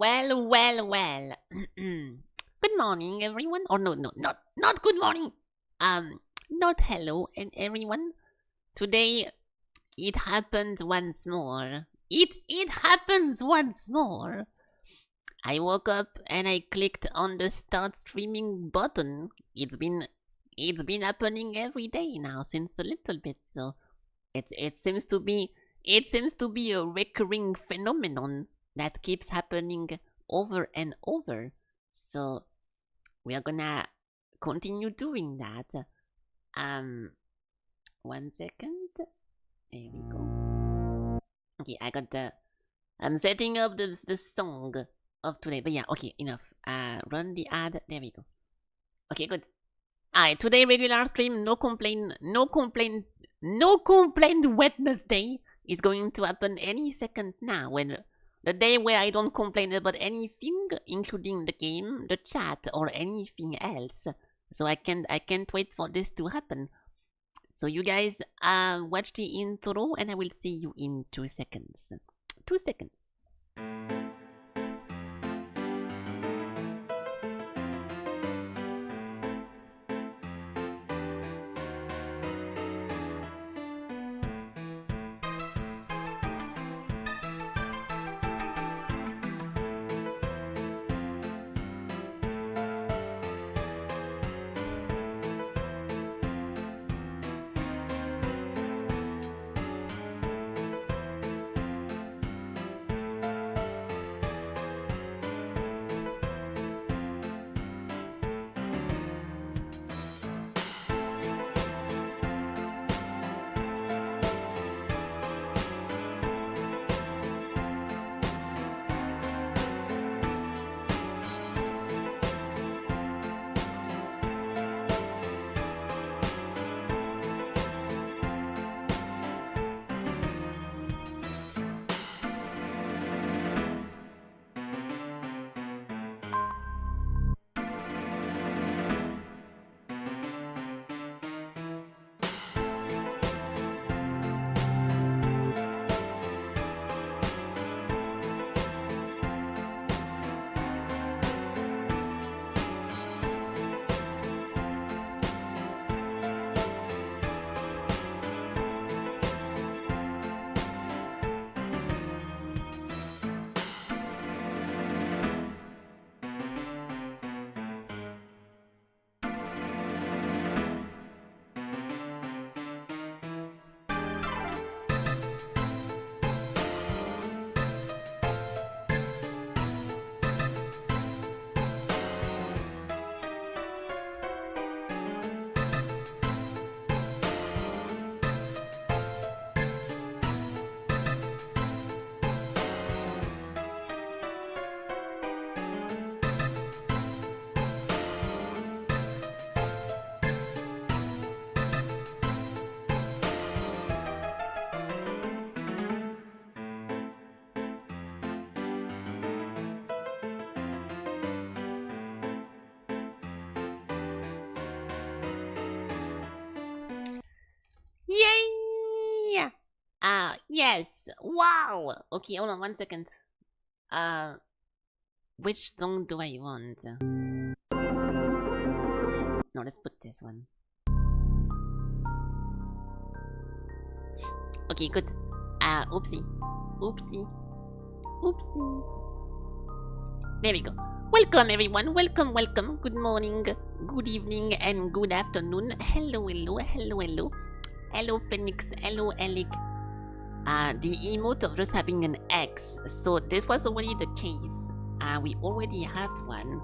Well. Good morning, everyone. Or no, not good morning. Not hello, and everyone. Today, it happens once more. It happens once more. I woke up and I clicked on the start streaming button. It's been happening every day now since a little bit. So, it seems to be a recurring phenomenon that keeps happening over and over. So we are gonna continue doing that. 1 second. There we go. Okay, I'm setting up the song of today. But yeah, okay, enough. Run the ad. There we go. Okay, good. Alright, today regular stream, no complaint Wednesday is going to happen any second now, when the day where I don't complain about anything, including the game, the chat, or anything else. So I can't wait for this to happen. So you guys watch the intro and I will see you in 2 seconds. 2 seconds. Yay! Yes. Wow. Okay, hold on 1 second. Which song do I want? No, let's put this one. Okay, good. Oopsie. There we go. Welcome everyone. Welcome. Good morning, good evening, and good afternoon. Hello. Hello Phoenix, hello Alec. The emote of just having an X. So this was already the case. We already have one.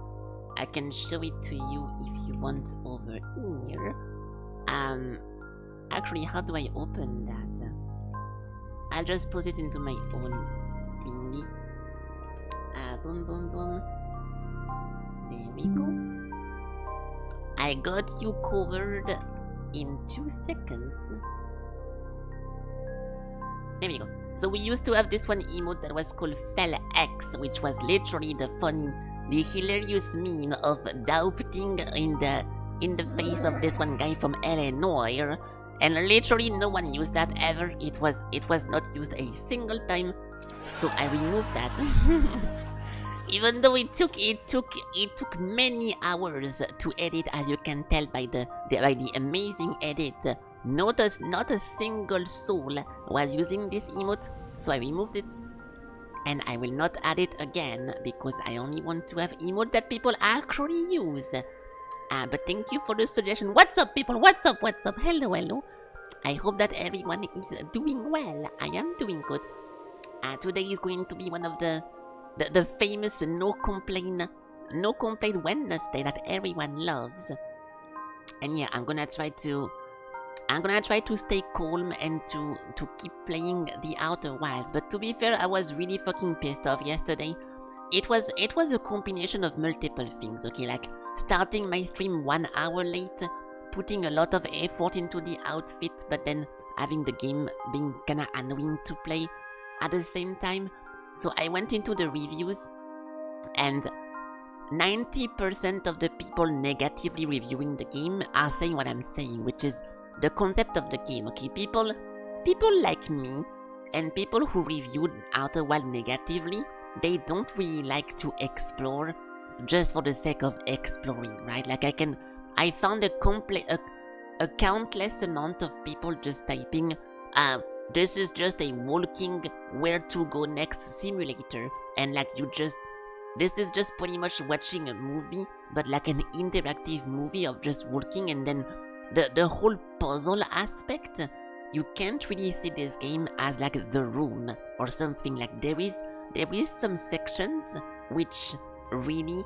I can show it to you if you want over here. Actually, how do I open that? I'll just put it into my own thingy. Boom. There we go. I got you covered in 2 seconds. There we go. So we used to have this one emote that was called FelX, which was literally the hilarious meme of doubting in the face of this one guy from Illinois, and literally no one used that ever. It was not used a single time, so I removed that. Even though it took many hours to edit, as you can tell by the amazing edit. Not a single soul was using this emote, so I removed it. And I will not add it again, because I only want to have emote that people actually use. But thank you for the suggestion. What's up, people? What's up? Hello. I hope that everyone is doing well. I am doing good. Today is going to be one of the famous no complaint Wednesday that everyone loves. And yeah, I'm gonna try to stay calm and to keep playing the Outer Wilds. But to be fair, I was really fucking pissed off yesterday. It was a combination of multiple things, okay? Like starting my stream 1 hour late, putting a lot of effort into the outfit, but then having the game being kinda annoying to play at the same time. So I went into the reviews, and 90% of the people negatively reviewing the game are saying what I'm saying, which is the concept of the game, okay? People like me and people who reviewed Outer Wild negatively, they don't really like to explore just for the sake of exploring, right? Like I found a countless amount of people just typing, this is just a walking where to go next simulator, and like this is just pretty much watching a movie, but like an interactive movie of just walking, and then the whole puzzle aspect, you can't really see this game as like The Room or something. Like there is some sections which really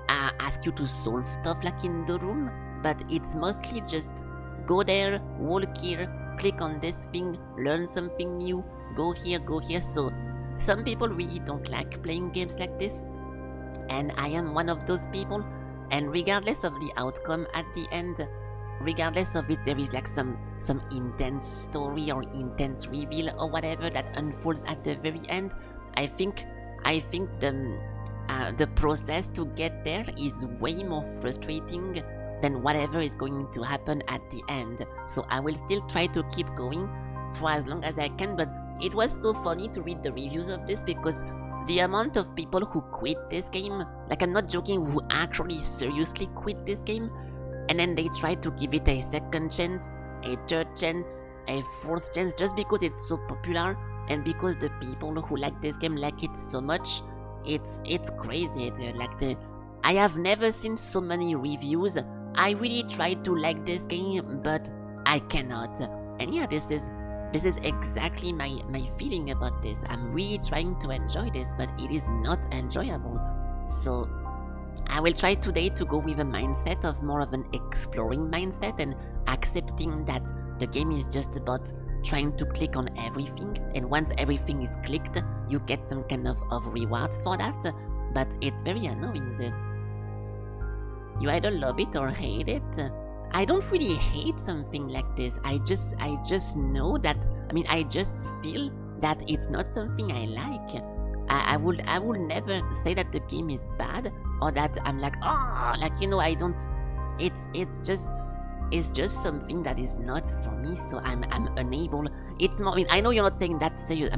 ask you to solve stuff like in The Room, but it's mostly just go there, walk here, click on this thing, learn something new, go here. So some people really don't like playing games like this, and I am one of those people. And regardless of the outcome at the end, regardless of it, there is like some intense story or intense reveal or whatever that unfolds at the very end. I think the process to get there is way more frustrating than whatever is going to happen at the end. So I will still try to keep going for as long as I can. But it was so funny to read the reviews of this, because the amount of people who quit this game, like I'm not joking, who actually seriously quit this game, and then they try to give it a second chance, a third chance, a fourth chance, just because it's so popular and because the people who like this game like it so much. It's crazy. I have never seen so many reviews. I really tried to like this game, but I cannot. And yeah, this is exactly my feeling about this. I'm really trying to enjoy this, but it is not enjoyable. So I will try today to go with a mindset of more of an exploring mindset, and accepting that the game is just about trying to click on everything, and once everything is clicked, you get some kind of reward for that. But it's very annoying, dude. You either love it or hate it. I don't really hate something like this. I just know that, I just feel that it's not something I like. I would never say that the game is bad, or that I'm like, I don't. It's just something that is not for me, so I'm unable. It's more, I know you're not saying that serious.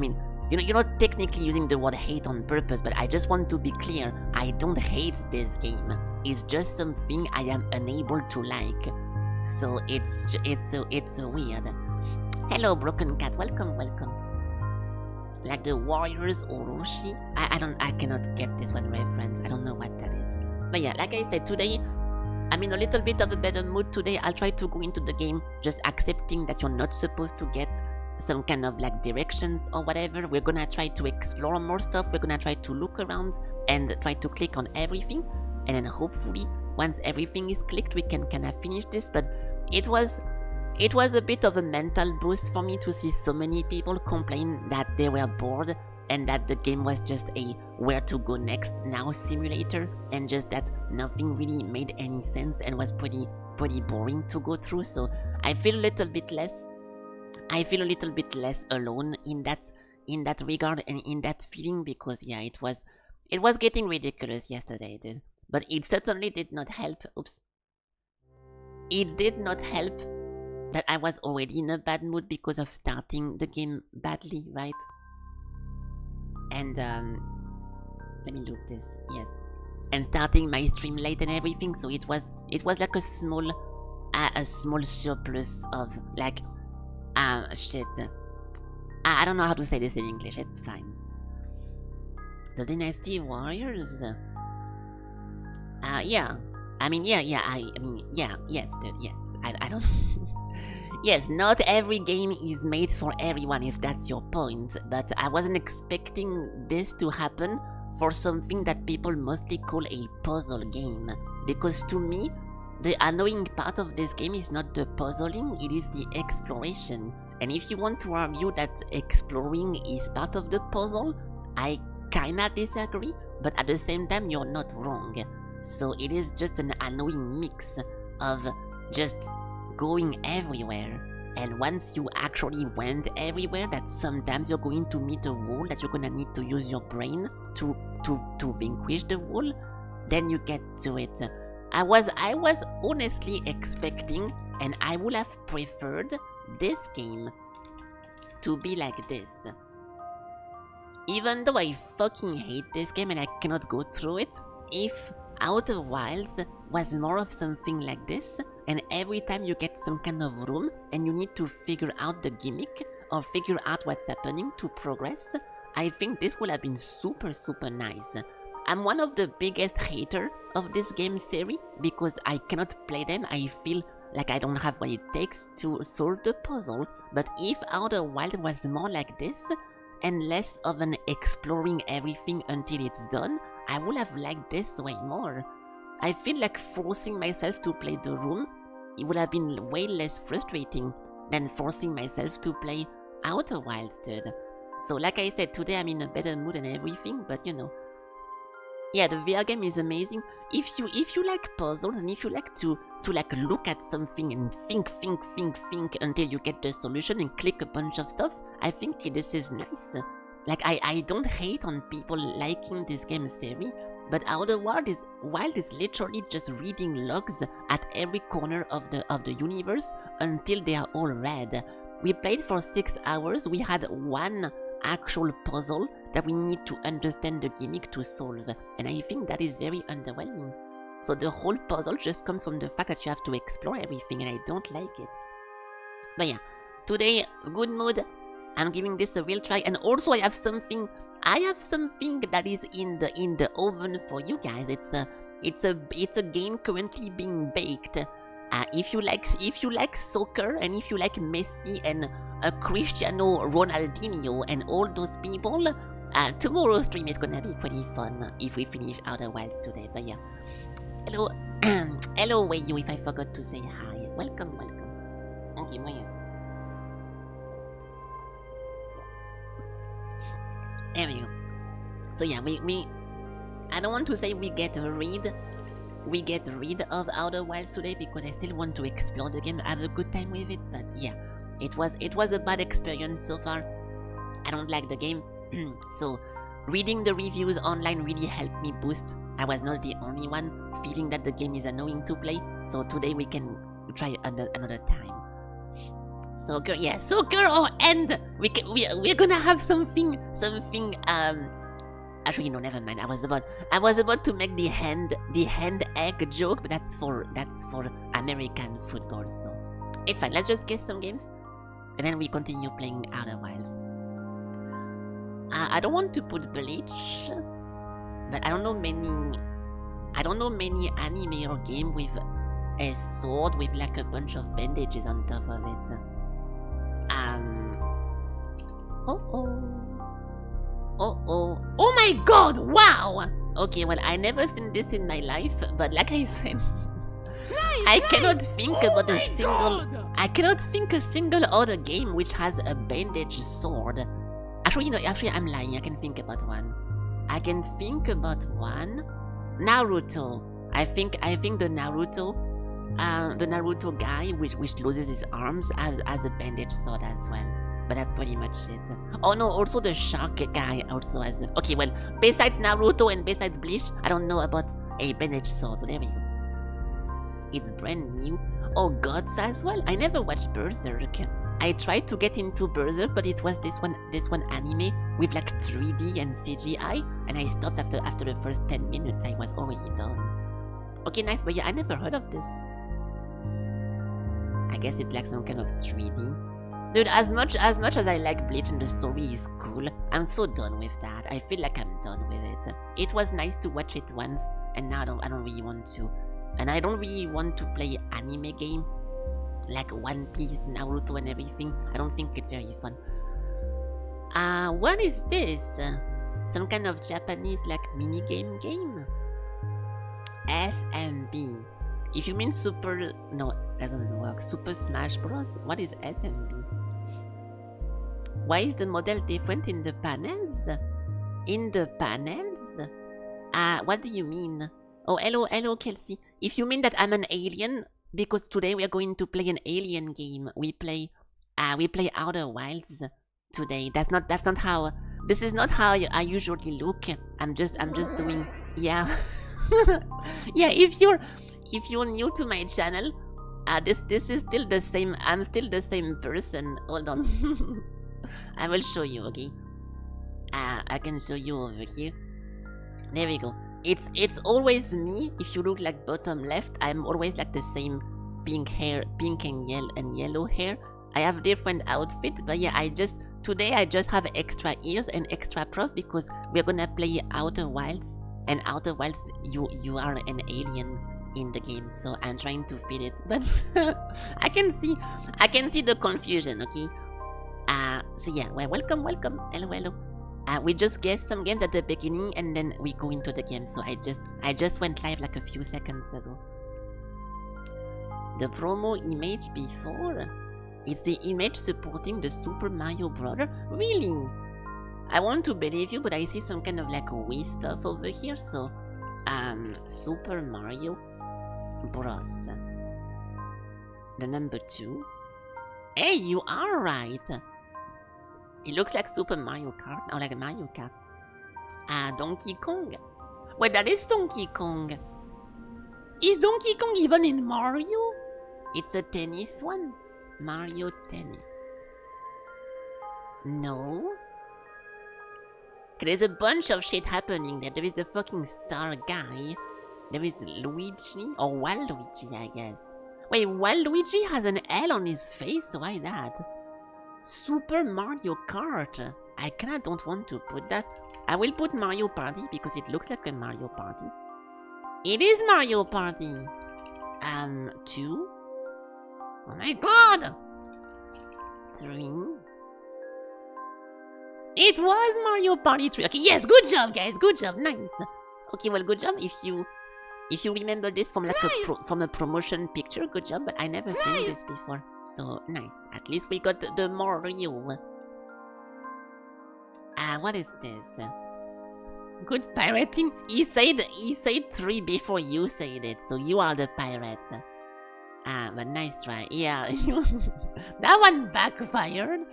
You're not technically using the word hate on purpose, but I just want to be clear. I don't hate this game. It's just something I am unable to like. So it's weird. Hello, Broken Cat. Welcome. Like the Warriors Orochi. I cannot get this one reference. I don't know what that is. But yeah, like I said, today I'm in a little bit of a better mood today. I'll try to go into the game just accepting that you're not supposed to get some kind of like directions or whatever. We're gonna try to explore more stuff. We're gonna try to look around and try to click on everything, and then hopefully once everything is clicked, we can kind of finish this. But it was a bit of a mental boost for me to see so many people complain that they were bored and that the game was just a where to go next now simulator, and just that nothing really made any sense and was pretty boring to go through. So I feel a little bit less alone in that regard and in that feeling, because yeah, it was getting ridiculous yesterday, dude. But it certainly did not help. It did not help that I was already in a bad mood because of starting the game badly, right? And Let me look this. Yes. And starting my stream late and everything, so it was like a small surplus of like shit. I don't know how to say this in English. It's fine. The Dynasty Warriors. Yeah. I mean, yeah. I mean, yeah. Yes, dude. Yes. I don't. Yes, not every game is made for everyone, if that's your point. But I wasn't expecting this to happen for something that people mostly call a puzzle game. Because to me, the annoying part of this game is not the puzzling, it is the exploration. And if you want to argue that exploring is part of the puzzle, I kinda disagree, but at the same time you're not wrong. So it is just an annoying mix of just going everywhere. And once you actually went everywhere, that sometimes you're going to meet a wall that you're gonna need to use your brain to vanquish the wall, then you get to it. I was honestly expecting, and I would have preferred this game to be like this. Even though I fucking hate this game and I cannot go through it, if Outer Wilds was more of something like this, and every time you get some kind of room and you need to figure out the gimmick or figure out what's happening to progress, I think this would have been super nice. I'm one of the biggest haters of this game series because I cannot play them. I feel like I don't have what it takes to solve the puzzle, but if Outer Wilds was more like this and less of an exploring everything until it's done, I would have liked this way more. I feel like forcing myself to play the room, it would have been way less frustrating than forcing myself to play Outer Wilds, dude. So like I said, today I'm in a better mood and everything, but you know. Yeah, the VR game is amazing. If you like puzzles and if you like to like look at something and think until you get the solution and click a bunch of stuff, I think this is nice. Like I don't hate on people liking this game series, but Outer Wild is literally just reading logs at every corner of the universe until they are all read. We played for 6 hours. We had one actual puzzle that we need to understand the gimmick to solve, and I think that is very underwhelming. So the whole puzzle just comes from the fact that you have to explore everything, and I don't like it. But yeah, today, good mood. I'm giving this a real try, and also I have something that is in the oven for you guys. It's a game currently being baked. If you like soccer and if you like Messi and Cristiano Ronaldinho and all those people, tomorrow's stream is gonna be pretty fun if we finish Outer Wilds today. But yeah, hello, hello, Wayu. If I forgot to say hi, welcome. Okay, Wayu. There we go. So yeah, we I don't want to say we get rid of Outer Wilds today because I still want to explore the game, have a good time with it. But yeah, it was a bad experience so far. I don't like the game. So reading the reviews online really helped me boost. I was not the only one feeling that the game is annoying to play. So today we can try another time. Soccer, yeah, soccer or end. We're gonna have something. Actually, no, never mind. I was about to make the hand egg joke, but that's for American football. So it's fine. Let's just guess some games, and then we continue playing Outer Wilds. I don't want to put Bleach, but I don't know many anime or game with a sword with like a bunch of bandages on top of it. Oh my god, wow! Okay, well, I never seen this in my life, but like I said, I cannot think a single other game which has a bandage sword. Actually, I'm lying. I can think about one. Naruto. I think the Naruto guy which loses his arms as a bandage sword as well. But that's pretty much it. Oh no, also the shark guy also has a... Okay, well, besides Naruto and besides Bleach, I don't know about a bandage sword, so there we go. It's brand new. Oh, Gods as well? I never watched Berserk. I tried to get into Berserk, but it was this one anime with like 3D and CGI, And I stopped after the first 10 minutes. I was already done. Okay, nice, but yeah, I never heard of this. I guess it's like some kind of 3D. Dude, as much as I like Bleach and the story is cool, I'm so done with that. I feel like I'm done with it. It was nice to watch it once, and now I don't really want to. And I don't really want to play anime game like One Piece, Naruto, and everything. I don't think it's very fun. What is this? Some kind of Japanese like minigame game? SMB. If you mean Super... No, that doesn't work. Super Smash Bros? What is SMB? Why is the model different in the panels? In the panels? What do you mean? Oh, hello, Kelsey. If you mean that I'm an alien, because today we are going to play an alien game. We play Outer Wilds today. That's not how... This is not how I usually look. I'm just doing... Yeah. Yeah, if you're new to my channel, this is still the same. I'm still the same person. Hold on. I will show you, okay? I can show you over here. There we go. It's always me. If you look like bottom left, I'm always like the same pink hair, pink and yellow hair. I have different outfits, but yeah, today I just have extra ears and extra pros because we're gonna play Outer Wilds. And Outer Wilds, you are an alien in the game, so I'm trying to fit it, but I can see the confusion, okay? So yeah, well, welcome, hello. We just guessed some games at the beginning, and then we go into the game. So I just went live like a few seconds ago. The promo image before, it's the image supporting the Super Mario Brother. Really? I want to believe you, but I see some kind of like Wii stuff over here, so... Super Mario Bros. The number 2. Hey, you are right! It looks like Super Mario Kart, or like Mario Kart. Donkey Kong. Wait, that is Donkey Kong. Is Donkey Kong even in Mario? It's a tennis one. Mario Tennis. No? There's a bunch of shit happening there. There is the fucking star guy. There is Luigi, or Waluigi, I guess. Wait, Waluigi has an L on his face? Why that? Super Mario Kart. I kinda don't want to put that. I will put Mario Party because it looks like a Mario Party. It is Mario Party. 2. Oh my god! 3. It was Mario Party 3. Okay, yes, good job, guys. Good job, nice. Okay, well, good job if you remember this from like from a promotion picture. Good job, but I never seen this before. So nice. At least we got the Mario. What is this? Good pirating. He said 3 before you said it, so you are the pirate. But nice try. Yeah, that one backfired.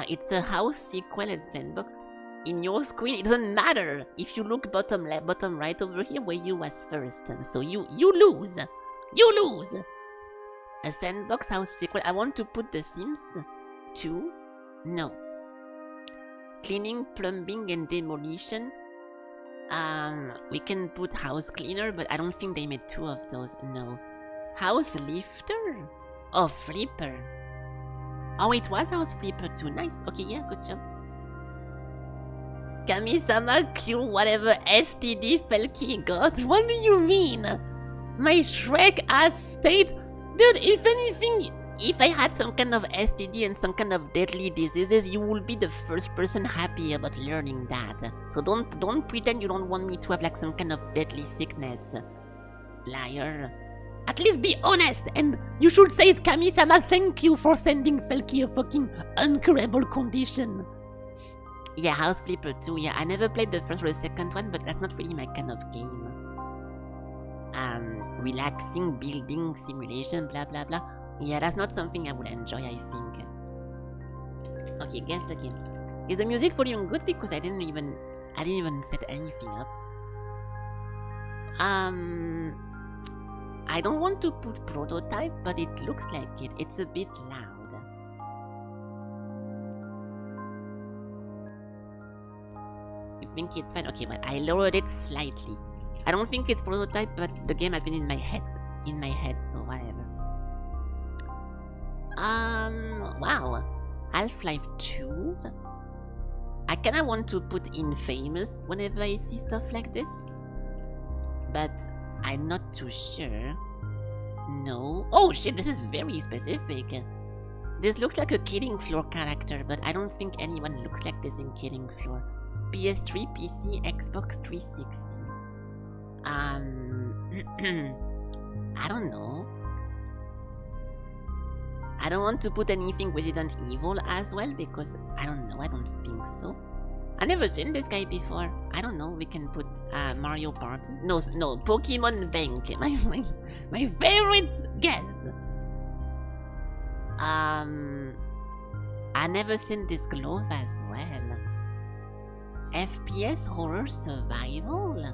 It's a house sequel and sandbox. In your screen, it doesn't matter if you look bottom left, bottom right over here where you was first. So you lose. You lose. A sandbox house sequel. I want to put The Sims 2. No. Cleaning, plumbing, and demolition. We can put house cleaner, but I don't think they made 2 of those. No. House lifter? Oh, flipper. Oh, it was House Flipper too. Nice. Okay, yeah, good job. Kami-sama cure whatever STD Felky got? What do you mean? My Shrek-ass state? Dude, if anything, if I had some kind of STD and some kind of deadly diseases, you will be the first person happy about learning that. So don't pretend you don't want me to have like some kind of deadly sickness. Liar. At least be honest, and you should say it, Kami-sama, thank you for sending Felky a fucking uncurable condition. Yeah, House Flipper 2, yeah, I never played the first or the second one, but that's not really my kind of game. Relaxing, building, simulation, blah blah blah. Yeah, that's not something I would enjoy, I think. Okay, guess the game. Is the music volume good? Because I didn't even set anything up. I don't want to put prototype, but it looks like it. It's a bit loud. You think it's fine? Okay, well, I lowered it slightly. I don't think it's prototype, but the game has been in my head, so whatever. Wow. Half-Life 2? I kinda want to put Infamous whenever I see stuff like this. But I'm not too sure. No. Oh shit, this is very specific. This looks like a Killing Floor character, but I don't think anyone looks like this in Killing Floor. PS3, PC, Xbox 360. I don't know. I don't want to put anything Resident Evil as well because I don't know, I don't think so. I never seen this guy before. I don't know, we can put Mario Party. No, Pokemon Bank. My favorite guess. I never seen this glove as well. FPS horror survival?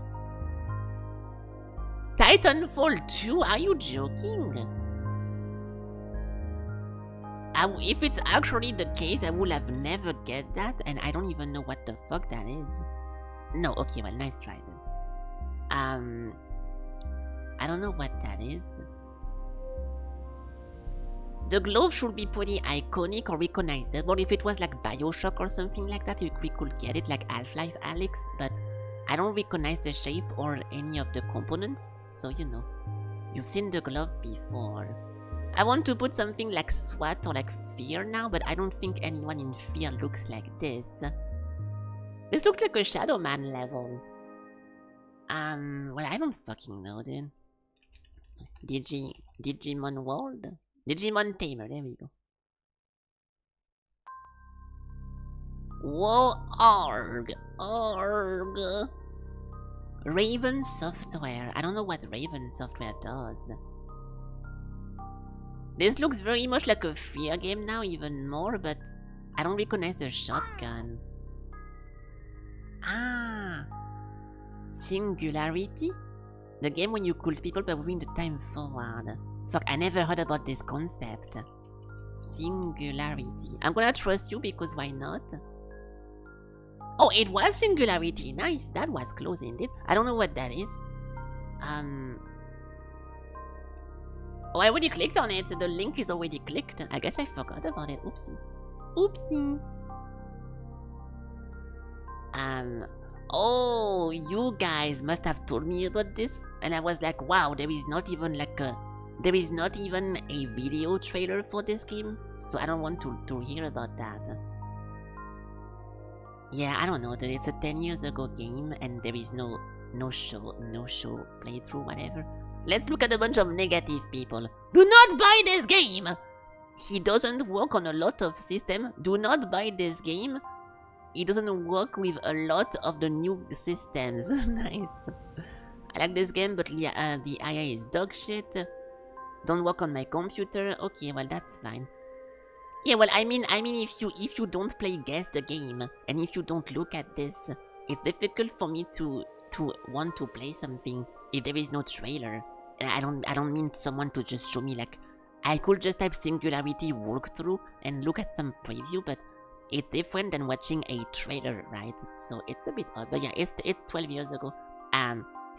Titanfall 2? Are you joking? If it's actually the case, I would have never get that, and I don't even know what the fuck that is. No, okay, well, nice try then. I don't know what that is. The glove should be pretty iconic or recognizable. If it was like Bioshock or something like that, we could get it like Half-Life Alyx, but I don't recognize the shape or any of the components, so you know. You've seen the glove before. I want to put something like SWAT or like Fear now, but I don't think anyone in Fear looks like this. This looks like a Shadow Man level. Well, I don't fucking know, dude. Digimon World? Digimon Tamer, there we go. Whoa, Arg. Raven Software. I don't know what Raven Software does. This looks very much like a Fear game now, even more, but I don't recognize the shotgun. Ah! Singularity? The game when you killed people by moving the time forward. Fuck, I never heard about this concept. Singularity. I'm gonna trust you because why not? Oh, it was Singularity. Nice, that was close indeed. I don't know what that is. Oh, I already clicked on it. The link is already clicked. I guess I forgot about it. Oopsie. Oopsie. Oh, you guys must have told me about this. And I was like, wow, there is not even a video trailer for this game. So I don't want to hear about that. Yeah, I don't know. It's a 10 years ago game and there is no show playthrough, whatever. Let's look at a bunch of negative people. Do not buy this game! He doesn't work on a lot of systems. Do not buy this game. He doesn't work with a lot of the new systems. Nice. I like this game, but the AI is dog shit. Don't work on my computer. Okay, well that's fine. Yeah, well I mean if you don't play guess the game and if you don't look at this, it's difficult for me to want to play something if there is no trailer. I don't mean someone to just show me like I could just type Singularity walkthrough and look at some preview, but it's different than watching a trailer, right? So it's a bit odd, but yeah, it's 12 years ago,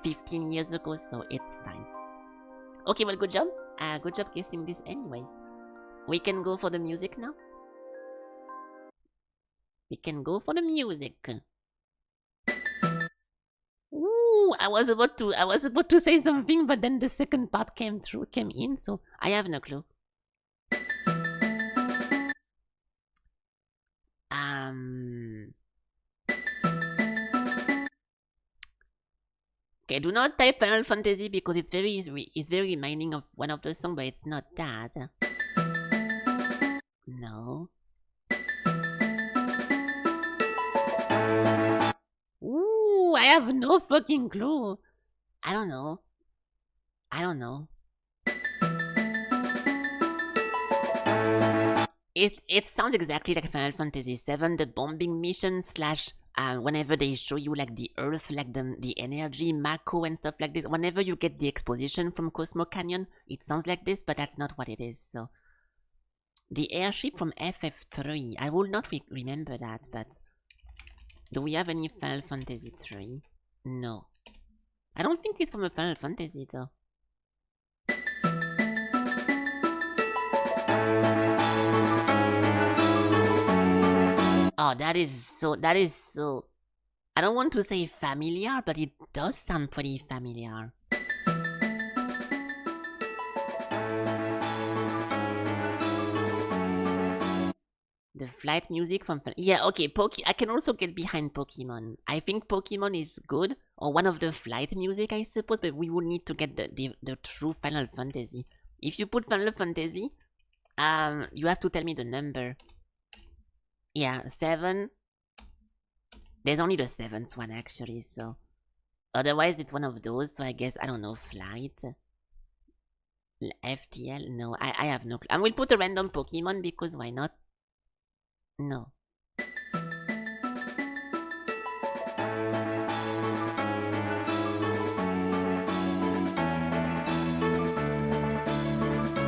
15 years ago, so it's fine. Okay, well, good job guessing this anyways. We can go for the music now. We can go for the music. Ooh, I was about to say something, but then the second part came in, so I have no clue. Okay, do not type Final Fantasy because it's very reminding of one of the songs, but it's not that. No. Ooh, I have no fucking clue. I don't know. It sounds exactly like Final Fantasy VII, the bombing mission slash whenever they show you like the earth, like the energy, Mako and stuff like this. Whenever you get the exposition from Cosmo Canyon, it sounds like this, but that's not what it is, so. The airship from FF3. I will not remember that, but Do we have any Final Fantasy 3? No. I don't think it's from a Final Fantasy though. Oh, that is so... I don't want to say familiar, but it does sound pretty familiar. The flight music from... Yeah, okay, I can also get behind Pokemon. I think Pokemon is good, or one of the flight music, I suppose, but we will need to get the true Final Fantasy. If you put Final Fantasy, you have to tell me the number. Yeah, 7. There's only the 7th one, actually, so... Otherwise, it's one of those, so I guess, I don't know, flight... FTL? No, I have no clue. I will put a random Pokemon, because why not? No.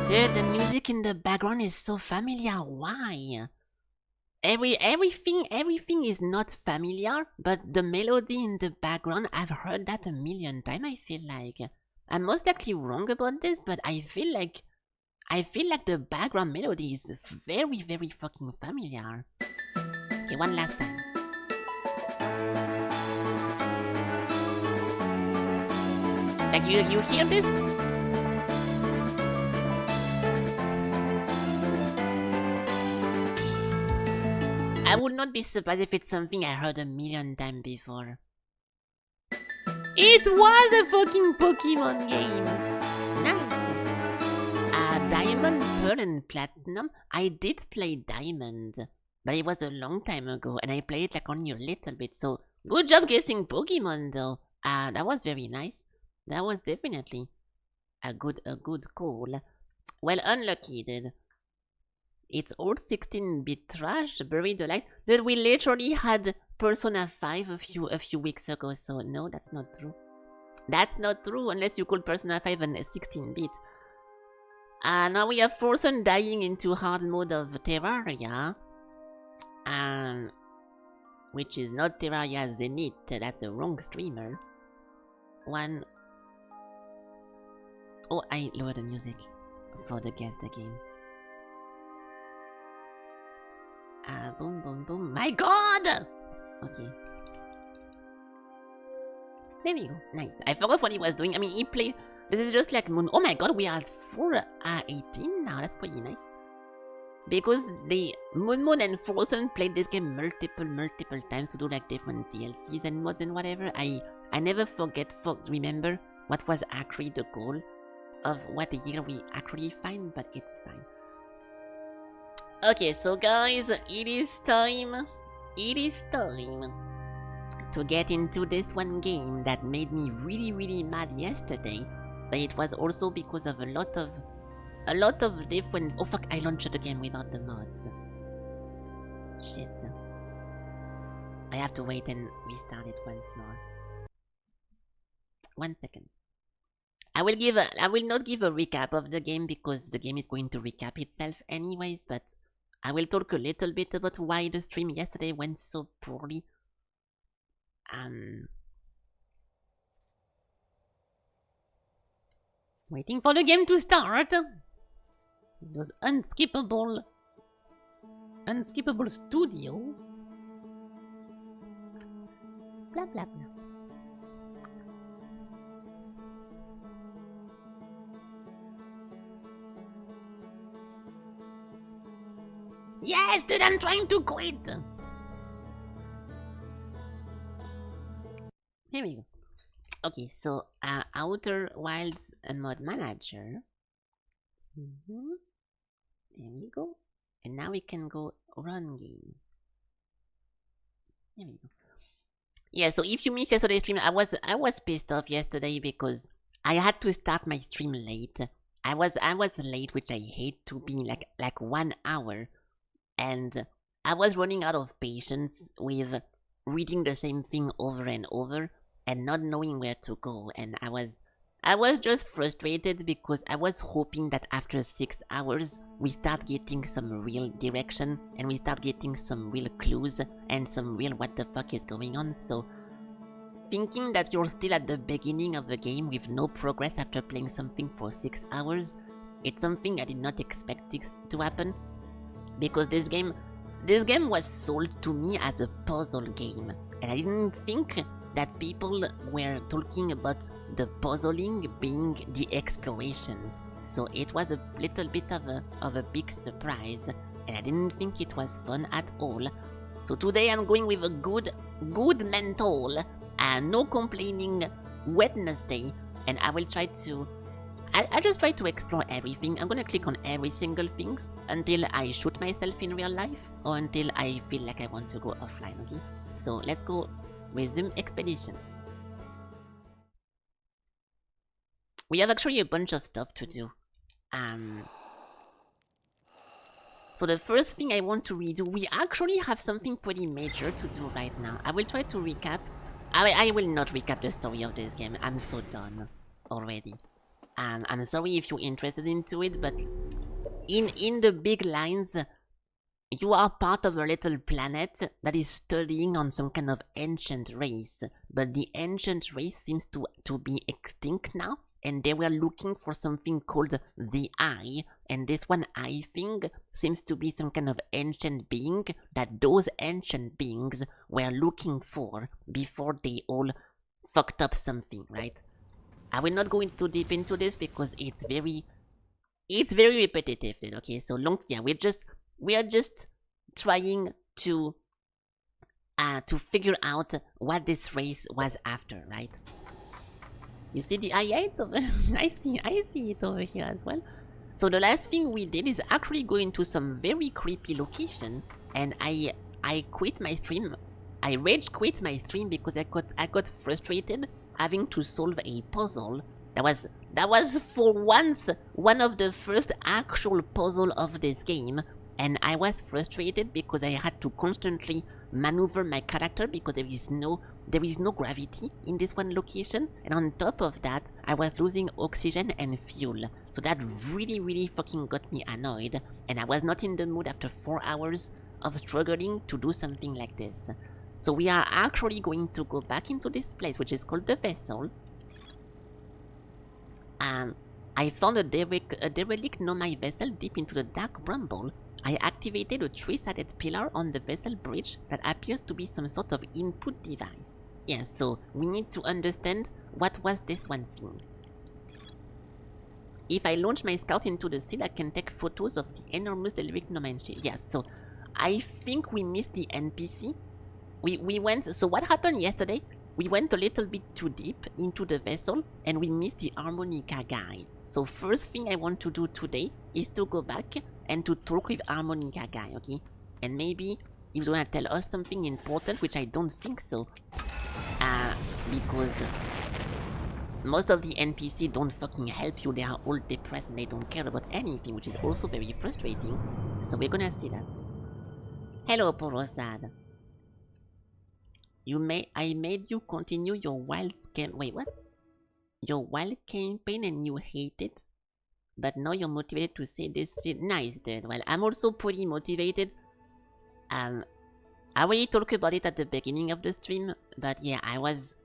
Dude, the music in the background is so familiar. Why? Everything is not familiar, but the melody in the background, I've heard that a million times, I feel like. I'm most likely wrong about this, but I feel like the background melody is very, very fucking familiar. Okay, one last time. Like, you hear this? I would not be surprised if it's something I heard a million times before. It was a fucking Pokemon game! Nice! Diamond, Pearl, and Platinum. I did play Diamond, but it was a long time ago, and I played it like only a little bit, so good job guessing Pokemon though. That was very nice. That was definitely a good call. Well, unlucky, dude. It's old 16-bit trash, buried alive. Dude, we literally had Persona 5 a few weeks ago, so no, that's not true. That's not true, unless you call Persona 5 a 16-bit. Now we have Forsen dying into hard mode of Terraria. Which is not Terraria Zenith, that's a wrong streamer. Oh, I lowered the music for the guest game. Boom, boom, boom. My god! Okay. There we go. Nice. I forgot what he was doing. I mean, he played... This is just like Moon... Oh my god, we are at 418 now. That's pretty nice. Because the Moon and Frozen played this game multiple times to do like different DLCs and mods and whatever. I never remember what was actually the goal of what year we actually find, but it's fine. Okay, so guys, it is time to get into this one game that made me really mad yesterday, but it was also because of a lot of different... Oh fuck, I launched the game without the mods. Shit. I have to wait and restart it once more. 1 second. I will not give a recap of the game because the game is going to recap itself anyways, but I will talk a little bit about why the stream yesterday went so poorly. Waiting for the game to start. It was unskippable studio. Blah blah blah. Yes, dude, I'm trying to quit. Here we go. Okay, so Outer Wilds mod manager. There we go. And now we can go run game. There we go. Yeah, so if you missed yesterday's stream, I was pissed off yesterday because I had to start my stream late. I was late, which I hate to be like 1 hour. And I was running out of patience with reading the same thing over and over and not knowing where to go. And I was I was just frustrated because I was hoping that after 6 hours, we start getting some real direction and we start getting some real clues and some real what the fuck is going on. So thinking that you're still at the beginning of the game with no progress after playing something for 6 hours, it's something I did not expect to happen, because this game was sold to me as a puzzle game, and I didn't think that people were talking about the puzzling being the exploration. So it was a little bit of a big surprise, and I didn't think it was fun at all. So today I'm going with a good mental and no complaining Wednesday, and I will try to I just try to explore everything. I'm gonna click on every single thing until I shoot myself in real life or until I feel like I want to go offline, okay? So let's go resume expedition. We have actually a bunch of stuff to do. So the first thing I want to redo, we actually have something pretty major to do right now. I will try to recap. I will not recap the story of this game. I'm so done already. I'm sorry if you're interested into it, but in the big lines, you are part of a little planet that is studying on some kind of ancient race, but the ancient race seems to be extinct now, and they were looking for something called the Eye, and this one eye thing seems to be some kind of ancient being that those ancient beings were looking for before they all fucked up something, right? I will not go too deep into this because it's very repetitive, okay? So we are just trying to figure out what this race was after, right? You see the I-8 over I see it over here as well. So the last thing we did is actually go into some very creepy location, and I quit my stream. I rage quit my stream because I got frustrated having to solve a puzzle that was for once one of the first actual puzzle of this game, and I was frustrated because I had to constantly maneuver my character because there is no gravity in this one location, and on top of that I was losing oxygen and fuel, so that really fucking got me annoyed, and I was not in the mood after 4 hours of struggling to do something like this. So we are actually going to go back into this place, which is called the vessel. I found a derelict near my vessel deep into the dark bramble. I activated a 3-sided pillar on the vessel bridge that appears to be some sort of input device. Yes, so we need to understand what was this one thing. If I launch my scout into the sea, I can take photos of the enormous derelict near my ship. Yes, so I think we missed the NPC. We went, so what happened yesterday, we went a little bit too deep into the vessel and we missed the harmonica guy. So first thing I want to do today is to go back and to talk with harmonica guy, okay? And maybe he's gonna tell us something important, which I don't think so. Because most of the NPC don't fucking help you, they are all depressed and they don't care about anything, which is also very frustrating. So we're gonna see that. Hello, Porosad. I made you continue your wild wait, what? Your wild campaign and you hate it? But now you're motivated to say this shit. Nice, dude. Well, I'm also pretty motivated. I already talked about it at the beginning of the stream, but yeah, I was...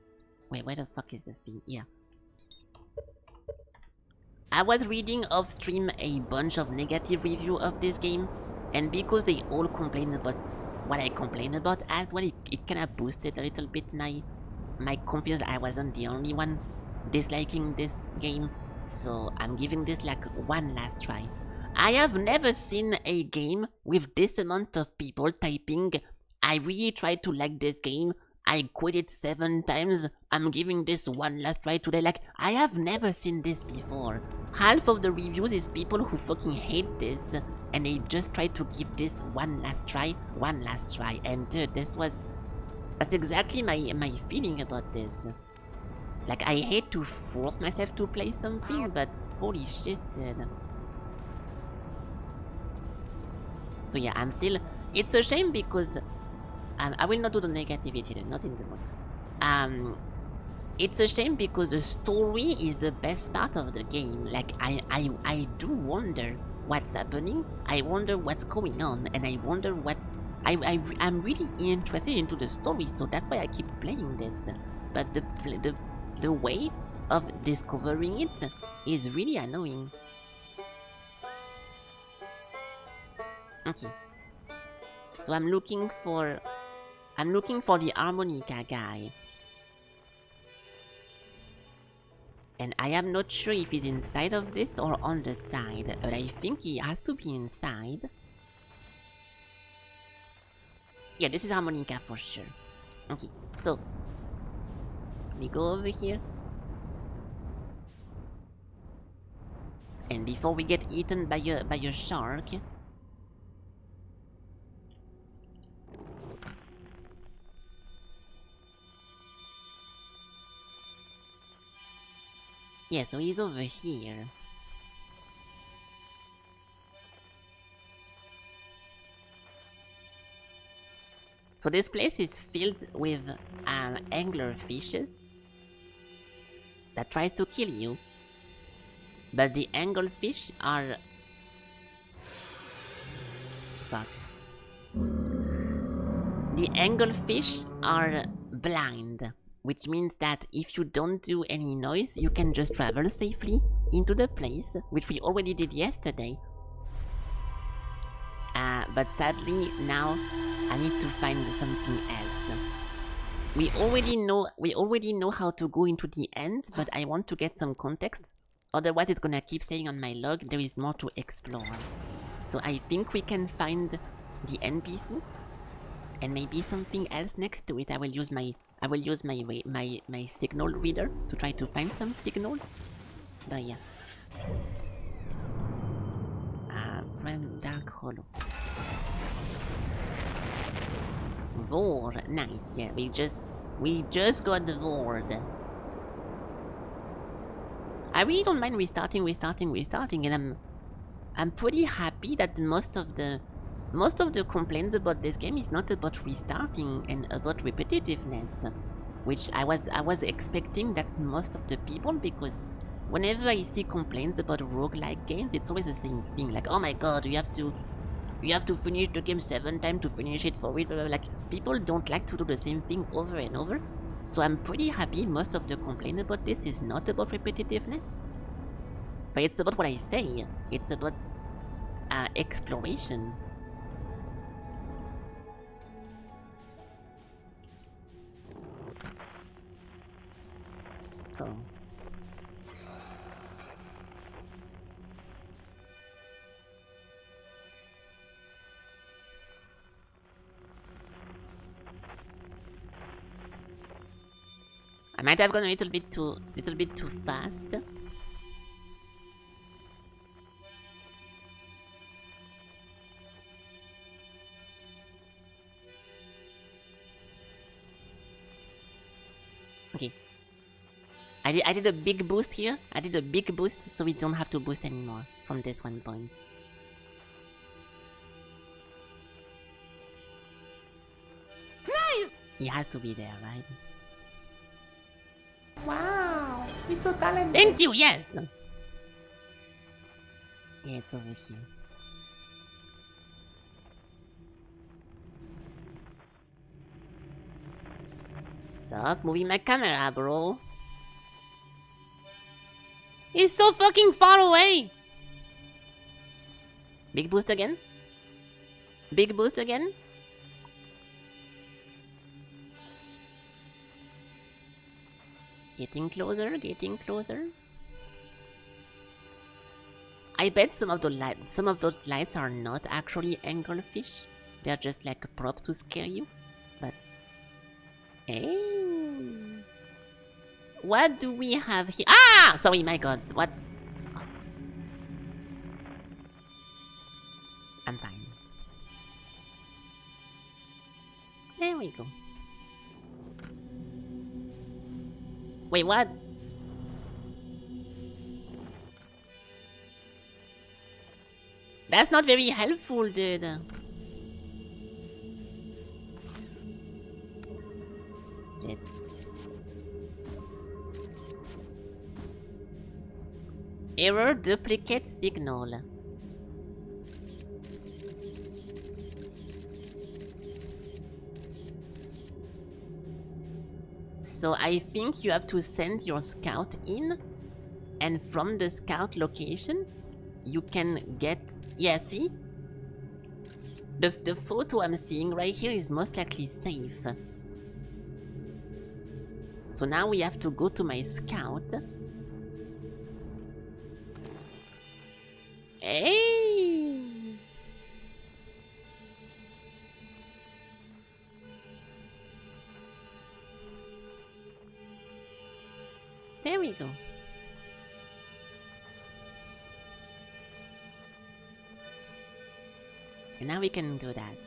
Wait, where the fuck is the thing? Yeah. I was reading off stream a bunch of negative review of this game, and because they all complain about what I complain about as well, it kind of boosted a little bit my confidence. I wasn't the only one disliking this game, so I'm giving this like one last try. I have never seen a game with this amount of people typing, I really tried to like this game, I quit it 7 times, I'm giving this one last try today. Like, I have never seen this before. Half of the reviews is people who fucking hate this, and they just try to give this one last try. And dude, that's exactly my feeling about this. Like, I hate to force myself to play something, but holy shit, dude. So yeah, I'm still... It's a shame because... I will not do the negativity, not in the mood. It's a shame because the story is the best part of the game. Like, I do wonder what's happening. I wonder what's going on, and I wonder what's... I'm really interested into the story, so that's why I keep playing this. But the way of discovering it is really annoying. Okay. So I'm looking for the harmonica guy. And I am not sure if he's inside of this or on the side, but I think he has to be inside. Yeah, this is harmonica for sure. Okay, so we go over here. And before we get eaten by a shark, yeah, so he's over here. So this place is filled with angler fishes that tries to kill you. But the anglefish are... Fuck. The anglefish are blind, which means that if you don't do any noise, you can just travel safely into the place, which we already did yesterday. But sadly, now I need to find something else. We already know how to go into the end, but I want to get some context. Otherwise, it's gonna keep saying on my log there is more to explore. So I think we can find the NPC and maybe something else next to it. I will use my signal reader to try to find some signals. But yeah. From Dark Hollow. VOD, nice. Yeah, we just got the VOD. I really don't mind restarting, and I'm pretty happy that most of the complaints about this game is not about restarting and about repetitiveness, which I was expecting that's most of the people, because whenever I see complaints about roguelike games, it's always the same thing, like, oh my god, you have to finish the game 7 times to finish it for real, blah, blah, blah. Like, people don't like to do the same thing over and over. So I'm pretty happy most of the complaint about this is not about repetitiveness. But it's about what I say. It's about exploration. Oh. I might have gone a little bit too fast. Okay. I did a big boost here. I did a big boost, so we don't have to boost anymore from this one point. Nice! He has to be there, right? Wow, he's so talented. Thank you, yes! Yeah, it's over here. Stop moving my camera, bro. He's so fucking far away! Big boost again? Big boost again? Getting closer, getting closer. I bet some of those lights are not actually anglefish. They're just like a prop to scare you. But hey, what do we have here? Ah! Sorry, my god. What? Oh. I'm fine. There we go. Wait, what? That's not very helpful, dude. Shit. Error duplicate signal. So I think you have to send your scout in, and from the scout location, you can get... Yeah, see? The photo I'm seeing right here is most likely safe. So now we have to go to my scout. Hey! There we go. And now we can do that.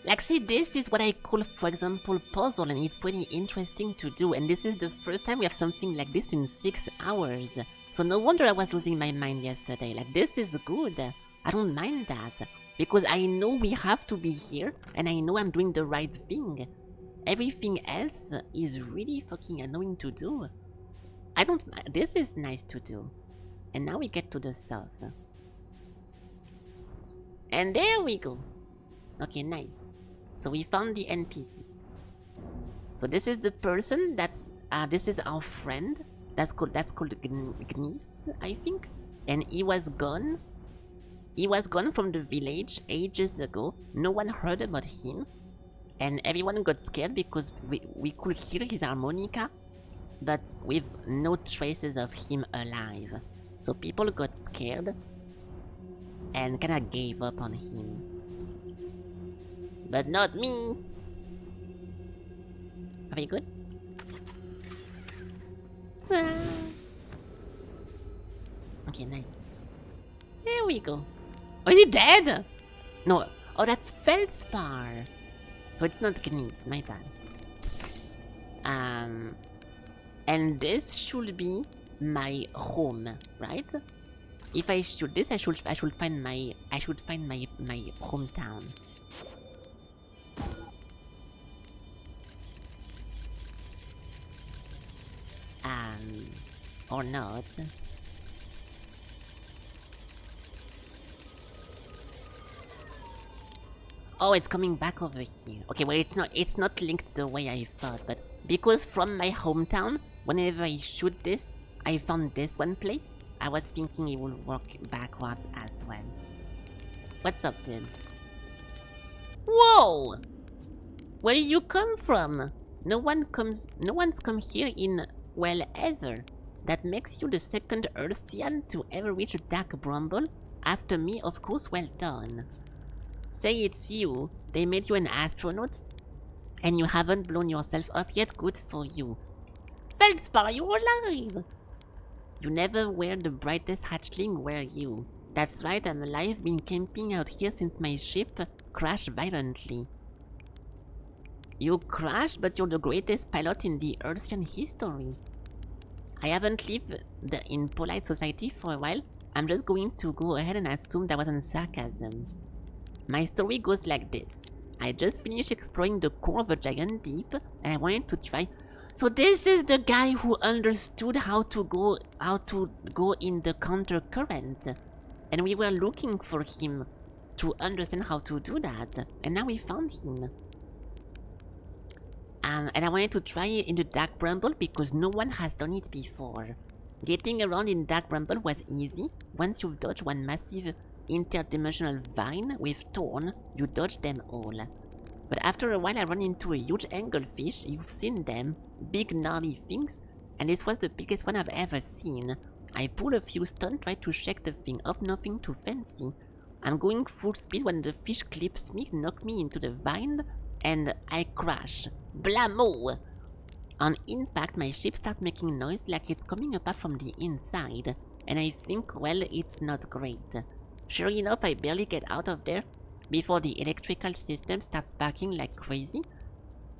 Like, see, this is what I call, for example, puzzle, and it's pretty interesting to do. And this is the first time we have something like this in 6 hours. So no wonder I was losing my mind yesterday. Like, this is good. I don't mind that. Because I know we have to be here, and I know I'm doing the right thing. Everything else is really fucking annoying to do. I don't... This is nice to do. And now we get to the stuff. And there we go. Okay, nice. So we found the NPC. So this is the person that... this is our friend. That's called Gnis, I think. And he was gone. He was gone from the village ages ago. No one heard about him. And everyone got scared because we could hear his harmonica, but with no traces of him alive. So people got scared and kinda gave up on him. But not me! Are we good? Okay, nice. There we go. Oh, is he dead? No. Oh, that's Feldspar. So it's not Gnis, my bad. And this should be my home, right? If I shoot this, I should find my hometown. Or not. Oh, it's coming back over here. Okay, well, it's not linked the way I thought, but because from my hometown, whenever I shoot this, I found this one place, I was thinking it would work backwards as well. What's up, dude? Whoa! Where did you come from? No one's come here in, well, ever. That makes you the second Earthian to ever reach a Dark Bramble. After me, of course, well done. Say it's you. They made you an astronaut, and you haven't blown yourself up yet. Good for you. Feldspar, you're alive! You never were the brightest hatchling, were you? That's right, I'm alive. Been camping out here since my ship crashed violently. You crashed, but you're the greatest pilot in the Earthian history. I haven't lived in polite society for a while. I'm just going to go ahead and assume that wasn't sarcasm. My story goes like this. I just finished exploring the core of a giant deep, and I wanted to try... So this is the guy who understood how to go in the counter current. And we were looking for him to understand how to do that. And now we found him. And I wanted to try it in the Dark Bramble because no one has done it before. Getting around in Dark Bramble was easy. Once you've dodged one massive interdimensional vine with thorn, you dodge them all. But after a while I ran into a huge anglefish. You've seen them, big gnarly things, and this was the biggest one I've ever seen. I pulled a few stunts, tried to shake the thing off, nothing too fancy. I'm going full speed when the fish clips me, knock me into the vine, and I crash. Blammo! On impact, my ship starts making noise like it's coming apart from the inside, and I think, well, it's not great. Sure enough, I barely get out of there before the electrical system starts sparking like crazy.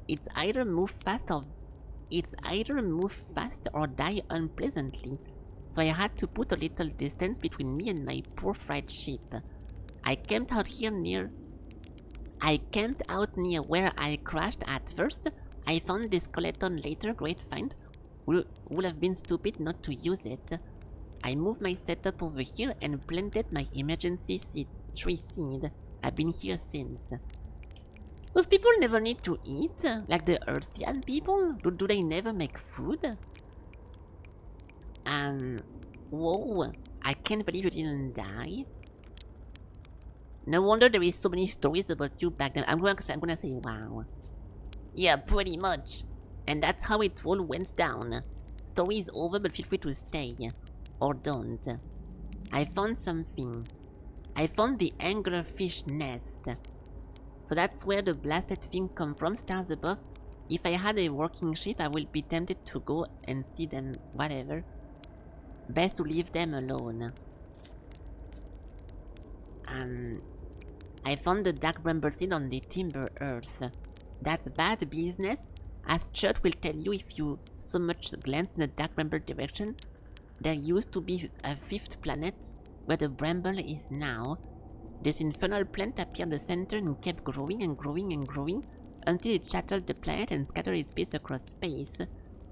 It's either move fast or die unpleasantly, so I had to put a little distance between me and my poor fried ship. I camped out near where I crashed at first. I found this skeleton later, great find. Would have been stupid not to use it. I moved my setup over here and planted my emergency tree seed. I've been here since. Those people never need to eat, like the Earthian people? Do they never make food? Whoa, I can't believe you didn't die. No wonder there is so many stories about you back then. I'm gonna say wow. Yeah, pretty much. And that's how it all went down. Story is over, but feel free to stay. Or don't. I found something. I found the anglerfish nest. So that's where the blasted thing come from, stars above. If I had a working ship, I will be tempted to go and see them, whatever. Best to leave them alone. I found the dark bramble seed on the timber earth. That's bad business, as Chert will tell you if you so much glance in the dark bramble direction. There used to be a 5th planet where the bramble is now. This infernal plant appeared in the center and kept growing and growing and growing until it shattered the planet and scattered its base across space.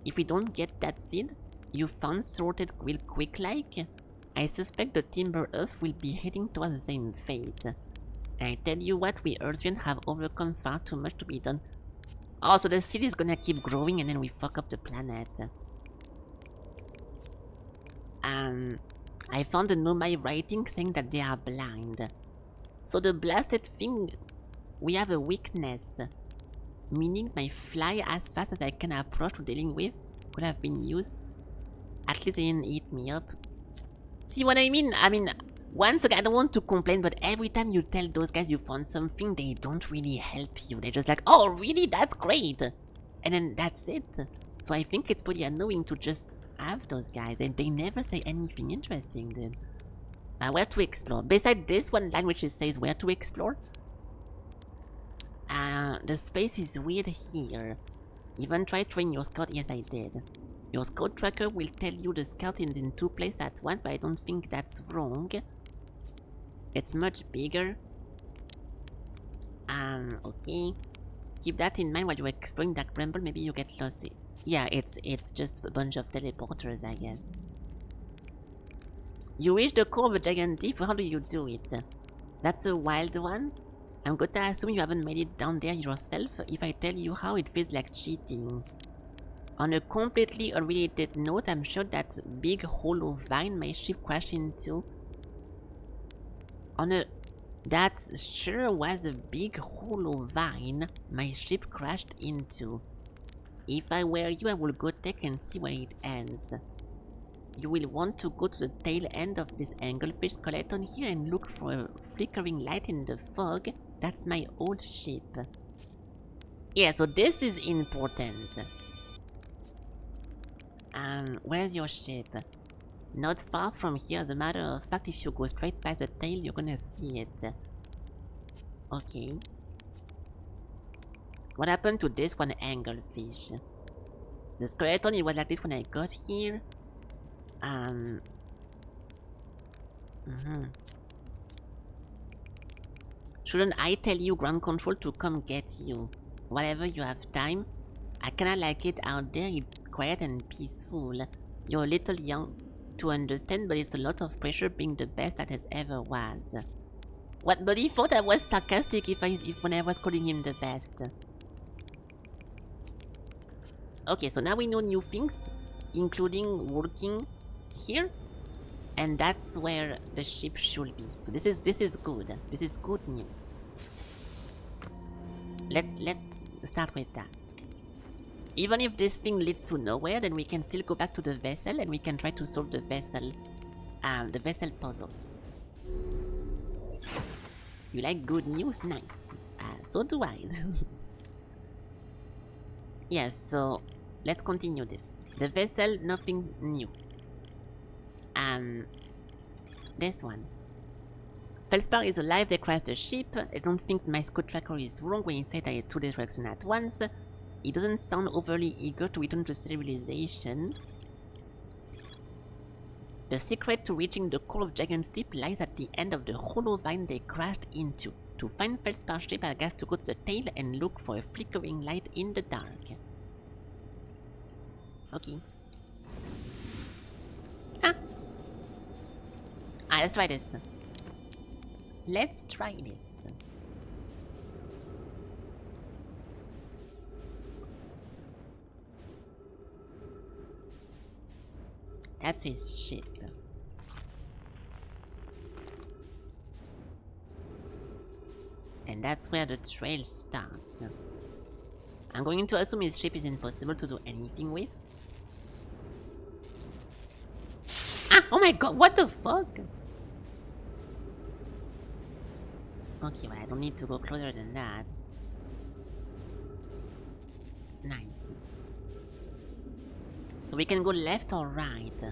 If we don't get that seed you found sorted real quick like, I suspect the timber earth will be heading towards the same fate. And I tell you what, we Earthians have overcome far too much to be done. Oh, so the seed is gonna keep growing and then we fuck up the planet. I found a nomai writing saying that they are blind. So the blasted thing, we have a weakness. Meaning my fly as fast as I can approach to dealing with could have been used. At least they didn't eat me up. See what I mean? Once again, I don't want to complain, but every time you tell those guys you found something, they don't really help you. They're just like, oh really? That's great! And then that's it. So I think it's pretty annoying to just have those guys, and they never say anything interesting, dude. Where to explore? Beside this one line which says where to explore, the space is weird here. Even try throwing your scout? Yes, I did. Your scout tracker will tell you the scout is in 2 places at once, but I don't think that's wrong. It's much bigger. Okay. Keep that in mind while you're exploring Dark Bramble, maybe you get lost. Yeah, it's just a bunch of teleporters, I guess. You reach the core of a giant deep, how do you do it? That's a wild one? I'm gonna assume you haven't made it down there yourself. If I tell you how, it feels like cheating. On a completely unrelated note, I'm sure that big hollow vine my ship crashed into. That sure was a big hollow vine my ship crashed into. If I were you, I will go take and see where it ends. You will want to go to the tail end of this anglefish skeleton here and look for a flickering light in the fog. That's my old ship. Yeah, so this is important. Where's your ship? Not far from here. As a matter of fact, if you go straight past the tail, you're gonna see it. Okay. What happened to this one anglefish? The skeleton, it was like this when I got here. Shouldn't I tell you ground control to come get you? Whenever you have time. I kinda like it out there, it's quiet and peaceful. You're a little young to understand, but it's a lot of pressure being the best that has ever was. What, but he thought I was sarcastic when I was calling him the best. Okay, so now we know new things, including working here, and that's where the ship should be. So this is good. This is good news. Let's start with that. Even if this thing leads to nowhere, then we can still go back to the vessel and we can try to solve the vessel puzzle. You like good news? Nice. So do I. Yes, so let's continue this. The vessel, nothing new. This one. Felspar is alive, they crashed the ship. I don't think my scout tracker is wrong when he said I had 2 destructions at once. He doesn't sound overly eager to return to civilization. The secret to reaching the core of Giant's Deep lies at the end of the hollow vine they crashed into. To find Felspar's ship, I guess to go to the tail and look for a flickering light in the dark. Okay. Alright, let's try this. Let's try this. That's his ship. And that's where the trail starts. I'm going to assume his ship is impossible to do anything with. Ah! Oh my god, what the fuck? Okay, well, I don't need to go closer than that. Nice. So we can go left or right.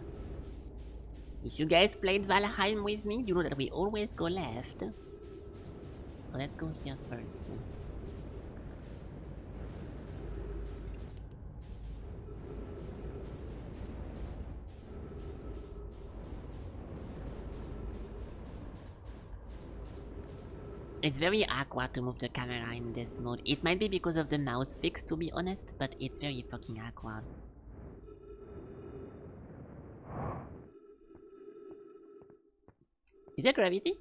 If you guys played Valheim with me, you know that we always go left. So let's go here first. It's very awkward to move the camera in this mode. It might be because of the mouse fix, to be honest, but it's very fucking awkward. Is there gravity?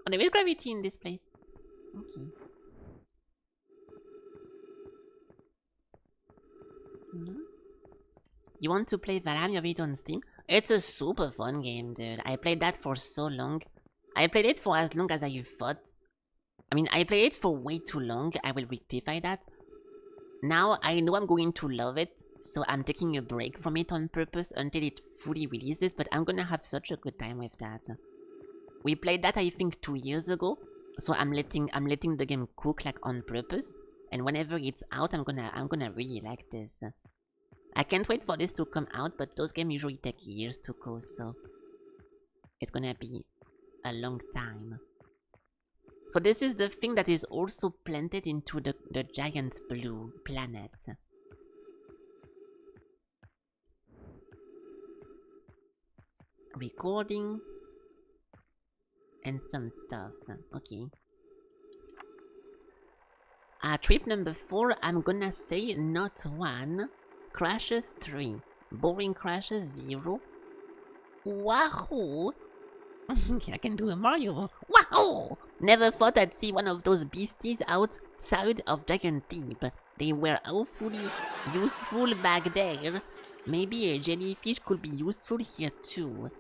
Oh, there is gravity in this place. Okay. You want to play Valheim? You have it on Steam? It's a super fun game, dude. I played that for so long. I played it for as long as I thought. I mean, I played it for way too long. I will rectify that. Now I know I'm going to love it, so I'm taking a break from it on purpose until it fully releases, but I'm gonna have such a good time with that. We played that I think 2 years ago, so I'm letting the game cook like on purpose, and whenever it's out I'm gonna really like this. I can't wait for this to come out, but those games usually take years to go, so it's gonna be a long time. So this is the thing that is also planted into the giant blue planet. Recording. And some stuff. Okay. Trip number 4, I'm gonna say not 1. Crashes 3. Boring crashes 0. Wahoo! I can do a Mario. Wow! Never thought I'd see one of those beasties outside of Giant Deep. They were awfully useful back there. Maybe a jellyfish could be useful here too.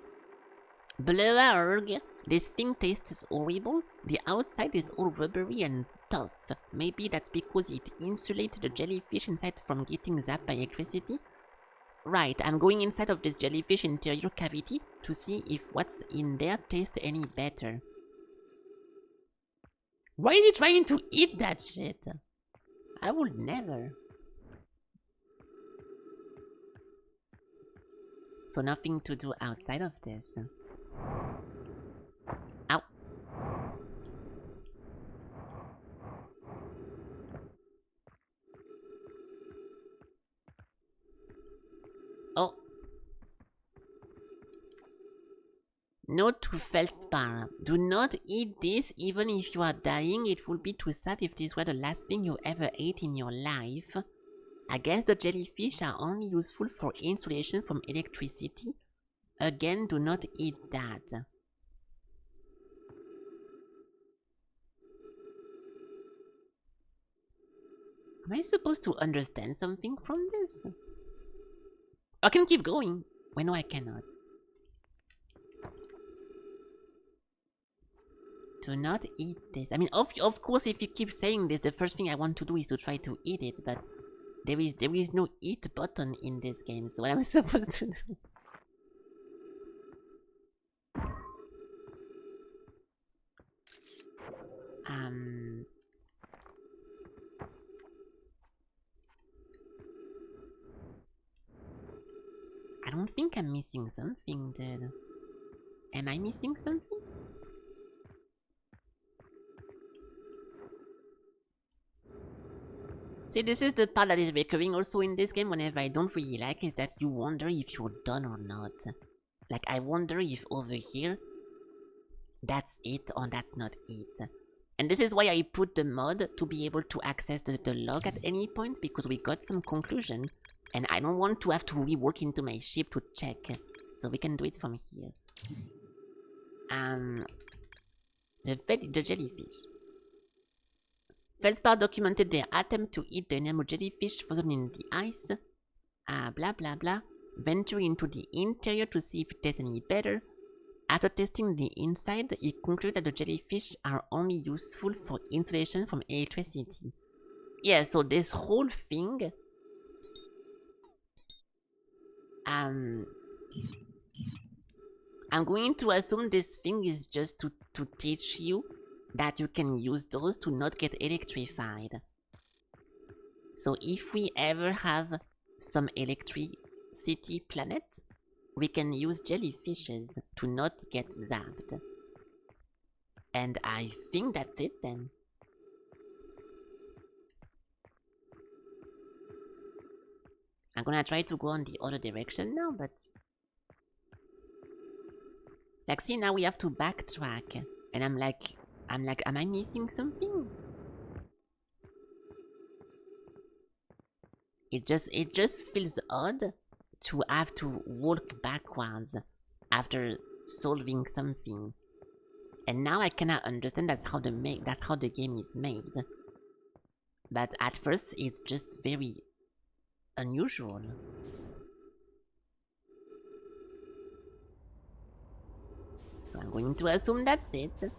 Blurg. This thing tastes horrible. The outside is all rubbery and tough. Maybe that's because it insulates the jellyfish inside from getting zapped by electricity. Right, I'm going inside of this jellyfish interior cavity to see if what's in there tastes any better. Why is he trying to eat that shit? I would never. So nothing to do outside of this. Ow. Oh. Note to Feldspar. Do not eat this even if you are dying. It would be too sad if this were the last thing you ever ate in your life. I guess the jellyfish are only useful for insulation from electricity. Again, do not eat that. Am I supposed to understand something from this? I can keep going. Wait, no, I cannot. Do not eat this. I mean, of course, if you keep saying this, the first thing I want to do is to try to eat it, but there is no eat button in this game, so what am I supposed to do? I don't think I'm missing something, dude. Am I missing something? See, this is the part that is recurring also in this game whenever I don't really like, is that you wonder if you're done or not. Like, I wonder if over here, that's it or that's not it. And this is why I put the mod to be able to access the log at any point, because we got some conclusion. And I don't want to have to rework into my ship to check, so we can do it from here. The jellyfish. Feldspar documented their attempt to eat the enamel jellyfish frozen in the ice. Blah blah blah. Venturing into the interior to see if it tastes any better. After testing the inside, he concluded that the jellyfish are only useful for insulation from electricity. Yeah, so this whole thing... I'm going to assume this thing is just to teach you that you can use those to not get electrified. So if we ever have some electricity planet, we can use jellyfishes to not get zapped. And I think that's it then. I'm gonna try to go on the other direction now, but... Like, see, now we have to backtrack. And I'm like, am I missing something? It just feels odd to have to walk backwards after solving something. And now I cannot understand that's how the game is made. But at first it's just very unusual. So I'm going to assume that's it.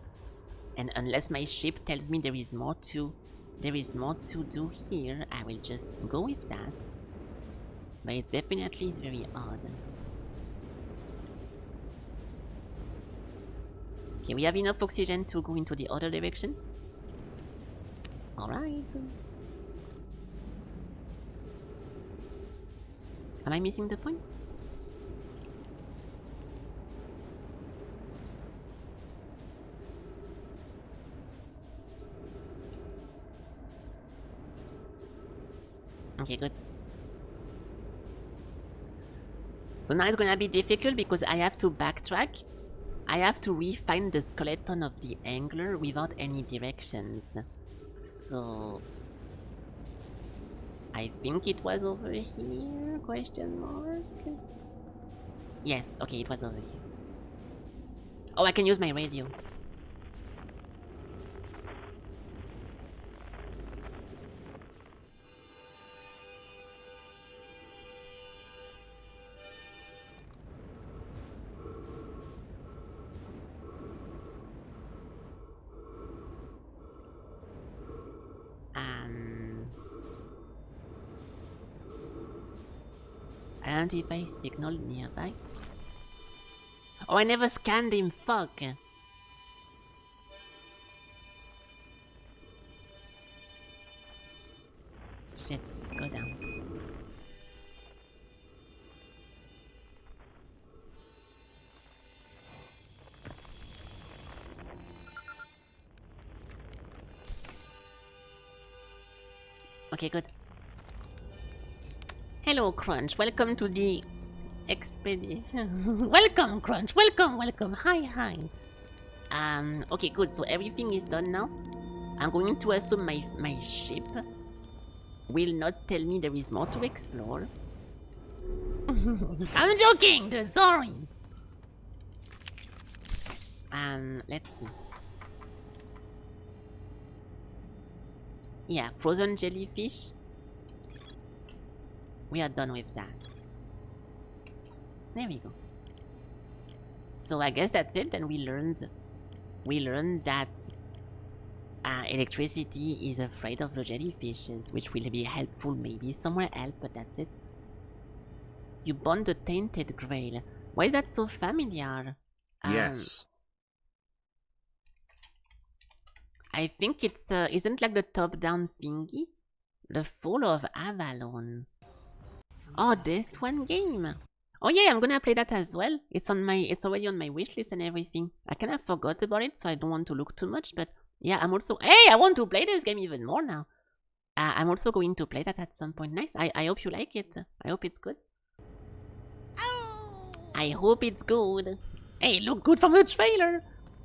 And unless my ship tells me there is more to do here, I will just go with that. But it definitely is very odd. Okay, we have enough oxygen to go into the other direction. Alright. Am I missing the point? Okay, good. So now it's gonna be difficult because I have to backtrack. I have to refine the skeleton of the angler without any directions. So... I think it was over here? Question mark? Yes, okay, it was over here. Oh, I can use my radio. Identify signal nearby. Oh, I never scanned him, fuck. Shit, go down. Okay, good. Hello, Crunch. Welcome to the expedition. Welcome, Crunch. Welcome. Hi. Okay, good. So everything is done now. I'm going to assume my ship will not tell me there is more to explore. I'm joking. Sorry. Let's see. Yeah, frozen jellyfish. We are done with that. There we go. So I guess that's it. And we learned that electricity is afraid of the jellyfishes, which will be helpful maybe somewhere else, but that's it. You bond the tainted grail. Why is that so familiar? Yes. I think it's isn't like the top-down thingy? The Fall of Avalon. Oh, this one game. Oh yeah, I'm gonna play that as well. It's already on my wishlist and everything. I kind of forgot about it, so I don't want to look too much, but yeah, I'm also... Hey, I want to play this game even more now. I'm also going to play that at some point. Nice. I hope you like it. I hope it's good. I hope it's good. Hey, it looked good from the trailer.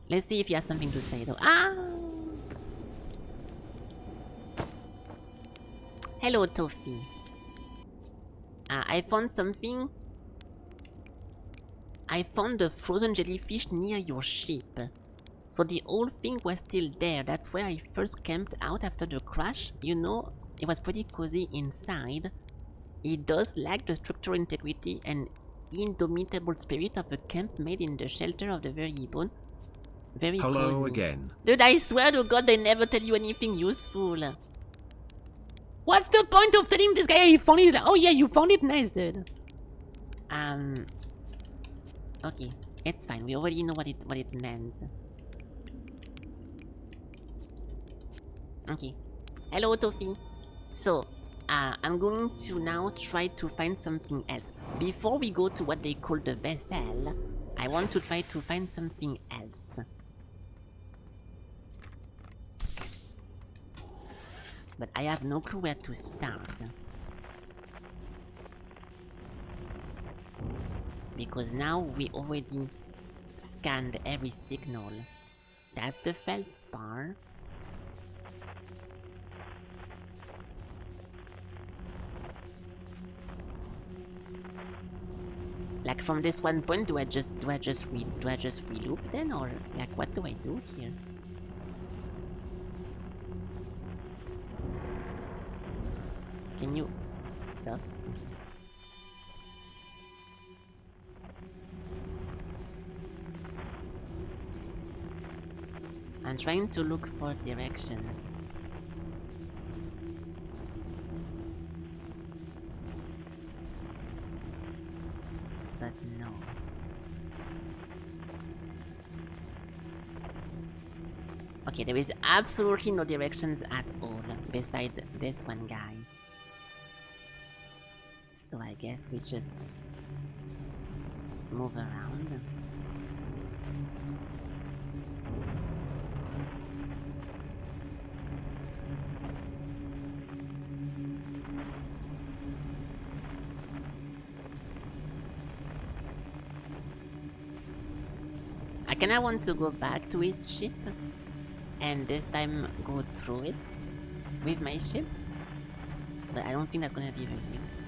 Let's see if he has something to say though. Hello, Toffee. I found something I found the frozen jellyfish near your ship. So the whole thing was still there. That's where I first camped out after the crash. You know, it was pretty cozy inside. It does lack the structural integrity and indomitable spirit of a camp made in the shelter of the very bone. Very Hello cozy. again. Dude, I swear to God they never tell you anything useful. What's the point of telling this guy he found it? Oh yeah, you found it, nice, dude. Okay, it's fine. We already know what it meant. Okay. Hello, Tofi. So, I'm going to now try to find something else. Before we go to what they call the vessel, I want to try to find something else. But I have no clue where to start. Because now we already scanned every signal. That's the feldspar. Like from this one point, do I just reloop then, or like what do I do here? Can you stop? I'm trying to look for directions. But no. Okay, there is absolutely no directions at all besides this one guy. So I guess we just move around. I kinda want to go back to his ship and this time go through it with my ship, but I don't think that's gonna be very useful.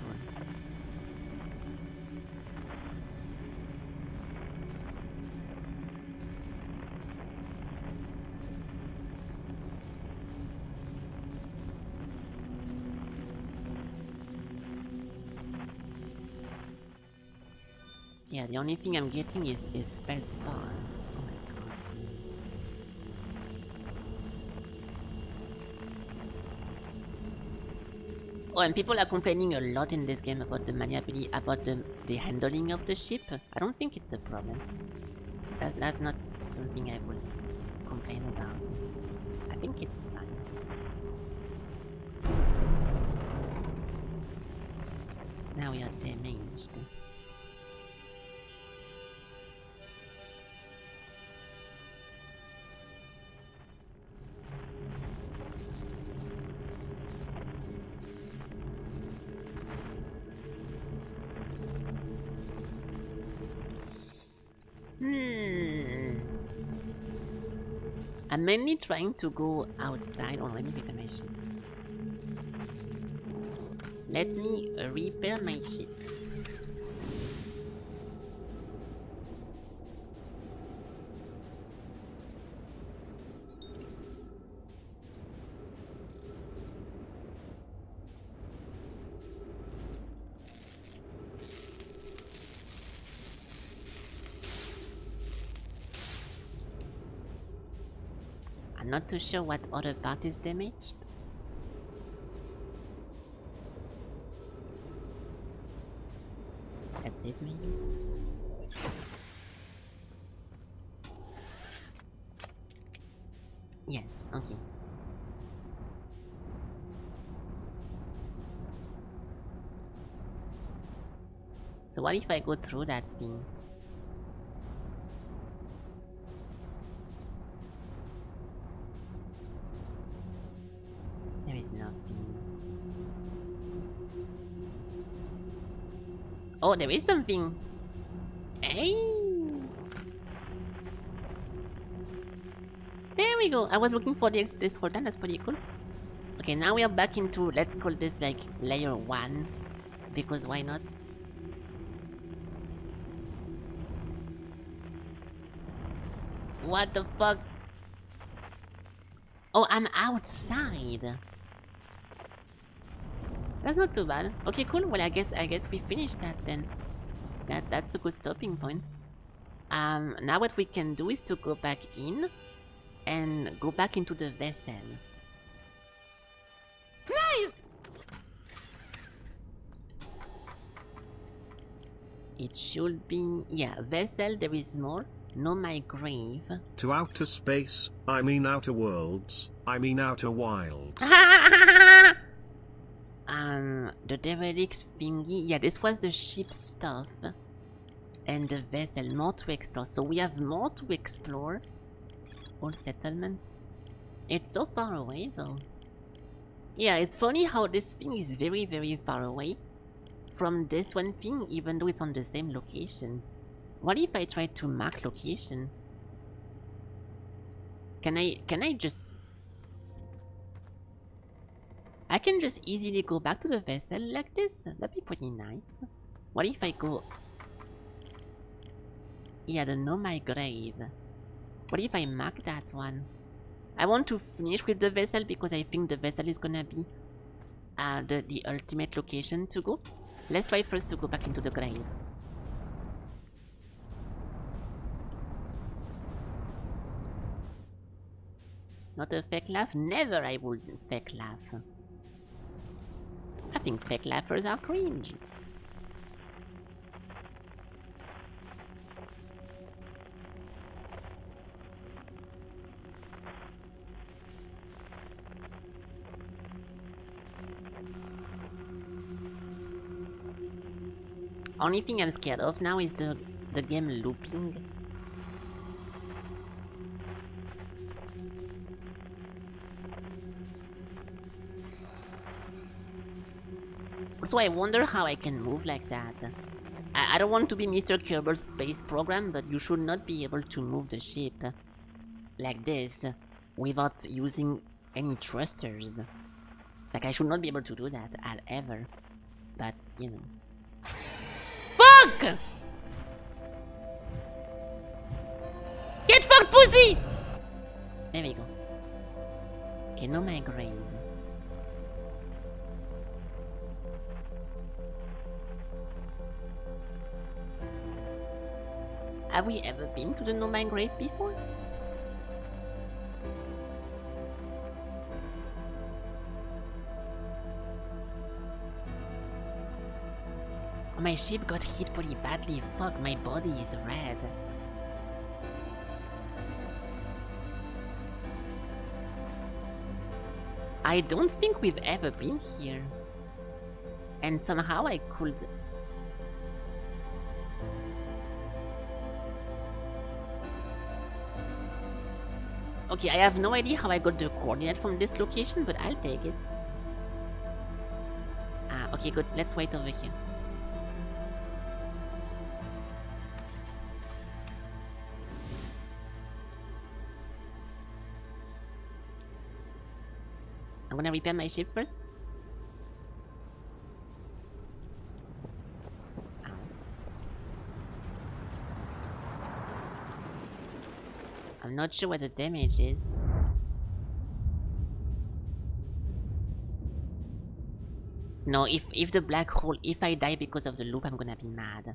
Yeah, the only thing I'm getting is feldspar. Oh my god. Oh, and people are complaining a lot in this game about the maneuverability, about the handling of the ship. I don't think it's a problem. That's not something I would complain about. I think it's fine. Now we are damaged. I'm mainly trying to go outside already with my ship. Let me repair my ship. I'm not too sure what other part is damaged. That's it, maybe? Yes, okay. So what if I go through that thing? There is nothing. Oh, there is something! Hey! There we go! I was looking for this whole time, that's pretty cool. Okay, now we are back into, let's call this like layer 1. Because why not? What the fuck? Oh, I'm outside. That's not too bad. Okay, cool. Well, I guess we finished that then. That's a good stopping point. Now what we can do is to go back in and go back into the vessel. Nice! It should be, yeah, vessel, there is more. No, my grave. To outer space, I mean outer worlds, I mean outer wilds. The derelict thingy, yeah, this was the ship stuff. And the vessel, more to explore. So we have more to explore. All settlements. It's so far away though. Yeah, it's funny how this thing is very, very far away from this one thing, even though it's on the same location. What if I try to mark location? Can I just... I can just easily go back to the vessel like this? That'd be pretty nice. What if I go... Yeah, the know my grave. What if I mark that one? I want to finish with the vessel because I think the vessel is gonna be the ultimate location to go. Let's try first to go back into the grave. Not a fake laugh? Never I would fake laugh. I think fake laughers are cringe. Only thing I'm scared of now is the game looping. So I wonder how I can move like that. I don't want to be Mr. Kerbal Space Program, but you should not be able to move the ship like this without using any thrusters. Like, I should not be able to do that ever. But, you know. Fuck! Get fucked, pussy! There we go. Okay, no my grave. Have we ever been to the No Man Grave before? Oh, my ship got hit pretty badly. Fuck, my body is red. I don't think we've ever been here. And somehow I could... Okay, I have no idea how I got the coordinate from this location, but I'll take it. Ah, okay, good. Let's wait over here. I'm gonna repair my ship first. Ow. I'm not sure what the damage is. No, if the black hole, if I die because of the loop, I'm gonna be mad.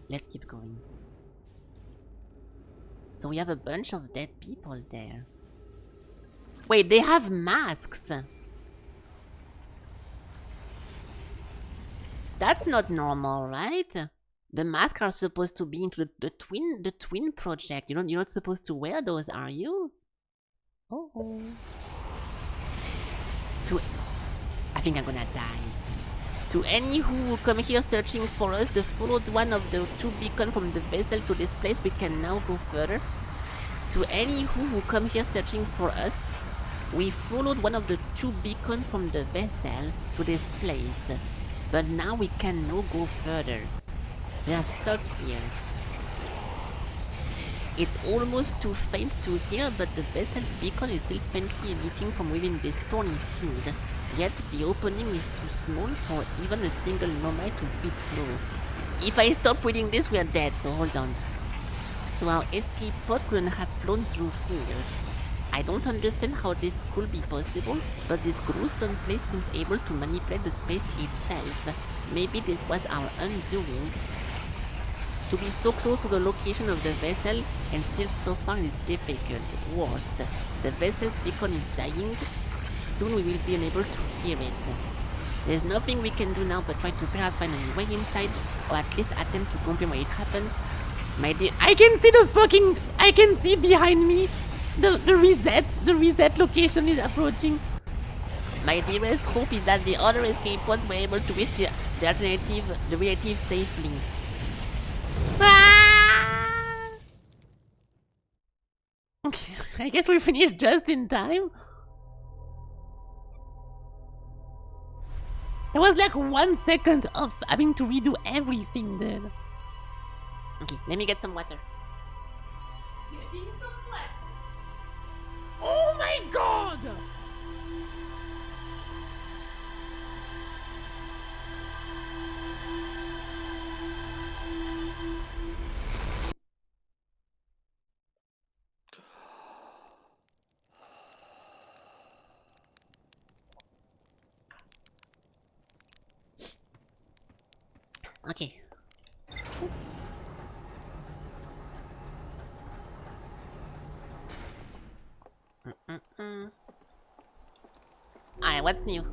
Let's keep going. So we have a bunch of dead people there. Wait, they have masks. That's not normal, right? The masks are supposed to be into the twin project. You're not supposed to wear those, are you? Oh. I think I'm gonna die. To any who come here searching for us, the followed one of the two beacons from the vessel to this place, we can now go further. To any who come here searching for us, we followed one of the two beacons from the vessel to this place. But now we can now go further. We are stuck here. It's almost too faint to hear, but the vessel's beacon is still faintly emitting from within this thorny seed. Yet the opening is too small for even a single nomad to fit through. If I stop reading this, we are dead, so hold on. so our escape pod couldn't have flown through here. I don't understand how this could be possible, but this gruesome place seems able to manipulate the space itself. Maybe this was our undoing. To be so close to the location of the vessel and still so far is difficult. Worse, the vessel's beacon is dying. Soon we will be unable to hear it. There's nothing we can do now but try to perhaps find a way inside, or at least attempt to confirm why it happened. My dear, I can see behind me! The reset location is approaching. My dearest hope is that the other escape pods were able to reach the relative safely. Ah! Okay, I guess we finished just in time. It was like 1 second of having to redo everything, dude. Okay, let me get some water. Getting some water. Oh my god! Okay. Alright, what's new?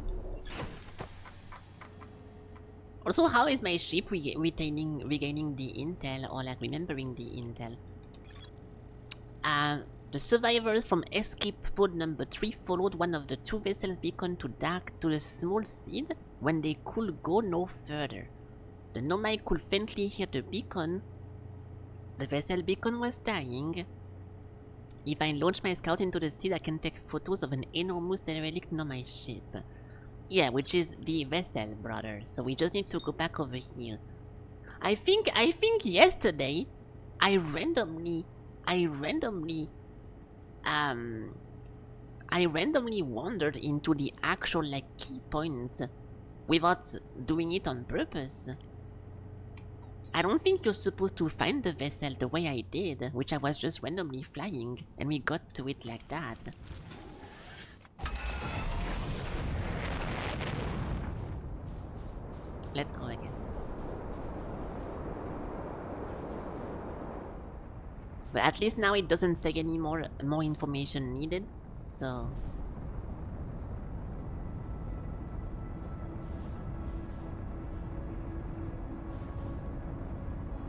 Also, how is my ship regaining the intel, or like remembering the intel? The survivors from escape pod number 3 followed one of the two vessels beacon to the small seed when they could go no further. The nomad could faintly hear the beacon. The vessel beacon was dying. If I launch my scout into the seed, I can take photos of an enormous derelict nomad ship. Yeah, which is the vessel, brother. So we just need to go back over here. I think yesterday I randomly wandered into the actual like key points without doing it on purpose. I don't think you're supposed to find the vessel the way I did, which I was just randomly flying, and we got to it like that. Let's go again. But at least now it doesn't say any more information needed, so...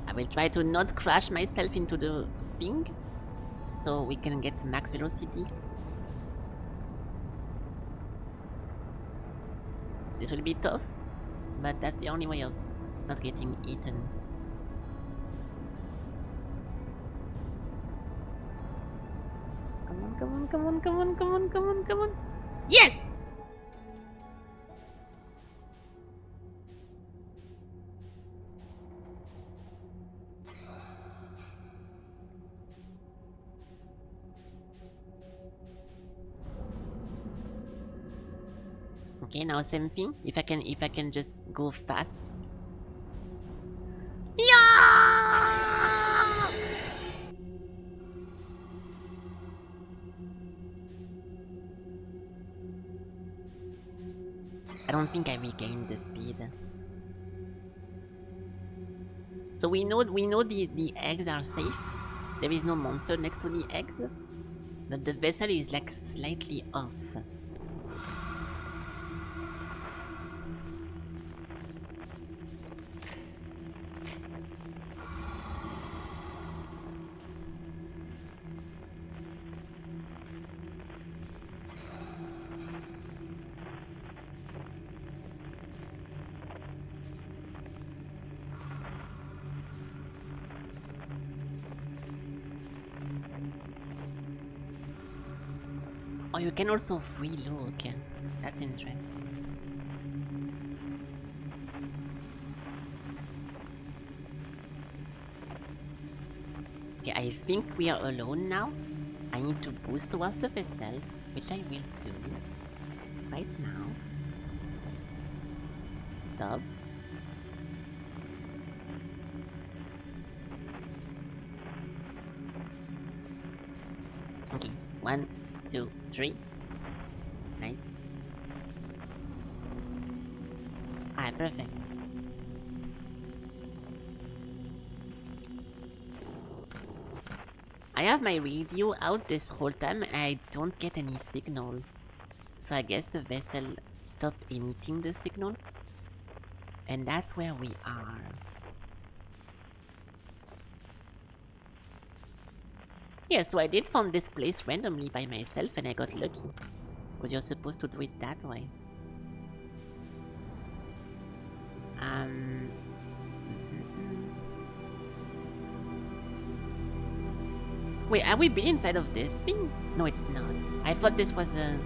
I will try to not crash myself into the thing, so we can get max velocity. This will be tough, but that's the only way of not getting eaten. Come on, come on, come on, come on, come on, come on, come on. Yes! Okay, now same thing. If I can just go fast. Yeah! I don't think I regained the speed. So we know the eggs are safe. There is no monster next to the eggs, but the vessel is like slightly off. Oh, you can also free look. That's interesting. Okay, I think we are alone now. I need to boost towards the vessel, which I will do right now. Stop. 1, 2, 3. Nice. Ah, perfect. I have my radio out this whole time and I don't get any signal. So I guess the vessel stopped emitting the signal. And that's where we are. Yeah, so I did found this place randomly by myself and I got lucky. Because you're supposed to do it that way. Wait, are we been inside of this thing? No, it's not. I thought this was a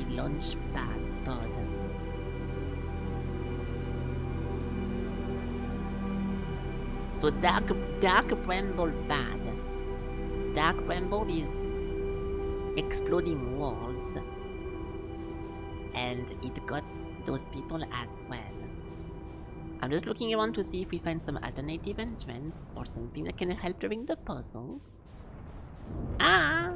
launch pod. So dark bramble bad. Dark bramble is exploding worlds. And it got those people as well. I'm just looking around to see if we find some alternative entrance or something that can help during the puzzle. Ah!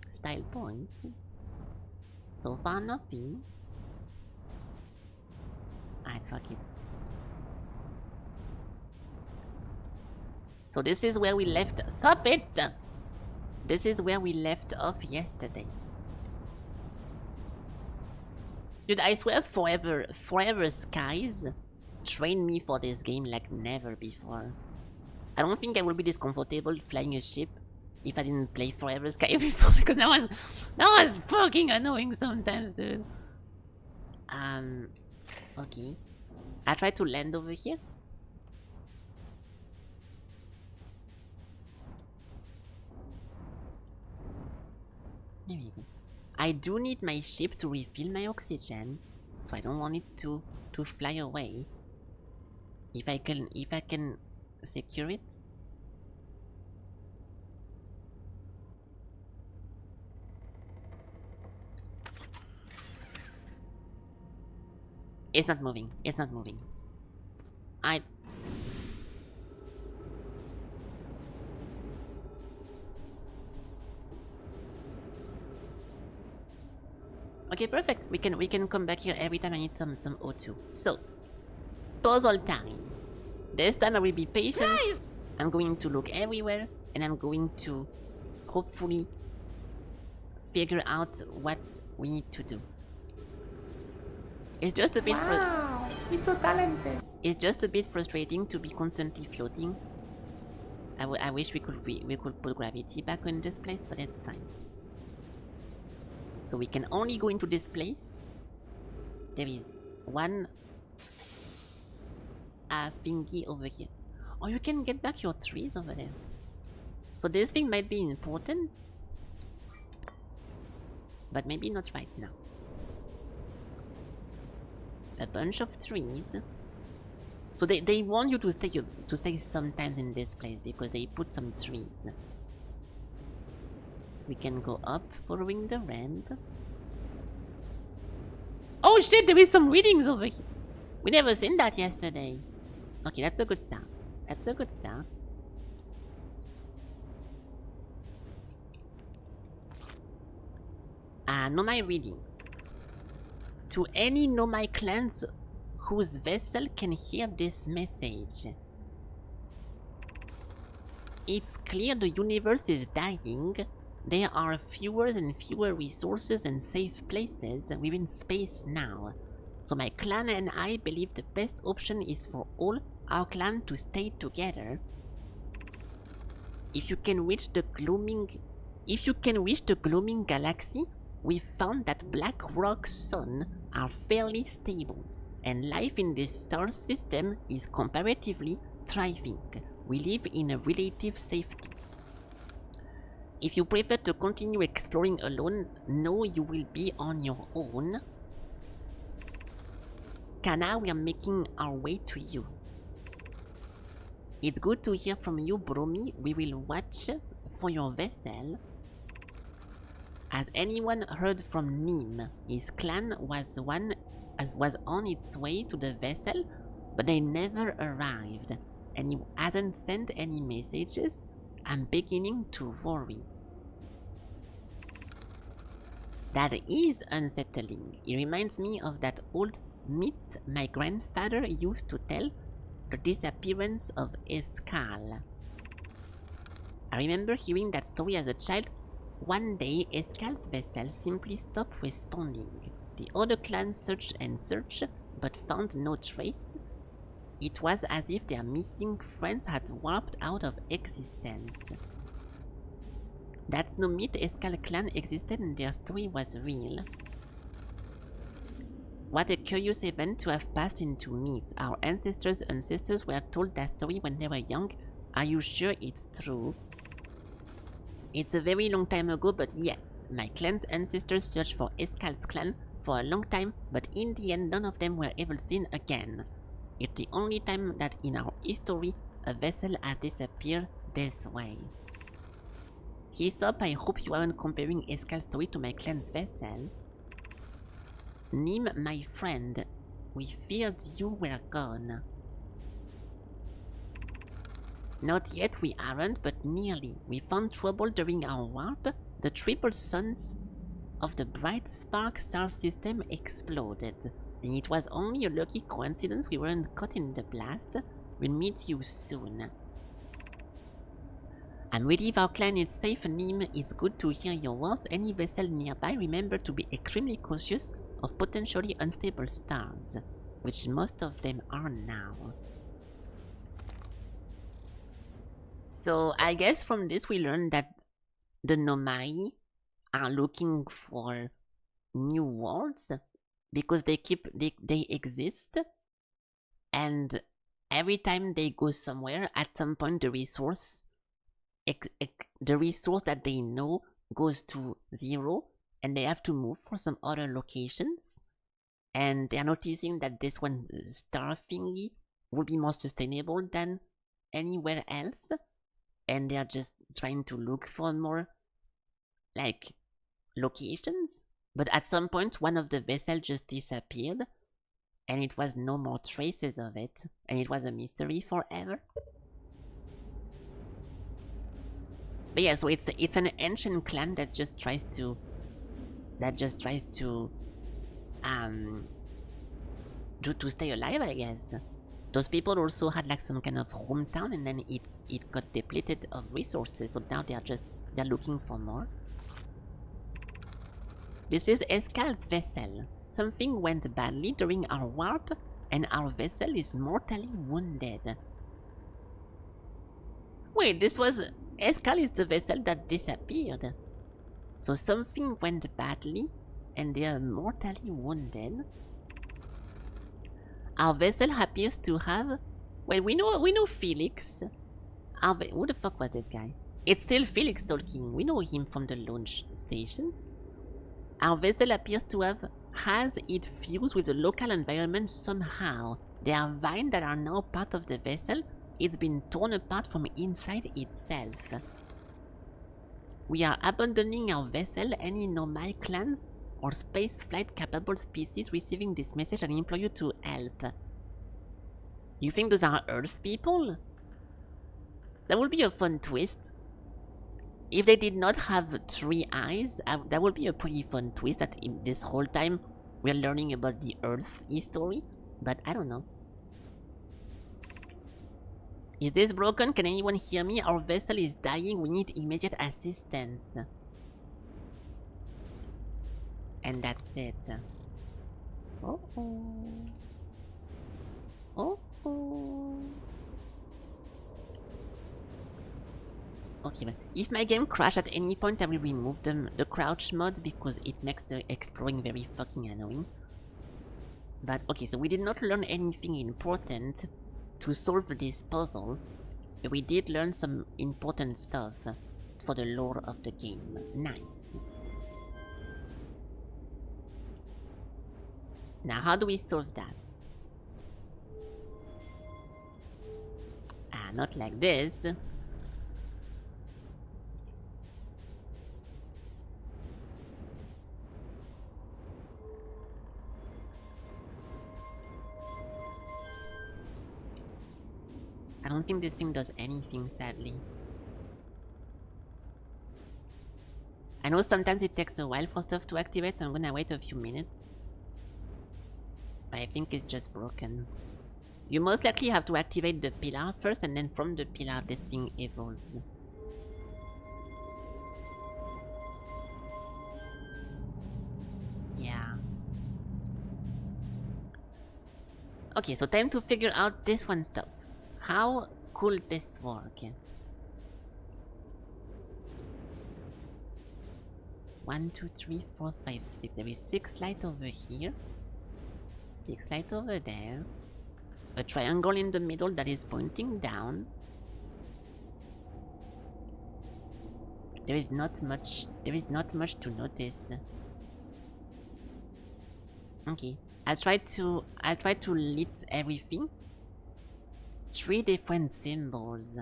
Style points. So far nothing. Alright, fuck it. So this is where we left. Stop it! This is where we left off yesterday. Dude, I swear forever skies trained me for this game like never before. I don't think I would be this comfortable flying a ship if I didn't play Forever Sky before, because that was fucking annoying sometimes, dude. Okay. I try to land over here. There we go. I do need my ship to refill my oxygen, so I don't want it to fly away. If I can secure it. It's not moving. It's not moving. Okay, perfect. We can come back here every time I need some O2. So, puzzle time. This time I will be patient. Guys! I'm going to look everywhere, and I'm going to hopefully figure out what we need to do. It's just a bit. Wow, he's so talented. It's just a bit frustrating to be constantly floating. I wish we could put gravity back in this place, but it's fine. So we can only go into this place. There is one thingy over here. Oh, you can get back your trees over there. So this thing might be important, but maybe not right now. A bunch of trees. So they want you to stay sometimes in this place because they put some trees. We can go up following the ramp. Oh shit, there is some readings over here. We never seen that yesterday. Okay, that's a good start. That's a good start. Nomai readings. To any Nomai clans whose vessel can hear this message. It's clear the universe is dying. There are fewer and fewer resources and safe places within space now. So my clan and I believe the best option is for all our clan to stay together. If you can reach the glooming galaxy, we found that black rock sun are fairly stable, and life in this star system is comparatively thriving. We live in a relative safety. If you prefer to continue exploring alone, know you will be on your own. Kana, we are making our way to you. It's good to hear from you, Bromi. We will watch for your vessel. Has anyone heard from Nim? His clan was on its way to the vessel, but they never arrived. and he hasn't sent any messages, I'm beginning to worry. That is unsettling. It reminds me of that old myth my grandfather used to tell, the disappearance of Escal. I remember hearing that story as a child. One day, Escal's vessel simply stopped responding. The other clans searched and searched, but found no trace. It was as if their missing friends had warped out of existence. That's no myth. Escal clan existed and their story was real. What a curious event to have passed into myth. Our ancestors' were told that story when they were young. Are you sure it's true? It's a very long time ago, but yes, my clan's ancestors searched for Escal's clan for a long time, but in the end none of them were ever seen again. It's the only time that in our history a vessel has disappeared this way. Heads up, I hope you aren't comparing Escal's story to my clan's vessel. Nim, my friend, we feared you were gone. Not yet, we aren't, but nearly. We found trouble during our warp. The triple suns of the bright spark star system exploded. And it was only a lucky coincidence we weren't caught in the blast. We'll meet you soon. I'm relieved our clan is safe, Nim. It's good to hear your words. Any vessel nearby, remember to be extremely cautious of potentially unstable stars, which most of them are now. So I guess from this we learned that the Nomai are looking for new worlds because they exist, and every time they go somewhere, at some point the resource that they know goes to 0, and they have to move for some other locations. And they are noticing that this one star thingy will be more sustainable than anywhere else, and they are just trying to look for more like locations. But at some point one of the vessels just disappeared and it was no more traces of it, and it was a mystery forever. But yeah, so it's an ancient clan that just tries to stay alive, I guess. Those people also had like some kind of hometown, and then it got depleted of resources, so now they're looking for more. This is Escal's vessel. Something went badly during our warp, and our vessel is mortally wounded. Wait, this was... Escal is the vessel that disappeared. So something went badly, and they are mortally wounded. Our vessel appears to have... Well, we know Felix. Who the fuck was this guy? It's still Felix talking. We know him from the launch station. Our vessel appears to has it fused with the local environment somehow. There are vines that are now part of the vessel. It's been torn apart from inside itself. We are abandoning our vessel. Any Nomai clans or spaceflight capable species receiving this message and implore you to help. You think those are Earth people? That would be a fun twist. If they did not have 3 eyes, that would be a pretty fun twist, that in this whole time we're learning about the Earth history, but I don't know. Is this broken? Can anyone hear me? Our vessel is dying, we need immediate assistance. And that's it. Uh-oh. Uh-oh. Okay, but if my game crashes at any point, I will remove the crouch mod because it makes the exploring very fucking annoying. But okay, so we did not learn anything important to solve this puzzle, but we did learn some important stuff for the lore of the game. Nice. Now, how do we solve that? Ah, not like this. I don't think this thing does anything, sadly. I know sometimes it takes a while for stuff to activate, so I'm gonna wait a few minutes. But I think it's just broken. You most likely have to activate the pillar first, and then from the pillar this thing evolves. Yeah. Okay, so time to figure out this one stuff. How could this work? 1, 2, 3, 4, 5, 6. There is 6 lights over here. 6 lights over there. A triangle in the middle that is pointing down. There is not much to notice. Okay. I'll try to lit everything. 3 different symbols.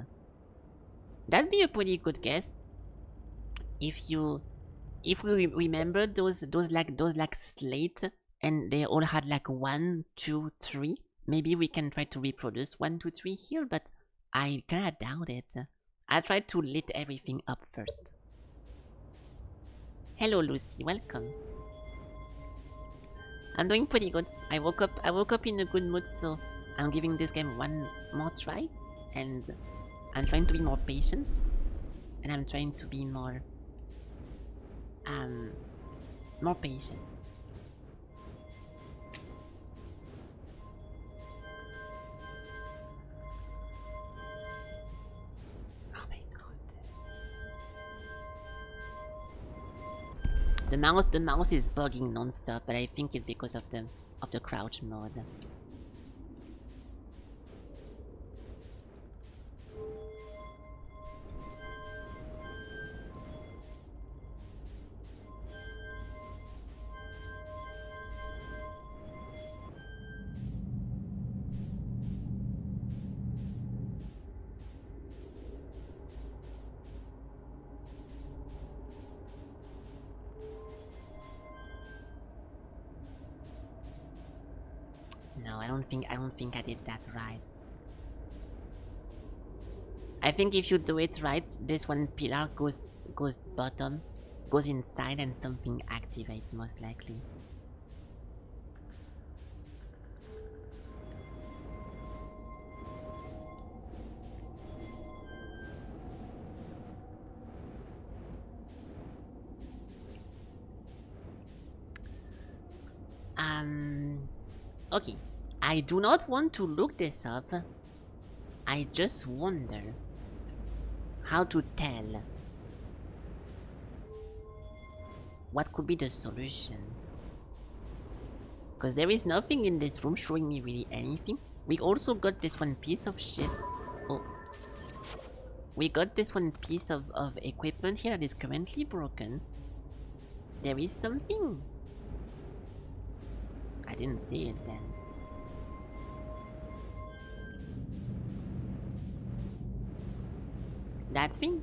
That'd be a pretty good guess. If we remember those like slate and they all had like 1, 2, 3. Maybe we can try to reproduce 1, 2, 3 here, but I kinda doubt it. I'll try to lit everything up first. Hello Lucy, welcome. I'm doing pretty good. I woke up in a good mood, so I'm giving this game one more try, and I'm trying to be more patient, and I'm trying to be more patient. Oh my god. The mouse is bugging non-stop, but I think it's because of the crouch mode. No, I don't think I did that right. I think if you do it right, this one pillar goes bottom, goes inside, and something activates most likely. Okay. I do not want to look this up. I just wonder how to tell what could be the solution. Because there is nothing in this room showing me really anything. We also got this one piece of shit. Oh. We got this one piece of equipment here that is currently broken. There is something. I didn't see it then. That thing?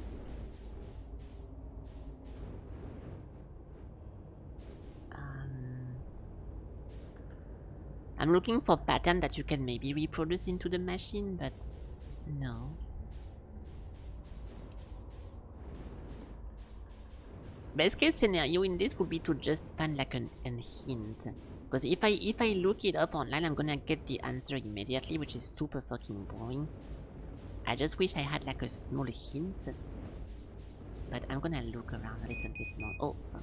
I'm looking for pattern that you can maybe reproduce into the machine, but no. Best case scenario in this would be to just find like an hint. Because if I look it up online, I'm gonna get the answer immediately, which is super fucking boring. I just wish I had like a small hint. But I'm gonna look around a little bit more. Oh, fuck.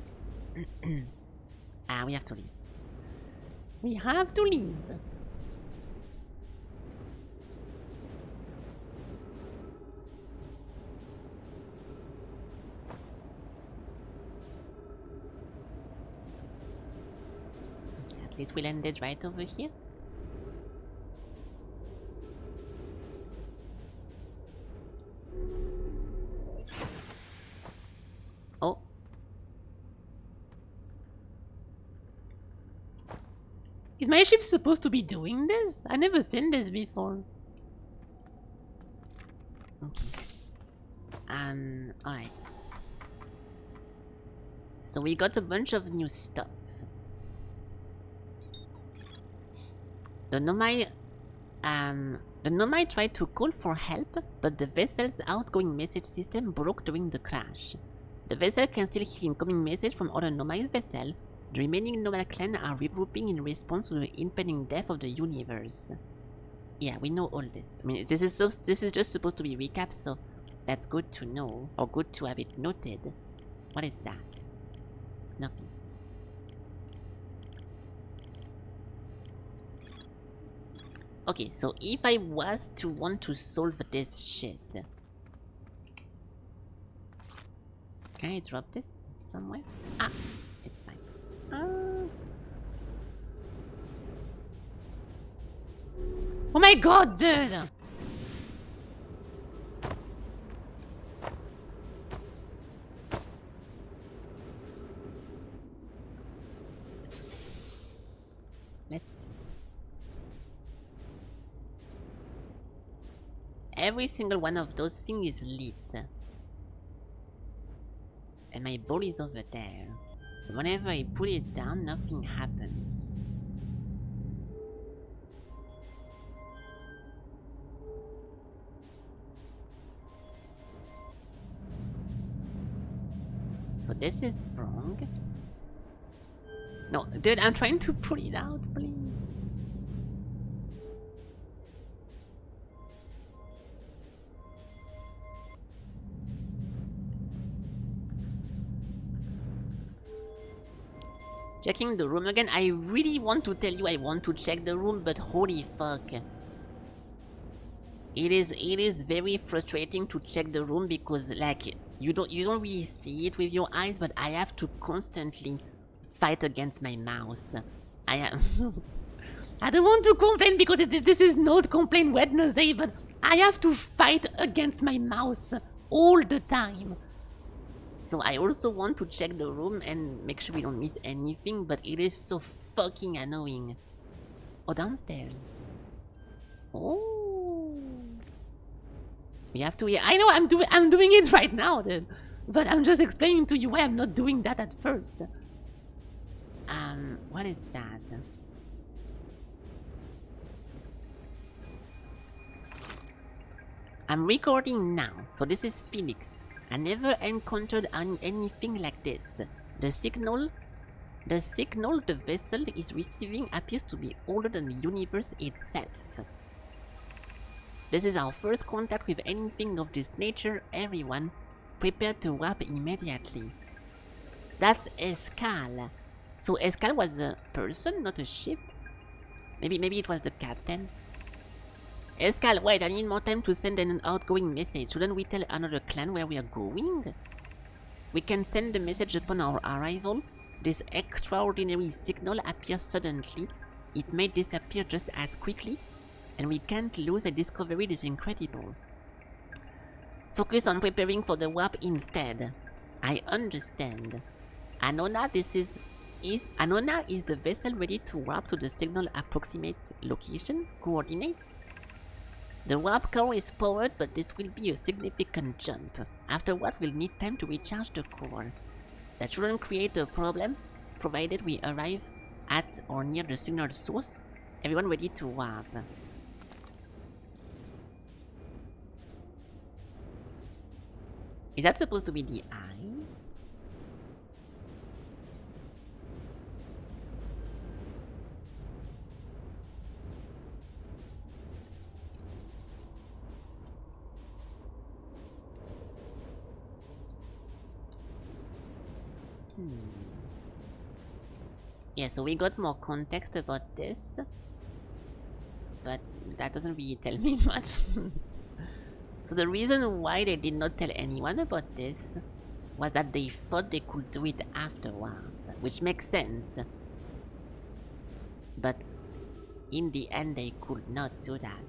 We have to leave. We have to leave. At least we landed right over here. Oh. Is my ship supposed to be doing this? I never seen this before. Okay. Alright. So we got a bunch of new stuff. Don't know my The Nomai tried to call for help, but the vessel's outgoing message system broke during the crash. The vessel can still hear incoming message from other Nomai's vessel. The remaining Nomad clan are regrouping in response to the impending death of the universe. Yeah, we know all this. I mean, this is just supposed to be recap, so that's good to know, or good to have it noted. What is that? Nothing. Okay, so if I was to want to solve this shit, can I drop this somewhere? Ah, it's fine. Oh my god, dude! Let's see. Every single one of those things is lit. And my ball is over there. Whenever I put it down, nothing happens. So this is wrong. No, dude, I'm trying to pull it out, please. Checking the room again. I really want to tell you I want to check the room, but holy fuck. It is very frustrating to check the room because like you don't really see it with your eyes, but I have to constantly fight against my mouse. I don't want to complain because this is not Complain Wednesday, but I have to fight against my mouse all the time. So I also want to check the room and make sure we don't miss anything, but it is so fucking annoying. Oh, downstairs. Oh. We have to. Yeah, I know I'm doing it right now, dude. But I'm just explaining to you why I'm not doing that at first. What is that? I'm recording now, so this is Phoenix. I never encountered anything like this. The signal the vessel is receiving appears to be older than the universe itself. This is our first contact with anything of this nature. Everyone, prepare to warp immediately. That's Escal. So Escal was a person, not a ship? Maybe it was the captain? Escal, wait, I need more time to send an outgoing message. Shouldn't we tell another clan where we are going? We can send the message upon our arrival. This extraordinary signal appears suddenly. It may disappear just as quickly. And we can't lose a discovery this incredible. Focus on preparing for the warp instead. I understand. Anona, Anona is the vessel ready to warp to the signal approximate location coordinates? The warp core is powered, but this will be a significant jump. Afterward, we'll need time to recharge the core. That shouldn't create a problem, provided we arrive at or near the signal source. Everyone ready to warp. Is that supposed to be the eye? Yeah, so we got more context about this, but that doesn't really tell me much. So the reason why they did not tell anyone about this was that they thought they could do it afterwards, which makes sense. But in the end, they could not do that.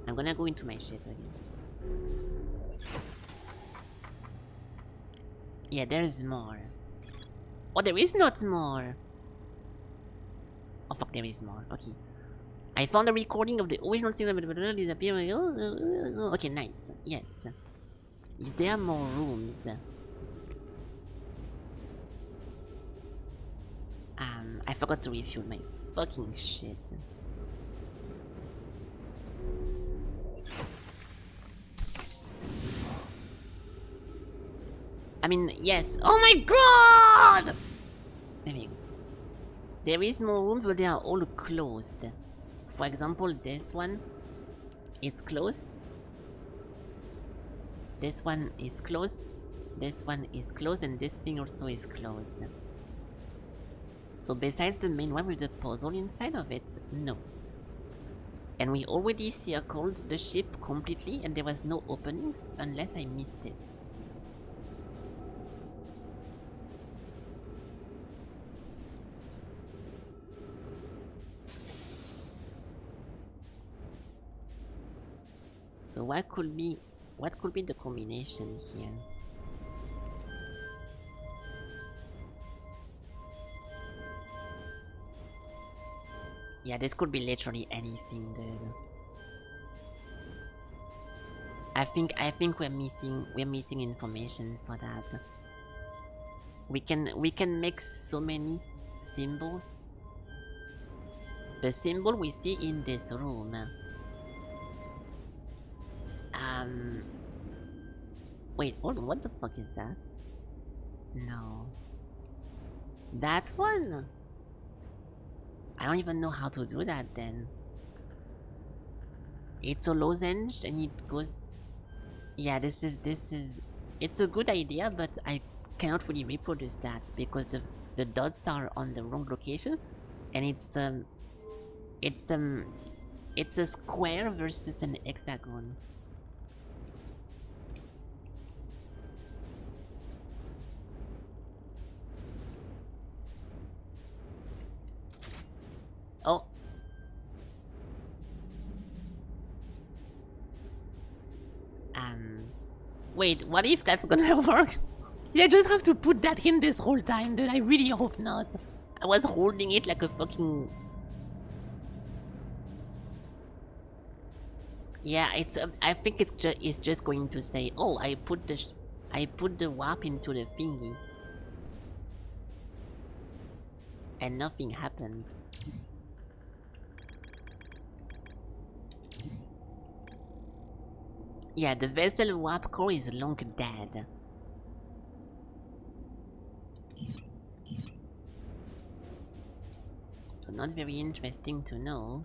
I'm gonna go into my shit again. Yeah, there's more. Oh, there is not more. Oh fuck, there is more. Okay. I found a recording of the original signal disappearing. Okay, nice. Yes. Is there more rooms? I forgot to refuel my fucking shit. I mean, yes. Oh my god! There we go. There is more rooms, but they are all closed. For example, this one is closed. This one is closed. This one is closed, and this thing also is closed. So besides the main one with the puzzle inside of it, no. And we already circled the ship completely, and there was no openings unless I missed it. So what could be the combination here? Yeah, this could be literally anything, dude. I think we're missing information for that. We can make so many symbols. The symbol we see in this room. Wait, hold on, what the fuck is that? No. That one? I don't even know how to do that then. It's a lozenge and it goes... Yeah, this is... It's a good idea, but I cannot really reproduce that because the dots are on the wrong location, and it's a square versus an hexagon. Oh. Wait, what if that's gonna work? Yeah, I just have to put that in this whole time, dude. I really hope not. I was holding it like a fucking... Yeah, it's. I think it's just going to say, oh, I put the warp into the thingy, and nothing happened. Yeah, the vessel warp core is long dead. So not very interesting to know.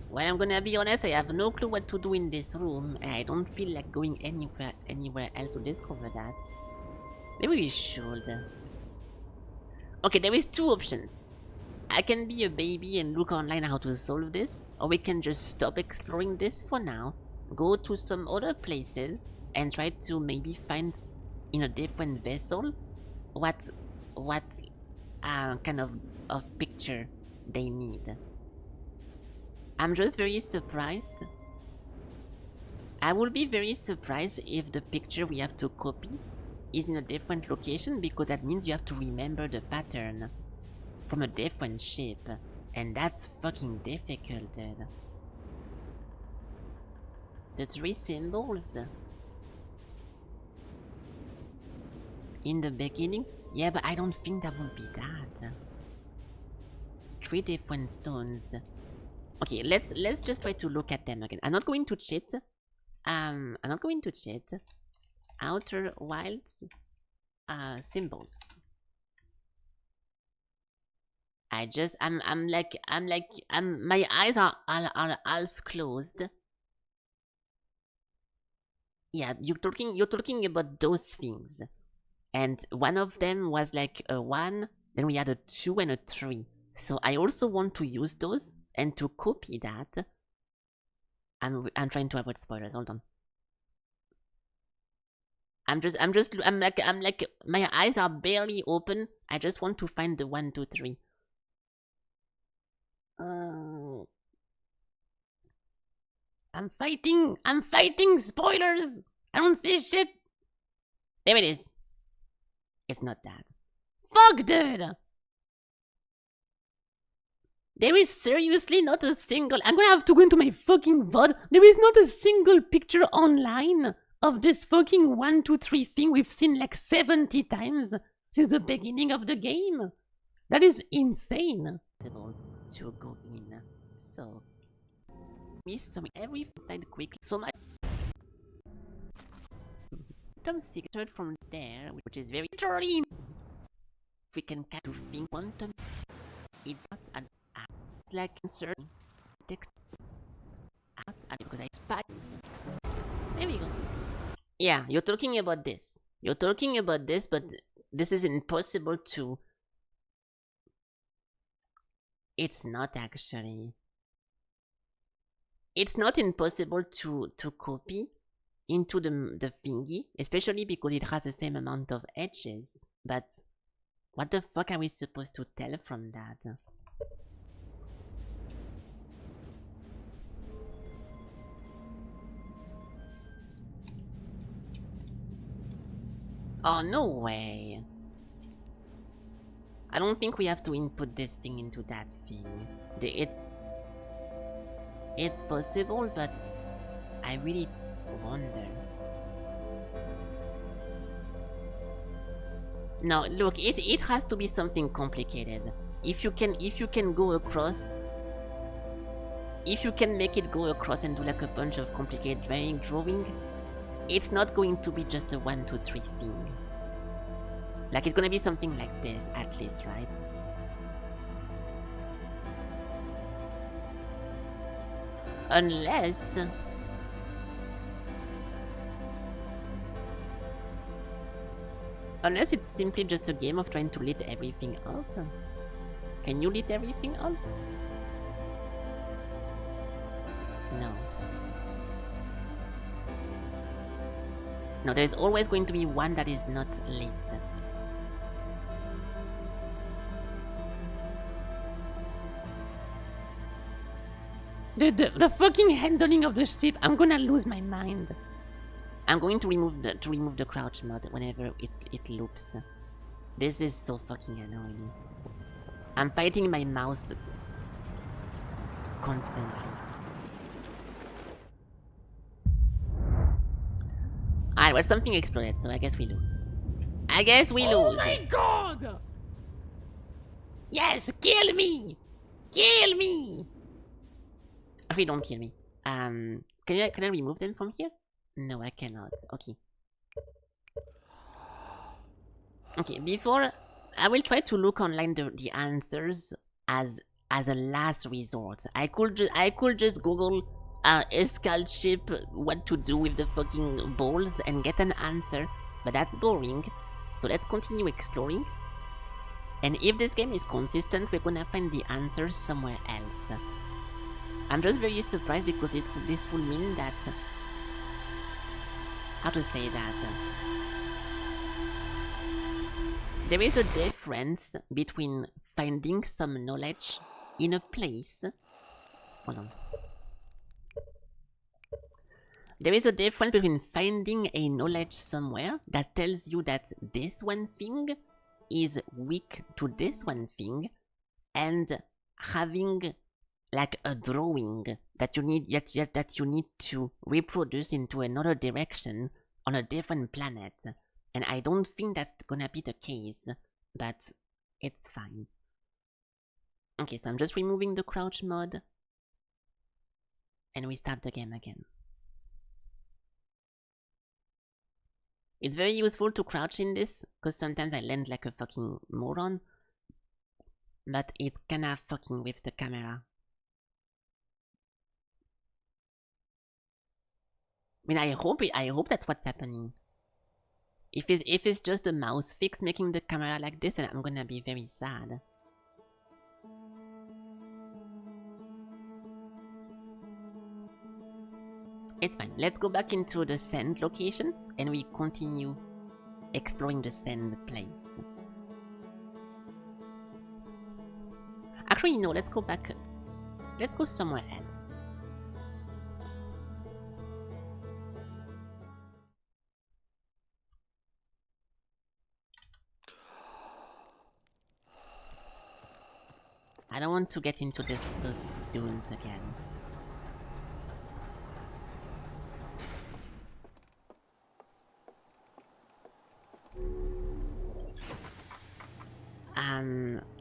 Well, I'm gonna be honest, I have no clue what to do in this room, and I don't feel like going anywhere else to discover that. Maybe we should. Okay, there is two options. I can be a baby and look online how to solve this, or we can just stop exploring this for now, go to some other places, and try to maybe find in a different vessel what kind of picture they need. I'm just very surprised. I will be very surprised if the picture we have to copy is in a different location, because that means you have to remember the pattern from a different ship, and that's fucking difficult, dude. The three symbols in the beginning? Yeah, but I don't think that will be that. Three different stones. Okay, let's just try to look at them again. I'm not going to cheat. I'm not going to cheat. Outer Wilds symbols. My eyes are half closed. Yeah, you're talking about those things. And one of them was like a 1, then we had a 2 and a 3. So I also want to use those and to copy that. I'm trying to avoid spoilers, hold on. I'm like my eyes are barely open. I just want to find the 1, 2, 3. I'm fighting spoilers. I don't see shit. There it is. It's not that. Fuck, dude. There is seriously not a single... I'm gonna have to go into my fucking VOD. There is not a single picture online of this fucking 1, 2, 3 thing we've seen like 70 times since the beginning of the game. That is insane. To go in. So missed every side quickly. So my quantum signature from there, which is very literally. If we can catch to think quantum, it does an like insert text because I spy. There we go. Yeah, you're talking about this. You're talking about this, but this is impossible to. It's not actually. It's not impossible to copy into the thingy, especially because it has the same amount of edges. But what the fuck are we supposed to tell from that? Oh, no way. I don't think we have to input this thing into that thing. It's possible, but I really wonder. No, look, it has to be something complicated. If you can go across, if you can make it go across and do like a bunch of complicated drawing, it's not going to be just a 1, 2, 3 thing. Like it's gonna be something like this, at least, right? Unless it's simply just a game of trying to lit everything up. Can you lit everything up? No. No, there's always going to be one that is not lit. The fucking handling of the ship, I'm gonna lose my mind. I'm going to remove the crouch mod whenever it loops. This is so fucking annoying. I'm fighting my mouse constantly. Alright, well, something exploded, so I guess we lose. Oh my god! Yes, kill me! Kill me! Actually, don't kill me. Can I remove them from here? No, I cannot. Okay. Okay, before I will try to look online the answers as a last resort. I could just Google Escal ship what to do with the fucking balls and get an answer, but that's boring. So let's continue exploring. And if this game is consistent, we're gonna find the answer somewhere else. I'm just very surprised because this would mean that. How to say that? There is a difference between finding some knowledge in a place. Hold on. There is a difference between finding a knowledge somewhere that tells you that this one thing is weak to this one thing, and having like a drawing that you need that you need to reproduce into another direction on a different planet. And I don't think that's gonna be the case, but it's fine. Okay, so I'm just removing the crouch mod, and we start the game again. It's very useful to crouch in this, because sometimes I land like a fucking moron, but it's kinda fucking with the camera. I mean, I hope that's what's happening. If it's just a mouse fix making the camera like this, then I'm gonna be very sad. It's fine. Let's go back into the sand location and we continue exploring the sand place. Actually, no, let's go back. Let's go somewhere else. I don't want to get into those dunes again.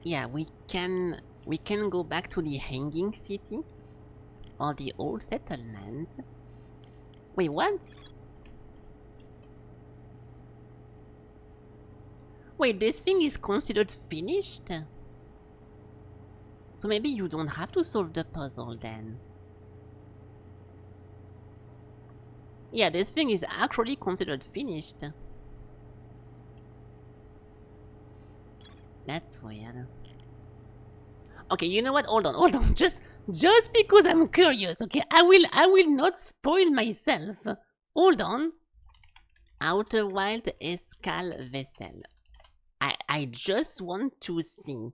Yeah, we can go back to the hanging city all the old settlements. Wait, what? Wait, this thing is considered finished? So maybe you don't have to solve the puzzle then. Yeah, this thing is actually considered finished. That's weird. Okay, you know what? Hold on. Just because I'm curious, okay? I will not spoil myself. Hold on. Outer Wild Escal Vessel. I just want to see.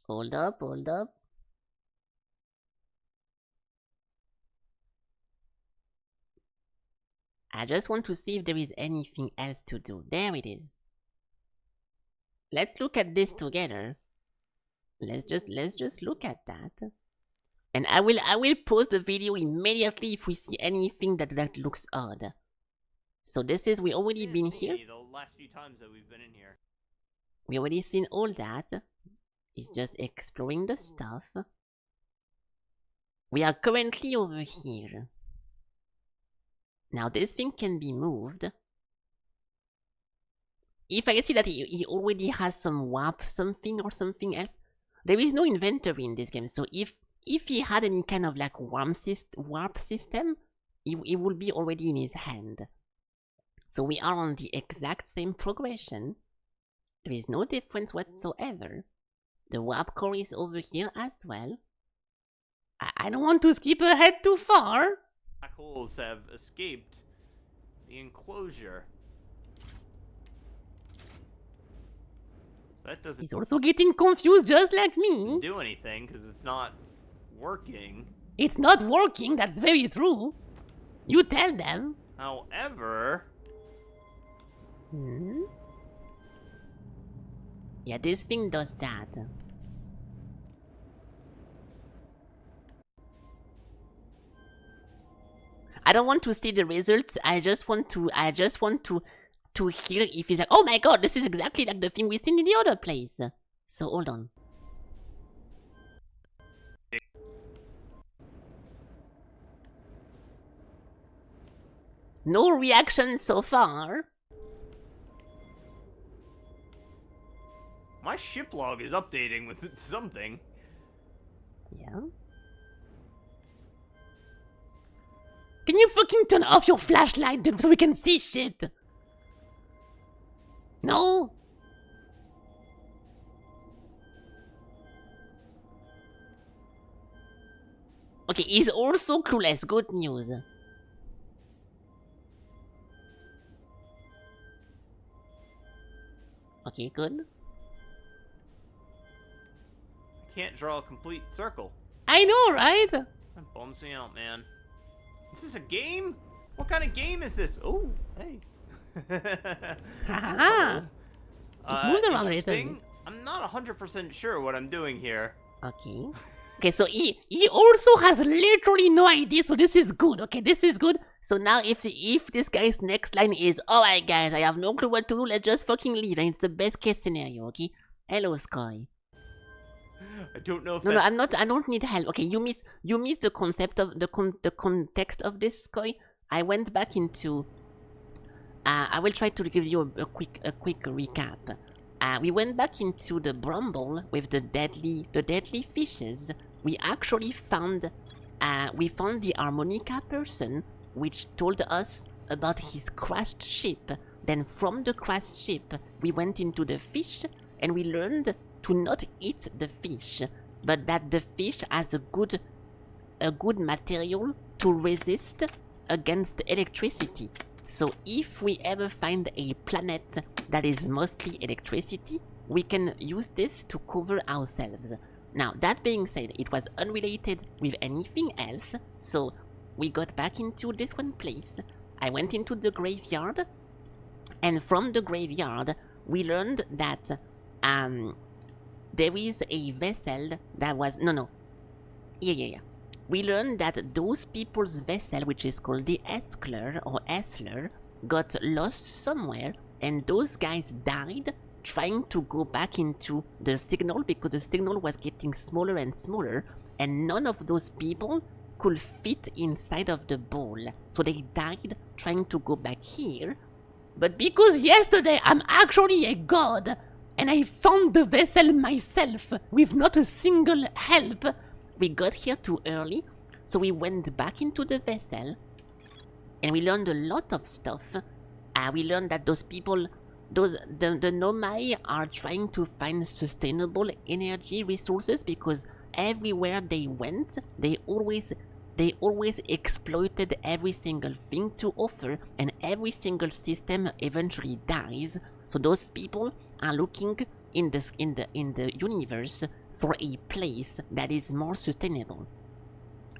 Hold up. I just want to see if there is anything else to do. There it is. Let's look at this together. Let's just look at that. And I will post the video immediately if we see anything that looks odd. So this is, we already been here. The last few times that we've been in here. We already seen all that. It's just exploring the stuff. We are currently over here. Now this thing can be moved. If I see that he already has some warp something or something else, there is no inventory in this game. So if he had any kind of like warp system, it will be already in his hand. So we are on the exact same progression. There is no difference whatsoever. The warp core is over here as well. I don't want to skip ahead too far. Black holes have escaped the enclosure. So that doesn't He's also getting confused just like me. do anything because it's not working. It's not working, that's very true. You tell them. However... Yeah, this thing does that. I don't want to see the results. I just want to hear if he's like, oh my god, this is exactly like the thing we've seen in the other place. So hold on. No reaction so far. My ship log is updating with something. Yeah. Can you fucking turn off your flashlight, dude, so we can see shit? No? Okay, he's also clueless. Good news. Okay, good. I can't draw a complete circle. I know, right? That bums me out, man. Is this a game? What kind of game is this? Oh, hey. Haha. It moves around a little interesting. bit. I'm not 100% sure what I'm doing here. Okay. Okay, so he also has literally no idea, so this is good. Okay, this is good. So now if this guy's next line is, alright guys, I have no clue what to do, let's just fucking leave, and it's the best case scenario, okay? Hello, Sky. I don't know if No, I don't need help. Okay, you miss the concept of the context of this, Sky. I went back into I will try to give you a quick recap. We went back into the Bramble with the deadly fishes. We actually found the harmonica person, which told us about his crashed ship. Then from the crashed ship, we went into the fish, and we learned to not eat the fish, but that the fish has a good material to resist against electricity. So if we ever find a planet that is mostly electricity, we can use this to cover ourselves. Now, that being said, it was unrelated with anything else, so we got back into this one place. I went into the graveyard, and from the graveyard, we learned that there is a vessel that was... Yeah. We learned that those people's vessel, which is called the Eskler or Esler, got lost somewhere, and those guys died trying to go back into the signal because the signal was getting smaller and smaller, and none of those people could fit inside of the ball. So they died trying to go back here. But because yesterday I'm actually a god, and I found the vessel myself with not a single help, we got here too early, so we went back into the vessel, and we learned a lot of stuff. We learned that those people, the Nomai are trying to find sustainable energy resources because everywhere they went, they always exploited every single thing to offer, and every single system eventually dies. So those people are looking in the universe for a place that is more sustainable,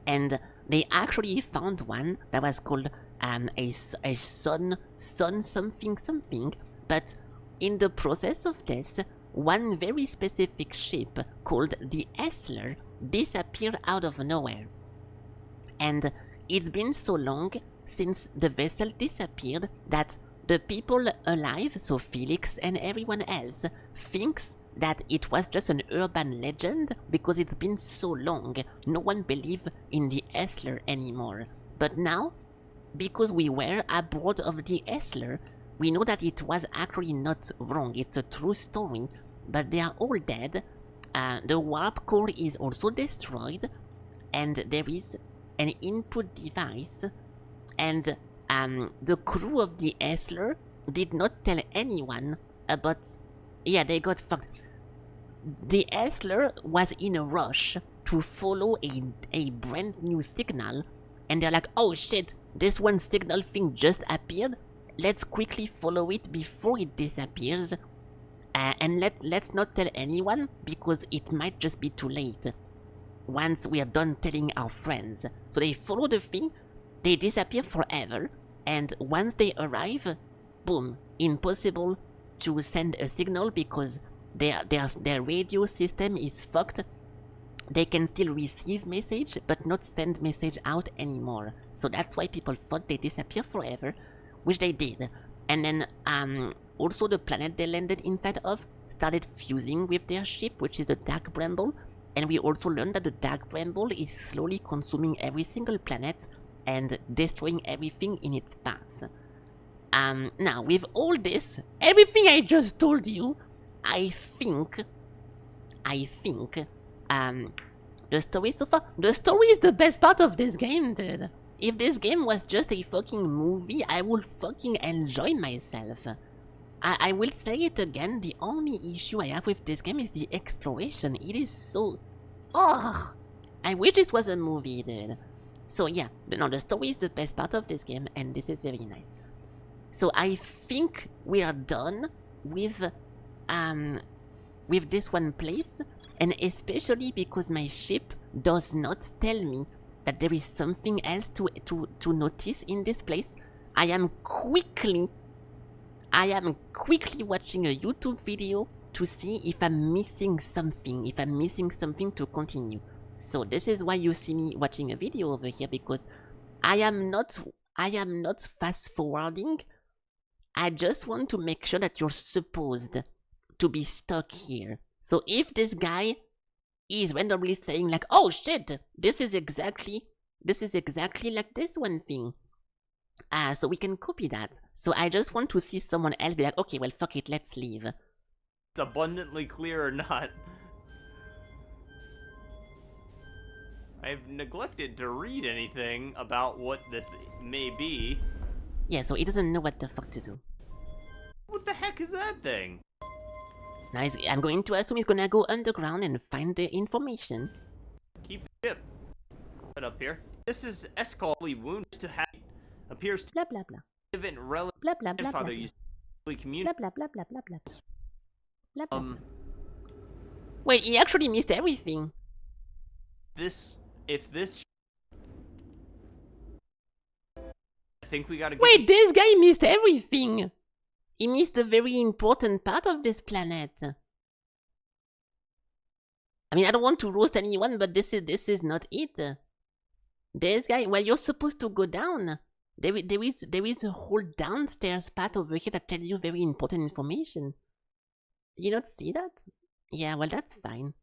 and they actually found one that was called a sun something. But in the process of this, one very specific ship called the Essler disappeared out of nowhere. And it's been so long since the vessel disappeared that the people alive, so Felix and everyone else, thinks that it was just an urban legend because it's been so long. No one believes in the Essler anymore. But now, because we were aboard of the Essler, we know that it was actually not wrong. It's a true story, but they are all dead. The warp core is also destroyed, and there is an input device, and the crew of the Essler did not tell anyone about... Yeah, they got fucked. The Essler was in a rush to follow a brand new signal, and they're like, oh shit, this one signal thing just appeared, let's quickly follow it before it disappears, and let's not tell anyone because it might just be too late once we are done telling our friends. So they follow the thing, they disappear forever, and once they arrive, boom, impossible to send a signal because their radio system is fucked. They can still receive message but not send message out anymore. So that's why people thought they disappear forever, which they did. And then also the planet they landed inside of started fusing with their ship, which is the Dark Bramble. And we also learned that the Dark Bramble is slowly consuming every single planet and destroying everything in its path. Now, with all this, everything I just told you, I think, the story so far, the story is the best part of this game, dude. If this game was just a fucking movie, I would fucking enjoy myself. I will say it again, the only issue I have with this game is the exploration. It is so... Oh! I wish this was a movie, dude. So yeah, no, the story is the best part of this game, and this is very nice. So I think we are done with this one place, and especially because my ship does not tell me that there is something else to notice in this place. I am quickly watching a YouTube video to see if I'm missing something, to continue. So this is why you see me watching a video over here, because I am not fast forwarding. I just want to make sure that you're supposed to be stuck here. So if this guy is randomly saying like, oh shit, this is exactly like this one thing, so we can copy that. So I just want to see someone else be like, okay, well fuck it, let's leave. It's abundantly clear or not. I've neglected to read anything about what this may be. Yeah, so he doesn't know what the fuck to do. What the heck is that thing? Now I'm going to assume he's gonna go underground and find the information. Keep the ship. Put up here. This is Escally wounded to have appears to blah blah blah. live in relative Blah blah blah father blah. used to communicate. Blah blah blah blah blah blah. Blah blah. Wait, he actually missed everything. I think we gotta get... Wait, this guy missed everything! He missed a very important part of this planet. I mean, I don't want to roast anyone, but this is not it. This guy, well, you're supposed to go down. There is a whole downstairs path over here that tells you very important information. You not see that? Yeah, well, that's fine.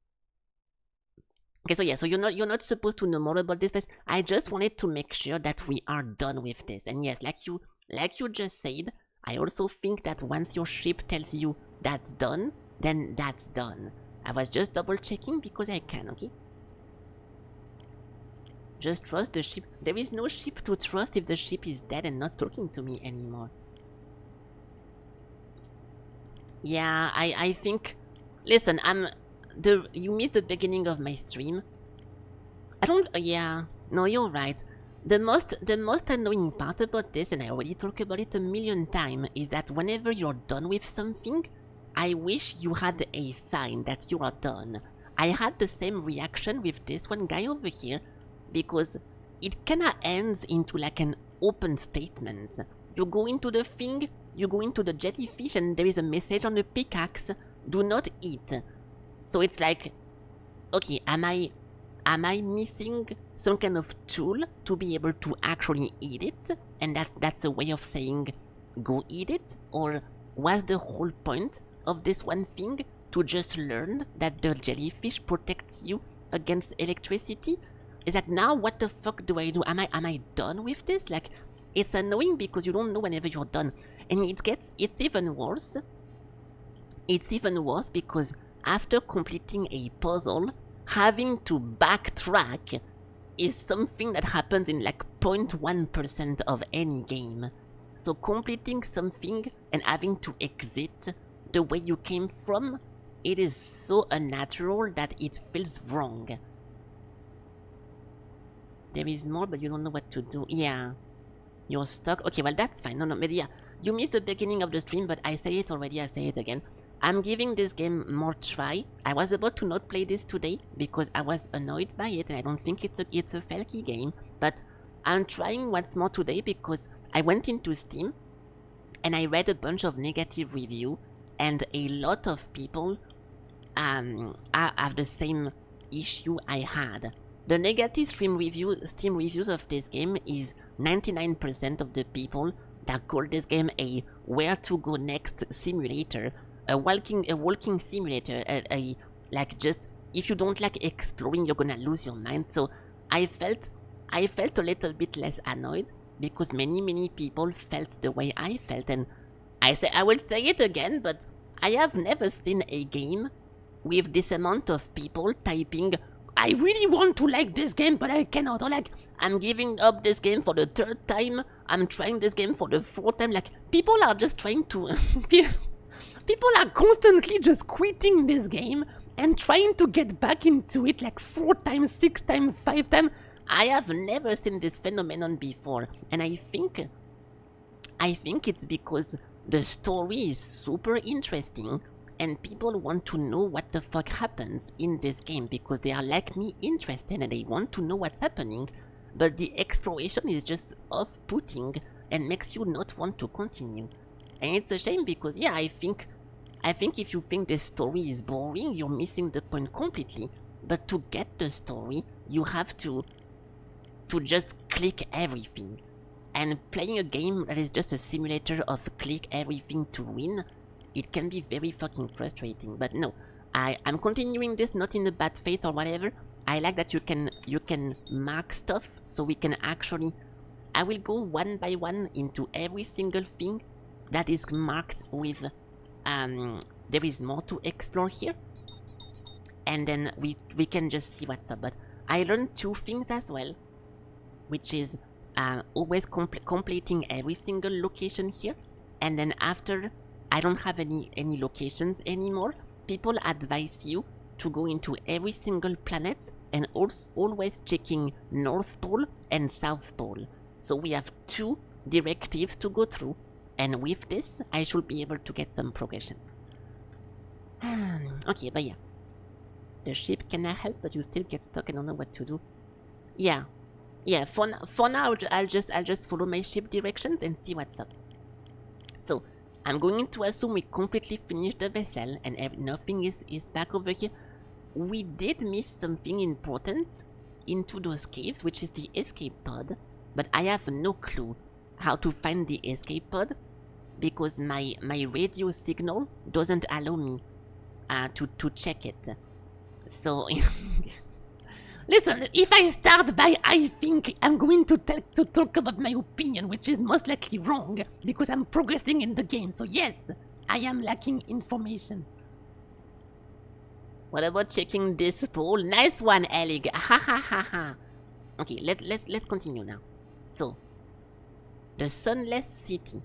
Okay, so yeah, so you're not supposed to know more about this place. I just wanted to make sure that we are done with this. And yes, like you just said, I also think that once your ship tells you that's done, then that's done. I was just double checking because I can, okay? Just trust the ship. There is no ship to trust if the ship is dead and not talking to me anymore. Yeah, I think... Listen, you missed the beginning of my stream. I don't... yeah, no, you're right. The most annoying part about this, and I already talked about it a million times, is that whenever you're done with something, I wish you had a sign that you are done. I had the same reaction with this one guy over here, because it kinda ends into like an open statement. You go into the thing, you go into the jellyfish, and there is a message on the pickaxe, do not eat. So it's like, okay, am I missing some kind of tool to be able to actually eat it? And that's a way of saying, go eat it? Or was the whole point of this one thing to just learn that the jellyfish protects you against electricity? Is that now what the fuck do I do? Am I done with this? Like, it's annoying because you don't know whenever you're done. And it's even worse. It's even worse because after completing a puzzle, having to backtrack is something that happens in like 0.1% of any game. So completing something and having to exit the way you came from, it is so unnatural that it feels wrong. There is more, but you don't know what to do. Yeah. You're stuck. Okay, well, that's fine. No, but yeah. You missed the beginning of the stream, but I say it already, I say it again. I'm giving this game more try. I was about to not play this today because I was annoyed by it and I don't think it's a Felky game. But I'm trying once more today because I went into Steam and I read a bunch of negative reviews and a lot of people have the same issue I had. The negative Steam reviews of this game is 99% of the people that call this game a where to go next simulator, a walking simulator, like just if you don't like exploring, you're gonna lose your mind. So I felt a little bit less annoyed because many people felt the way I felt, and I will say it again, but I have never seen a game with this amount of people typing, I really want to like this game, but I cannot. Or like, I'm giving up this game for the 3rd time. I'm trying this game for the 4th time. Like, people are just trying to... people are constantly just quitting this game and trying to get back into it like 4 times, 6 times, 5 times. I have never seen this phenomenon before. And I think it's because the story is super interesting. And people want to know what the fuck happens in this game because they are like me interested and they want to know what's happening, but the exploration is just off-putting and makes you not want to continue. And it's a shame because yeah, I think if you think the story is boring, you're missing the point completely. But to get the story, you have to just click everything. And playing a game that is just a simulator of click everything to win, it can be very fucking frustrating. But no, I'm continuing this not in a bad faith or whatever. I like that you can mark stuff, so we can actually... I will go one by one into every single thing that is marked with... there is more to explore here. And then we can just see what's up. But I learned 2 things as well, which is always completing every single location here. And then after... I don't have any locations anymore. People advise you to go into every single planet and also always checking North Pole and South Pole. So we have 2 directives to go through, and with this, I should be able to get some progression. Okay, but yeah. The ship cannot help, but you still get stuck and don't know what to do. Yeah. For now, I'll just follow my ship directions and see what's up. So, I'm going to assume we completely finished the vessel and nothing is back over here. We did miss something important into those caves, which is the escape pod, but I have no clue how to find the escape pod because my radio signal doesn't allow me to check it. So, listen, if I start by I think, I'm going to talk about my opinion, which is most likely wrong, because I'm progressing in the game. So yes, I am lacking information. What about checking this poll? Nice one, Elig. Ha ha ha ha. Okay, let's continue now. So, the Sunless City.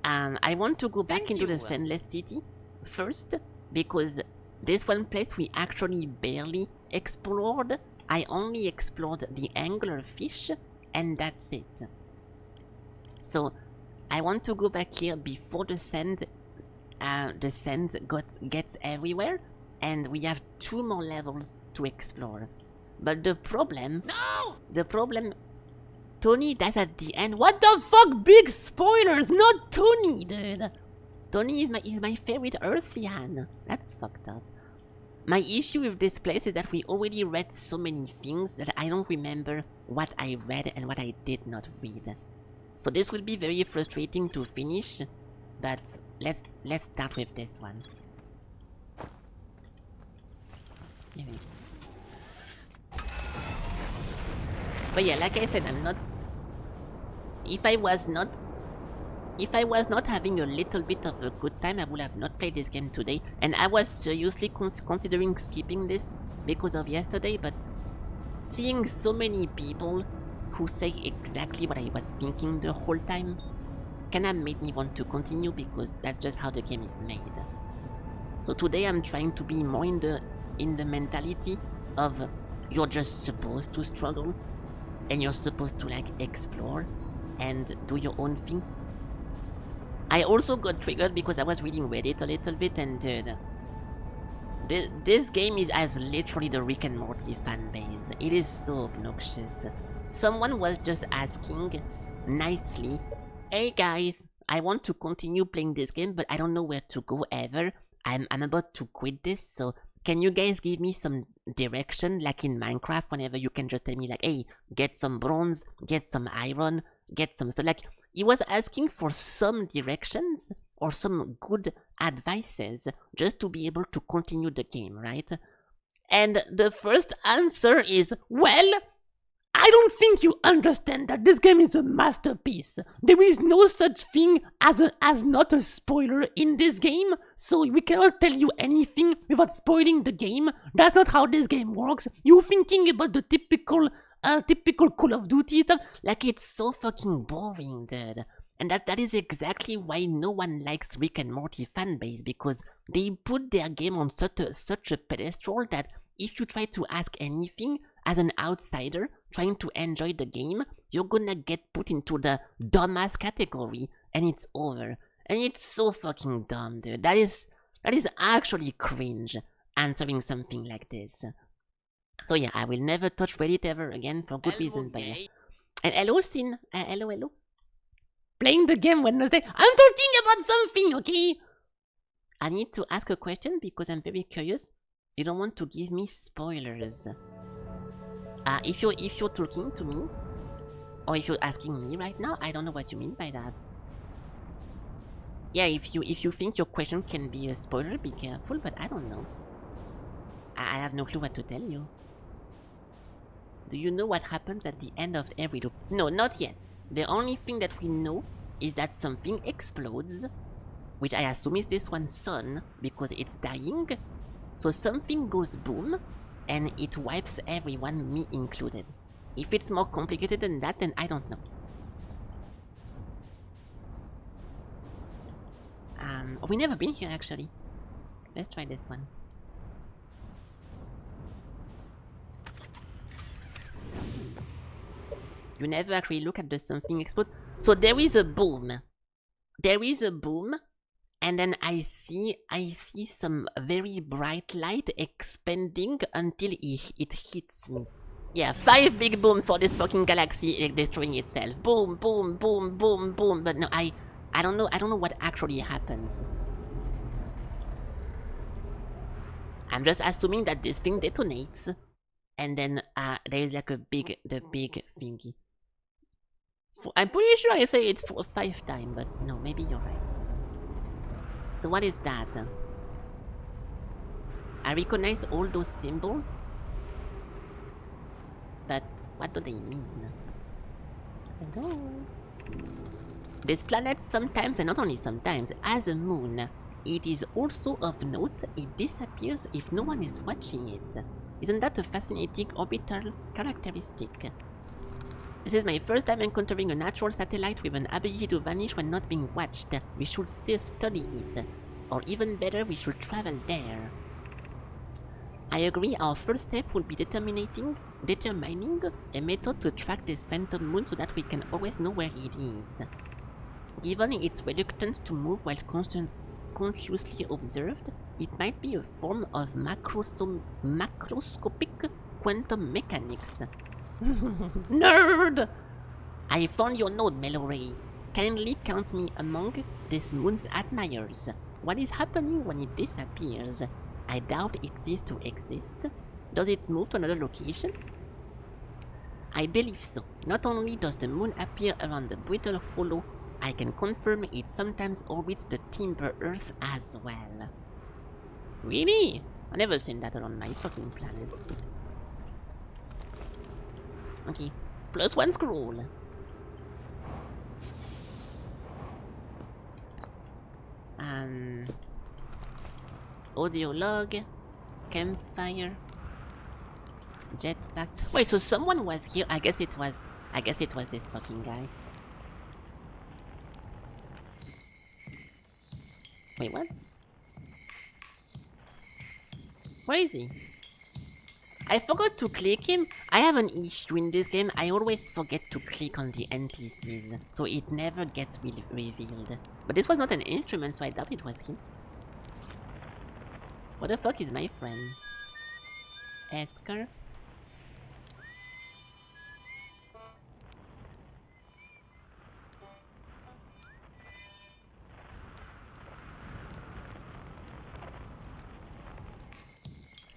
I want to go back into the Sunless City first, because this one place we actually barely explored. I only explored the anglerfish, and that's it. So, I want to go back here before the sand gets everywhere, and we have 2 more levels to explore. But the problem... No! The problem... Tony dies at the end. What the fuck? Big spoilers! Not Tony, dude! Tony is my favorite Earthian. That's fucked up. My issue with this place is that we already read so many things that I don't remember what I read and what I did not read. So this will be very frustrating to finish, but let's start with this one. But yeah, like I said, I'm not... If I was not having a little bit of a good time, I would have not played this game today. And I was seriously considering skipping this because of yesterday, but seeing so many people who say exactly what I was thinking the whole time kinda made me want to continue, because that's just how the game is made. So today I'm trying to be more in the mentality of you're just supposed to struggle and you're supposed to like explore and do your own thing. I also got triggered because I was reading Reddit a little bit, and dude, this game has literally the Rick and Morty fan base. It is so obnoxious. Someone was just asking nicely, hey guys, I want to continue playing this game, but I don't know where to go ever. I'm about to quit this, so can you guys give me some direction, like in Minecraft, whenever you can just tell me like, hey, get some bronze, get some iron, get some stuff. Like, he was asking for some directions or some good advices just to be able to continue the game, right? And the first answer is, well, I don't think you understand that this game is a masterpiece. There is no such thing as not a spoiler in this game, so we cannot tell you anything without spoiling the game. That's not how this game works. You're thinking about the typical Call of Duty stuff, like it's so fucking boring, dude. And that is exactly why no one likes Rick and Morty fanbase, because they put their game on such a pedestal that if you try to ask anything as an outsider trying to enjoy the game, you're gonna get put into the dumbass category, and it's over. And it's so fucking dumb, dude. That is actually cringe, answering something like this. So yeah, I will never touch Reddit ever again for good reason, but yeah. And hello, Sin. Hello. Playing the game Wednesday. I'm talking about something, okay? I need to ask a question because I'm very curious. You don't want to give me spoilers. If you're talking to me, or if you're asking me right now, I don't know what you mean by that. Yeah, if you think your question can be a spoiler, be careful, but I don't know. I have no clue what to tell you. Do you know what happens at the end of every loop? No, not yet. The only thing that we know is that something explodes, which I assume is this one's sun, because it's dying. So something goes boom, and it wipes everyone, me included. If it's more complicated than that, then I don't know. We've never been here, actually. Let's try this one. You never actually look at the something explode. So there is a boom. And then I see some very bright light expanding until it hits me. Yeah, 5 big booms for this fucking galaxy destroying itself. Boom, boom, boom, boom, boom. But no, I don't know what actually happens. I'm just assuming that this thing detonates, and then there is like the big thingy. I'm pretty sure I say it's 5 times, but no, maybe you're right. So what is that? I recognize all those symbols, but what do they mean? Hello? This planet sometimes, and not only sometimes, has a moon. It is also of note, it disappears if no one is watching it. Isn't that a fascinating orbital characteristic? This is my first time encountering a natural satellite with an ability to vanish when not being watched. We should still study it. Or even better, we should travel there. I agree, our first step will be determining a method to track this phantom moon so that we can always know where it is. Given its reluctance to move while consciously observed, it might be a form of macroscopic quantum mechanics. Nerd! I found your note, Mallory. Kindly count me among this moon's admirers. What is happening when it disappears? I doubt it ceased to exist. Does it move to another location? I believe so. Not only does the moon appear around the brittle hollow, I can confirm it sometimes orbits the timber Earth as well. Really? I've never seen that around my fucking planet. Okay, +1 scroll. Audio log, campfire, jetpack. Wait, so someone was here. I guess it was this fucking guy. Wait, what? Where is he? I forgot to click him. I have an issue in this game. I always forget to click on the NPCs, so it never gets revealed. But this was not an instrument, so I doubt it was him. What the fuck is my friend? Esker?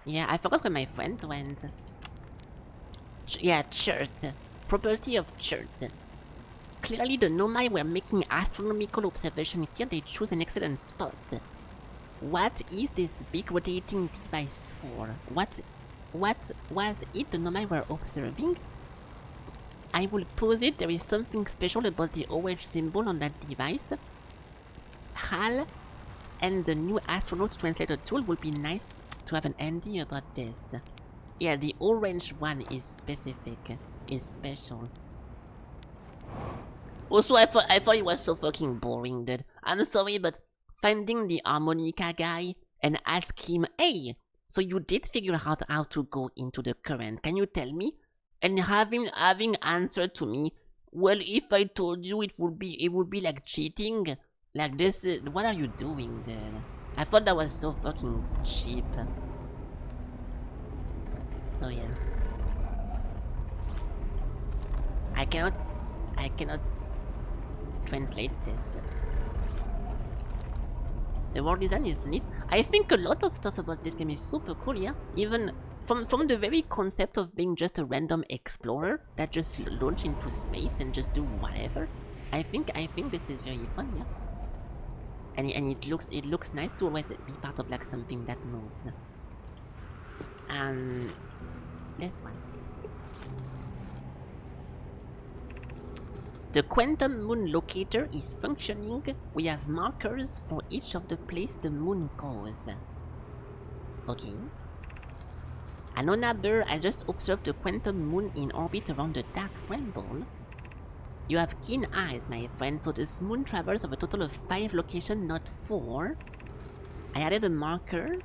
Yeah, I forgot where my friend went. Yeah, church. Property of church. Clearly the Nomai were making astronomical observation here. They chose an excellent spot. What is this big rotating device for? What was it the Nomai were observing? I will pose it. There is something special about the orange symbol on that device. HAL and the new astronaut's translator tool will be nice to have an idea about this. Yeah, the orange one is specific, is special. Also, I thought it was so fucking boring, dude. I'm sorry, but finding the harmonica guy and ask him, hey, so you did figure out how to go into the current, can you tell me? And having answered to me, well, if I told you it would be like cheating. Like this, what are you doing, dude? I thought that was so fucking cheap. So yeah. I cannot translate this. The world design is neat. I think a lot of stuff about this game is super cool, yeah? Even from the very concept of being just a random explorer that just launch into space and just do whatever. I think this is very fun, yeah? And it looks nice to always be part of like something that moves. This one. The quantum moon locator is functioning. We have markers for each of the place the moon goes. Okay. Anona Bear has just observed the quantum moon in orbit around the dark rainbow. You have keen eyes, my friend, so this moon travels of a total of 5 locations, not 4. I added a marker.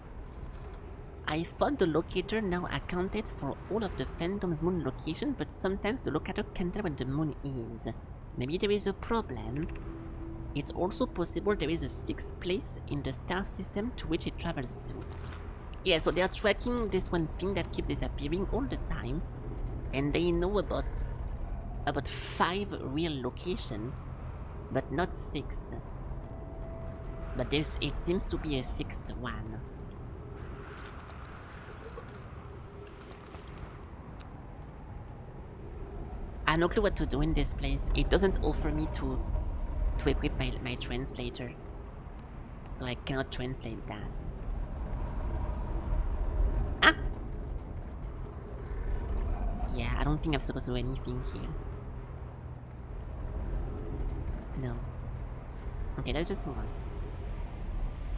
I thought the locator now accounted for all of the Phantom's moon locations, but sometimes the locator can't tell where the moon is. Maybe there is a problem. It's also possible there is a 6th place in the star system to which it travels to. Yeah, so they are tracking this one thing that keeps disappearing all the time, and they know about 5 real locations, but not 6. But it seems to be a 6th one. I have no clue what to do in this place. It doesn't offer me to equip my translator, so I cannot translate that. I don't think I'm supposed to do anything here. No. Okay, let's just move on.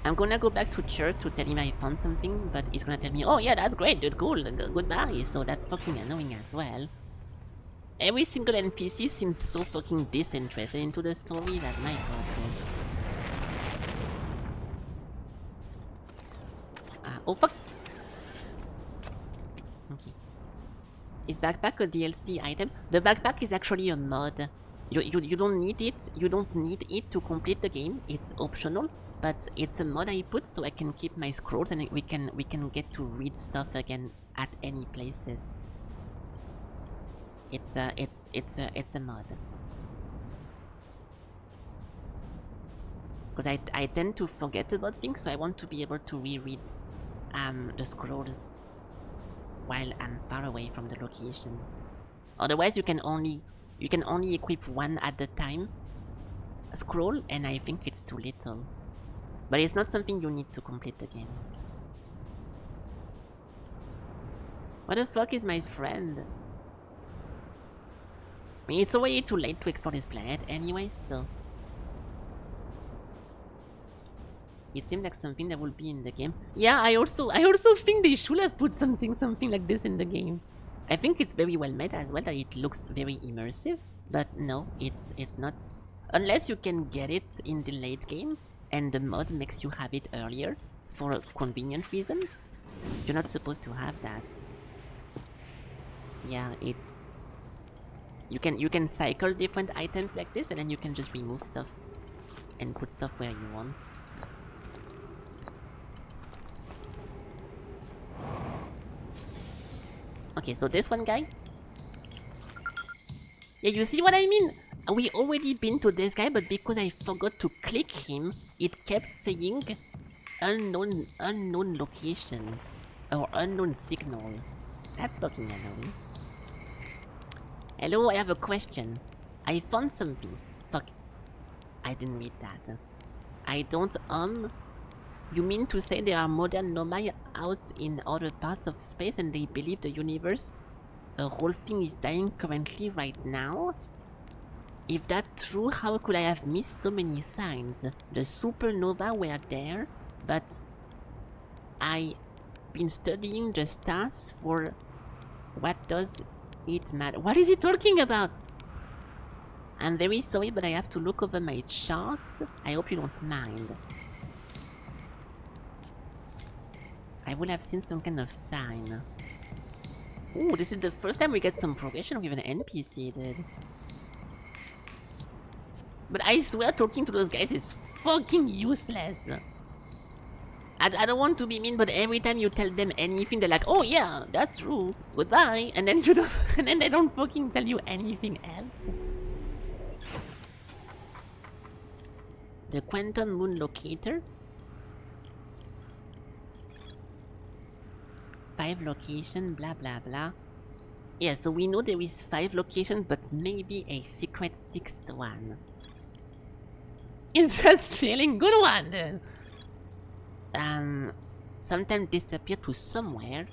I'm gonna go back to church to tell him I found something, but he's gonna tell me, oh yeah, that's great, dude, cool, goodbye. So that's fucking annoying as well. Every single NPC seems so fucking disinterested into the story that my god, dude. Oh fuck! Okay. Is backpack a DLC item? The backpack is actually a mod. You don't need it. You don't need it to complete the game. It's optional, but it's a mod I put so I can keep my scrolls and we can get to read stuff again at any places. It's a mod. Because I tend to forget about things, so I want to be able to reread the scrolls while I'm far away from the location. Otherwise, you can only equip one at the time scroll, and I think it's too little. But it's not something you need to complete the game. What the fuck is my friend? I mean, it's already too late to explore this planet anyway, so... It seemed like something that would be in the game. Yeah, I also think they should have put something like this in the game. I think it's very well made as well, that it looks very immersive. But no, it's not. Unless you can get it in the late game, and the mod makes you have it earlier, for convenient reasons. You're not supposed to have that. Yeah, it's... You can cycle different items like this, and then you can just remove stuff. And put stuff where you want. Okay, so this one guy. Yeah, you see what I mean? We already been to this guy, but because I forgot to click him, it kept saying unknown location or unknown signal. That's fucking annoying. Hello, I have a question. I found something. Fuck. I didn't read that. I don't You mean to say there are modern nomai out in other parts of space and they believe the universe, a whole thing is dying currently right now? If that's true, how could I have missed so many signs? The supernova were there, but I've been studying the stars for... What does it matter? What is he talking about? I'm very sorry, but I have to look over my charts. I hope you don't mind. I would have seen some kind of sign. Ooh, this is the first time we get some progression with an NPC, dude. But I swear talking to those guys is fucking useless. I don't want to be mean, but every time you tell them anything, they're like, oh yeah, that's true, goodbye. And then you don't, and then they don't fucking tell you anything else. The quantum moon locator. 5 location, blah blah blah. Yeah, so we know there is 5 locations, but maybe a secret 6th one. It's just chilling, good one, dude. Sometimes disappear to somewhere.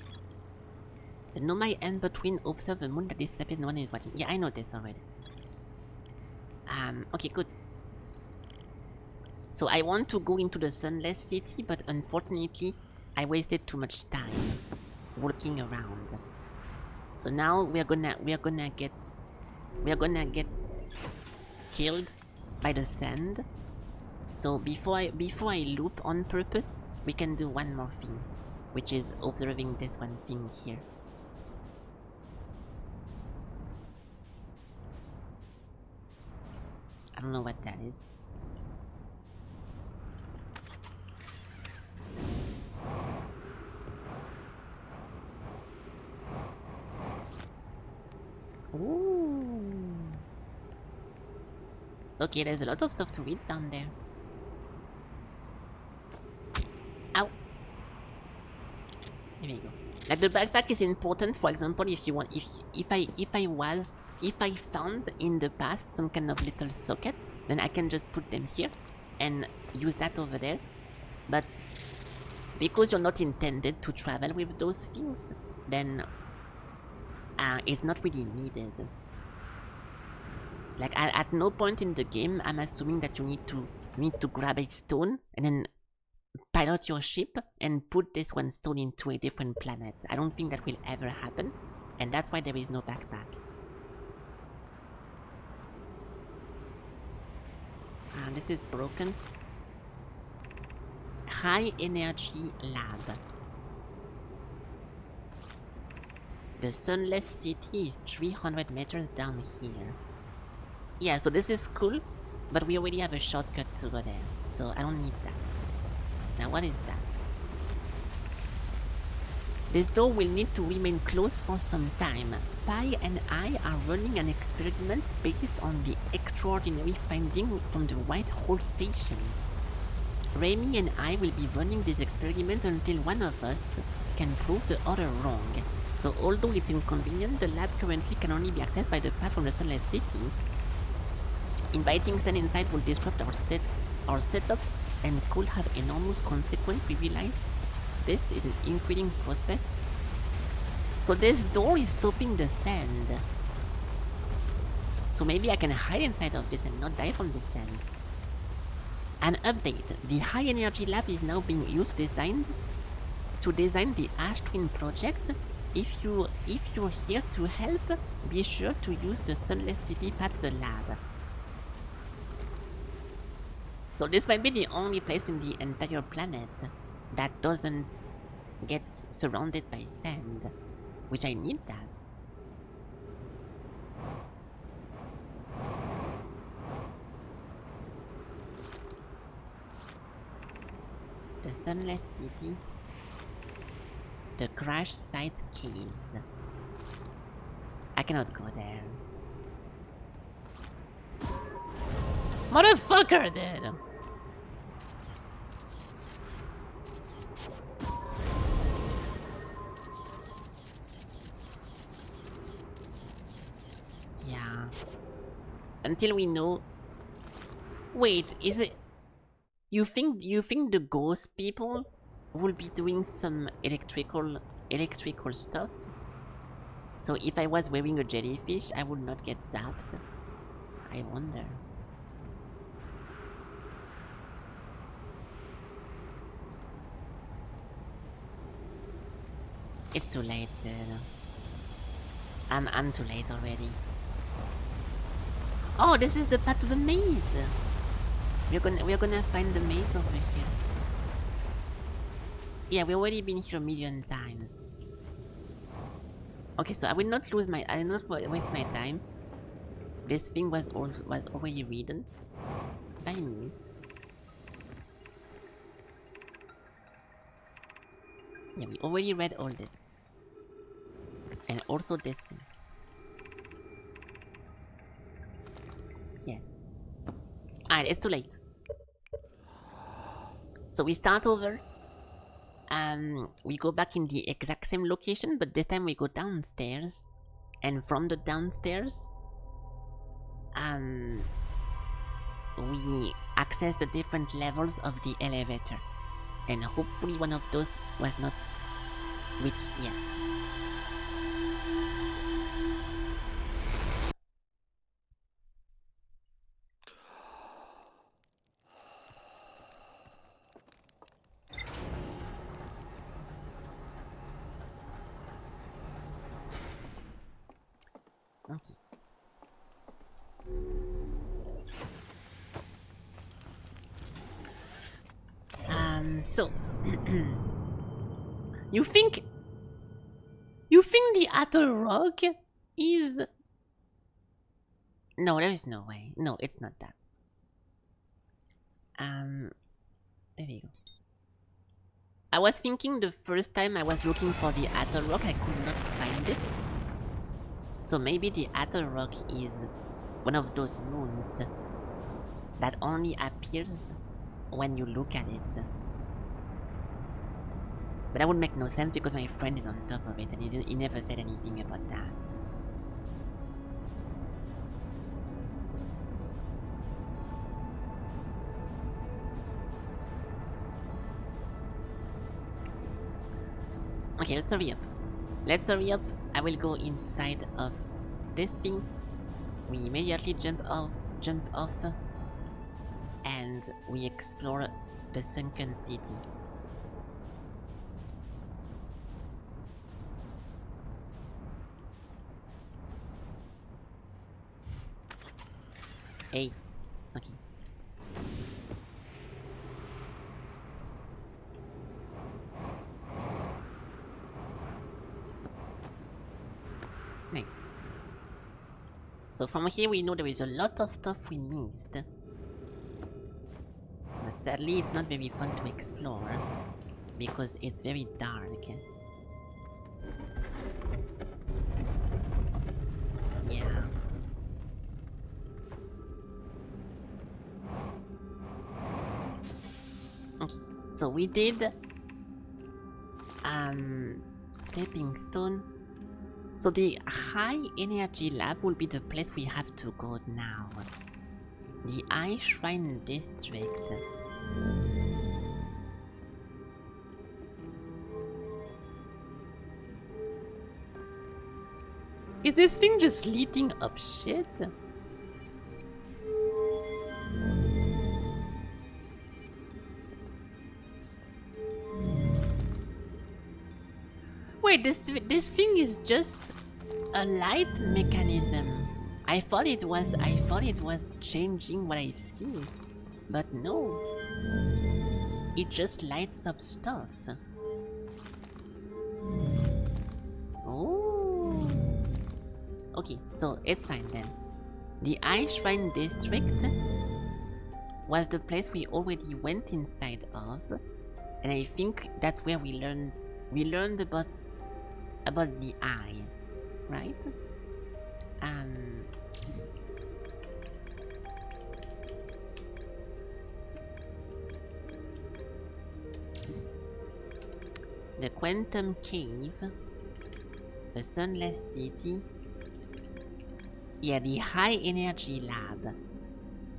The nomai end between observe the moon that disappears, no one is watching. Yeah, I know this already. Okay, good. So I want to go into the sunless city, but unfortunately, I wasted too much time walking around. So now we are gonna get killed by the sand. So before I loop on purpose, we can do one more thing, which is observing this one thing here. I don't know what that is. Ooh. Okay, there's a lot of stuff to read down there. Ow. There we go. Like the backpack is important. For example, if you want, if I found in the past some kind of little socket, then I can just put them here and use that over there. But because you're not intended to travel with those things, then is not really needed. Like at no point in the game, I'm assuming that you need to grab a stone and then pilot your ship and put this one stone into a different planet. I don't think that will ever happen, and that's why there is no backpack. This is broken. High energy lab. The sunless city is 300 meters down here. Yeah, so this is cool, but we already have a shortcut to go there, so I don't need that. Now what is that? This door will need to remain closed for some time. Pi and I are running an experiment based on the extraordinary finding from the White Hole Station. Remy and I will be running this experiment until one of us can prove the other wrong. So although it's inconvenient, the lab currently can only be accessed by the path from the Sunless City. Inviting Sun inside will disrupt our setup and could have enormous consequence. We realize this is an increasing process. So this door is stopping the sand. So maybe I can hide inside of this and not die from the sand. An update. The high energy lab is now being used to design the Ash Twin project. If you're here to help, be sure to use the Sunless City path to the lab. So this might be the only place in the entire planet that doesn't get surrounded by sand, which I need that. The Sunless City. The crash site caves. I cannot go there. Motherfucker, dude! Yeah. Until we know. Wait, is it? You think the ghost people will be doing some electrical stuff? So if I was wearing a jellyfish, I would not get zapped. I wonder. It's too late, dude. I'm too late already. Oh, this is the path to the maze. We're gonna find the maze over here. Yeah, we've already been here a million times. Okay, so I will not waste my time. This thing was already written by me. Yeah, we already read all this. And also this one. Yes. Alright, it's too late. So we start over. We go back in the exact same location, but this time we go downstairs. And from the downstairs, we access the different levels of the elevator. And hopefully one of those was not reached yet. Okay. So you think the Atol Rock is? No, there is no way. No, it's not that. There we go. I was thinking the first time I was looking for the Atol Rock, I could not find it. So maybe the Atol Rock is one of those moons that only appears when you look at it. But that would make no sense because my friend is on top of it and he never said anything about that. Okay, let's hurry up. I will go inside of this thing. We immediately jump off, and we explore the sunken city. Hey, okay. Nice. So from here we know there is a lot of stuff we missed. But sadly it's not very fun to explore because it's very dark. Yeah. Okay, so we did stepping stone. So the high energy lab will be the place we have to go now. The Eye Shrine District. Is this thing just lighting up shit? Wait, this thing is just a light mechanism. I thought it was changing what I see, but no. It just lights up stuff. Oh. Okay, so it's fine then. The Eye Shrine District was the place we already went inside of, and I think that's where we learned about the eye, right? The Quantum Cave, the Sunless City, yeah, the High Energy Lab.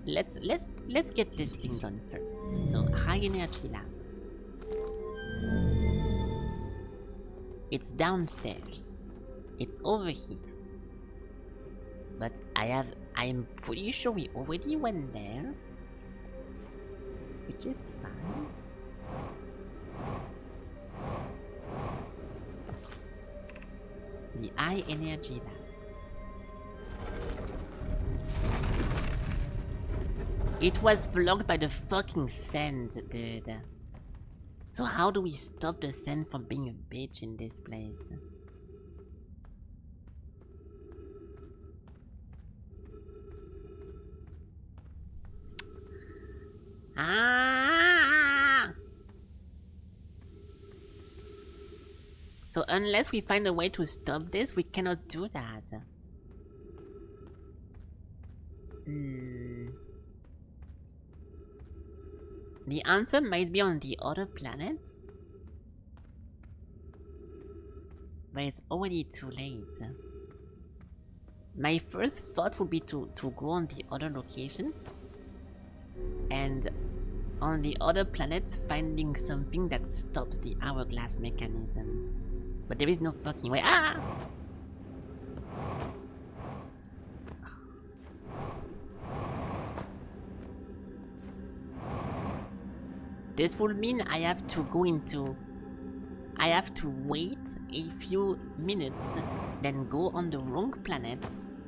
Let's get this thing done first. So High Energy Lab. It's downstairs. It's over here. But I'm pretty sure we already went there, which is fine. The Eye Energy Lab. It was blocked by the fucking sand, dude. So how do we stop the sand from being a bitch in this place? Ah! So unless we find a way to stop this, we cannot do that. The answer might be on the other planet, but it's already too late. My first thought would be to go on the other location, and on the other planet finding something that stops the hourglass mechanism. But there is no fucking way. Ah! This would mean I have to wait a few minutes, then go on the wrong planet,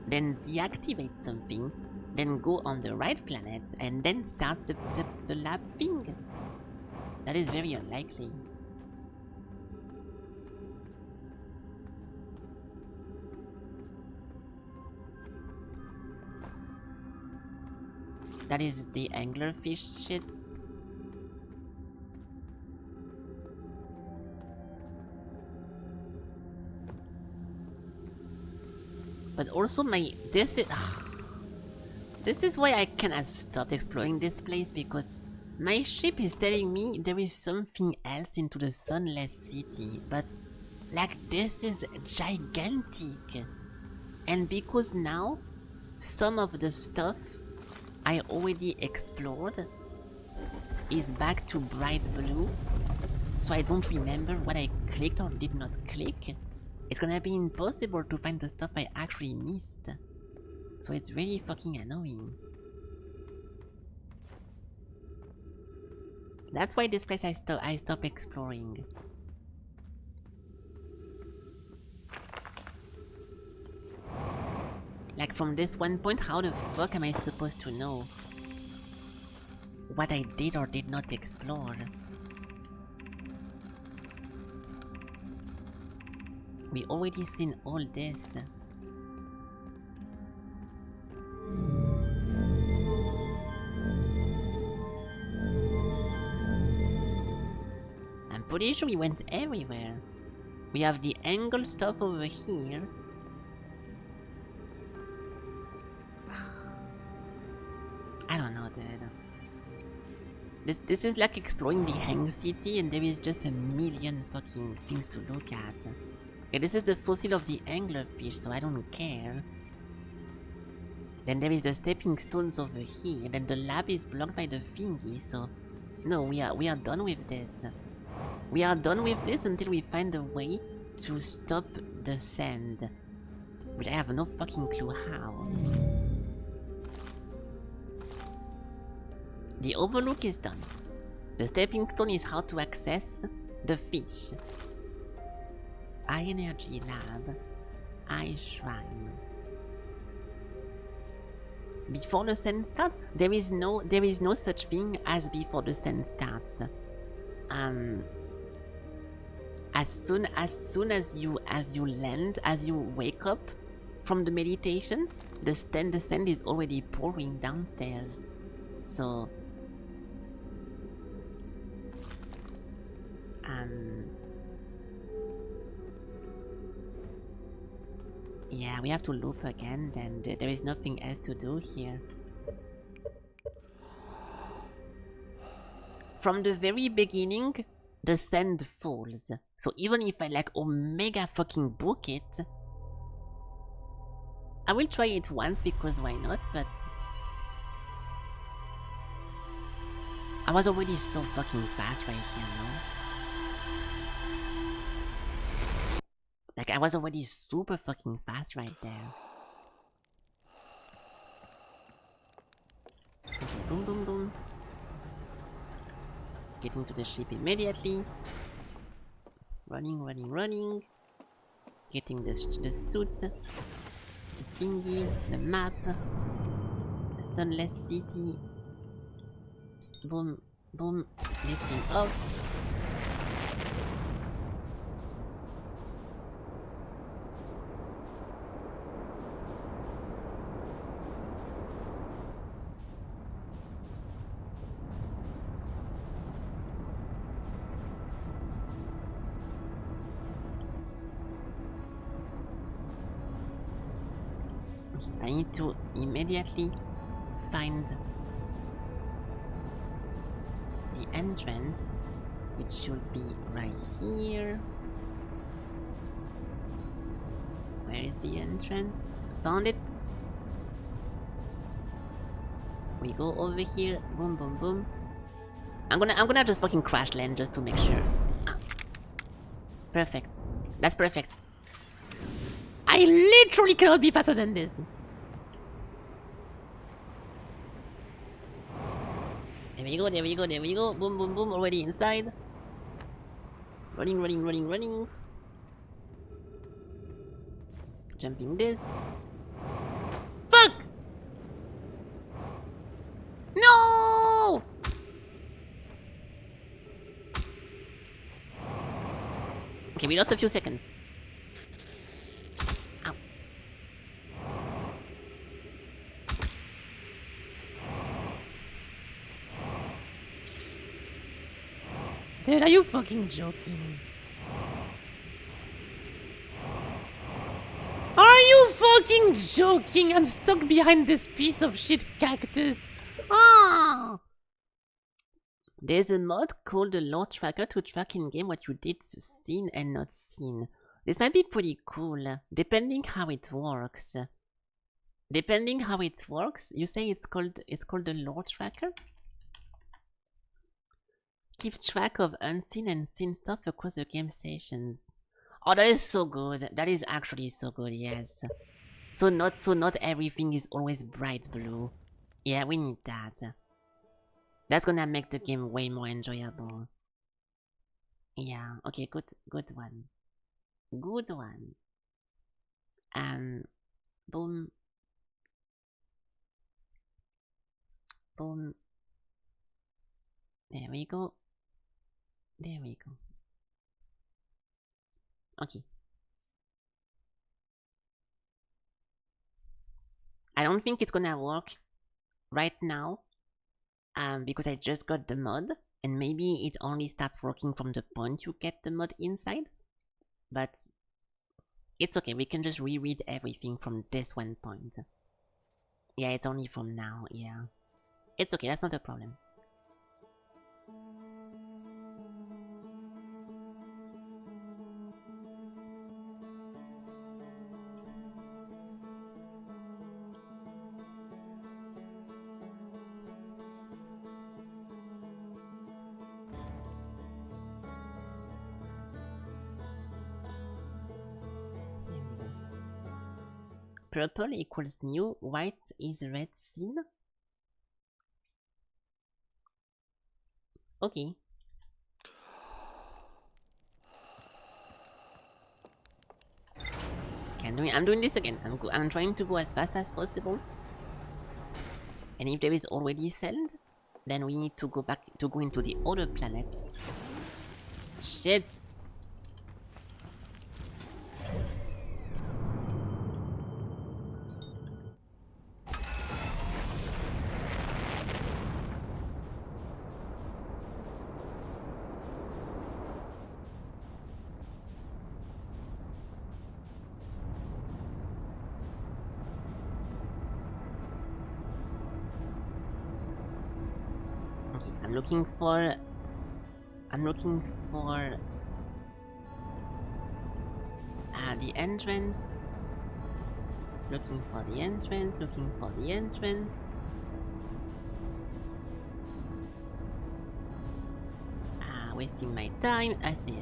then deactivate something, then go on the right planet, and then start the lab thing. That is very unlikely. That is the anglerfish shit. But also this is why I cannot stop exploring this place, because my ship is telling me there is something else into the Sunless City, but like this is gigantic. And because now some of the stuff I already explored is back to bright blue, so I don't remember what I clicked or did not click. it's gonna be impossible to find the stuff I actually missed. So it's really fucking annoying. That's why this place I stop exploring. Like from this one point, how the fuck am I supposed to know what I did or did not explore? We already seen all this. I'm pretty sure we went everywhere. We have the angle stuff over here. I don't know, dude. This is like exploring the Hang City and there is just a million fucking things to look at. Okay, this is the fossil of the anglerfish, so I don't care. Then there is the stepping stones over here, then the lab is blocked by the thingy, so... No, we are done with this. We are done with this until we find a way to stop the sand. Which I have no fucking clue how. The overlook is done. The stepping stone is how to access the fish. Eye energy lab. Eye shrine. Before the sand starts, there is no such thing as before the sand starts. As soon as you land, as you wake up from the meditation, the sand is already pouring downstairs. So yeah, we have to loop again, then there is nothing else to do here. From the very beginning, the sand falls. So even if I like omega fucking book it, I will try it once because why not, but I was already so fucking fast right here, no? Like, I was already super fucking fast right there. Okay, boom, boom, boom. Getting to the ship immediately. Running, running, running. Getting the suit. The thingy, the map. The sunless city. Boom, boom. Lifting off. I need to immediately find the entrance, which should be right here. Where is the entrance? Found it. We go over here. Boom, boom, boom. I'm gonna just fucking crash land just to make sure. Ah. Perfect. That's perfect. I literally cannot be faster than this. There we go, there we go, there we go. Boom, boom, boom. Already inside. Running, running, running, running. Jumping this. Fuck! No! Okay, we lost a few seconds. Ow. Dude, are you fucking joking? Are you fucking joking? I'm stuck behind this piece of shit cactus. Ah! There's a mod called the Lore Tracker to track in-game what you did seen and not seen. This might be pretty cool, depending how it works. Depending how it works, you say it's called the Lore Tracker? Keeps track of unseen and seen stuff across the game sessions. Oh, that is so good. That is actually so good, yes. So not everything is always bright blue. Yeah, we need that. That's gonna make the game way more enjoyable. Yeah, okay, good one. Good one. Boom. Boom. There we go. There we go. Okay. I don't think it's gonna work right now. Because I just got the mod, and maybe it only starts working from the point you get the mod inside. But it's okay, we can just reread everything from this one point. Yeah, it's only from now, yeah. It's okay, that's not a problem. Purple equals new, white is red seed. Okay. Okay, I'm doing this again. I'm trying to go as fast as possible. And if there is already sand, then we need to go back to go into the other planet. Shit. I'm looking for the entrance. Looking for the entrance. Wasting my time. I see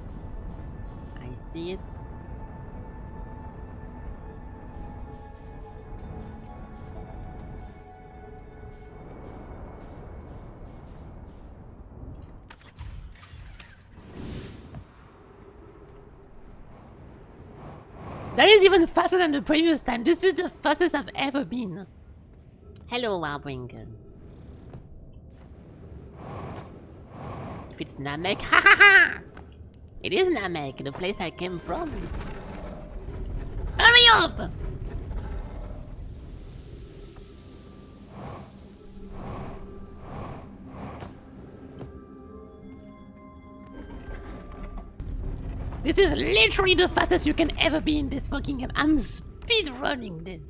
it. That is even faster than the previous time. This is the fastest I've ever been. Hello, Warbringer. If it's Namek, ha ha ha! It is Namek, the place I came from. Hurry up! This is literally the fastest you can ever be in this fucking game. I'm speed running this.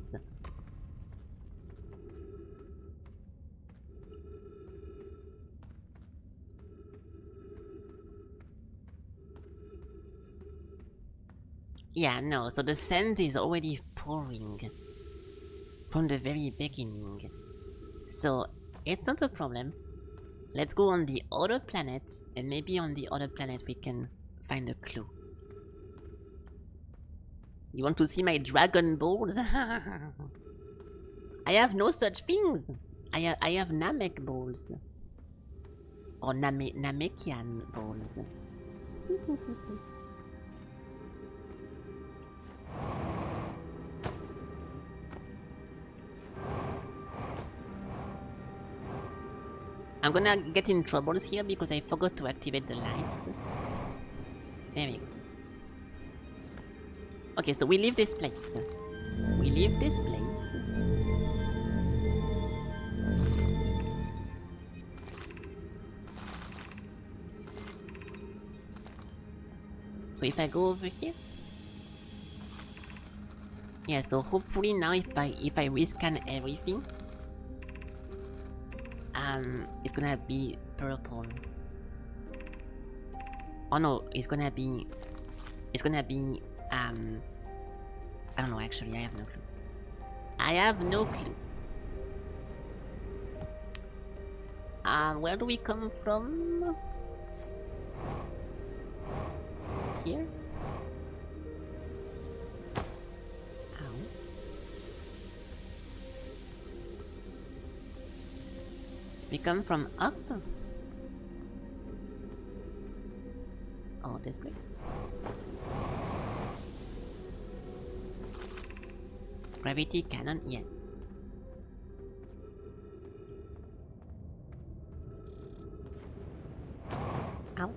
Yeah, no, so the sand is already pouring from the very beginning. So, it's not a problem. Let's go on the other planet, and maybe on the other planet we can find a clue. You want to see my Dragon Balls? I have no such things. I have Namek balls. Or Namekian balls. I'm gonna get in troubles here because I forgot to activate the lights. There we go. Okay, so we leave this place. So if I go over here. Yeah, so hopefully now if I rescan everything, it's gonna be purple. Oh no, it's gonna be I don't know actually, I have no clue. Where do we come from? Here? We come from up. Oh, this place. Gravity cannon, yes. Ow.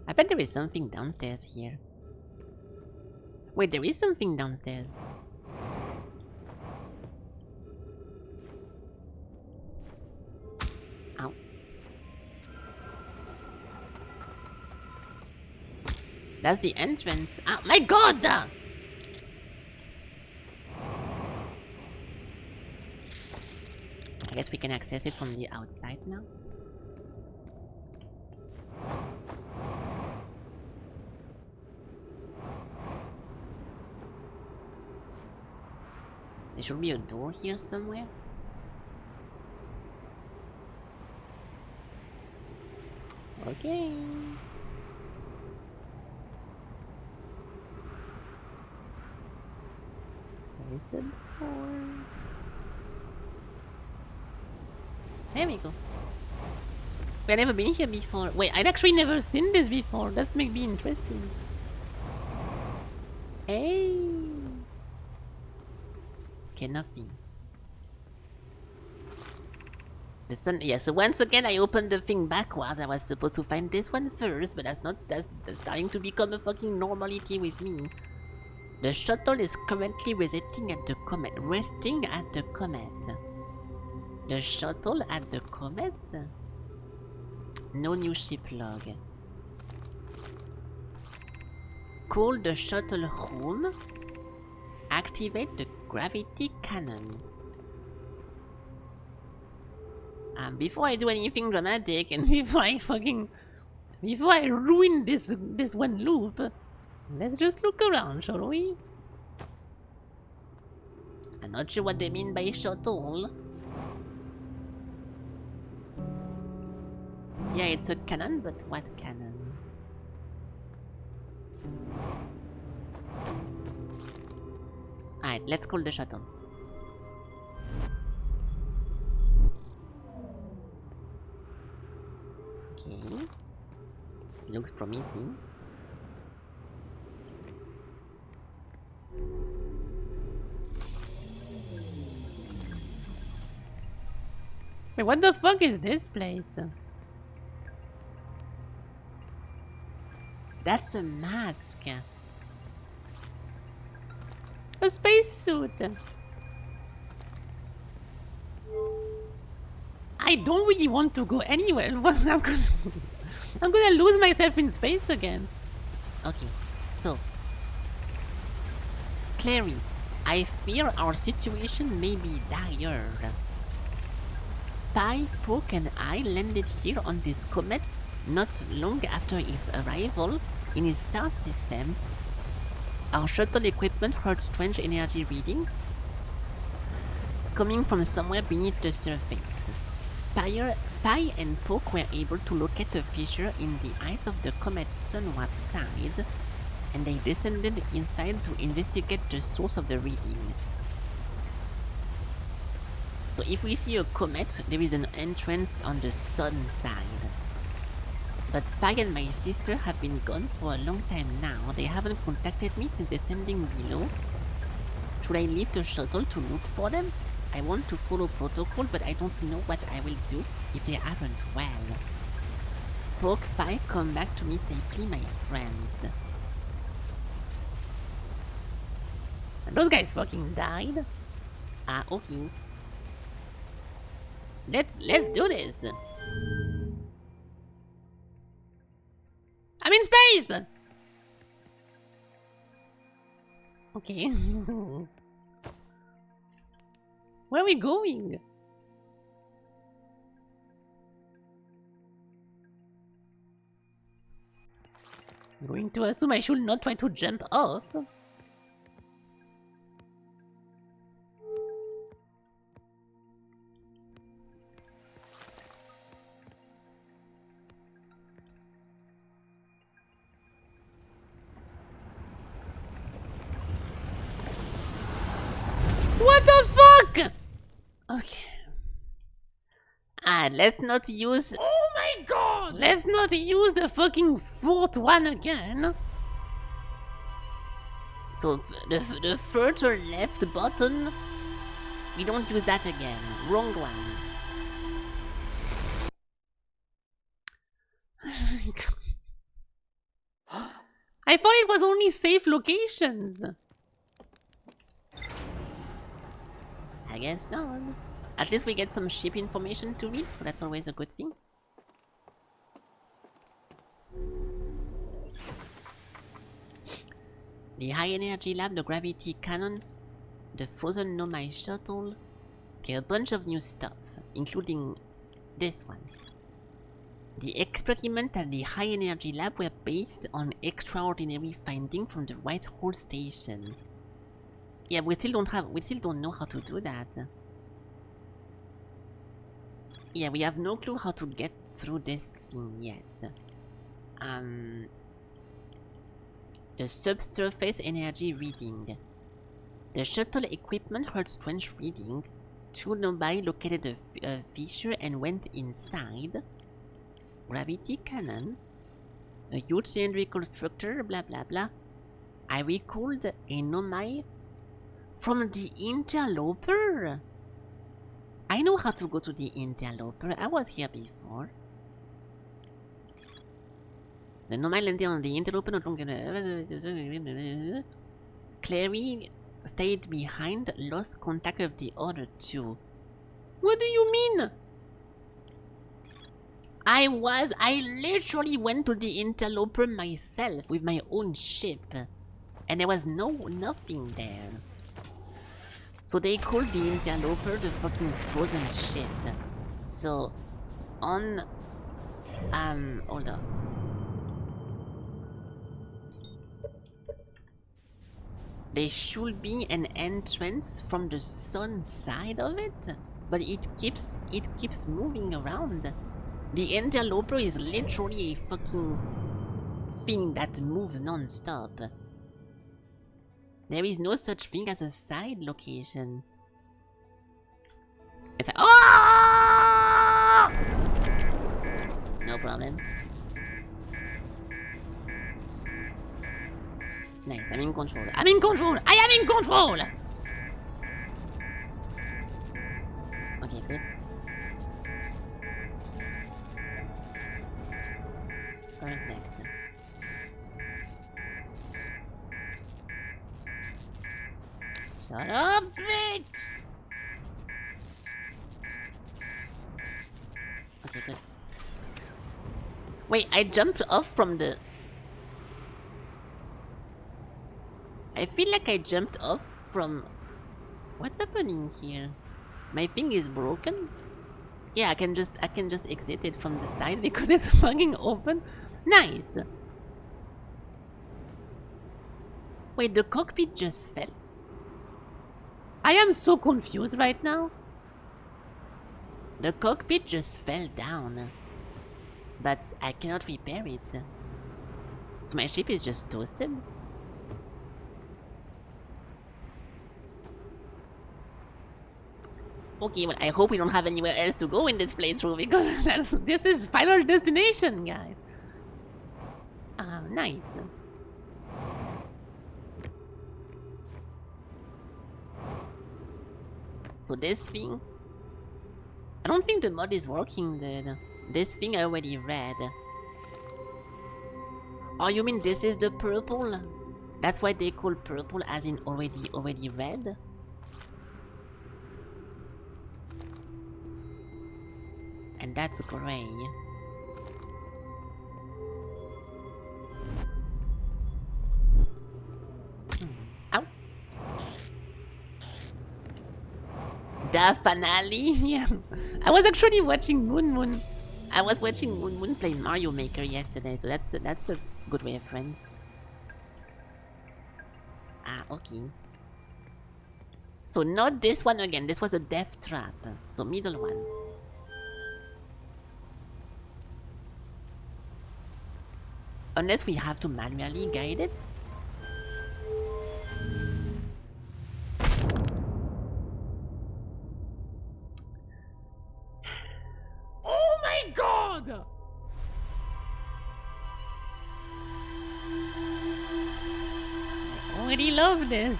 I bet there is something downstairs here. Wait, there is something downstairs. Ow. That's the entrance. Oh my god! I guess we can access it from the outside now. There should be a door here somewhere. Okay. Where is the door? There we go. We've never been here before. Wait, I'd actually never seen this before. That may be interesting. Hey. Okay, nothing. The sun. Yeah, so once again I opened the thing backwards. I was supposed to find this one first, but that's starting to become a fucking normality with me. The shuttle is currently resting at the comet. Resting at the comet. The shuttle at the comet? No new ship log. Call the shuttle home. Activate the gravity cannon. Before I do anything dramatic and before I ruin this one loop, let's just look around, shall we? I'm not sure what they mean by shuttle. Yeah, it's a cannon, but what cannon? Alright, let's call the shuttle. Okay. Looks promising. Wait, what the fuck is this place? That's a mask. A spacesuit. I don't really want to go anywhere. I'm gonna lose myself in space again. Okay, so Clary, I fear our situation may be dire. Pi, Poke, and I landed here on this comet not long after its arrival in its star system. Our shuttle equipment heard strange energy reading coming from somewhere beneath the surface. Pi and Poke were able to locate a fissure in the ice of the comet's sunward side, and they descended inside to investigate the source of the reading. So if we see a comet, there is an entrance on the sun side. But Pi and my sister have been gone for a long time now. They haven't contacted me since descending below. Should I leave the shuttle to look for them? I want to follow protocol, but I don't know what I will do if they aren't well. Poke, Pi, come back to me safely, my friends. And those guys fucking died. Ah, okay. Let's do this. I'm in space! Okay. Where are we going? I'm going to assume I should not try to jump off. What the fuck? Okay. let's not use... Oh my god! Let's not use the fucking fourth one again. So the further left button, we don't use that again. Wrong one. I thought it was only safe locations. I guess not. At least we get some ship information to read, so that's always a good thing. The high energy lab, the gravity cannon, the frozen Nomai shuttle. Okay, a bunch of new stuff, including this one. The experiments at the high energy lab were based on extraordinary findings from the White Hole station. Yeah, we still don't know how to do that. Yeah, we have no clue how to get through this thing yet. The subsurface energy reading. The shuttle equipment heard strange reading. Two Nobai located a fissure and went inside. Gravity cannon. A huge cylindrical structure, blah blah blah. I recalled a Nomai from the interloper. I know how to go to the interloper. I was here before. The Nomai landed on the interloper not longer. Clary stayed behind, lost contact with the other two. What do you mean? I literally went to the interloper myself with my own ship. And there was nothing there. So they called the interloper the fucking frozen shit. So, on... hold up. There should be an entrance from the sun side of it, but it keeps moving around. The interloper is literally a fucking thing that moves non-stop. There is no such thing as a side location. It's like, oh! No problem. Nice, I'm in control. I'm in control! I am in control! Okay, good. Perfect. Shut up, bitch! Okay, good. Wait, I jumped off from the... I feel like I jumped off from... What's happening here? My thing is broken? Yeah, I can just exit it from the side because it's fucking open. Nice! Wait, the cockpit just fell. I am so confused right now. The cockpit just fell down. But I cannot repair it. So my ship is just toasted? Okay, well I hope we don't have anywhere else to go in this playthrough because this is final destination, guys. Ah, nice. So this thing... I don't think the mod is working, this thing I already read. Oh, you mean this is the purple? That's why they call purple as in already red? And that's gray. Ow! The finale? Yeah. I was actually watching Moon. I was watching Moon play Mario Maker yesterday, so that's a good reference. Ah, okay. So not this one again. This was a death trap. So middle one. Unless we have to manually guide it. really love this.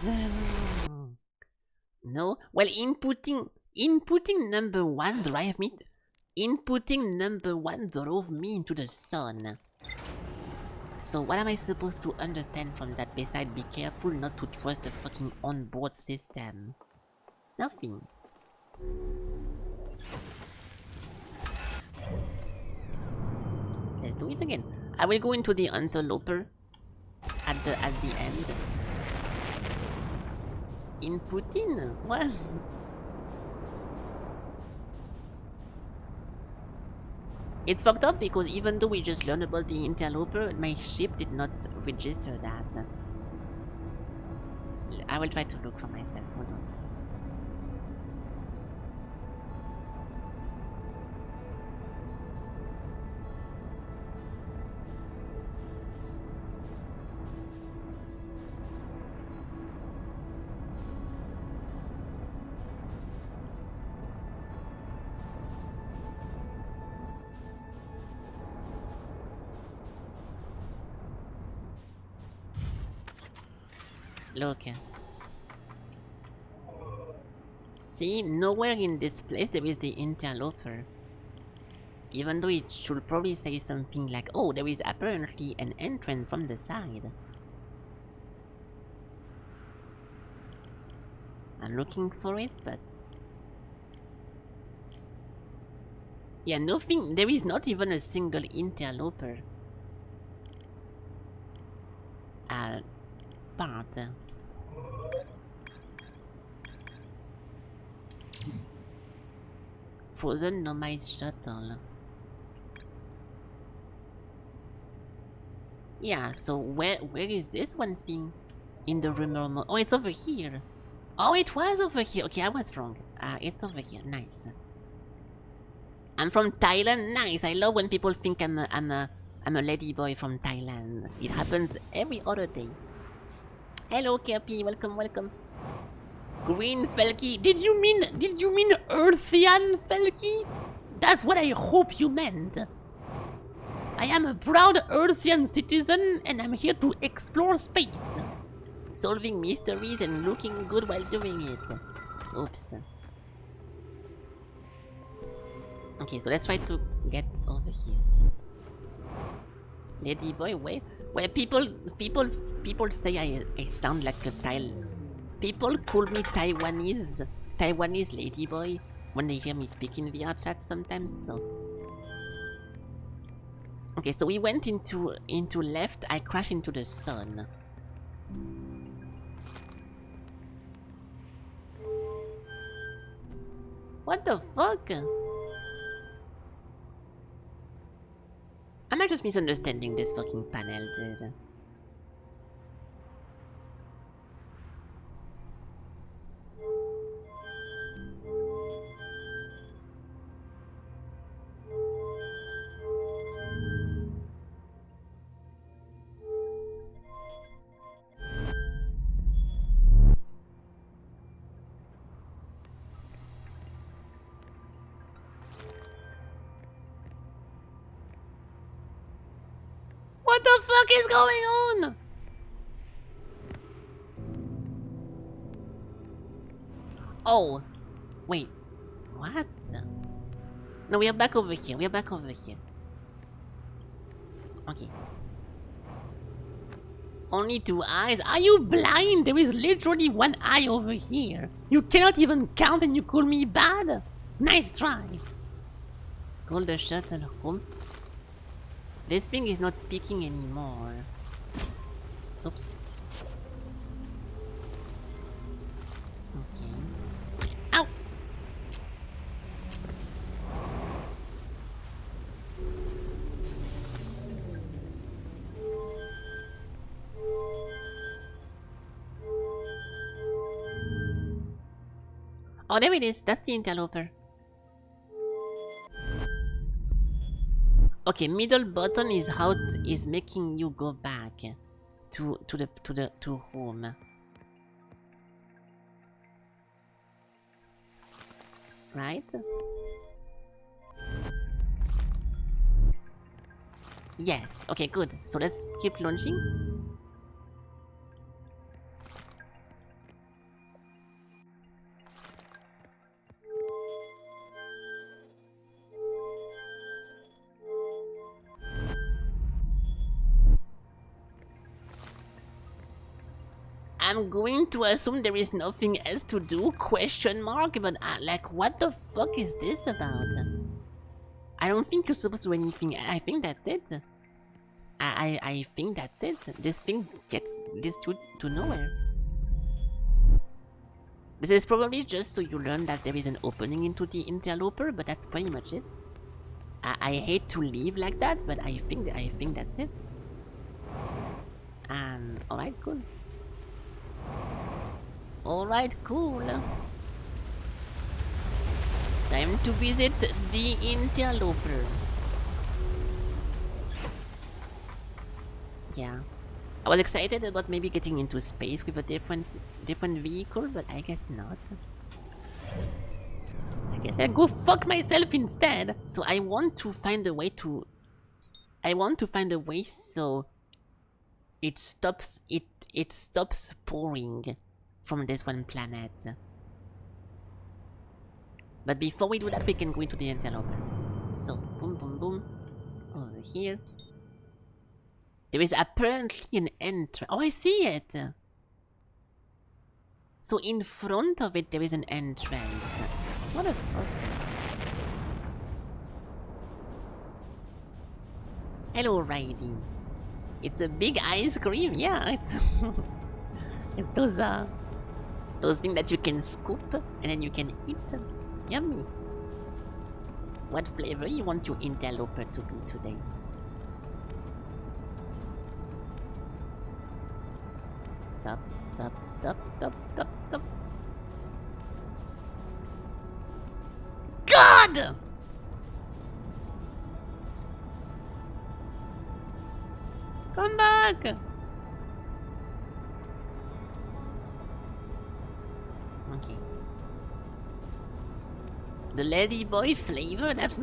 No? Well, inputting number 1 drive me... Inputting number 1 drove me into the sun. So what am I supposed to understand from that besides be careful not to trust the fucking onboard system? Nothing. Let's do it again. I will go into the interloper at the end. Inputting? What? It's fucked up because even though we just learned about the interloper, my ship did not register that. I will try to look for myself. Hold on. Look. See, nowhere in this place there is the interloper. Even though it should probably say something like, oh, there is apparently an entrance from the side. I'm looking for it, but... yeah, nothing, there is not even a single interloper. Part. Frozen nomad shuttle. Yeah, so where is this one thing? In the rumor mode. Oh, it's over here. Oh, it was over here. Okay, I was wrong. It's over here. Nice. I'm from Thailand. Nice. I love when people think I'm a lady boy from Thailand. It happens every other day. Hello, KP. Welcome, welcome. Green Felky. Did you mean Earthian Felky? That's what I hope you meant. I am a proud Earthian citizen and I'm here to explore space. Solving mysteries and looking good while doing it. Oops. Okay, so let's try to get over here. Lady boy, wait. Well, people say I sound like a people call me Taiwanese lady boy when they hear me speak in VR chat sometimes. So okay, so we went into left. I crashed into the sun. What the fuck? Am I just misunderstanding this fucking panel, dude? What the fuck is going on? Oh, wait, what? No, we are back over here. We are back over here. Okay. Only 2 eyes? Are you blind? There is literally 1 eye over here. You cannot even count and you call me bad? Nice try. Call the shuttle home. This thing is not picking anymore. Oops. Okay. Ow! Oh, there it is. That's the interloper. Okay, middle button is how is making you go back to home. Right? Yes. Okay, good. So let's keep launching. I'm going to assume there is nothing else to do, question mark, but like, what the fuck is this about? I don't think you're supposed to do anything. I think that's it. I think that's it. This thing leads to nowhere. This is probably just so you learn that there is an opening into the interloper, but that's pretty much it. I hate to leave like that, but I think that's it. Alright, cool. Alright, cool. Time to visit the interloper. Yeah. I was excited about maybe getting into space with a different vehicle, but I guess not. I guess I'll go fuck myself instead. So I want to find a way to... so... It stops pouring from this one planet. But before we do that, we can go into the interloper. So, boom, boom, boom. Over here. There is apparently an entrance. Oh, I see it! So in front of it, there is an entrance. What the fuck? Hello, Ridey. It's a big ice cream, yeah, it's... it's those things that you can scoop, and then you can eat. Yummy. What flavor you want your interloper to be today? Stop, stop, stop, stop, stop, stop. God! Come back! Okay. The ladyboy flavor? That's...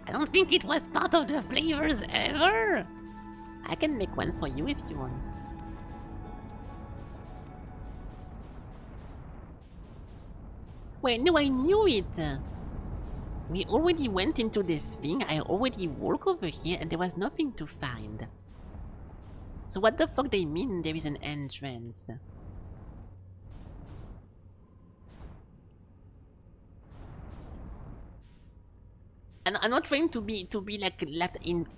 I don't think it was part of the flavors ever! I can make one for you if you want. Wait, no, I knew it! We already went into this thing, I already walked over here and there was nothing to find. So what the fuck they mean there is an entrance? And I'm not trying to be like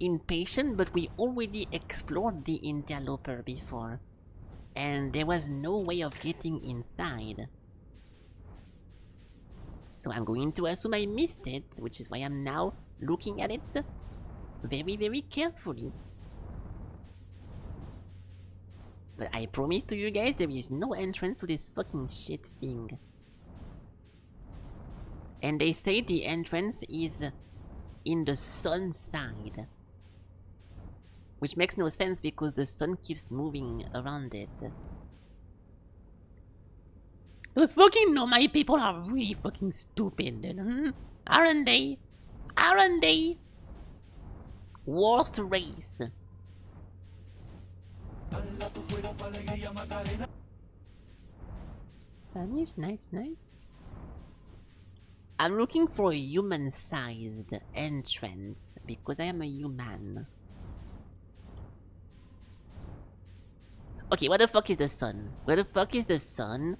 impatient, but we already explored the interloper before. And there was no way of getting inside. So I'm going to assume I missed it, which is why I'm now looking at it very, very carefully. But I promise to you guys there is no entrance to this fucking shit thing. And they say the entrance is in the sun side. Which makes no sense because the sun keeps moving around it. Those fucking Nomai people are really fucking stupid, aren't they? Aren't they? Worst race. Spanish, nice, nice. I'm looking for a human-sized entrance because I am a human. Okay, what the fuck is the sun? Where the fuck is the sun?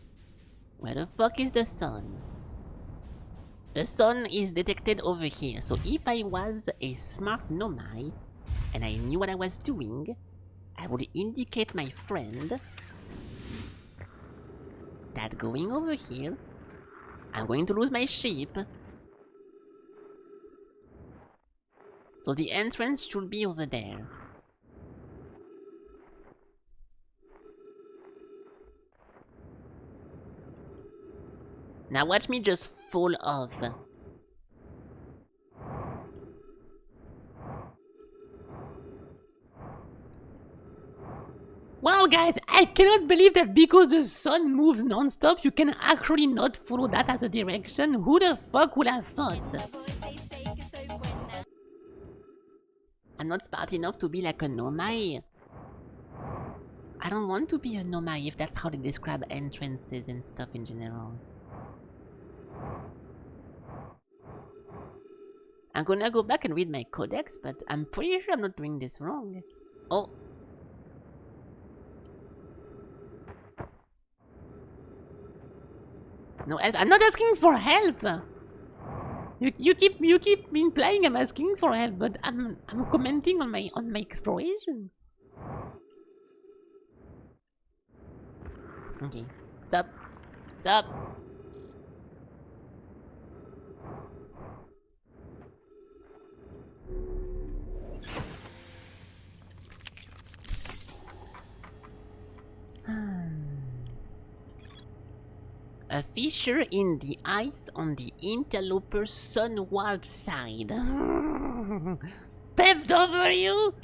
Where the fuck is the sun? The sun is detected over here, so if I was a smart Nomai and I knew what I was doing, I would indicate my friend that going over here, I'm going to lose my sheep. So the entrance should be over there. Now watch me just fall off. Wow guys, I cannot believe that because the sun moves non-stop, you can actually not follow that as a direction. Who the fuck would have thought? I'm not smart enough to be like a Nomai. I don't want to be a Nomai if that's how they describe entrances and stuff in general. I'm gonna go back and read my codex, but I'm pretty sure I'm not doing this wrong. Oh. No help. I'm not asking for help. You keep implying I'm asking for help, but I'm commenting on my exploration. Okay. Stop. Stop. A fissure in the ice on the interloper's sunward side. VOD?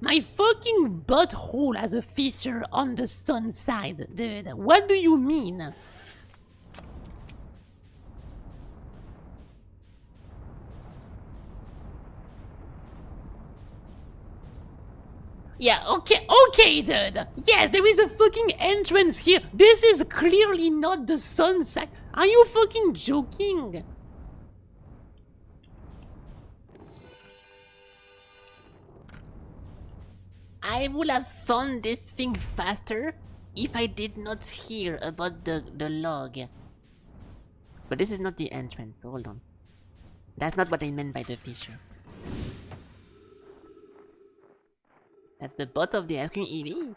My fucking butthole has a fissure on the sun side, dude. What do you mean? Yeah, okay, dude. Yes, there is a fucking entrance here. This is clearly not the sun side. Are you fucking joking? I would have found this thing faster if I did not hear about the log. But this is not the entrance, so hold on. That's not what I meant by the fissure. That's the butt of the ice cream, it is.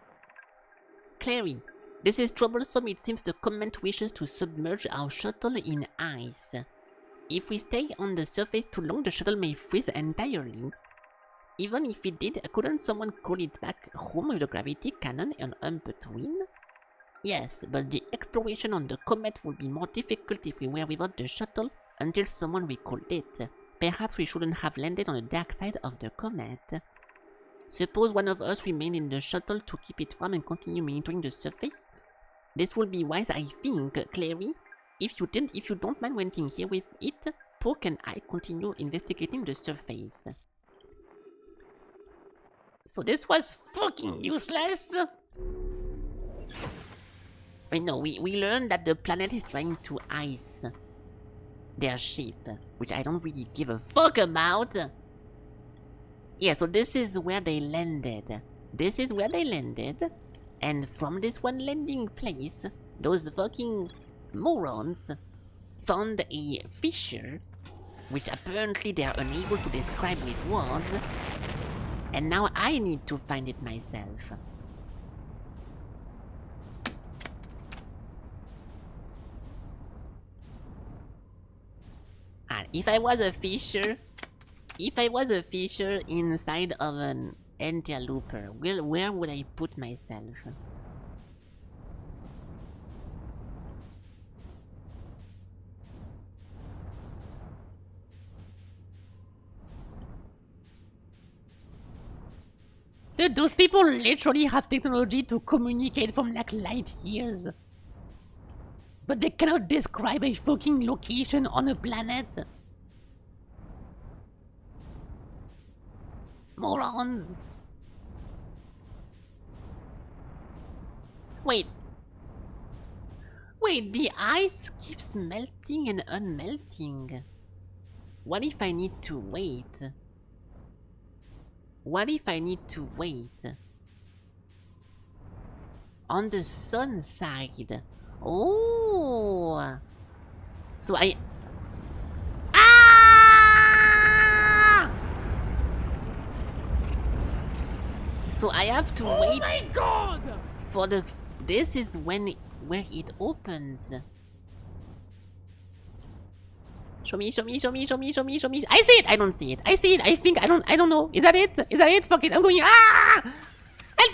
Clary, this is troublesome. It seems the comet wishes to submerge our shuttle in ice. If we stay on the surface too long, the shuttle may freeze entirely. Even if it did, couldn't someone call it back home with a gravity cannon and between? Yes, but the exploration on the comet would be more difficult if we were without the shuttle until someone recalled it. Perhaps we shouldn't have landed on the dark side of the comet. Suppose one of us remain in the shuttle to keep it warm and continue monitoring the surface? This would be wise, I think, Clary. If you don't mind waiting here with it, Poke and I continue investigating the surface. So this was fucking useless. Wait, no, we learned that the planet is trying to ice their ship, which I don't really give a fuck about. Yeah, so this is where they landed. This is where they landed. And from this one landing place, those fucking morons found a fissure, which apparently they are unable to describe with words. And now I need to find it myself. And if I was a fissure inside of an interloper, well, where would I put myself? Dude, those people literally have technology to communicate from like light years. But they cannot describe a fucking location on a planet. Morons. Wait, the ice keeps melting and unmelting. What if I need to wait? What if I need to wait? On the sun side. Oh. So I... Ah! So I have to wait... Oh my god! For the... This is where it opens. Show me. I see it! I don't see it. I see it. I think I don't know. Is that it? Is that it? Fuck it. I'm going. Ah! Help!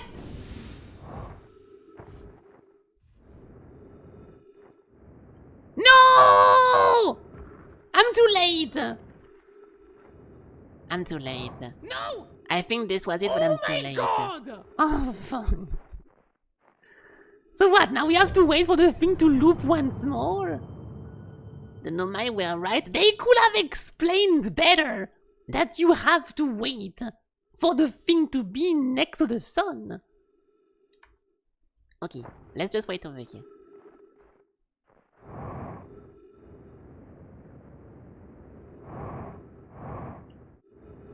No! I'm too late. No! I think this was it, but I'm too late. God! Oh, fuck. So what? Now we have to wait for the thing to loop once more? The Nomai were right. They could have explained better that you have to wait for the thing to be next to the sun. Okay, let's just wait over here.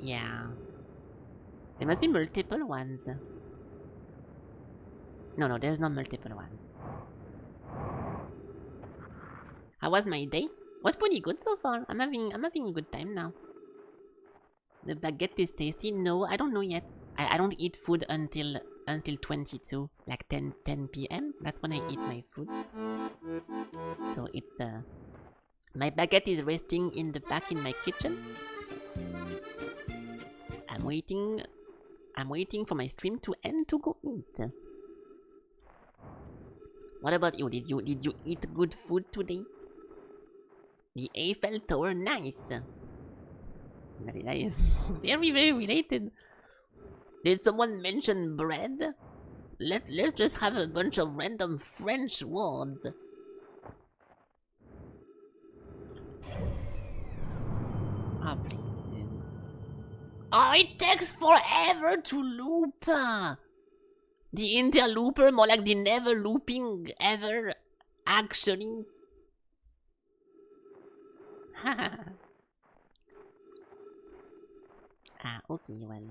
Yeah. There must be multiple ones. No, there's no multiple ones. How was my day? Was pretty good so far. I'm having a good time now. The baguette is tasty. No, I don't know yet. I don't eat food until 22, like 10 p.m. That's when I eat my food. So it's my baguette is resting in the back in my kitchen. I'm waiting for my stream to end to go eat. What about you? Did you eat good food today? The Eiffel Tower, nice. That is very, very related. Did someone mention bread? Let's just have a bunch of random French words. Oh, please, dude. Oh, it takes forever to loop. The interlooper, more like the never looping ever, actually. Okay, well.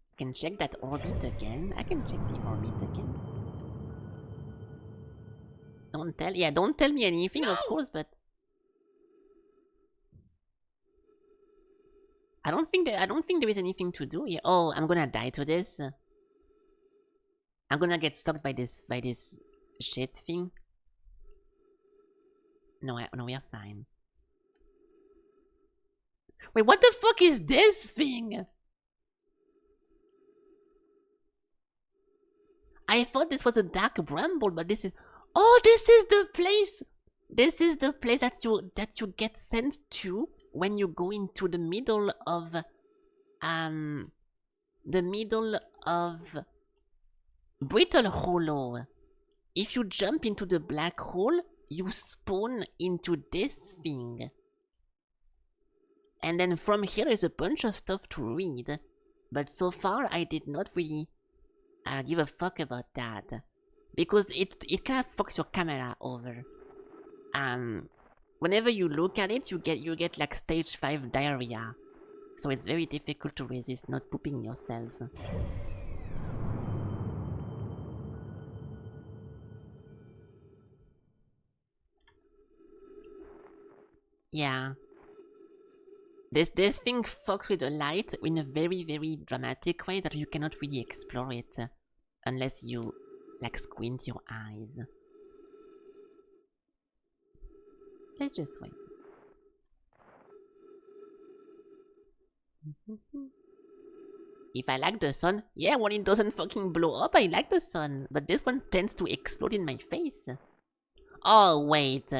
I can check that orbit again. I can check the orbit again. Don't tell me anything, no! Of course, but I don't think there is anything to do here. Oh, I'm gonna die to this. I'm gonna get stuck by this shit thing. No, we are fine. Wait, what the fuck is this thing? I thought this was a dark bramble, but this is... Oh, this is the place! This is the place that you get sent to when you go into the middle of... Brittle Hollow. If you jump into the black hole, you spawn into this thing. And then from here is a bunch of stuff to read. But so far I did not really give a fuck about that. Because it kind of fucks your camera over. Whenever you look at it, you get like stage 5 diarrhea. So it's very difficult to resist not pooping yourself. Yeah. This thing fucks with the light in a very, very dramatic way that you cannot really explore it unless you, like, squint your eyes. Let's just wait. If I like the sun, yeah, when it doesn't fucking blow up, I like the sun. But this one tends to explode in my face. Oh, wait.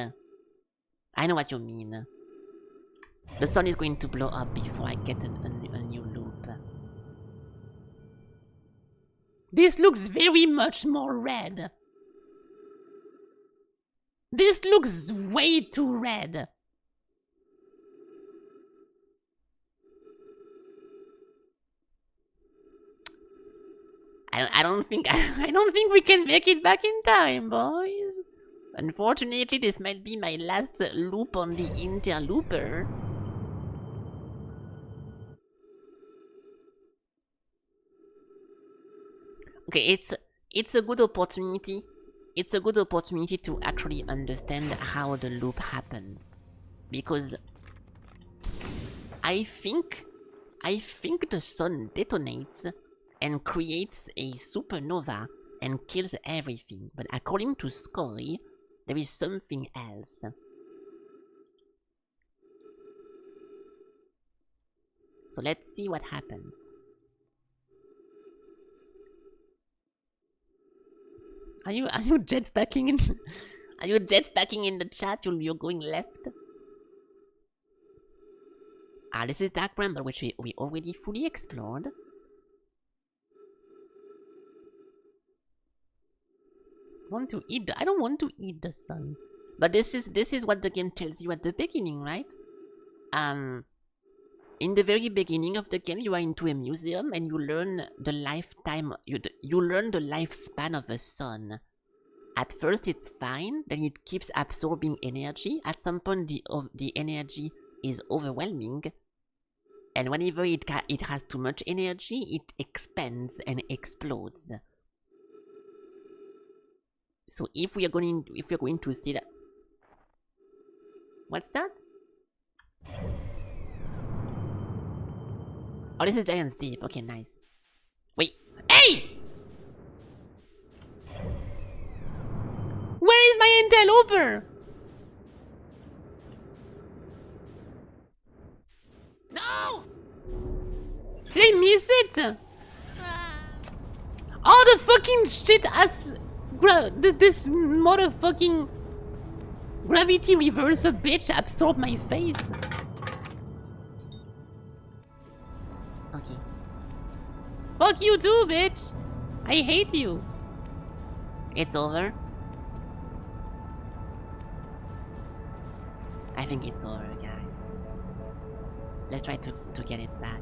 I know what you mean. The sun is going to blow up before I get a new loop. This looks very much more red. This looks way too red. I don't think we can make it back in time, boys. Unfortunately, this might be my last loop on the interlooper. Okay, it's a good opportunity. It's a good opportunity to actually understand how the loop happens, because I think the sun detonates and creates a supernova and kills everything. But according to Sky, there is something else. So let's see what happens. Are you jetpacking in? Are you jetpacking in the chat? You're going left. This is Dark Bramble, which we already fully explored. I don't want to eat the sun. But this is what the game tells you at the beginning, right? In the very beginning of the game, you are into a museum and you learn the lifetime. You learn the lifespan of a sun. At first, it's fine. Then it keeps absorbing energy. At some point, the energy is overwhelming, and whenever it has too much energy, it expands and explodes. So if we are going to see that, What's that? Oh, this is Giant's Deep. Okay, nice. Wait. Hey! Where is my interloper? No! Did I miss it? Oh, the fucking shit ass. This motherfucking gravity reverser bitch absorbed my face. Okay. Fuck you too, bitch. I hate you. It's over. I think it's over, guys. Let's try to get it back.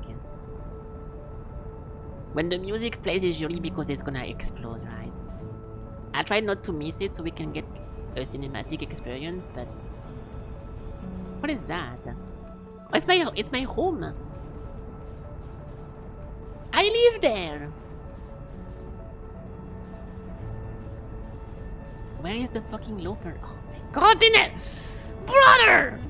When the music plays, it's usually because it's gonna explode, right? I tried not to miss it so we can get a cinematic experience, but what is that? Oh, it's my home. I live there. Where is the fucking loper? Oh my god, in it, brother!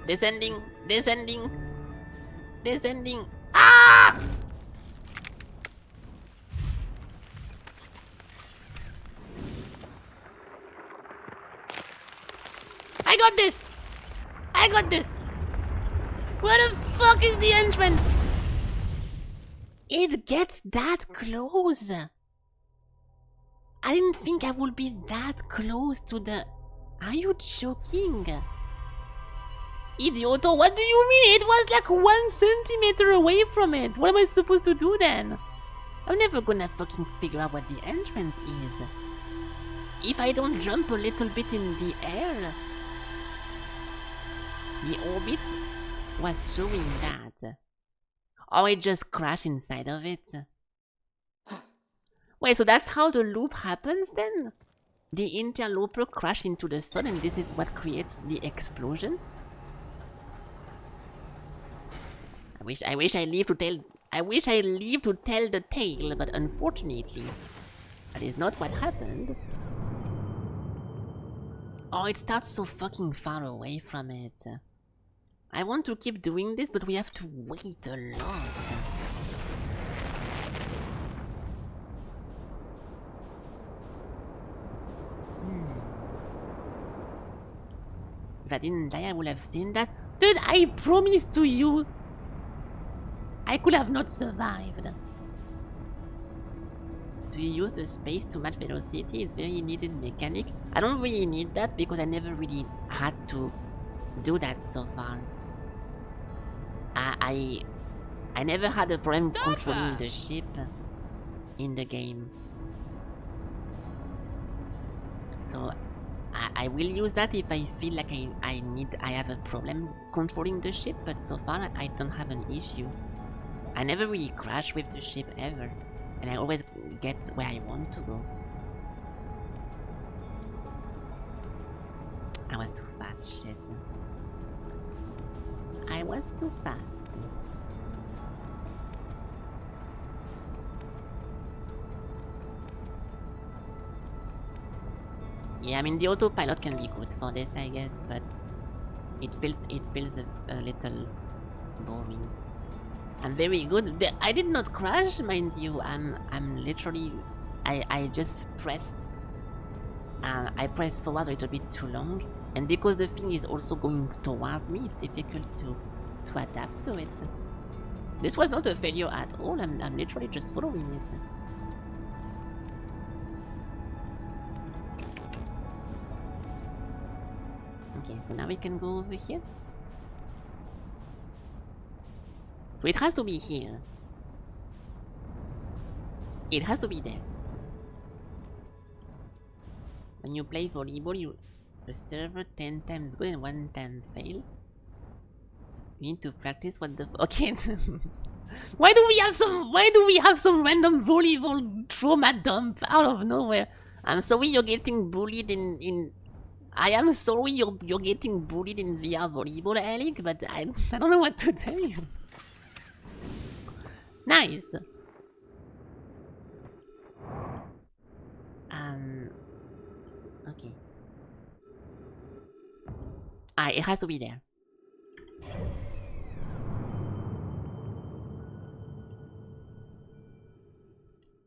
Descending, descending, descending. Ah! I got this! I got this! Where the fuck is the entrance? It gets that close. I didn't think I would be that close to the... Are you joking? Idioto, what do you mean? It was like 1 centimeter away from it. What am I supposed to do then? I'm never gonna fucking figure out what the entrance is. If I don't jump a little bit in the air. The orbit was showing that. Or it just crashed inside of it. Wait, so that's how the loop happens then? The interloper crashed into the sun and this is what creates the explosion? I wish I live to tell the tale, but unfortunately, that is not what happened. Oh, it starts so fucking far away from it. I want to keep doing this, but we have to wait a lot. If I didn't die, I would have seen that. Dude, I promise to you, I could have not survived. Do you use the space to match velocity? It's very needed mechanic. I don't really need that because I never really had to do that so far. I never had a problem controlling the ship in the game. So I will use that if I feel like I have a problem controlling the ship, but so far I don't have an issue. I never really crash with the ship ever, and I always get where I want to go. I was too fast, shit. I was too fast. Yeah, I mean the autopilot can be good for this, I guess, but it feels a little boring. I'm very good. I did not crash, mind you. I'm literally. I just pressed. I pressed forward a little bit too long, and because the thing is also going towards me, it's difficult to adapt to it. This was not a failure at all. I'm literally just following it. Okay, so now we can go over here. So it has to be here. It has to be there. When you play volleyball, the server 10 times good and 1 time fail. You need to practice what the okay. Why do we have some random volleyball trauma dump out of nowhere? I'm sorry you're getting bullied in I am sorry you're getting bullied in VR volleyball, Alec, but I don't know what to tell you. Nice. Okay. Ah, it has to be there.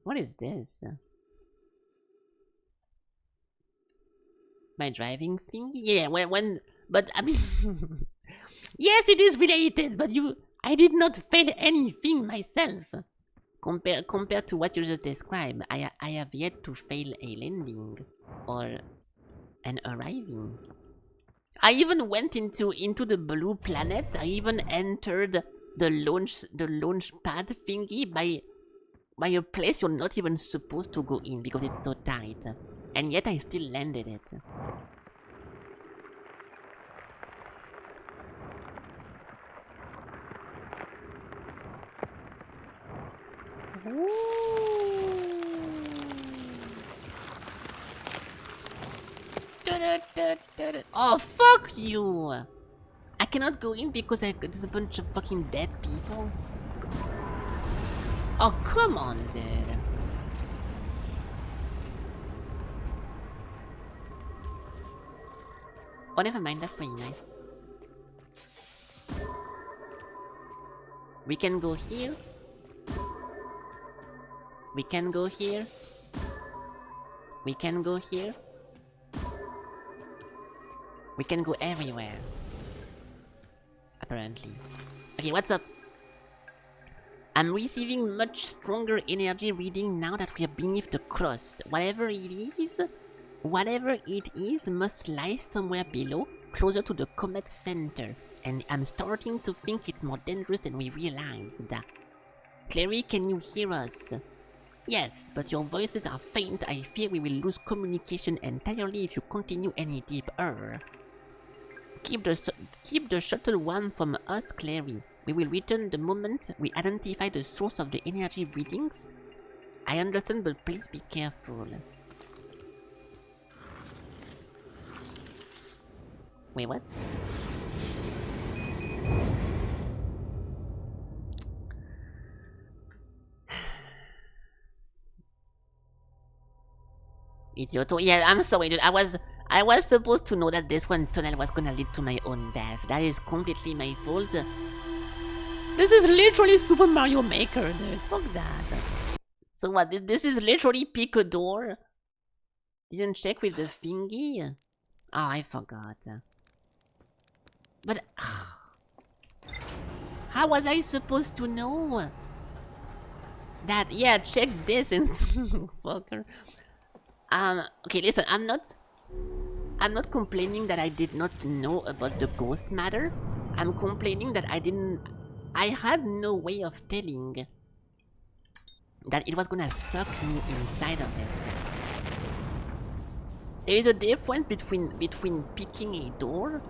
What is this? My driving thing? Yeah, but I mean, yes, it is related, but I did not fail anything myself. Compared to what you just described, I have yet to fail a landing or an arriving. I even went into the blue planet. I even entered the launch pad thingy by a place you're not even supposed to go in because it's so tight. And yet I still landed it. Oh, fuck you! I cannot go in because there's a bunch of fucking dead people. Oh, come on, dude. Oh, never mind, that's pretty nice. We can go here. We can go here. We can go here. We can go everywhere. Apparently. Okay, what's up? I'm receiving much stronger energy reading now that we are beneath the crust. Whatever it is must lie somewhere below, closer to the comet center. And I'm starting to think it's more dangerous than we realized. Clary, can you hear us? Yes, but your voices are faint. I fear we will lose communication entirely if you continue any deeper. Keep the shuttle warm from us, Clary. We will return the moment we identify the source of the energy readings. I understand, but please be careful. Wait, what? It's your turn. Yeah, I'm sorry, dude. I was supposed to know that this one tunnel was gonna lead to my own death. That is completely my fault. This is literally Super Mario Maker, dude. Fuck that. So what? This is literally pick a door? Didn't check with the thingy? Oh, I forgot. But how was I supposed to know that? Yeah, check this and fucker. Okay, listen. I'm not complaining that I did not know about the ghost matter. I'm complaining that I had no way of telling that it was gonna suck me inside of it. There is a difference between picking a door,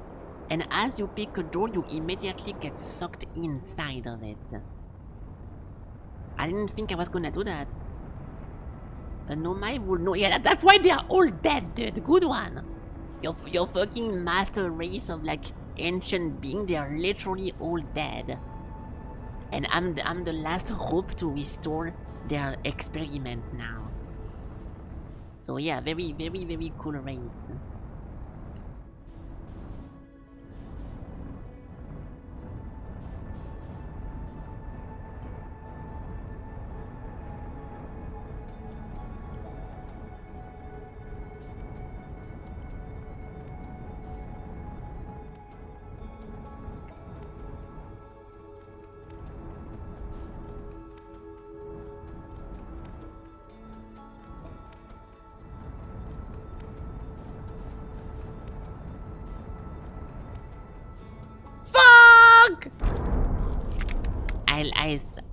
and as you pick a door, you immediately get sucked inside of it. I didn't think I was gonna do that. No, my rule, no. Yeah, that's why they are all dead, dude. Good one. Your fucking master race of like ancient being, they are literally all dead. And I'm the last hope to restore their experiment now. So yeah, very, very, very cool race.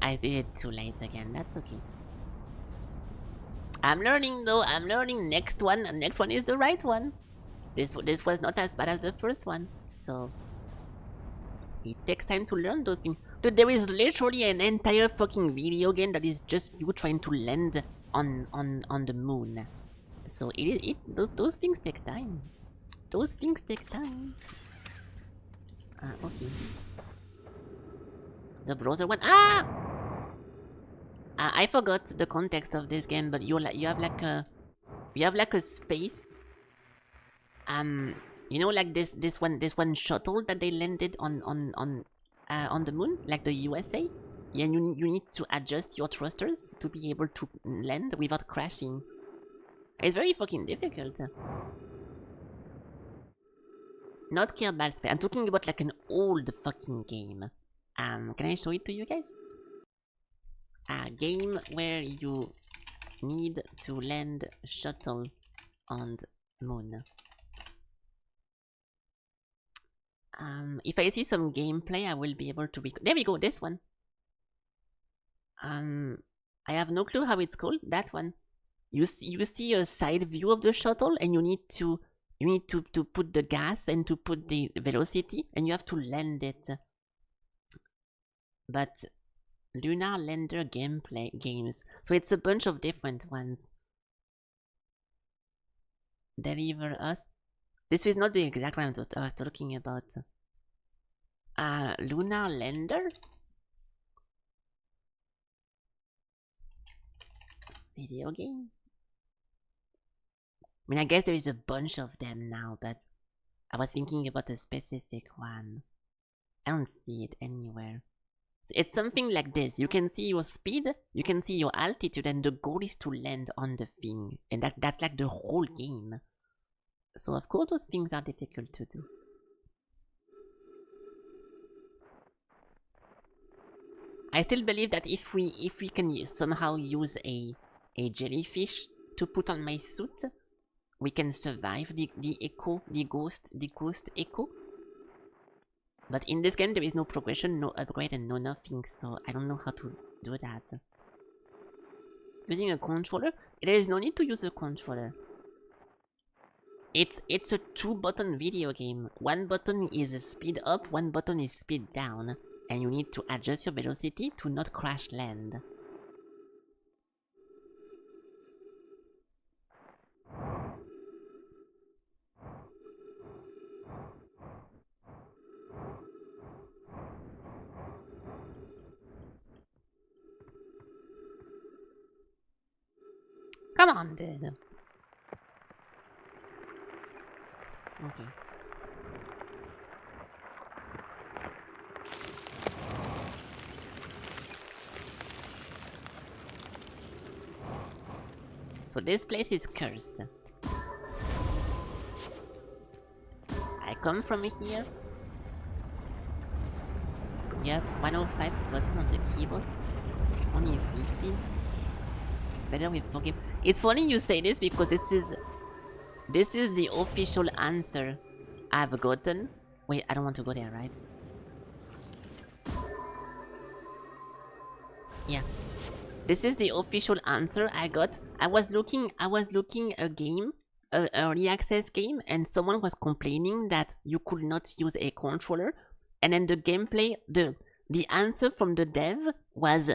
I did it too late again. That's okay. I'm learning though. I'm learning. Next one is the right one. This was not as bad as the first one. So it takes time to learn those things. Dude, there is literally an entire fucking video game that is just you trying to land on the moon. So those things take time. Those things take time. Okay. The browser one. I forgot the context of this game, but you have like we have like a space. You know, like this one shuttle that they landed on the moon, like the USA. Yeah, you need to adjust your thrusters to be able to land without crashing. It's very fucking difficult. Not Kerbal Space. I'm talking about like an old fucking game. Can I show it to you guys? A game where you need to land shuttle on the moon. If I see some gameplay, I will be able to there we go, this one. I have no clue how it's called. That one. You see a side view of the shuttle, and you need to put the gas and to put the velocity, and you have to land it. But Lunar Lander gameplay games, so it's a bunch of different ones. Deliver us. This is not the exact one I was talking about. Lunar Lander? Video game? I mean, I guess there is a bunch of them now, but I was thinking about a specific one. I don't see it anywhere. It's something like this. You can see your speed, you can see your altitude, and the goal is to land on the thing. And that's like the whole game. So of course those things are difficult to do. I still believe that if we can somehow use a jellyfish to put on my suit, we can survive the ghost echo. But in this game there is no progression, no upgrade, and no nothing, so I don't know how to do that. Using a controller? There is no need to use a controller. It's a 2-button video game. One button is speed up, one button is speed down. And you need to adjust your velocity to not crash land. Come on, dude. Okay. So this place is cursed. I come from here. We have 105 buttons on the keyboard. Only 15. Better we forgive. It's funny you say this because this is the official answer I've gotten. Wait, I don't want to go there, right? Yeah. This is the official answer I got. I was looking a game, a early access game, and someone was complaining that you could not use a controller. And then the gameplay, the answer from the dev was,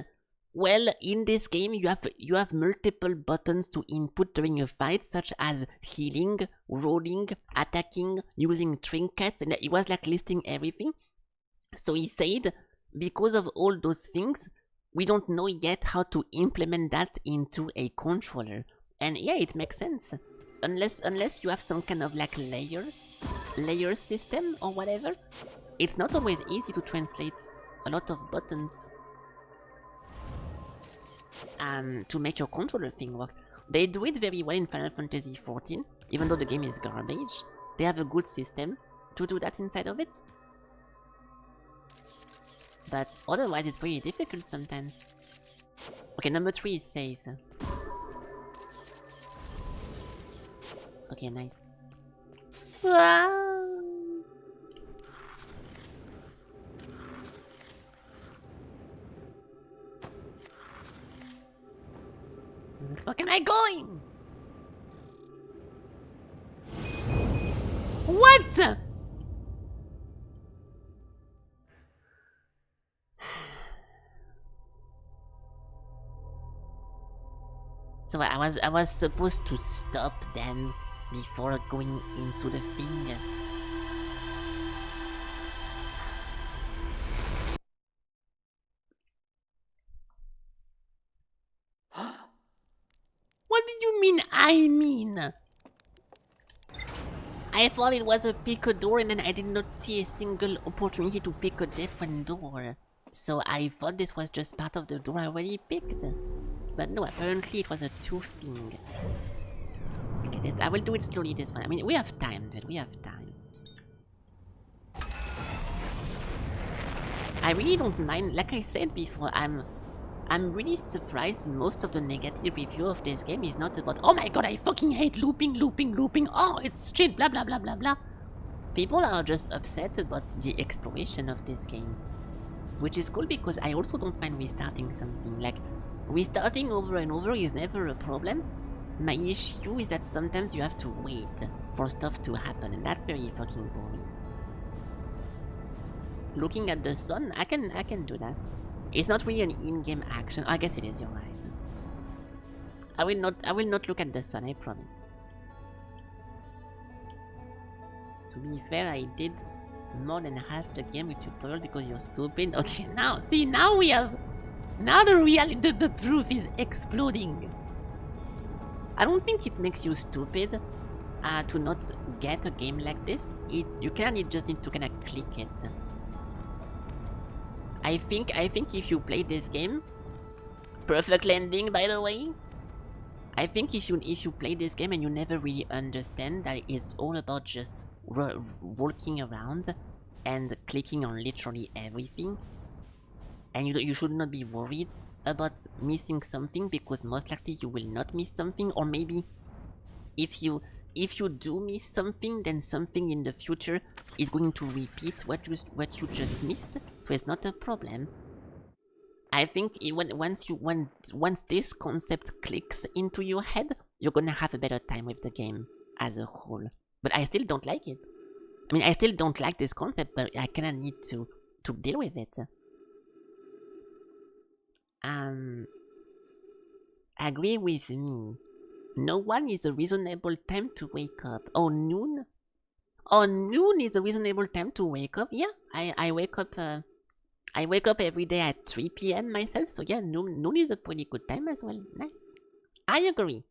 well, in this game you have multiple buttons to input during a fight, such as healing, rolling, attacking, using trinkets, and it was like listing everything. So he said, because of all those things, we don't know yet how to implement that into a controller. And yeah, it makes sense. Unless you have some kind of like layer system or whatever, it's not always easy to translate a lot of buttons to make your controller thing work. They do it very well in Final Fantasy XIV, even though the game is garbage. They have a good system to do that inside of it. But otherwise it's pretty difficult sometimes. Okay, number 3 is safe. Okay, nice. Where the fuck am I going? What? So I was supposed to stop then before going into the thing. What do you mean I mean? I thought it was a pick a door and then I did not see a single opportunity to pick a different door. So I thought this was just part of the door I already picked. But no, apparently it was a 2 thing. Okay, I will do it slowly this one. I mean, we have time, dude. We have time. I really don't mind. Like I said before, I'm really surprised most of the negative review of this game is not about, oh my god, I fucking hate looping, oh, it's shit, blah blah blah blah blah. People are just upset about the exploration of this game. Which is cool because I also don't mind restarting something. Like, restarting over and over is never a problem. My issue is that sometimes you have to wait for stuff to happen, and that's very fucking boring. Looking at the sun, I can do that. It's not really an in-game action. I guess it is, you're right. I will not look at the sun, I promise. To be fair, I did more than half the game with tutorial because you're stupid. Okay, now we have... Now the truth is exploding. I don't think it makes you stupid to not get a game like this. You just need to kind of click it. I think if you play this game, perfect landing by the way. I think if you play this game and you never really understand that it's all about just walking around and clicking on literally everything, and you should not be worried about missing something because most likely you will not miss something, or maybe if you do miss something, then something in the future is going to repeat what you just missed, so it's not a problem. I think once this concept clicks into your head, you're gonna have a better time with the game as a whole. But I still don't like it. I mean, I still don't like this concept, but I kinda need to deal with it. Agree with me. No one is a reasonable time to wake up. Oh, noon? Oh, noon is a reasonable time to wake up? Yeah, I wake up every day at 3 PM myself, so yeah, noon is a pretty good time as well. Nice. I agree.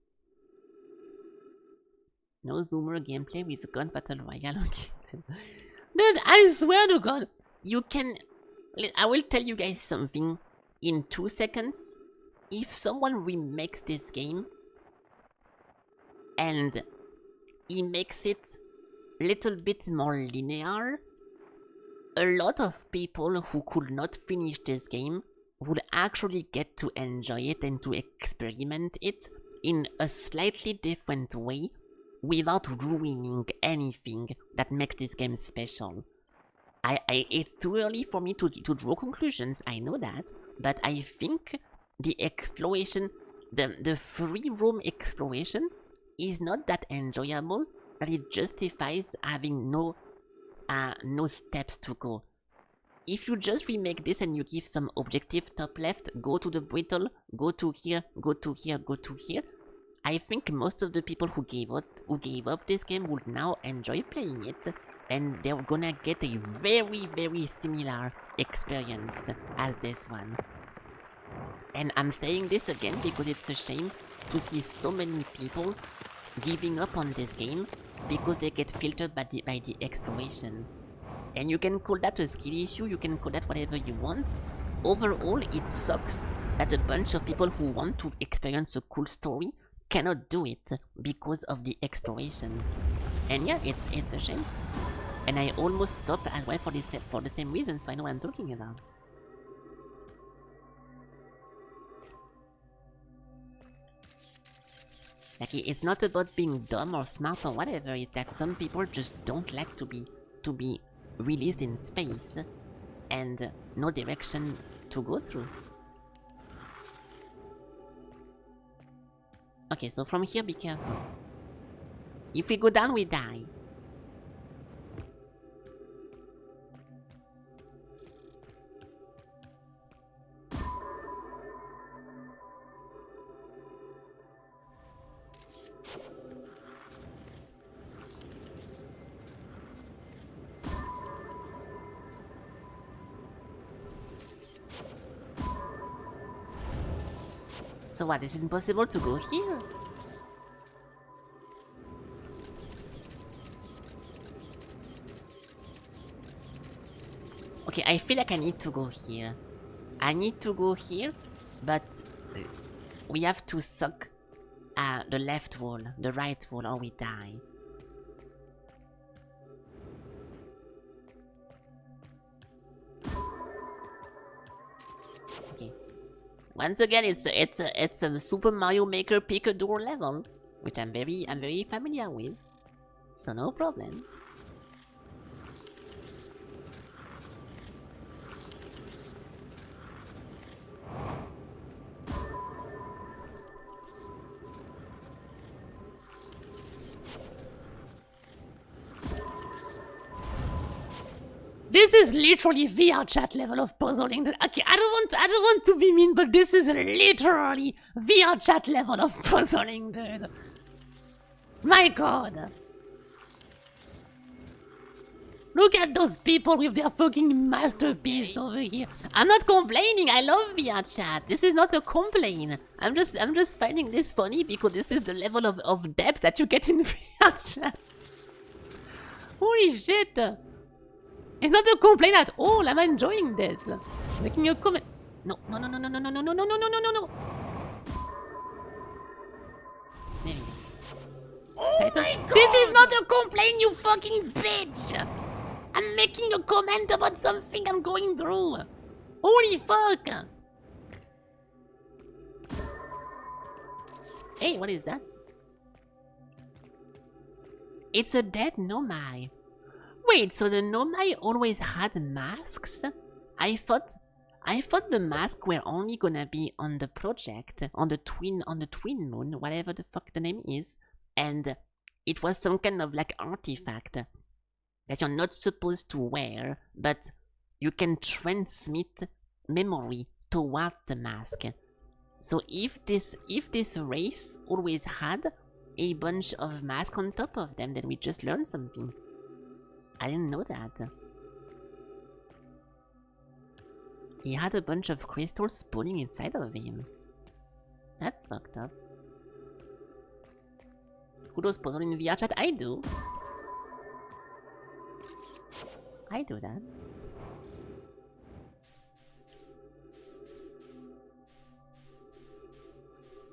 No zoomer gameplay with gun battle royale. Dude, I swear to God, you can... I will tell you guys something in 2 seconds. If someone remakes this game and he makes it a little bit more linear, a lot of people who could not finish this game would actually get to enjoy it and to experiment it in a slightly different way without ruining anything that makes this game special. It's too early for me to draw conclusions, I know that, but I think the exploration, the free roam exploration is not that enjoyable that it justifies having no steps to go. If you just remake this and you give some objective top left, go to the brittle, go to here, go to here, go to here, I think most of the people who gave up this game would now enjoy playing it, and they're gonna get a very, very similar experience as this one. And I'm saying this again because it's a shame to see so many people giving up on this game because they get filtered by the exploration. And you can call that a skill issue, you can call that whatever you want. Overall, it sucks that a bunch of people who want to experience a cool story cannot do it because of the exploration. And yeah, it's a shame. And I almost stopped as well for the same reason, so I know what I'm talking about. Like, it's not about being dumb or smart or whatever, it's that some people just don't like to be released in space and no direction to go through. Okay, so from here be careful. If we go down, we die. So what, is it impossible to go here? Okay, I feel like I need to go here. I need to go here, but we have to suck the left wall, the right wall, or we die. Okay. Once again, it's a Super Mario Maker pick a door level, which I'm very familiar with, so no problem. This is literally VR chat level of puzzling. Okay, I don't want to be mean, but this is literally VR chat level of puzzling, dude. My god. Look at those people with their fucking masterpiece over here. I'm not complaining, I love VR chat. This is not a complaint. I'm just finding this funny because this is the level of depth that you get in VR chat. Holy shit. It's not a complaint at all. I'm enjoying this. Making a comment. No. There we go. Oh my God. This is not a complaint, you fucking bitch. I'm making a comment about something I'm going through. Holy fuck. Hey, what is that? It's a dead Nomai. Wait, so the Nomai always had masks? I thought the masks were only gonna be on the project, on the twin moon, whatever the fuck the name is, and it was some kind of like artifact that you're not supposed to wear, but you can transmit memory towards the mask. So if this race always had a bunch of masks on top of them, then we just learned something. I didn't know that. He had a bunch of crystals spawning inside of him. That's fucked up. Who does puzzle in VR chat? I do. I do that.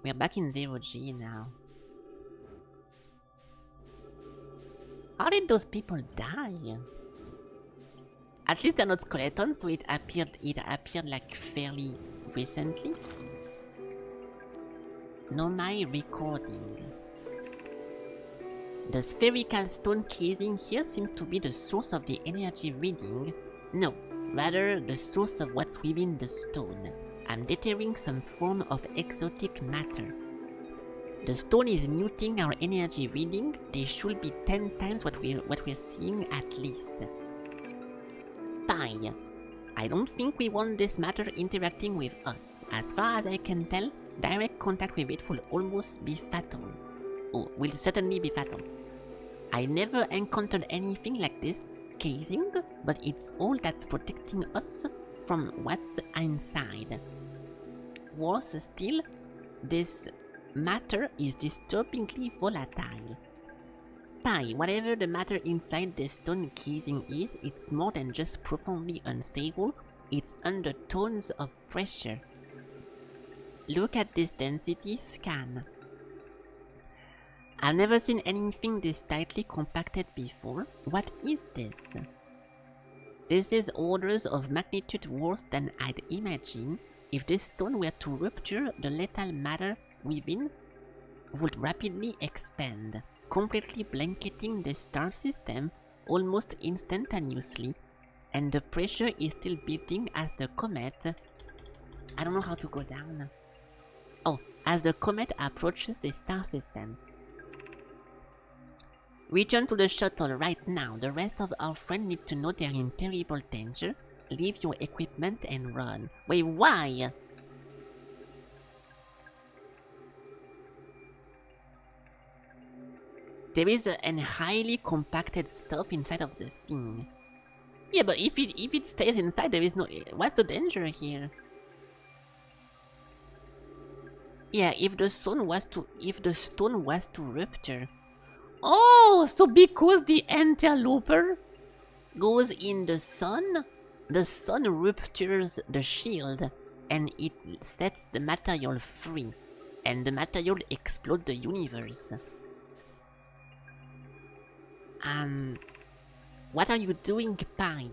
We're back in 0G now. How did those people die? At least they're not skeletons, so it appeared like fairly recently. Nomai recording. The spherical stone casing here seems to be the source of the energy reading. No, rather the source of what's within the stone. I'm detecting some form of exotic matter. The stone is muting our energy reading. They should be 10 times what we're seeing at least. Bye. I don't think we want this matter interacting with us. As far as I can tell, direct contact with it will almost be fatal. Oh, will certainly be fatal. I never encountered anything like this casing, but it's all that's protecting us from what's inside. Worse still, this matter is disturbingly volatile. Pi, whatever the matter inside the stone casing is, it's more than just profoundly unstable, it's under tons of pressure. Look at this density scan. I've never seen anything this tightly compacted before. What is this? This is orders of magnitude worse than I'd imagine. If this stone were to rupture, the lethal matter within would rapidly expand, completely blanketing the star system almost instantaneously, and the pressure is still building as the comet... I don't know how to go down. Oh, as the comet approaches the star system. Return to the shuttle right now. The rest of our friends need to know they're in terrible danger. Leave your equipment and run. Wait, why? There is an highly compacted stuff inside of the thing. Yeah, but if it stays inside, there is no... What's the danger here? Yeah, if the stone was to rupture. Oh, so because the interloper goes in the sun, the sun ruptures the shield and it sets the material free. And the material explodes the universe. What are you doing, Pi?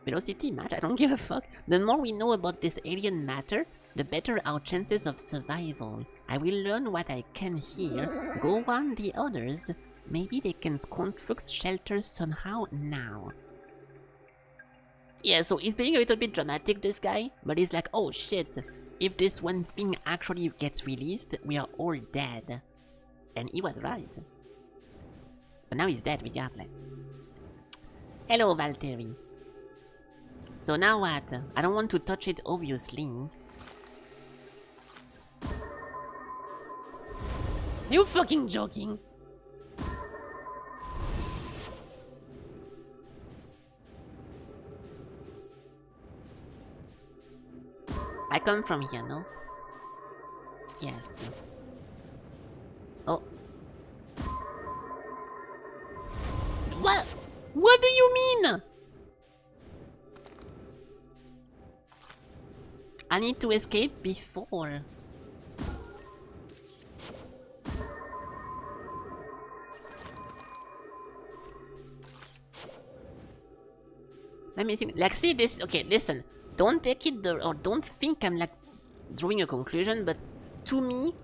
Velocity matter? I don't give a fuck. The more we know about this alien matter, the better our chances of survival. I will learn what I can here, go warn the others. Maybe they can construct shelters somehow now. Yeah, so he's being a little bit dramatic, this guy, but he's like, oh shit, if this one thing actually gets released, we are all dead. And he was right. But now he's dead regardless. Hello, Valtteri. So now what? I don't want to touch it, obviously. You fucking joking? I come from here, no? Yes. Oh. What? What do you mean? I need to escape before. Let me think. Like, see this? Okay, listen. Don't take it or don't think I'm like drawing a conclusion, but to me,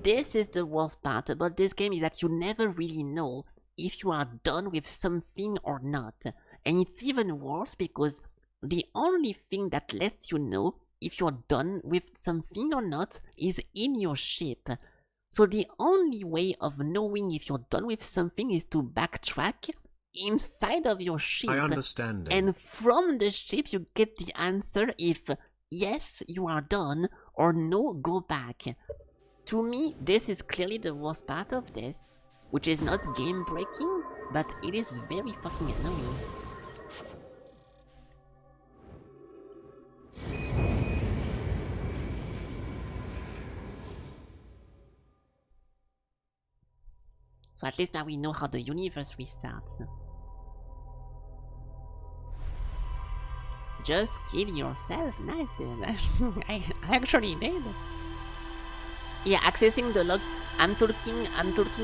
this is the worst part about this game is that you never really know if you are done with something or not. And it's even worse because the only thing that lets you know if you're done with something or not is in your ship. So the only way of knowing if you're done with something is to backtrack inside of your ship. I understand. And from the ship you get the answer if yes, you are done, or no, go back. To me, this is clearly the worst part of this, which is not game breaking, but it is very fucking annoying. So at least now we know how the universe restarts. Just kill yourself. Nice, dude. I actually did. Yeah, accessing the log. I'm talking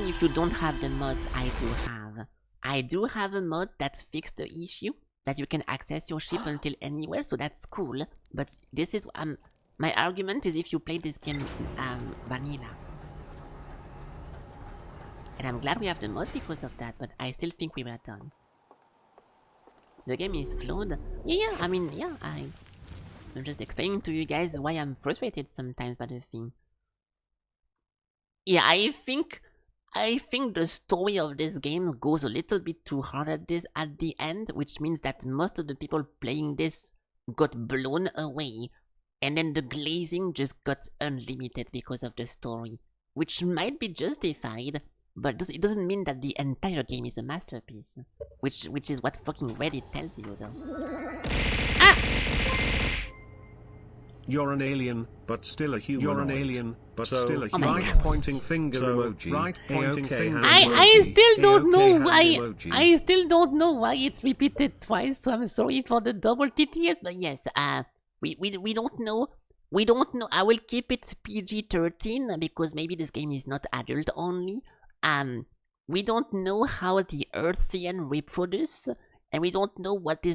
if you don't have the mods I do have. I do have a mod that fixed the issue that you can access your ship until anywhere, so that's cool. But this is my argument is if you play this game vanilla. And I'm glad we have the mod because of that, but I still think we were done. The game is flawed. Yeah, I mean, yeah, I'm just explaining to you guys why I'm frustrated sometimes by the thing. Yeah, I think the story of this game goes a little bit too hard at the end, which means that most of the people playing this got blown away, and then the glazing just got unlimited because of the story, which might be justified. But it doesn't mean that the entire game is a masterpiece. Which is what fucking Reddit tells you, though. Ah! You're an alien, but still a human. You're an alien, but still a human. Oh right pointing finger emoji. Right pointing finger emoji. I still don't know why. I still don't know why it's repeated twice. So I'm sorry for the double TTS. But yes, we don't know. We don't know. I will keep it PG-13 because maybe this game is not adult only. We don't know how the Earthian reproduce, and we don't know what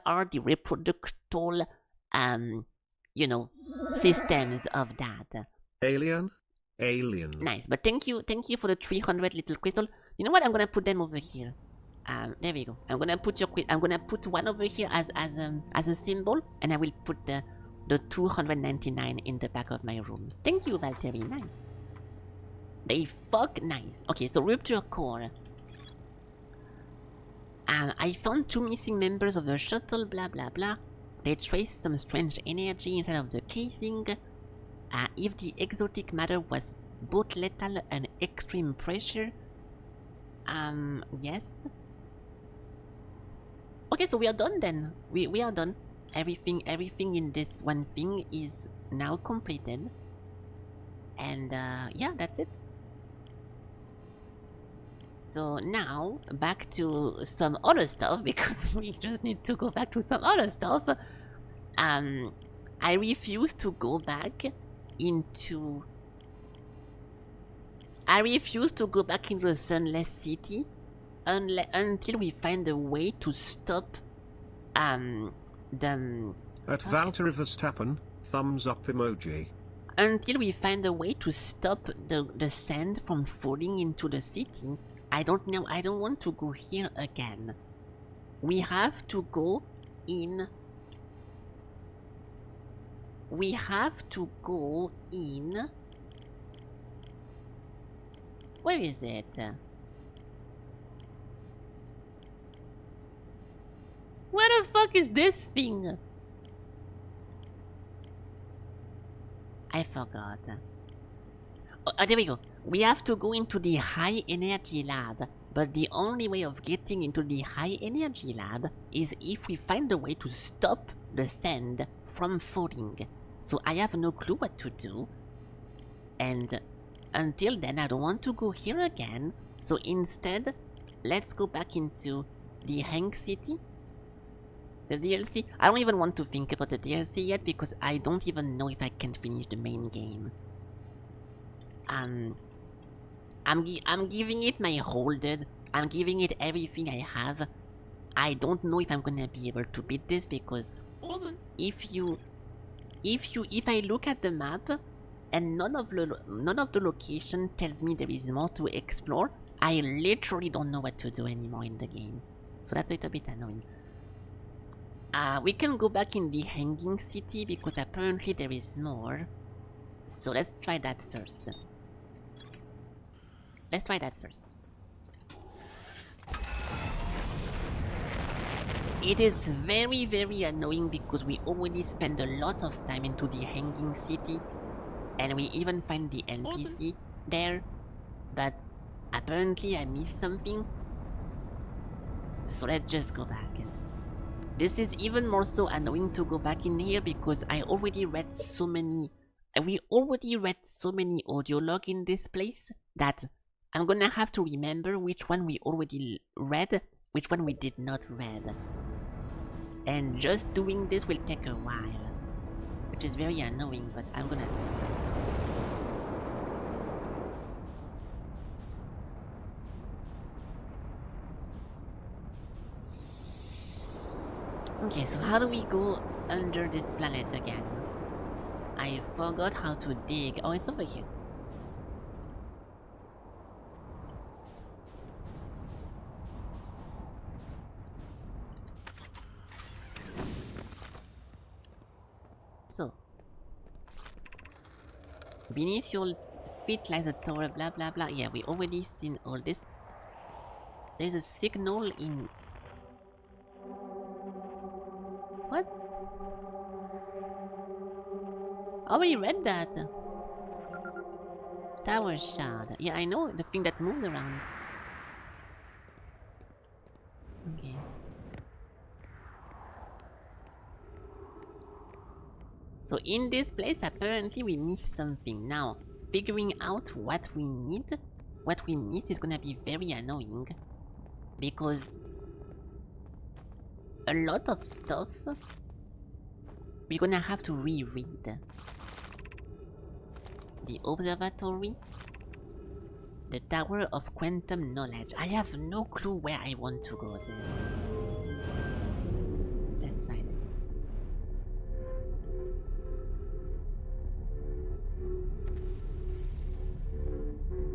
are the reproductal, you know, systems of that. Alien? Nice, but thank you for the 300 little crystal. You know what? I'm gonna put them over here. There we go. I'm gonna put one over here as a symbol, and I will put the 299 in the back of my room. Thank you, Valtteri. Nice. They fuck nice. Okay, so rupture core. I found 2 missing members of the shuttle, blah blah blah. They trace some strange energy inside of the casing. If the exotic matter was both lethal and extreme pressure. Yes. Okay, so we are done then. We are done. Everything in this one thing is now completed. And yeah, that's it. So now, back to some other stuff, because we just need to go back to some other stuff. I refuse to go back into... the Sunless City until we find a way to stop the... At Walter Verstappen, thumbs up emoji. Until we find a way to stop the sand from falling into the city. I don't know, I don't want to go here again. We have to go in... We have to go in... Where is it? Where the fuck is this thing? I forgot. Oh, there we go. We have to go into the high energy lab, but the only way of getting into the high energy lab is if we find a way to stop the sand from falling. So I have no clue what to do. And until then, I don't want to go here again. So instead, let's go back into the Hank City. The DLC. I don't even want to think about the DLC yet because I don't even know if I can finish the main game. I'm giving it my whole dude. I'm giving it everything I have. I don't know if I'm gonna be able to beat this because if I look at the map and none of the location tells me there is more to explore, I literally don't know what to do anymore in the game. So that's a little bit annoying. We can go back in the Hanging City because apparently there is more. So let's try that first. It is very, very annoying because we already spend a lot of time into the Hanging City. And we even find the NPC there. But apparently I missed something. So let's just go back. This is even more so annoying to go back in here because I already read so many... We already read so many audio log in this place that I'm gonna have to remember which one we already read, which one we did not read. And just doing this will take a while, which is very annoying, but I'm gonna do it. Okay, so how do we go under this planet again? I forgot how to dig. Oh, it's over here. So, beneath your feet lies a tower, blah blah blah. Yeah, we already seen all this. There's a signal in... What? I already read that. Tower shard. Yeah, I know, the thing that moves around. Okay. So in this place, apparently we missed something. Now, figuring out what we need, what we missed is gonna be very annoying. Because a lot of stuff we're gonna have to reread. The observatory, the tower of quantum knowledge. I have no clue where I want to go there. Let's try this.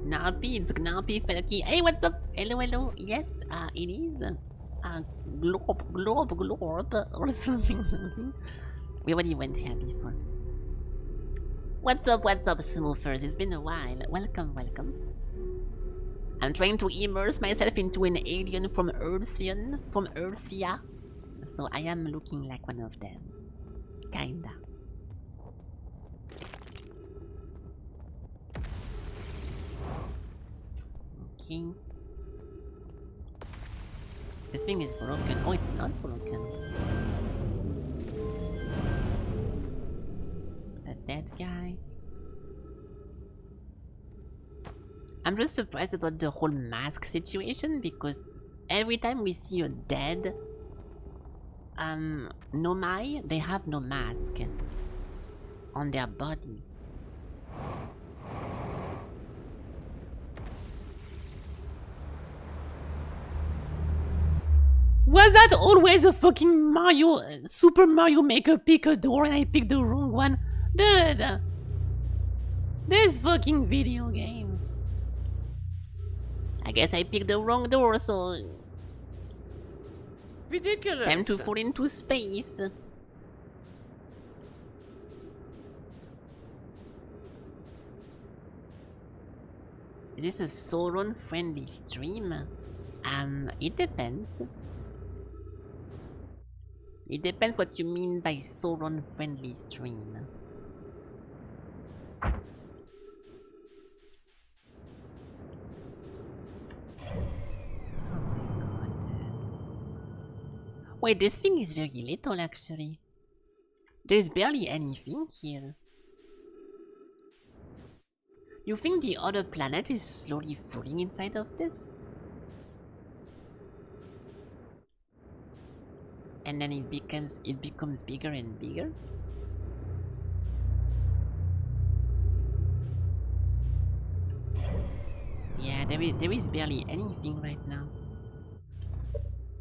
Gnarpy, it's Gnarpy Felky. Hey, what's up? Hello, hello. Yes, it is. Glorb, or something. We already went here before. What's up, Smoothers? It's been a while. Welcome, welcome. I'm trying to immerse myself into an alien from Earthia. So I am looking like one of them. Kinda. Okay. This thing is broken. Oh, it's not broken. A dead guy. I'm just surprised about the whole mask situation because every time we see a dead Nomai, they have no mask on their body. Was that always a fucking Mario, Super Mario Maker pick a door and I picked the wrong one? Dude! This fucking video game. I guess I picked the wrong door, so... Ridiculous. Time to fall into space. Is this a Sauron-friendly stream? It depends. It depends what you mean by Sauron-friendly stream. Wait, this thing is very little actually. There's barely anything here. You think the other planet is slowly falling inside of this? And then it becomes bigger and bigger? Yeah, there is barely anything right now.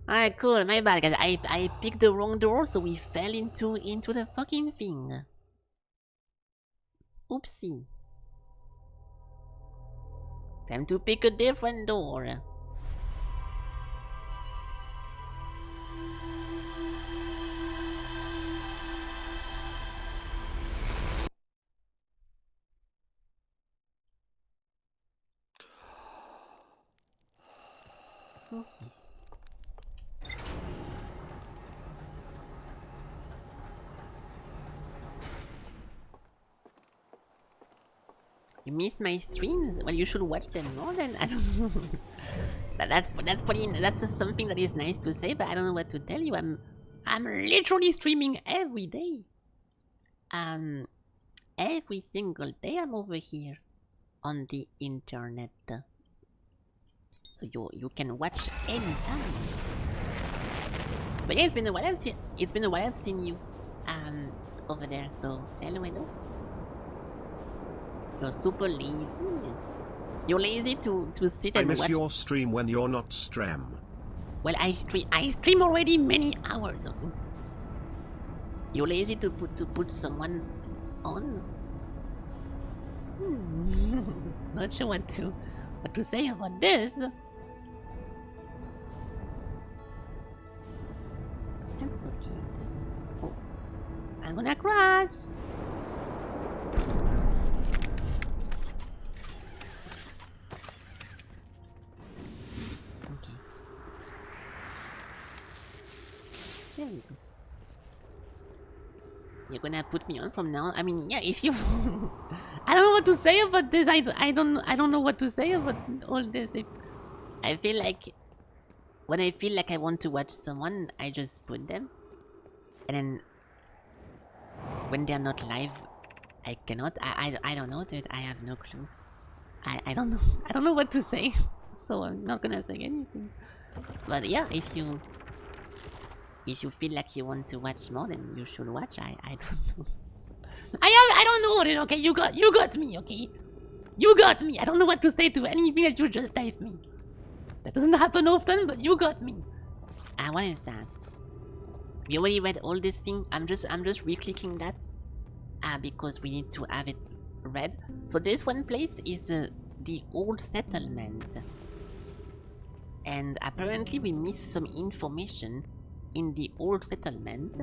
Alright, cool, my bad guys. I picked the wrong door, so we fell into the fucking thing. Oopsie. Time to pick a different door. Okay. You miss my streams? Well, you should watch them more than I don't know. that's pretty. That's just something that is nice to say, but I don't know what to tell you. I'm literally streaming every day. Every single day I'm over here on the internet. So you can watch anytime. But yeah, it's been a while I've seen you over there. So hello. You're super lazy. You're lazy to sit and watch. I miss your stream when you're not stream. Well, I stream already many hours. You're lazy to put someone on. Not sure what to say about this. That's okay. Oh, I'm gonna crash. There we go. You're gonna put me on from now? I mean, yeah, if you... I don't know what to say about this. I don't know what to say about all this. I feel like... When I feel like I want to watch someone, I just put them. And then... When they're not live, I cannot. I don't know, dude. I have no clue. I don't know. I don't know what to say. So I'm not gonna say anything. But yeah, if you feel like you want to watch more, then you should watch. I don't know. I don't know, dude. Okay, you got me. Okay, you got me. I don't know what to say to anything that you just typed me. That doesn't happen often, but you got me. What is that? You already read all this thing. I'm just re-clicking that. Because we need to have it read. So this one place is the old settlement. And apparently we missed some information in the old settlement,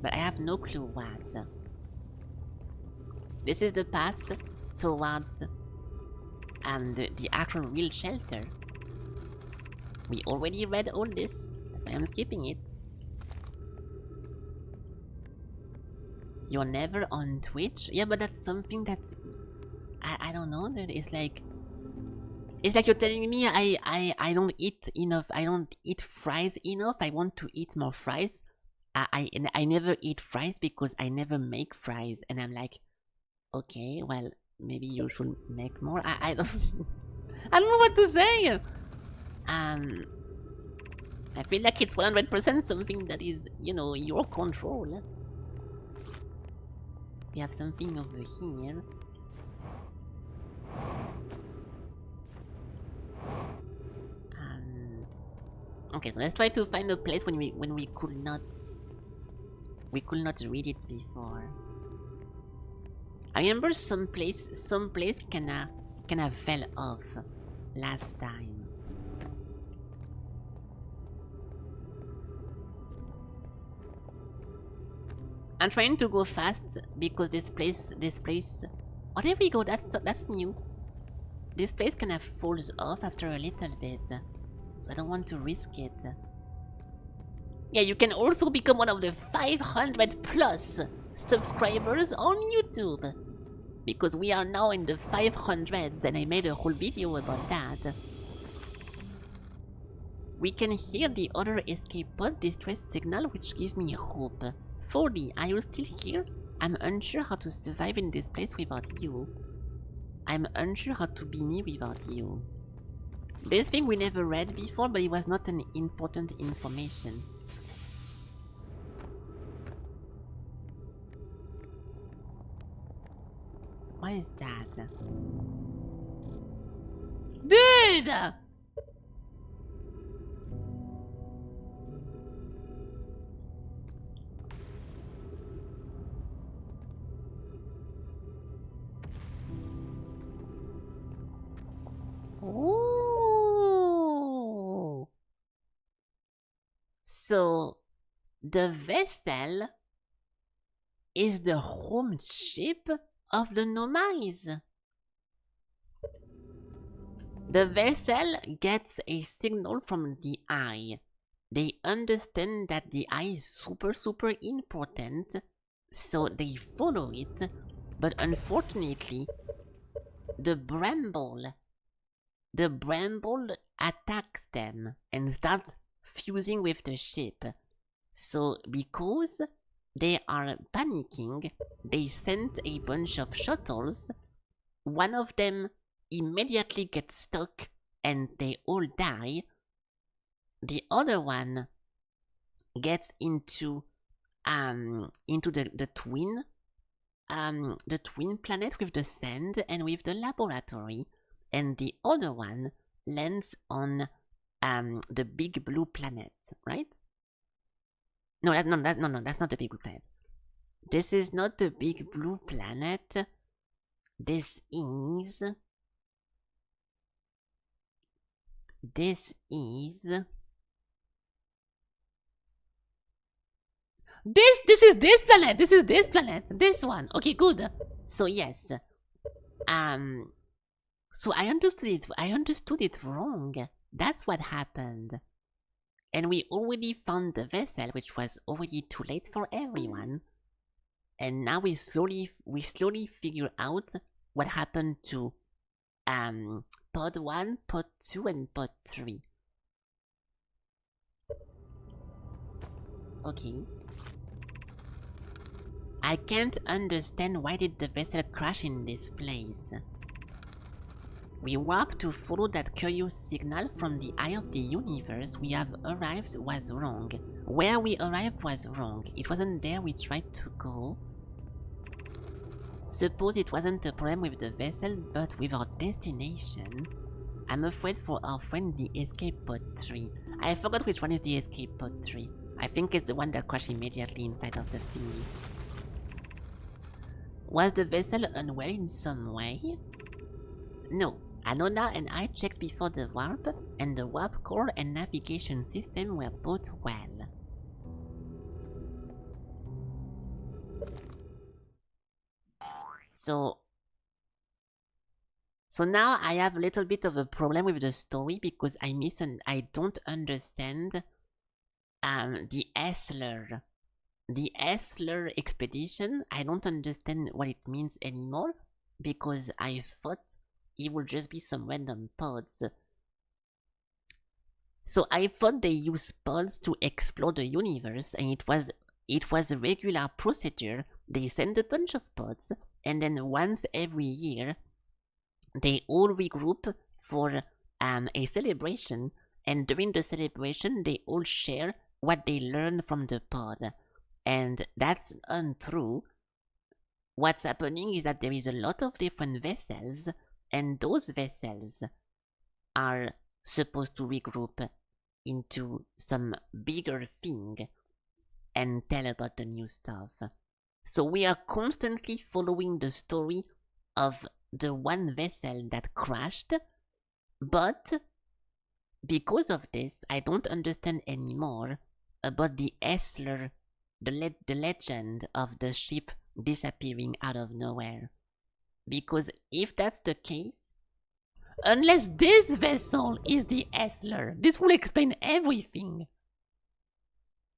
but I have no clue what. This is the path towards the actual real shelter. We already read all this, that's why I'm skipping it. You're never on Twitch? Yeah, but that's something that's... I don't know, dude. It's like you're telling me I don't eat enough. I don't eat fries enough. I want to eat more fries. I never eat fries because I never make fries. And I'm like, okay, well, maybe you should make more. I don't I don't know what to say. I feel like it's 100% something that is, you know, your control. We have something over here. Okay, so let's try to find a place when we could not read it before. I remember some place kinda fell off last time. I'm trying to go fast because this place. Oh, there we go. That's new. This place kinda falls off after a little bit, so I don't want to risk it. Yeah, you can also become one of the 500 plus subscribers on YouTube, because we are now in the 500s, and I made a whole video about that. We can hear the other escape pod distress signal, which gives me hope. 4D, are you still here? I'm unsure how to survive in this place without you. I'm unsure how to be me without you. This thing we never read before, but it was not an important information. What is that? Dude! Oh. So, the vessel is the home ship of the Nomise. The vessel gets a signal from the eye. They understand that the eye is super important, so they follow it, but unfortunately, the bramble attacks them and starts fusing with the ship. So because they are panicking, they sent a bunch of shuttles. One of them immediately gets stuck and they all die. The other one gets into the twin planet with the sand and with the laboratory, and the other one lands on the big blue planet, right? No, that's not the big blue planet. This is not the big blue planet. This is this is this planet. This is this planet. This one. Okay, good. So yes. So I understood it wrong. That's what happened. And we already found the vessel, which was already too late for everyone. And now we slowly figure out what happened to pod 1, pod 2, and pod 3. Okay. I can't understand why did the vessel crash in this place. We warp to follow that curious signal from the eye of the universe. We have arrived was wrong. Where we arrived was wrong. It wasn't there we tried to go. Suppose it wasn't a problem with the vessel, but with our destination. I'm afraid for our friend the escape pod 3. I forgot which one is the escape pod 3. I think it's the one that crashed immediately inside of the thingy. Was the vessel unwell in some way? No. Anona and I checked before the warp, and the warp core and navigation system were both well. So now I have a little bit of a problem with the story because I don't understand the Essler. The Essler expedition, I don't understand what it means anymore because I thought it would just be some random pods. So I thought they used pods to explore the universe, and it was a regular procedure. They send a bunch of pods, and then once every year, they all regroup for a celebration, and during the celebration, they all share what they learned from the pod. And that's untrue. What's happening is that there is a lot of different vessels, and those vessels are supposed to regroup into some bigger thing and tell about the new stuff. So we are constantly following the story of the one vessel that crashed, but because of this, I don't understand anymore about the Essler, the legend of the ship disappearing out of nowhere. Because if that's the case, unless this vessel is the Essler, this will explain everything.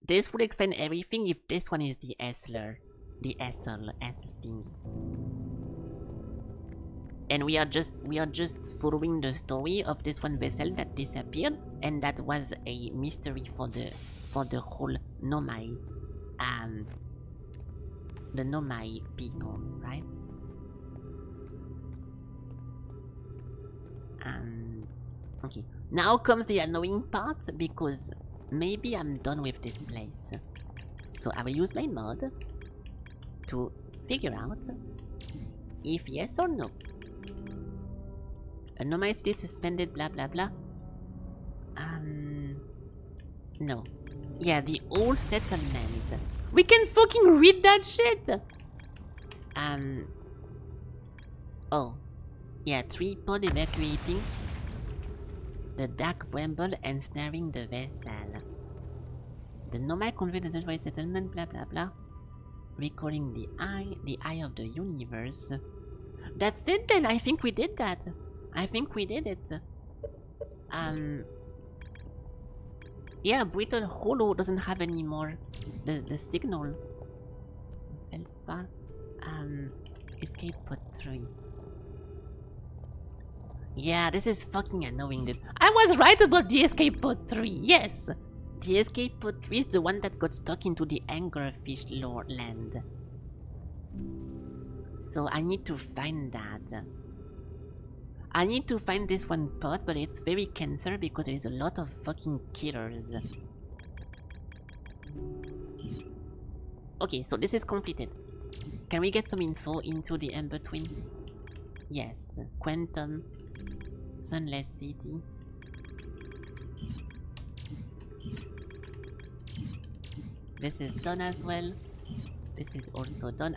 This will explain everything if this one is the Essler. The Essel thing. And we are just following the story of this one vessel that disappeared, and that was a mystery for the whole Nomai, the Nomai people, right? Okay. Now comes the annoying part, because maybe I'm done with this place. So I will use my mod to figure out if yes or no. Nomai city suspended, blah blah blah. No. Yeah, the old settlement. We can fucking read that shit! Oh. Yeah, 3 pod evacuating the dark bramble and snaring the vessel. The Nomai conveyed the Detroit settlement, blah blah blah. Recalling the eye of the universe. That's it then, I think we did that. I think we did it. Yeah, Brittle Hollow doesn't have any more the signal. Feldspar. Escape pod 3. Yeah, this is fucking annoying, dude. I was right about the escape pod 3, yes! The escape pod 3 is the one that got stuck into the Angerfish land. So I need to find that. I need to find this one pod, but it's very cancer because there is a lot of fucking killers. Okay, so this is completed. Can we get some info into the Ember Twin? Yes. Quantum. Sunless City. This is done as well. This is also done.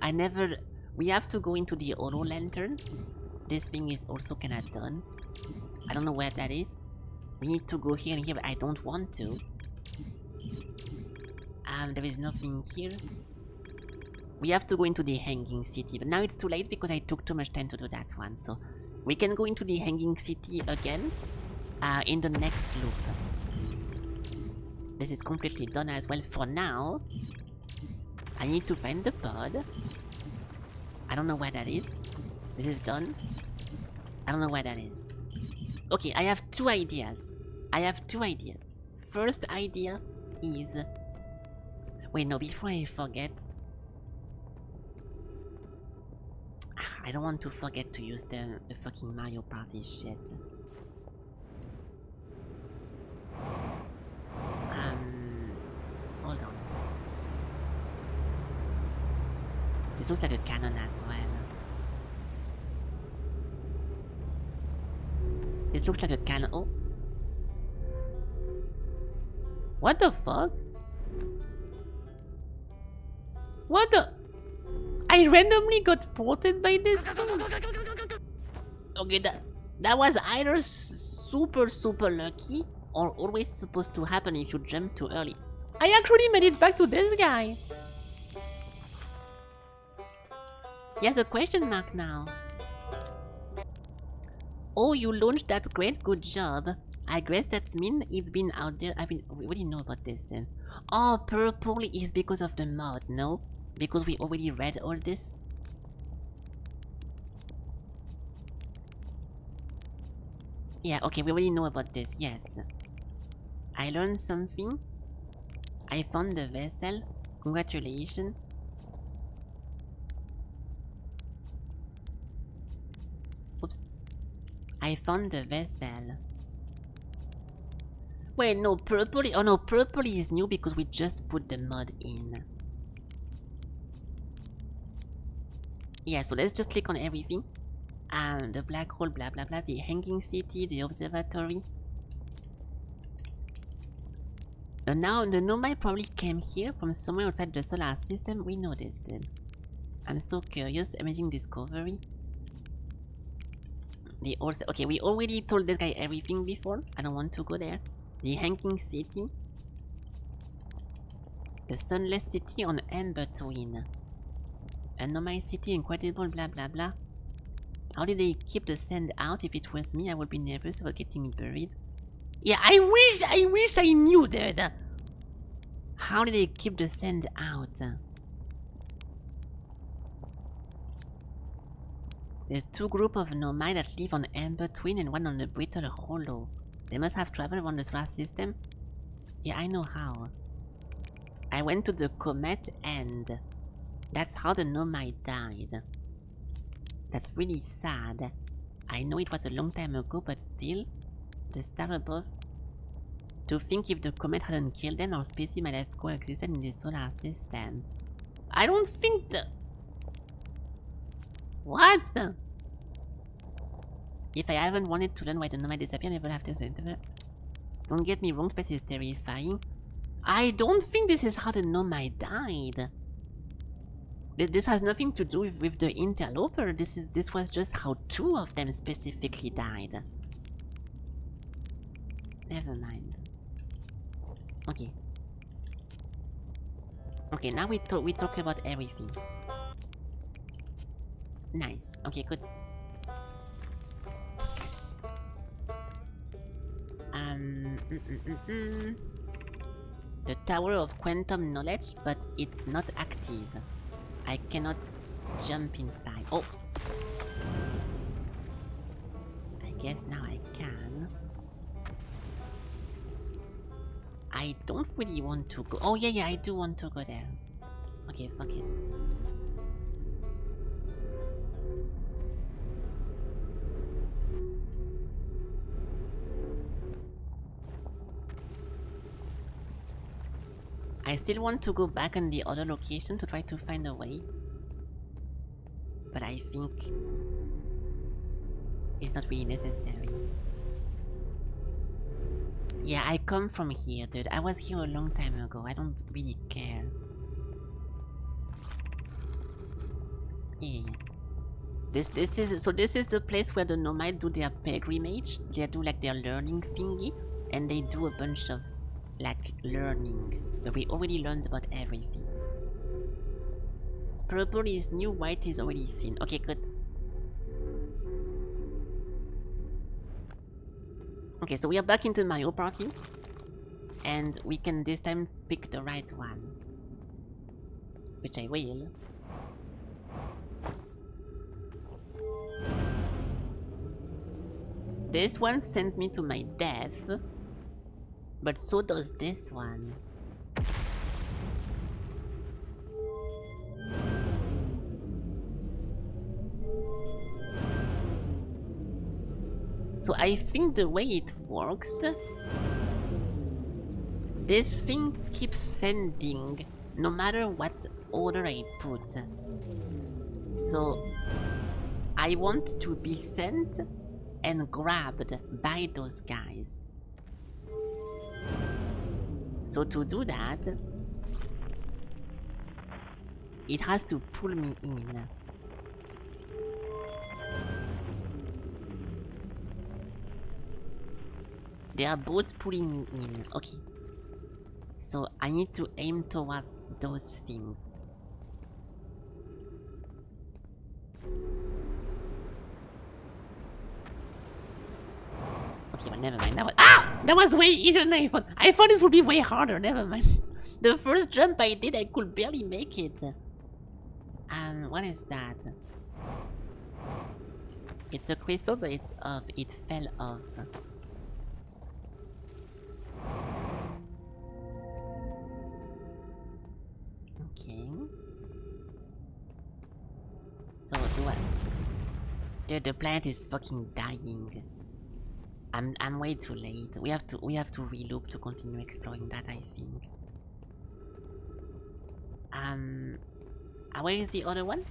We have to go into the Oro Lantern. This thing is also kinda done. I don't know where that is. We need to go here and here, but I don't want to. There is nothing here. We have to go into the Hanging City, but now it's too late because I took too much time to do that one, so we can go into the Hanging City again in the next loop. This is completely done as well. For now, I need to find the pod. I don't know where that is. This is done. I don't know where that is. Okay, I have 2 ideas. First idea is... Wait, no, before I forget... I don't want to forget to use the fucking Mario Party shit. Hold on. This looks like a cannon as well. This looks like a cannon. Oh. What the fuck? What the? I randomly got ported by this thing. Okay, that was either super lucky or always supposed to happen if you jump too early. I actually made it back to this guy. He has a question mark now. Oh, you launched that, great, good job. I guess that means it's been out there. We already know about this then. Oh, purple is because of the mod, no? Because we already read all this? Yeah, okay, we already know about this, yes. I learned something. I found the vessel. Congratulations. I found the vessel. Wait, no, purple. Oh no, purple is new because we just put the mod in. Yeah, so let's just click on everything. The black hole, blah blah blah, the hanging city, the observatory. Now, the nomad probably came here from somewhere outside the solar system. We noticed it. I'm so curious. Amazing discovery. They also... Okay, we already told this guy everything before. I don't want to go there. The hanging city. The sunless city on Amber Twin. A nomad city, incredible, blah blah blah. How did they keep the sand out? If it was me, I would be nervous about getting buried. Yeah, I wish I knew that. How did they keep the sand out? There's two groups of nomad that live on Amber Twin and one on the Brittle Hollow. They must have traveled around the solar system. Yeah, I know how. I went to the comet and that's how the nomad died. That's really sad. I know it was a long time ago, but still, the star above. To think if the comet hadn't killed them, our species might have coexisted in the solar system. I don't think the... What? If I haven't wanted to learn why the nomad disappeared, never have to enter. Don't get me wrong, space is terrifying. I don't think this is how the nomad died. This has nothing to do with the interloper. This was just how two of them specifically died. Never mind. Okay. Okay, now we talk about everything. Nice. Okay, good. The Tower of Quantum Knowledge, but it's not active. I cannot jump inside. Oh! I guess now I can. I don't really want to go. Oh yeah, I do want to go there. Okay, fuck it. I still want to go back on the other location to try to find a way. But I think it's not really necessary. Yeah, I come from here, dude. I was here a long time ago. I don't really care. Yeah. This is the place where the nomad do their pilgrimage. They do like their learning thingy, and they do a bunch of like learning. But we already learned about everything. Purple is new, white is already seen. Okay, good. Okay, so we are back into Mario Party. And we can this time pick the right one. Which I will. This one sends me to my death. But so does this one. So I think the way it works, this thing keeps sending no matter what order I put. So I want to be sent and grabbed by those guys. So to do that, it has to pull me in. They are both pulling me in. Okay. So I need to aim towards those things. Okay, well, never mind. That was way easier than I thought. I thought it would be way harder. Never mind. The first jump I did, I could barely make it. What is that? It's a crystal, but it's off. It fell off. Okay. So Dude, the planet is fucking dying. I'm way too late. We have to reloop to continue exploring that, I think. Where is the other one?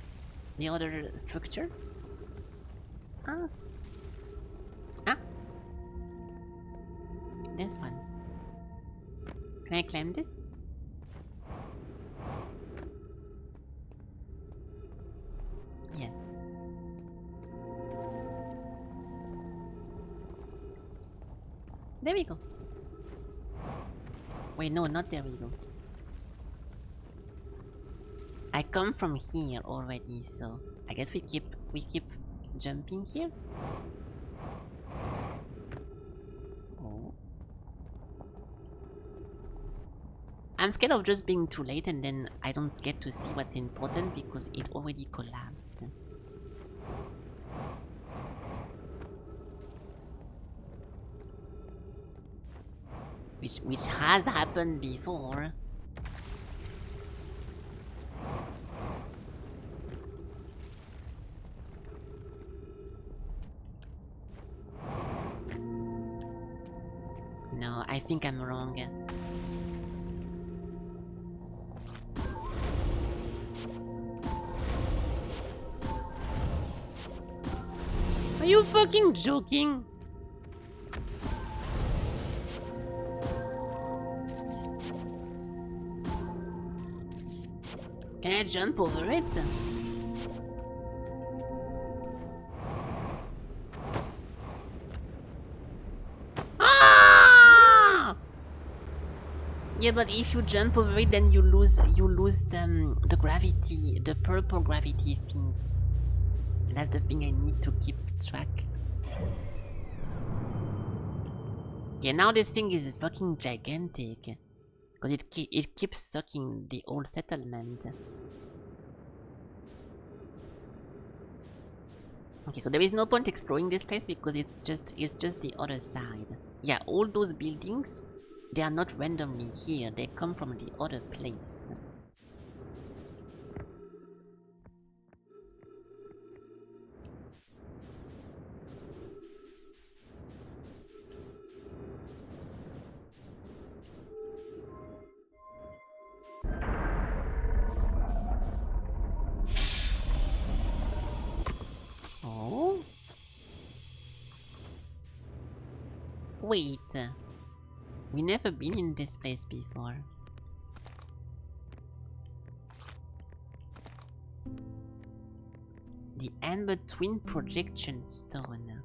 The other structure? Ah. This one. Can I climb this? Yes. There we go. Wait, no, not there we go. I come from here already, so I guess we keep jumping here. Oh. I'm scared of just being too late and then I don't get to see what's important because it already collapsed. Which has happened before. No, I think I'm wrong. Are you fucking joking? Can I jump over it? Ah! Yeah, but if you jump over it, then you lose the gravity, the purple gravity thing. And that's the thing I need to keep track. Yeah, now this thing is fucking gigantic. Because it keeps sucking the old settlement. Okay, so there is no point exploring this place because it's just the other side. Yeah, all those buildings, they are not randomly here. They come from the other place. Oh? Wait. We never been in this place before. The Amber Twin Projection Stone.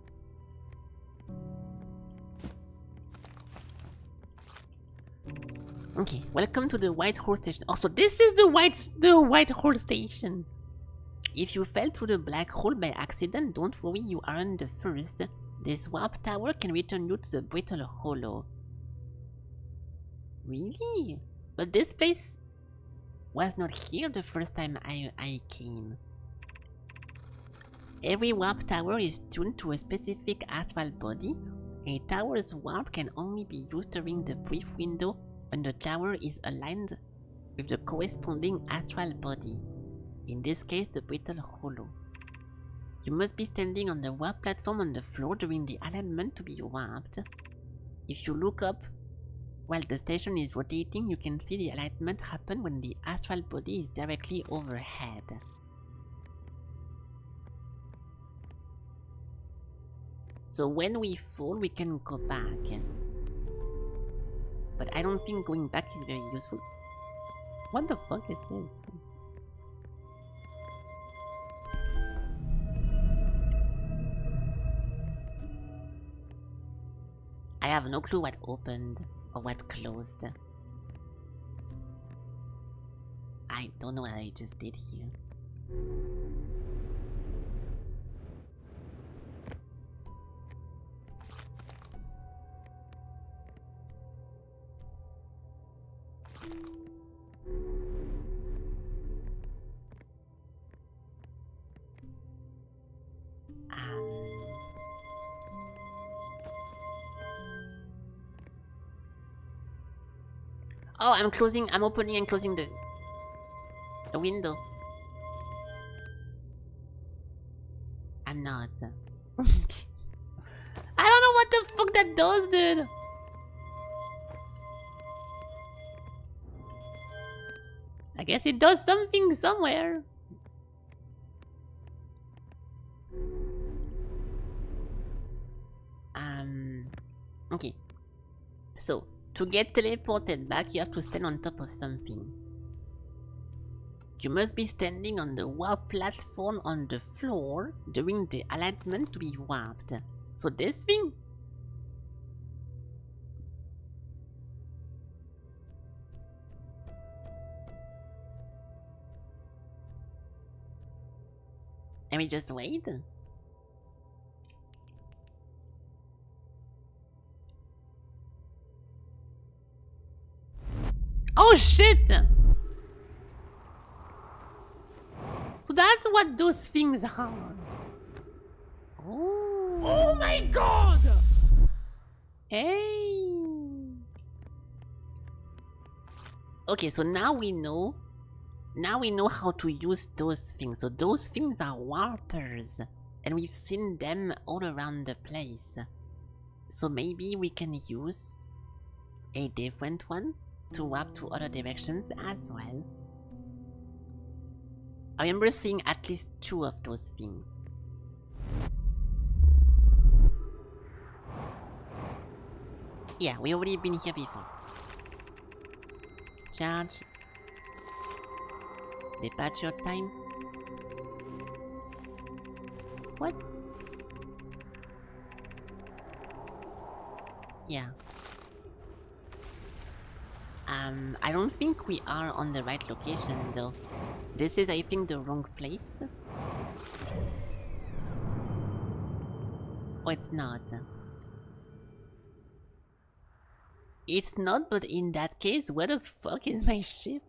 Okay, welcome to the White Hole Station. Also, this is the White Hole Station. If you fell to the black hole by accident, don't worry, you aren't the first. This warp tower can return you to the brittle hollow. Really? But this place was not here the first time I came. Every warp tower is tuned to a specific astral body. A tower's warp can only be used during the brief window when the tower is aligned with the corresponding astral body. In this case, the brittle hollow. You must be standing on the warp platform on the floor during the alignment to be warped. If you look up while the station is rotating, you can see the alignment happen when the astral body is directly overhead. So when we fall, we can go back. But I don't think going back is very useful. What the fuck is this? I have no clue what opened or what closed. I don't know what I just did here. Oh, I'm opening and closing the window. I'm not. I don't know what the fuck that does, dude. I guess it does something somewhere. Okay. So, to get teleported back, you have to stand on top of something. You must be standing on the warp platform on the floor during the alignment to be warped. So this thing? Let me just wait. Oh shit! So that's what those things are. Oh my god! Hey! Okay, so now we know. Now we know how to use those things. So those things are warpers. And we've seen them all around the place. So maybe we can use a different one to warp to other directions as well. I remember seeing at least 2 of those things. Yeah, we already been here before. Charge. Departure time. What? Yeah. I don't think we are on the right location though. This is, I think, the wrong place. Oh, it's not. It's not, but in that case, where the fuck is my ship?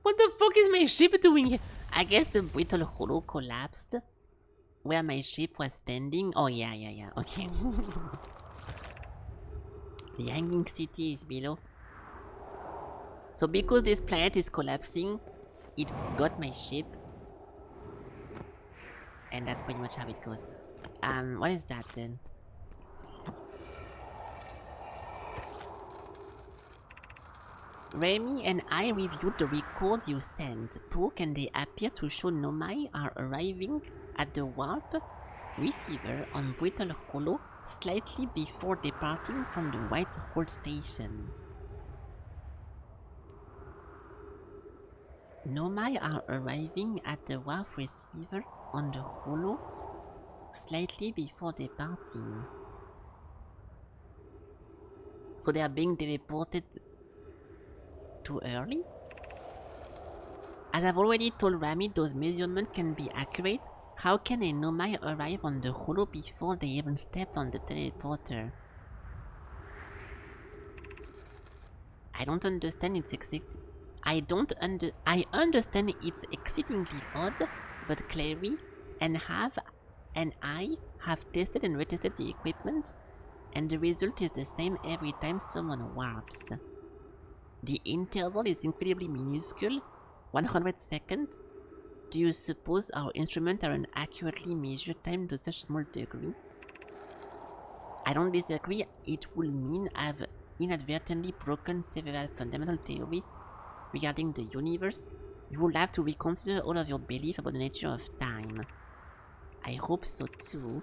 What the fuck is my ship doing here? I guess the brittle hollow collapsed where my ship was standing. Oh, yeah, okay. The hanging city is below. So because this planet is collapsing, it got my ship. And that's pretty much how it goes. What is that then? Remy and I reviewed the record you sent. Poke and they appear to show Nomai are arriving at the warp receiver on Brittle Hollow slightly before departing from the White Hole station. Nomai are arriving at the warp receiver on the Hollow slightly before departing. So they are being teleported too early? As I've already told Rami, those measurements can be accurate. How can a Nomai arrive on the Hollow before they even stepped on the teleporter? I don't understand I understand it's exceedingly odd, but Clary and I have tested and retested the equipment, and the result is the same every time someone warps. The interval is incredibly minuscule, 100 seconds. Do you suppose our instruments are an accurately measured time to such small degree? I don't disagree. It would mean I've inadvertently broken several fundamental theories regarding the universe. You will have to reconsider all of your belief about the nature of time. I hope so too.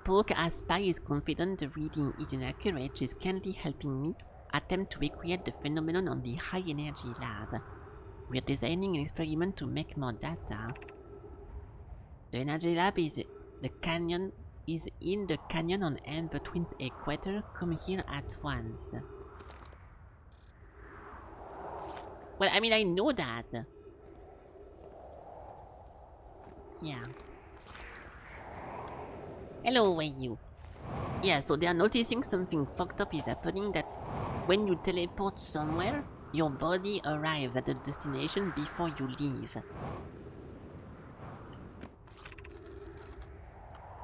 Poke as Spy is confident the reading is inaccurate. She's kindly helping me attempt to recreate the phenomenon on the high energy lab. We're designing an experiment to make more data. The energy lab is in the canyon on Amber Twins Equator. Come here at once. Well, I mean, I know that. Yeah. Hello, where you? Yeah, so they are noticing something fucked up is happening, that when you teleport somewhere, your body arrives at the destination before you leave.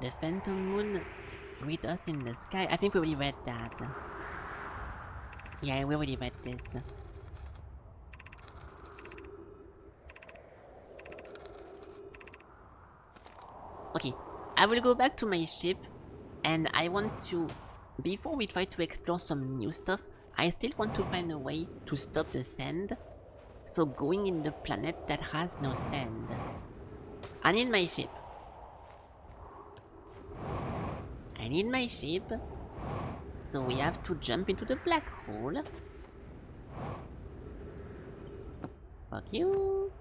The Phantom Moon greet us in the sky. I think we already read that. Yeah, we already read this. I will go back to my ship, and I want to, before we try to explore some new stuff, I still want to find a way to stop the sand. So going in the planet that has no sand. I need my ship. I need my ship. So we have to jump into the black hole. Fuck you.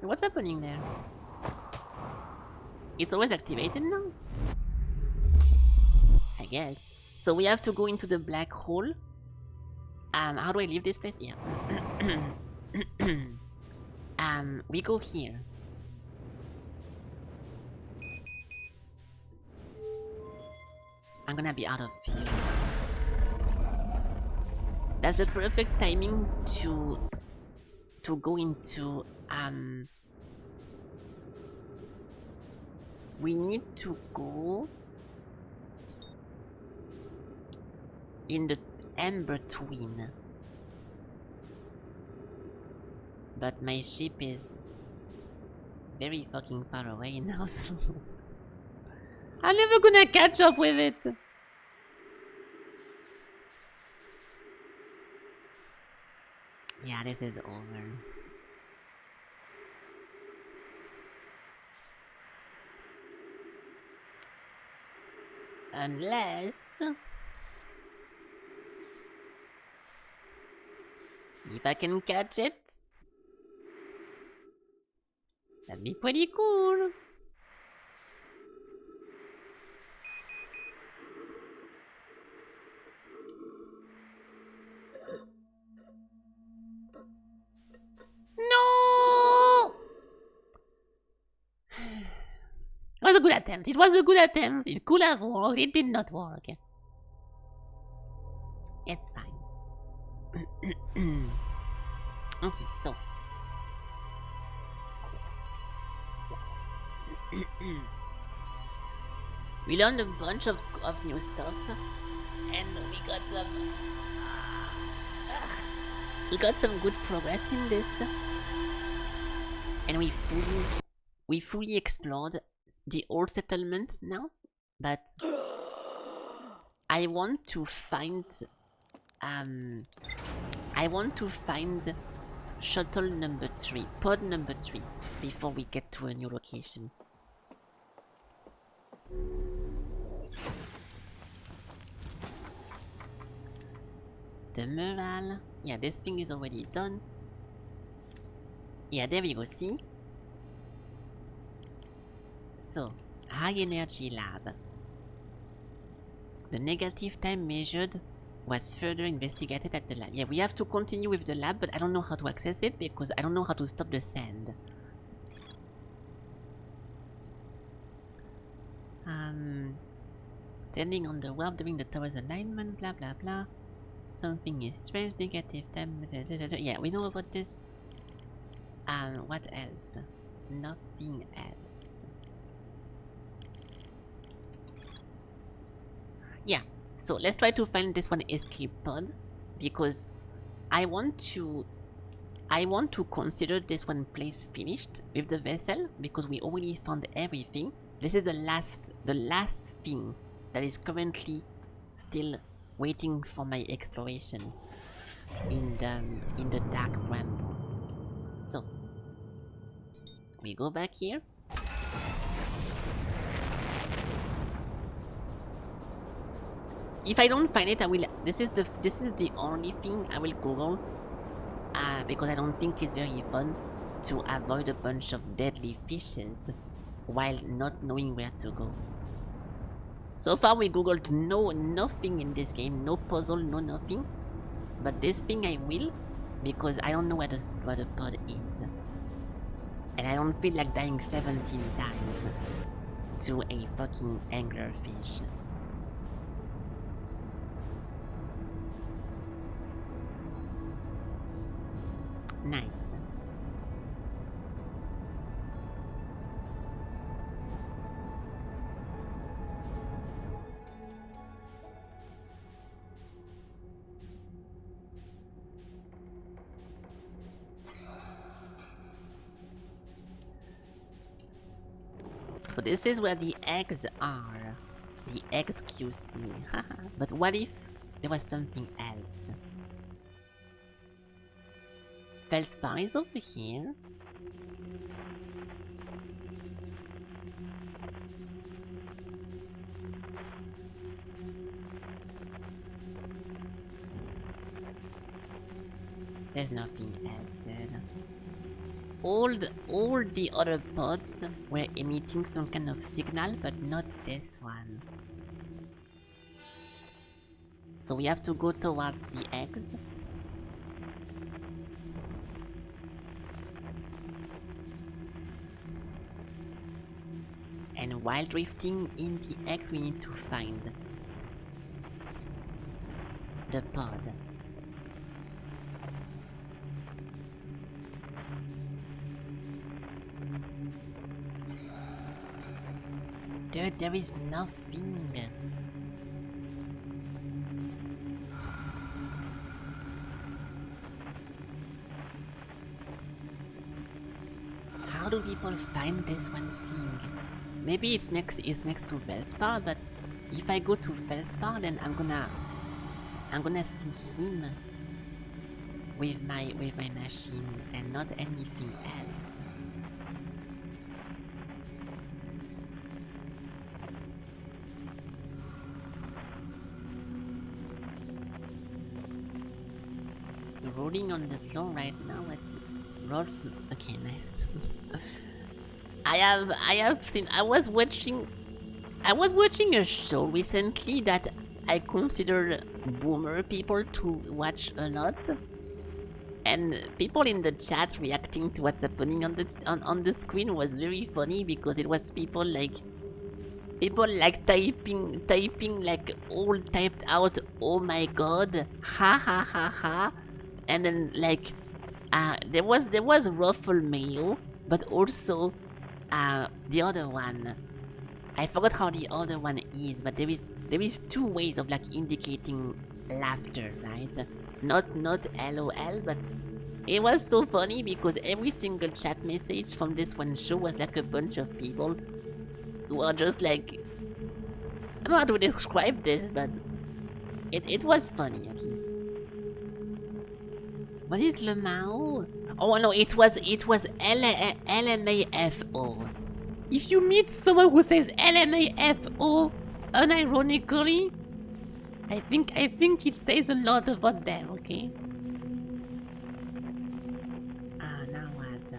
What's happening there? It's always activated now? I guess. So we have to go into the black hole. How do I leave this place? Yeah. We go here. I'm gonna be out of fuel. That's the perfect timing to go into we need to go in the Ember Twin. But my ship is very fucking far away now, so I'm never gonna catch up with it. Yeah, this is over. Unless if I can catch it, that'd be pretty cool. No! It was a good attempt. It was a good attempt. It could have worked. It did not work. It's fine. Okay, so. We learned a bunch of new stuff. And we got some good progress in this. And we fully explored the old settlement now, but I want to find shuttle number 3, pod number 3, before we get to a new location. The morale. Yeah, this thing is already done. Yeah, there we go, see? So, high energy lab. The negative time measured was further investigated at the lab. Yeah, we have to continue with the lab, but I don't know how to access it because I don't know how to stop the sand. Standing on the warp during the tower's alignment, blah blah blah. Something is strange, negative time. Yeah, we know about this. What else? Nothing else. Yeah, so let's try to find this one escape pod because I want to consider this one place finished with the vessel because we already found everything. This is the last thing that is currently still waiting for my exploration in the dark bramble. So we go back here. If I don't find it, I will. This is the only thing I will Google, because I don't think it's very fun to avoid a bunch of deadly fishes while not knowing where to go. So far we googled nothing in this game, no puzzle, no nothing. But this thing I will, because I don't know where the pod is. And I don't feel like dying 17 times to a fucking anglerfish. Nice. So this is where the eggs are. The eggs QC. But what if there was something else? Feldspar is over here. There's nothing else there. All the other pods were emitting some kind of signal, but not this one. So we have to go towards the eggs. And while drifting in the eggs, we need to find the pod. Dude, there is nothing. How do people find this one thing? Maybe it's next to Felspar, but if I go to Felspar, then I'm gonna see him with my machine and not anything else. Rolling on the floor right now. Okay, nice. I was watching a show recently that I consider boomer people to watch a lot, and people in the chat reacting to what's happening on the screen was very funny because it was people like typing like all typed out, oh my god, ha ha ha ha. And then like there was Ruffle Mayo, but also the other one. I forgot how the other one is, but there is two ways of like indicating laughter, right? Not LOL, but it was so funny because every single chat message from this one show was like a bunch of people who are just like, I don't know how to describe this, but it was funny. Okay. What is Le Mao? Oh no, it was LMAFO. If you meet someone who says LMAFO unironically, I think it says a lot about them, okay? Now what?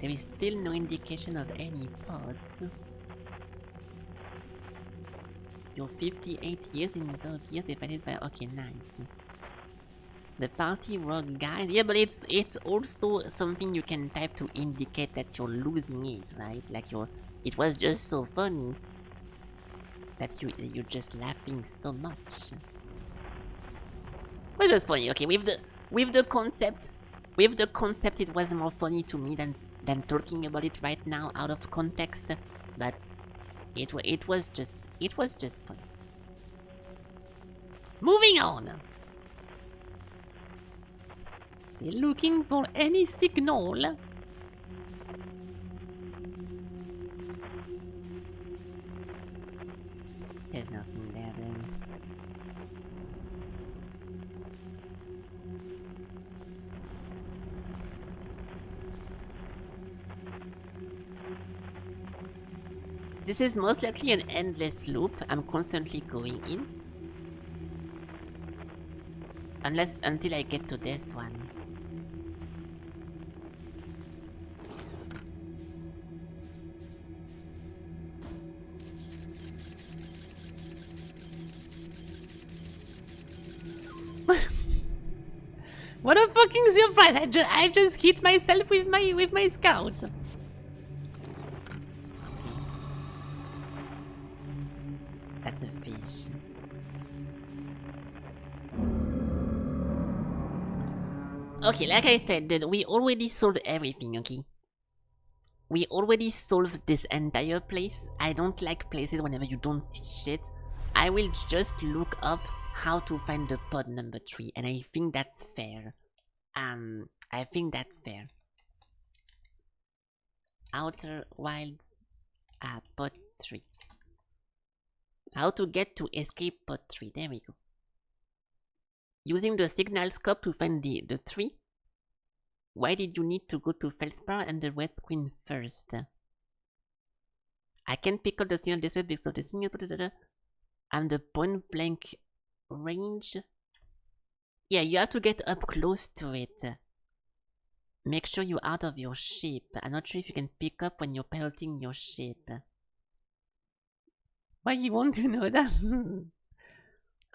There is still no indication of any pods. You're 58 years in 12 years divided by... Okay, nice. The party rock guys. Yeah, but it's also something you can type to indicate that you're losing it, right? Like it was just so funny that you're just laughing so much. It was just funny. Okay, with the concept, it was more funny to me than talking about it right now out of context. But it was just funny. Moving on. Still looking for any signal. There's nothing there then. This is most likely an endless loop. I'm constantly going in. Until I get to this one. What a fucking surprise! I just hit myself with my scout. That's a fish. Okay, like I said, dude, we already solved everything, okay? We already solved this entire place. I don't like places whenever you don't see shit. I will just look up how to find the pod number 3, and I think that's fair. I think that's fair. Outer Wilds pod 3. How to get to escape pod 3. There we go. Using the signal scope to find the tree. Why did you need to go to Felspar and the red screen first? I can pick up the signal this way because of the signal. And the point blank range. Yeah, you have to get up close to it. Make sure you're out of your ship. I'm not sure if you can pick up when you're piloting your ship. Why you want to know that?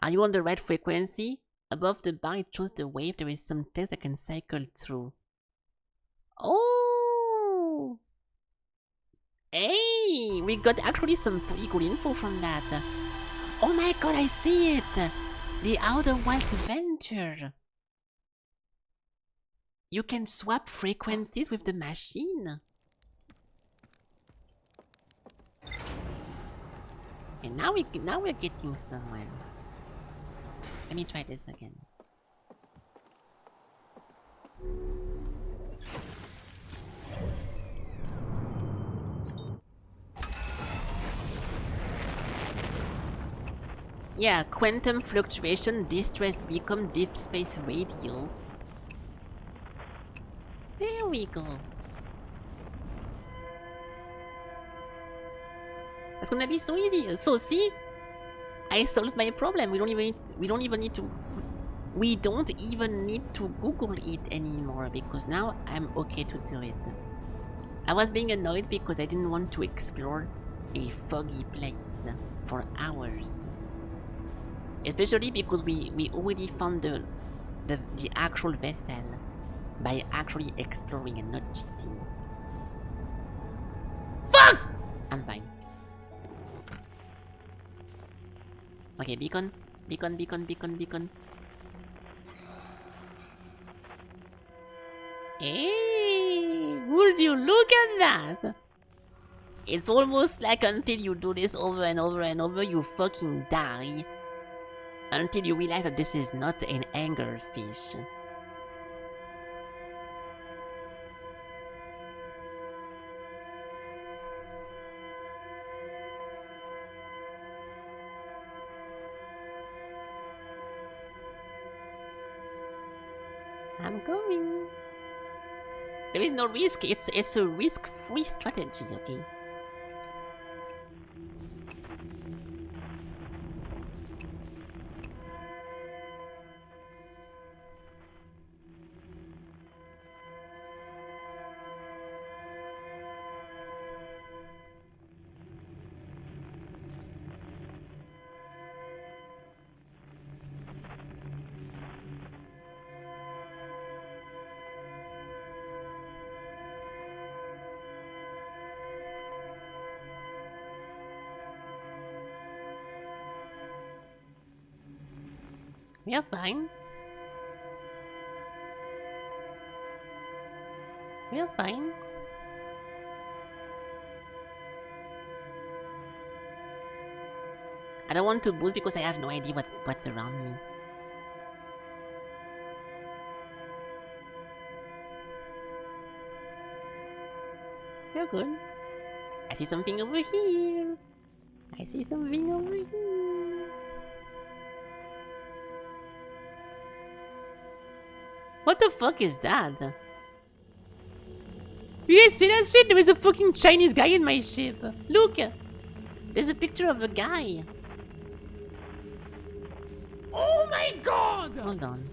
Are you on the right frequency? Above the bar it shows the wave. There is some text I can cycle through. Oh! Hey! We got actually some pretty good info from that. Oh my god, I see it! The Outer Wilds Venture! You can swap frequencies with the machine. And now we're getting somewhere. Let me try this again. Yeah, quantum fluctuation, distress beacon, deep space radio. There we go. That's gonna be so easy. So see, I solved my problem. We don't even need to Google it anymore because now I'm okay to do it. I was being annoyed because I didn't want to explore a foggy place for hours. Especially because we already found the actual vessel by actually exploring and not cheating. Fuck! I'm fine. Okay, beacon. Hey, would you look at that? It's almost like until you do this over and over and over, you fucking die. Until you realize that this is not an anglerfish. I'm going. There is no risk. It's a risk-free strategy, okay? We are fine. We are fine. I don't want to boost because I have no idea what's around me. You're good. I see something over here. I see something over here. What the fuck is that? You guys see that shit? There is a fucking Chinese guy in my ship. Look! There's a picture of a guy. Oh my god! Hold on.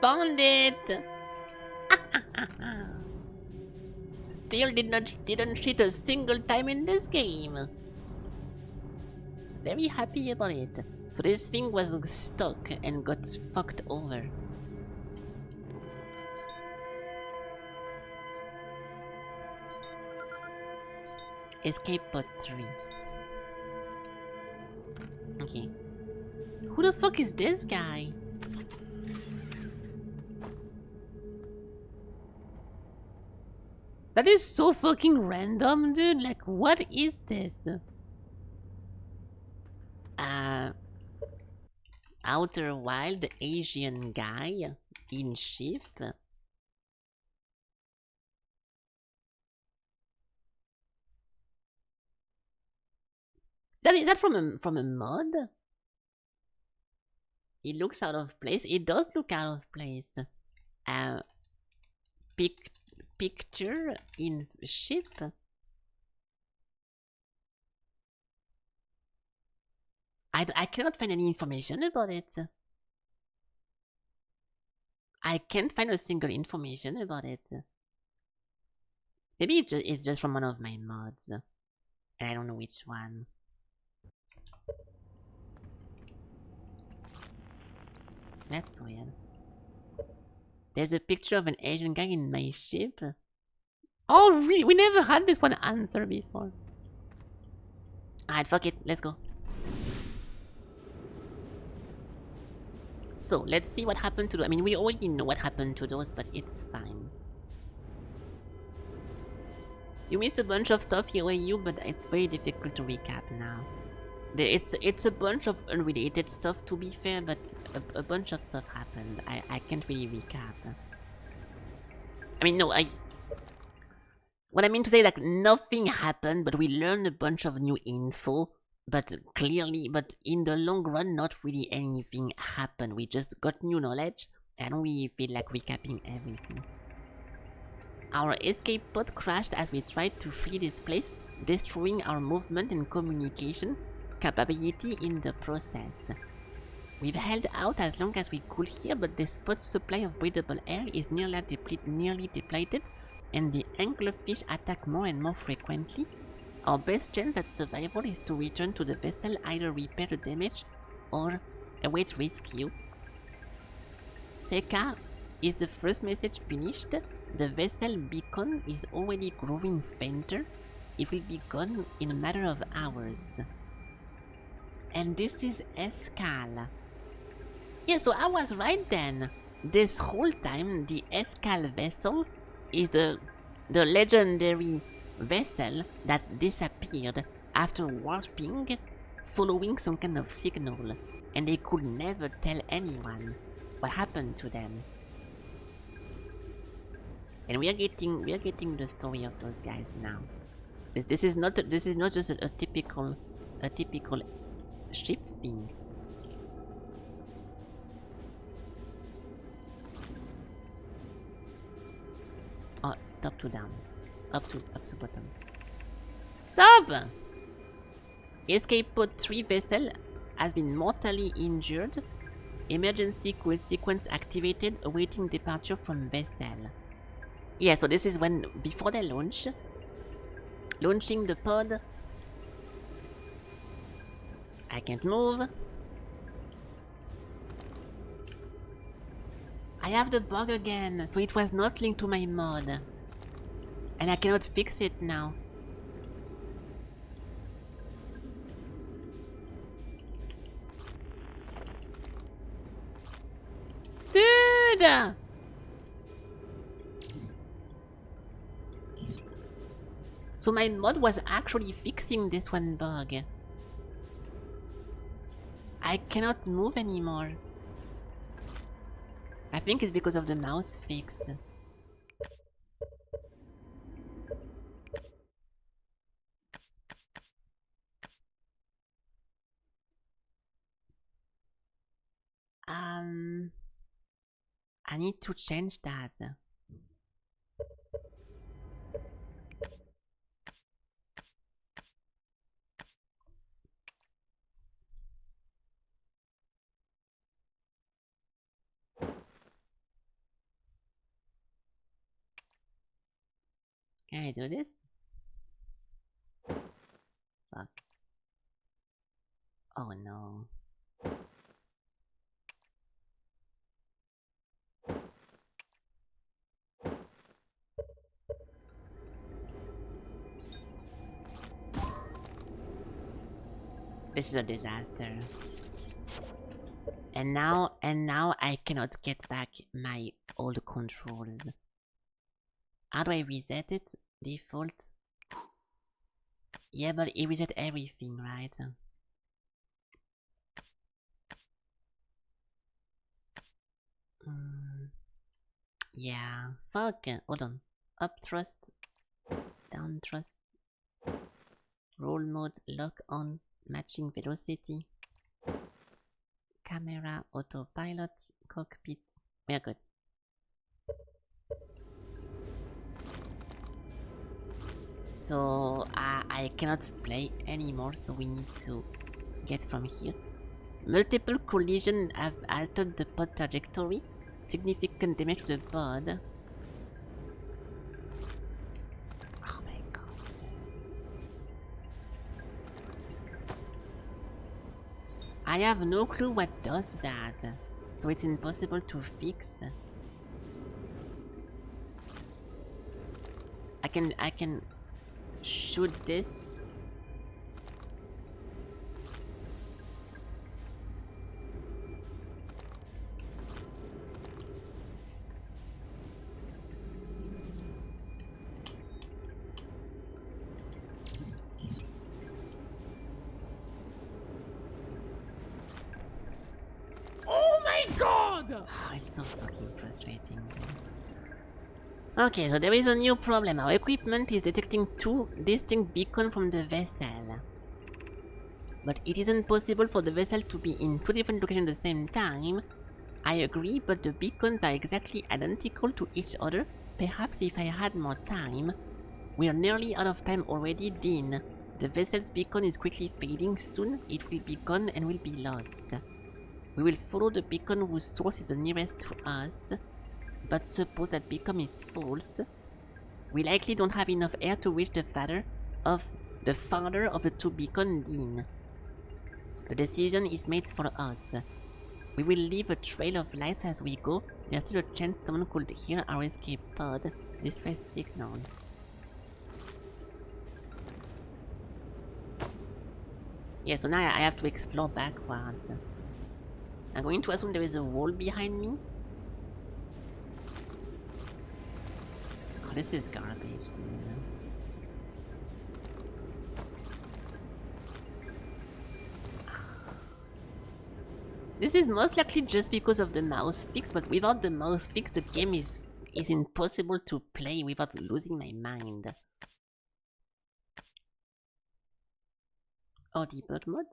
Found it! Still didn't cheat a single time in this game. Very happy about it. So this thing was stuck and got fucked over. Escape pod 3. Okay. Who the fuck is this guy? That is so fucking random, dude. Like, what is this? Outer Wild Asian guy in ship. Is that from a mod? It looks out of place. It does look out of place. Picture in ship. I cannot find any information about it. I can't find a single information about it. Maybe it's just from one of my mods. And I don't know which one. That's weird. There's a picture of an Asian guy in my ship. Oh, we never had this one answer before. Alright, fuck it. Let's go. So, let's see what happened to those. I mean, we already know what happened to those, but it's fine. You missed a bunch of stuff here, you, but it's very difficult to recap now. It's a bunch of unrelated stuff, to be fair, but a bunch of stuff happened. I can't really recap. I mean, no, what I mean to say, like, nothing happened, but we learned a bunch of new info. But clearly, but in the long run, not really anything happened. We just got new knowledge. I don't really feel like recapping everything. Our escape pod crashed as we tried to flee this place, destroying our movement and communication capability in the process. We've held out as long as we could here, but the spot's supply of breathable air is nearly depleted, and the anglerfish attack more and more frequently. Our best chance at survival is to return to the vessel, either repair the damage or await rescue. Seka, is the first message finished? The vessel beacon is already growing fainter. It will be gone in a matter of hours. And this is Escal. Yeah, so I was right then. This whole time, the Escal vessel is the legendary vessel that disappeared after warping, following some kind of signal, and they could never tell anyone what happened to them. And we are getting the story of those guys now. This is not just a typical ship thing. Oh, top to down. Up to bottom. Stop! Escape pod 3 vessel has been mortally injured. Emergency call sequence activated, awaiting departure from vessel. Yeah, so this is when, before they launch, launching the pod. I can't move. I have the bug again, so it was not linked to my mod. And I cannot fix it now. Dude! So my mod was actually fixing this one bug. I cannot move anymore. I think it's because of the mouse fix. I need to change that. Can I do this? Fuck. Oh no. This is a disaster. And now I cannot get back my old controls. How do I reset it? Default? Yeah, but it reset everything, right? Yeah, fuck. Hold on. Up thrust, down thrust, roll mode, lock on, matching velocity, camera, autopilot, cockpit. We are good. So I cannot play anymore, so we need to get from here. Multiple collisions have altered the pod trajectory. Significant damage to the pod. Oh my god. I have no clue what does that, so it's impossible to fix. I can shoot this. Oh my god! Oh, it's so fucking frustrating. Okay, so there is a new problem. Our equipment is detecting two distinct beacons from the vessel. But it isn't possible for the vessel to be in two different locations at the same time. I agree, but the beacons are exactly identical to each other. Perhaps if I had more time. We are nearly out of time already, Dean. The vessel's beacon is quickly fading. Soon it will be gone and will be lost. We will follow the beacon whose source is the nearest to us. But suppose that beacon is false. We likely don't have enough air to reach the father of the two beacons, Dean. The decision is made for us. We will leave a trail of lights as we go. There's still a chance someone could hear our escape pod distress signal. Yeah, so now I have to explore backwards. I'm going to assume there is a wall behind me. Oh, this is garbage, dude. This is most likely just because of the mouse fix, but without the mouse fix, the game is impossible to play without losing my mind. Oh, debug mode?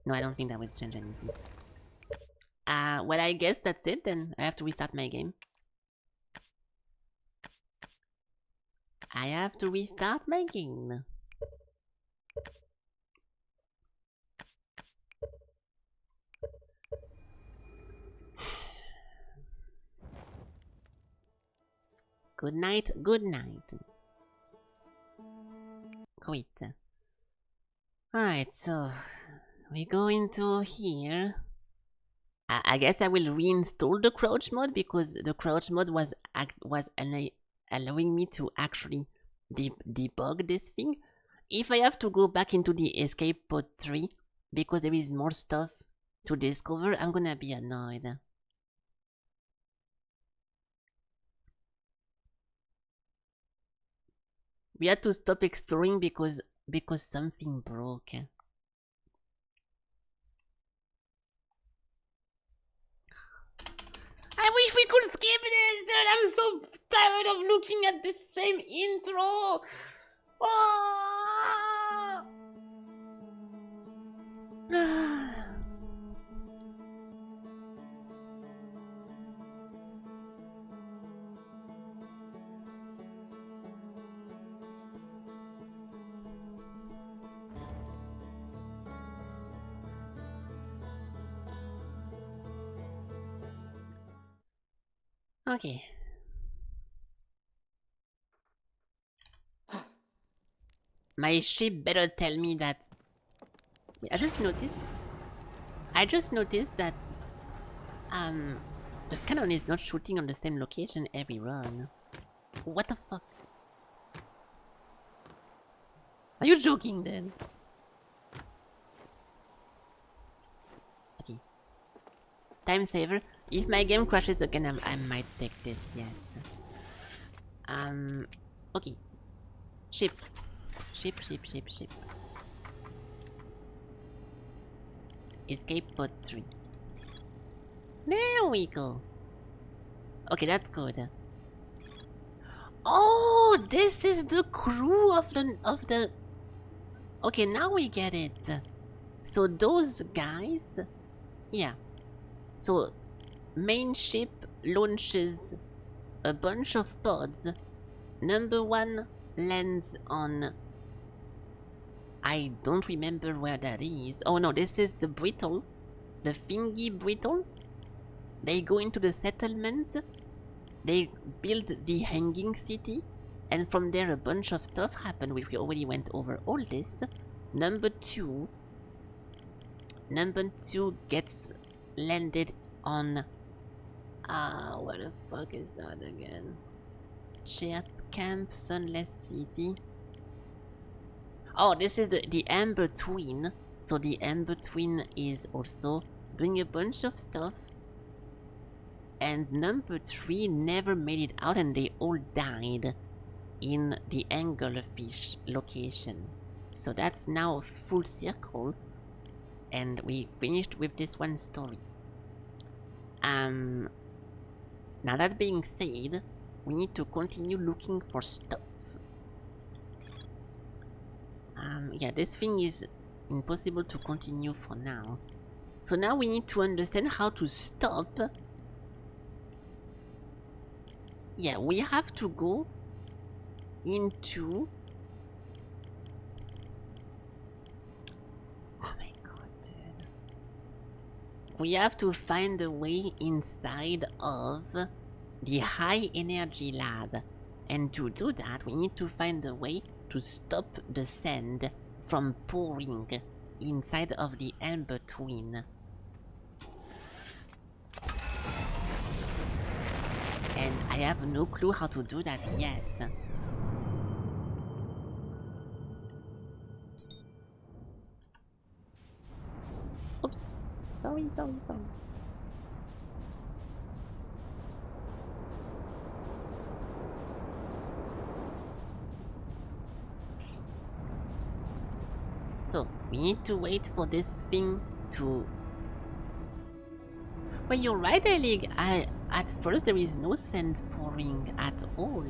No, I don't think that will change anything. Well, I guess that's it then. I have to restart my game. I have to restart my game. Good night, good night. Quit. Alright, so we go into here. I guess I will reinstall the crouch mode because the crouch mode was allowing me to actually debug this thing. If I have to go back into the escape pod 3 because there is more stuff to discover, I'm gonna be annoyed. We had to stop exploring because something broke. I wish we could skip this, dude. I'm so tired of looking at the same intro. Ah! Okay. My ship better tell me that... Wait, I just noticed that the cannon is not shooting on the same location every run. What the fuck? Are you joking then? Okay. Time saver. If my game crashes again, I might take this, yes. Okay. Ship. Escape pod 3. There we go. Okay, that's good. Oh, this is the crew of the. Okay, now we get it. So those guys, yeah. So main ship launches a bunch of pods. Number 1 lands on. I don't remember where that is. Oh no, this is the brittle. The thingy brittle. They go into the settlement. They build the hanging city. And from there a bunch of stuff happened, which we already went over all this. Number 2 gets landed on... where the fuck is that again? Shared Camp, Sunless City. Oh, this is the Amber Twin. So the Amber Twin is also doing a bunch of stuff. And number 3 never made it out and they all died in the Anglerfish location. So that's now a full circle. And we finished with this one story. Now that being said, we need to continue looking for stuff. Yeah, this thing is impossible to continue for now. So now we need to understand how to stop. Yeah, we have to go into... Oh my god, dude. We have to find a way inside of the high energy lab. And to do that, we need to find a way to stop the sand from pouring inside of the Amber Twin. And I have no clue how to do that yet. Oops. Sorry. So, we need to wait for this thing to... Well, you're right, Elig. At first there is no sand pouring at all.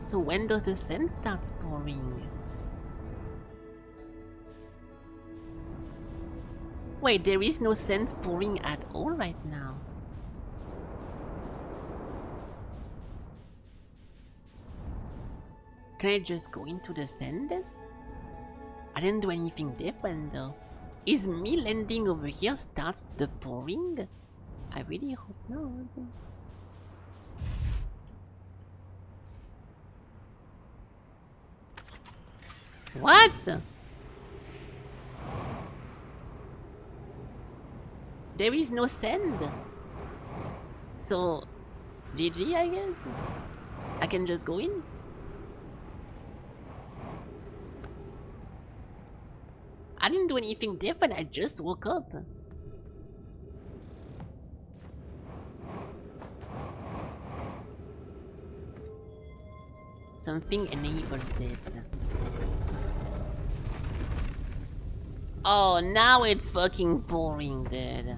So when does the sand start pouring? Wait, there is no sand pouring at all right now. Can I just go into the sand then? I didn't do anything different though. Is me landing over here starts the pouring? I really hope not. What? There is no sand. So, GG I guess? I can just go in? I didn't do anything different, I just woke up. Something enables it. Oh, now it's fucking boring, dude.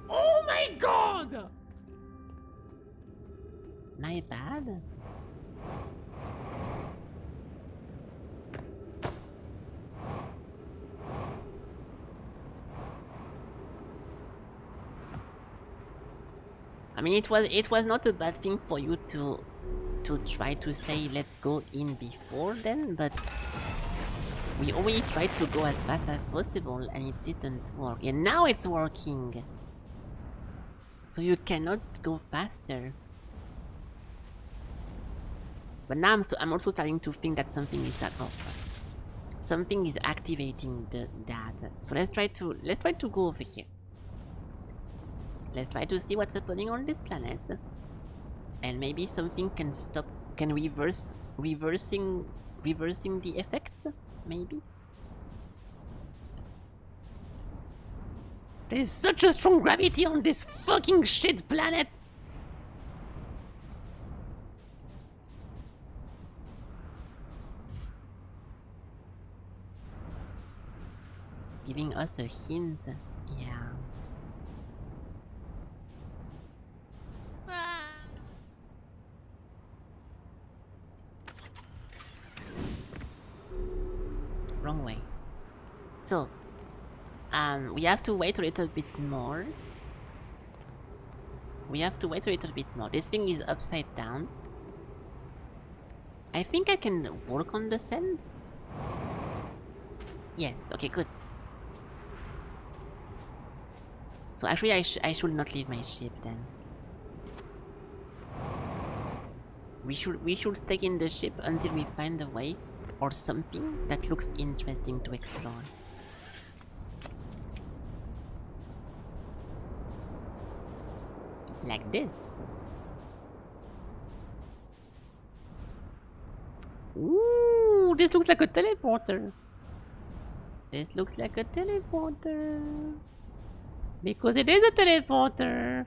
Oh my god! My bad? I mean, it was not a bad thing for you to try to say let's go in before then, but we already tried to go as fast as possible and it didn't work. And now it's working. So you cannot go faster. But now I'm also starting to think that something is something is activating that. So let's try to go over here. Let's try to see what's happening on this planet. And maybe something can reversing the effects, maybe? There's such a strong gravity on this fucking shit planet! giving us a hint. Yeah. Wrong way. So, we have to wait a little bit more. This thing is upside down. I think I can work on the sand. Yes, okay, good. So actually I should not leave my ship then. We should stay in the ship until we find a way or something that looks interesting to explore. Like this. Ooh, this looks like a teleporter. This looks like a teleporter. Because it is a teleporter.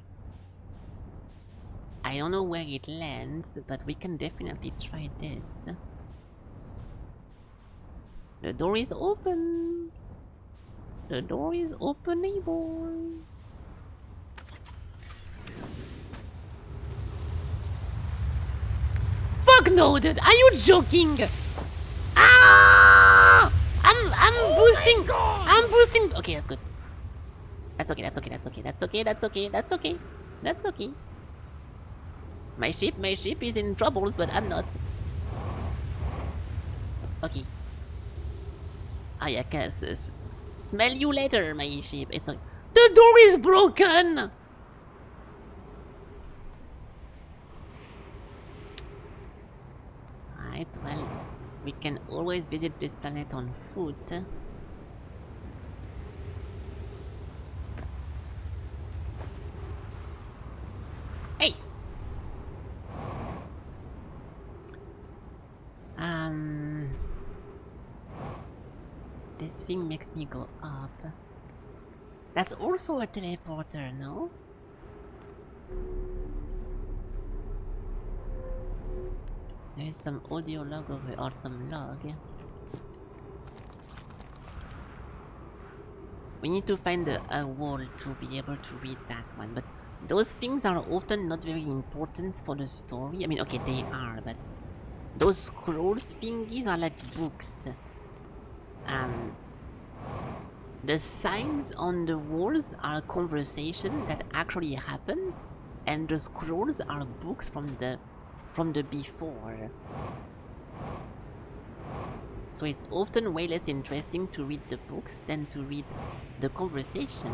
I don't know where it lands, but we can definitely try this. The door is open. The door is openable. Fuck no, dude. Are you joking? Ah! I'm boosting. I'm boosting. Okay, that's good. That's okay. My ship is in trouble, but I'm not. Okay. I guess smell you later, my ship. It's okay. The door is broken. Alright, well, we can always visit this planet on foot. Hey! This thing makes me go up. That's also a teleporter, no? There is some audio log over or some log. We need to find a wall to be able to read that one, but those things are often not very important for the story. I mean, okay, they are, but those scrolls thingies are like books. The signs on the walls are conversations that actually happened, and the scrolls are books from the before. So it's often way less interesting to read the books than to read the conversation,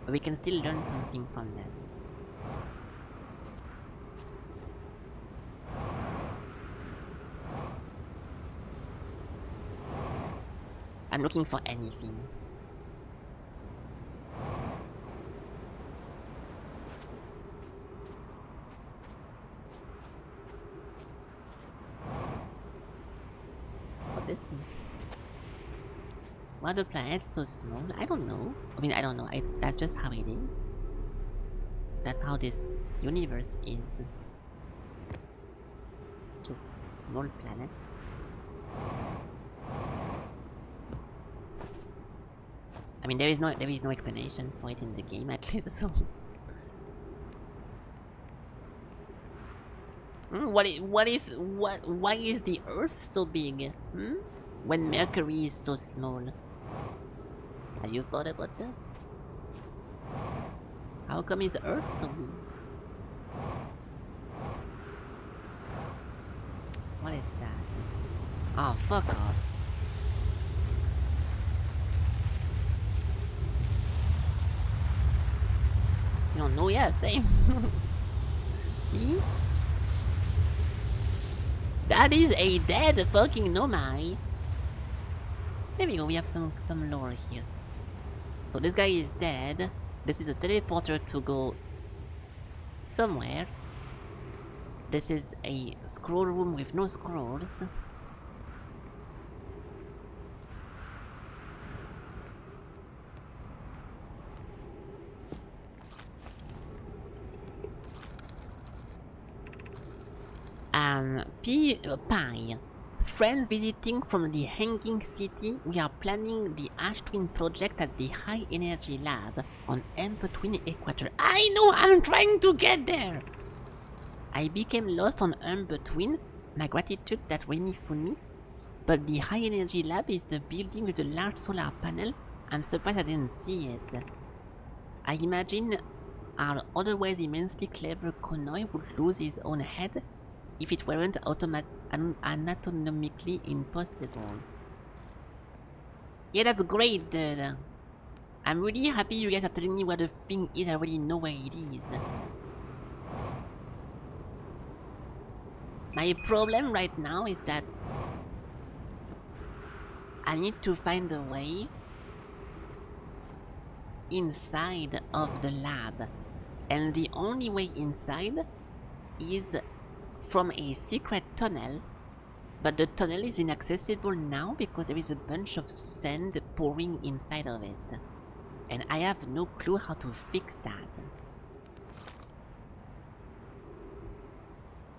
but we can still learn something from them. I'm looking for anything. What is this? Why the planet so small? I don't know. I mean, I don't know. That's just how it is. That's how this universe is. Just small planet. I mean, there is no explanation for it in the game, at least. So, why is the Earth so big? When Mercury is so small. Have you thought about that? How come is Earth so big? What is that? Oh, fuck off. You don't know? Yeah, same. See? That is a dead fucking nomai. There we go, we have some lore here. So this guy is dead. This is a teleporter to go somewhere. This is a scroll room with no scrolls. Pie. Friends visiting from the Hanging City, we are planning the Ash Twin project at the High Energy Lab on Ember Twin Equator. I know, I'm trying to get there! I became lost on Ember Twin. My gratitude that Remy found me. But the High Energy Lab is the building with the large solar panel. I'm surprised I didn't see it. I imagine our otherwise immensely clever Konoi would lose his own head if it weren't anatomically impossible. Yeah, that's great, dude. I'm really happy you guys are telling me where the thing is. I already know where it is. My problem right now is that I need to find a way inside of the lab. And the only way inside is from a secret tunnel, but the tunnel is inaccessible now because there is a bunch of sand pouring inside of it, and I have no clue how to fix that.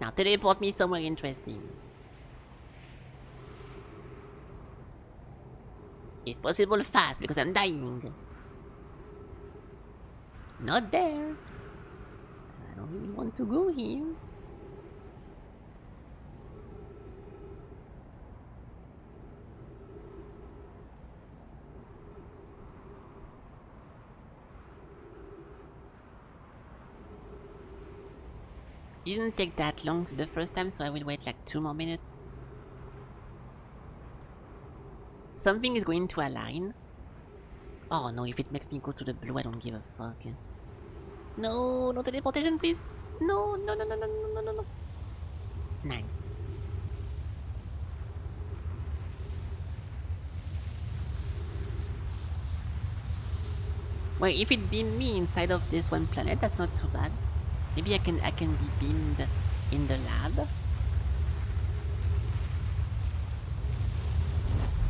Now teleport me somewhere interesting. If possible fast, because I'm dying. Not there. I don't really want to go here. Didn't take that long the first time, so I will wait like 2 more minutes. Something is going to align. Oh no, if it makes me go to the blue, I don't give a fuck. No, no teleportation, please. No, no, no, no, no, no, no, no, no. Nice. Well, if it beamed me inside of this one planet, that's not too bad. Maybe I can be beamed in the lab.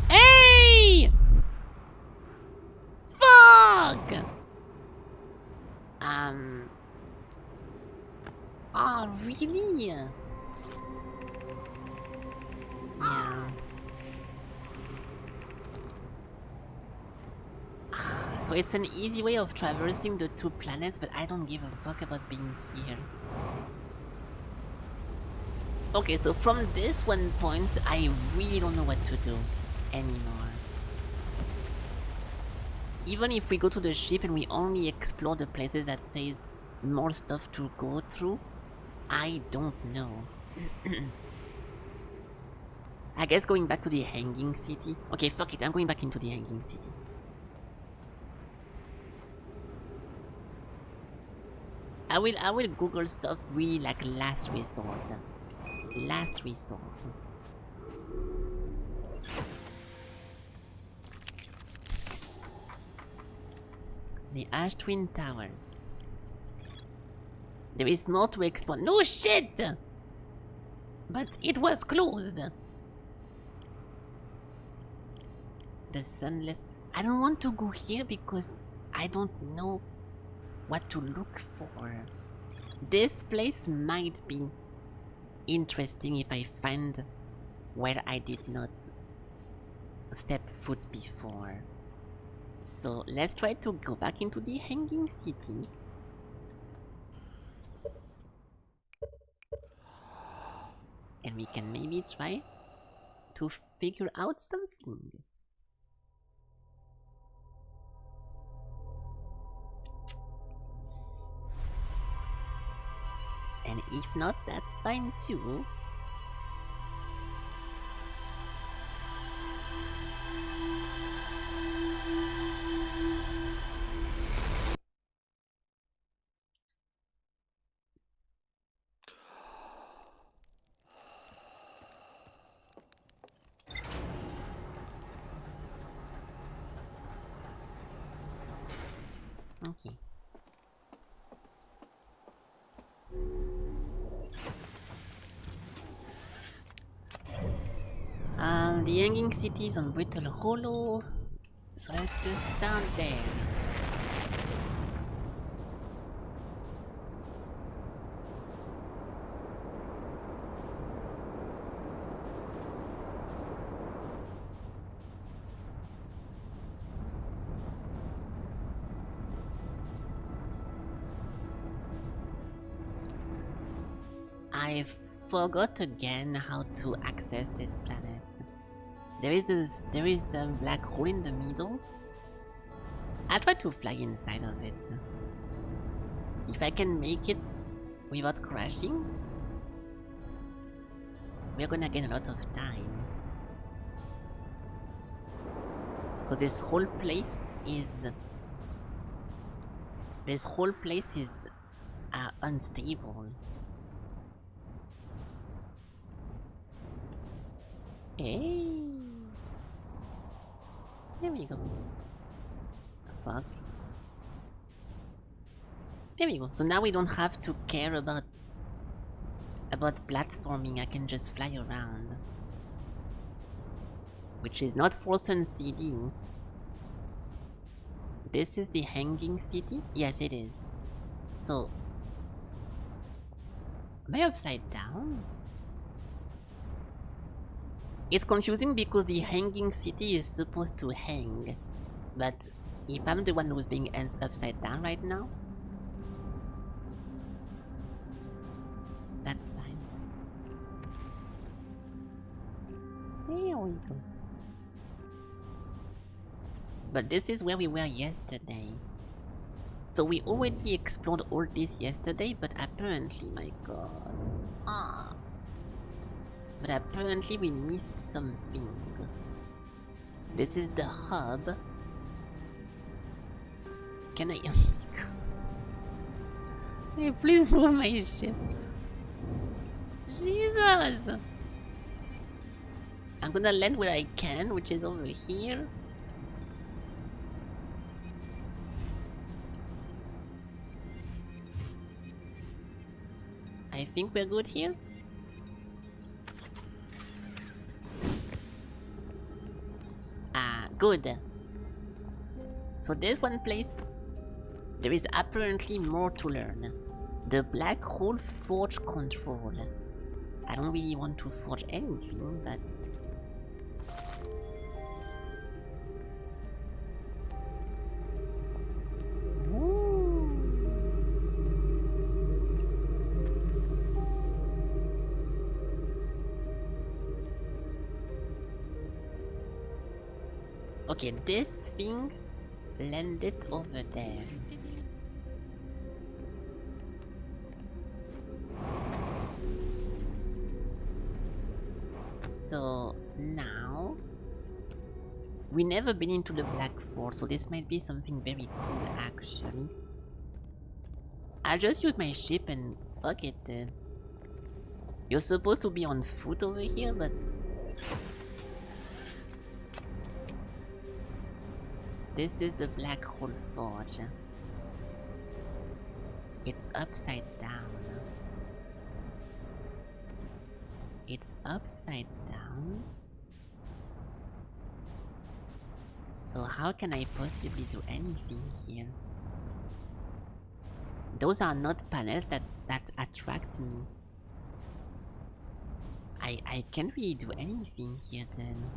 Hey! Fuck! Oh, really? Yeah. So it's an easy way of traversing the 2 planets, but I don't give a fuck about being here. Okay, so from this one point, I really don't know what to do anymore. Even if we go to the ship and we only explore the places that says more stuff to go through, I don't know. I guess going back to the Hanging City. Okay, fuck it, I'm going back into the Hanging City. I will Google stuff really like last resort. Last resort. The Ash Twin Towers. There is more to explore. No shit! But it was closed. The sunless. I don't want to go here because I don't know what to look for. This place might be interesting if I find where I did not step foot before. So let's try to go back into the Hanging City. And we can maybe try to figure out something. And if not, that's fine too. Okay. The Hanging City is on Brittle Hollow, so let's just start there. I forgot again how to access this planet. There is a black hole in the middle. I'll try to fly inside of it. If I can make it without crashing, we're gonna get a lot of time. Because this whole place is unstable. Hey, there we go. Fuck. There we go. So now we don't have to care about platforming. I can just fly around, which is not Frozen CD. This is the hanging city? Yes, it is. So, am I upside down? It's confusing because the hanging city is supposed to hang, but if I'm the one who's being upside down right now, that's fine. There we go. But this is where we were yesterday. So we already explored all this yesterday, but apparently, my god. But apparently we missed something. This is the hub. Can I... Hey, please move my ship. Jesus! I'm gonna land where I can, which is over here. I think we're good here. Good. So there's one place. There is apparently more to learn. The black hole forge control. I don't really want to forge anything, but... Okay, this thing landed over there. So now we never been into the black forge, so this might be something very cool actually. I'll just use my ship and fuck it. You're supposed to be on foot over here, but this is the black hole forge. It's upside down. It's upside down. So how can I possibly do anything here? Those are not panels that attract me. I can't really do anything here then.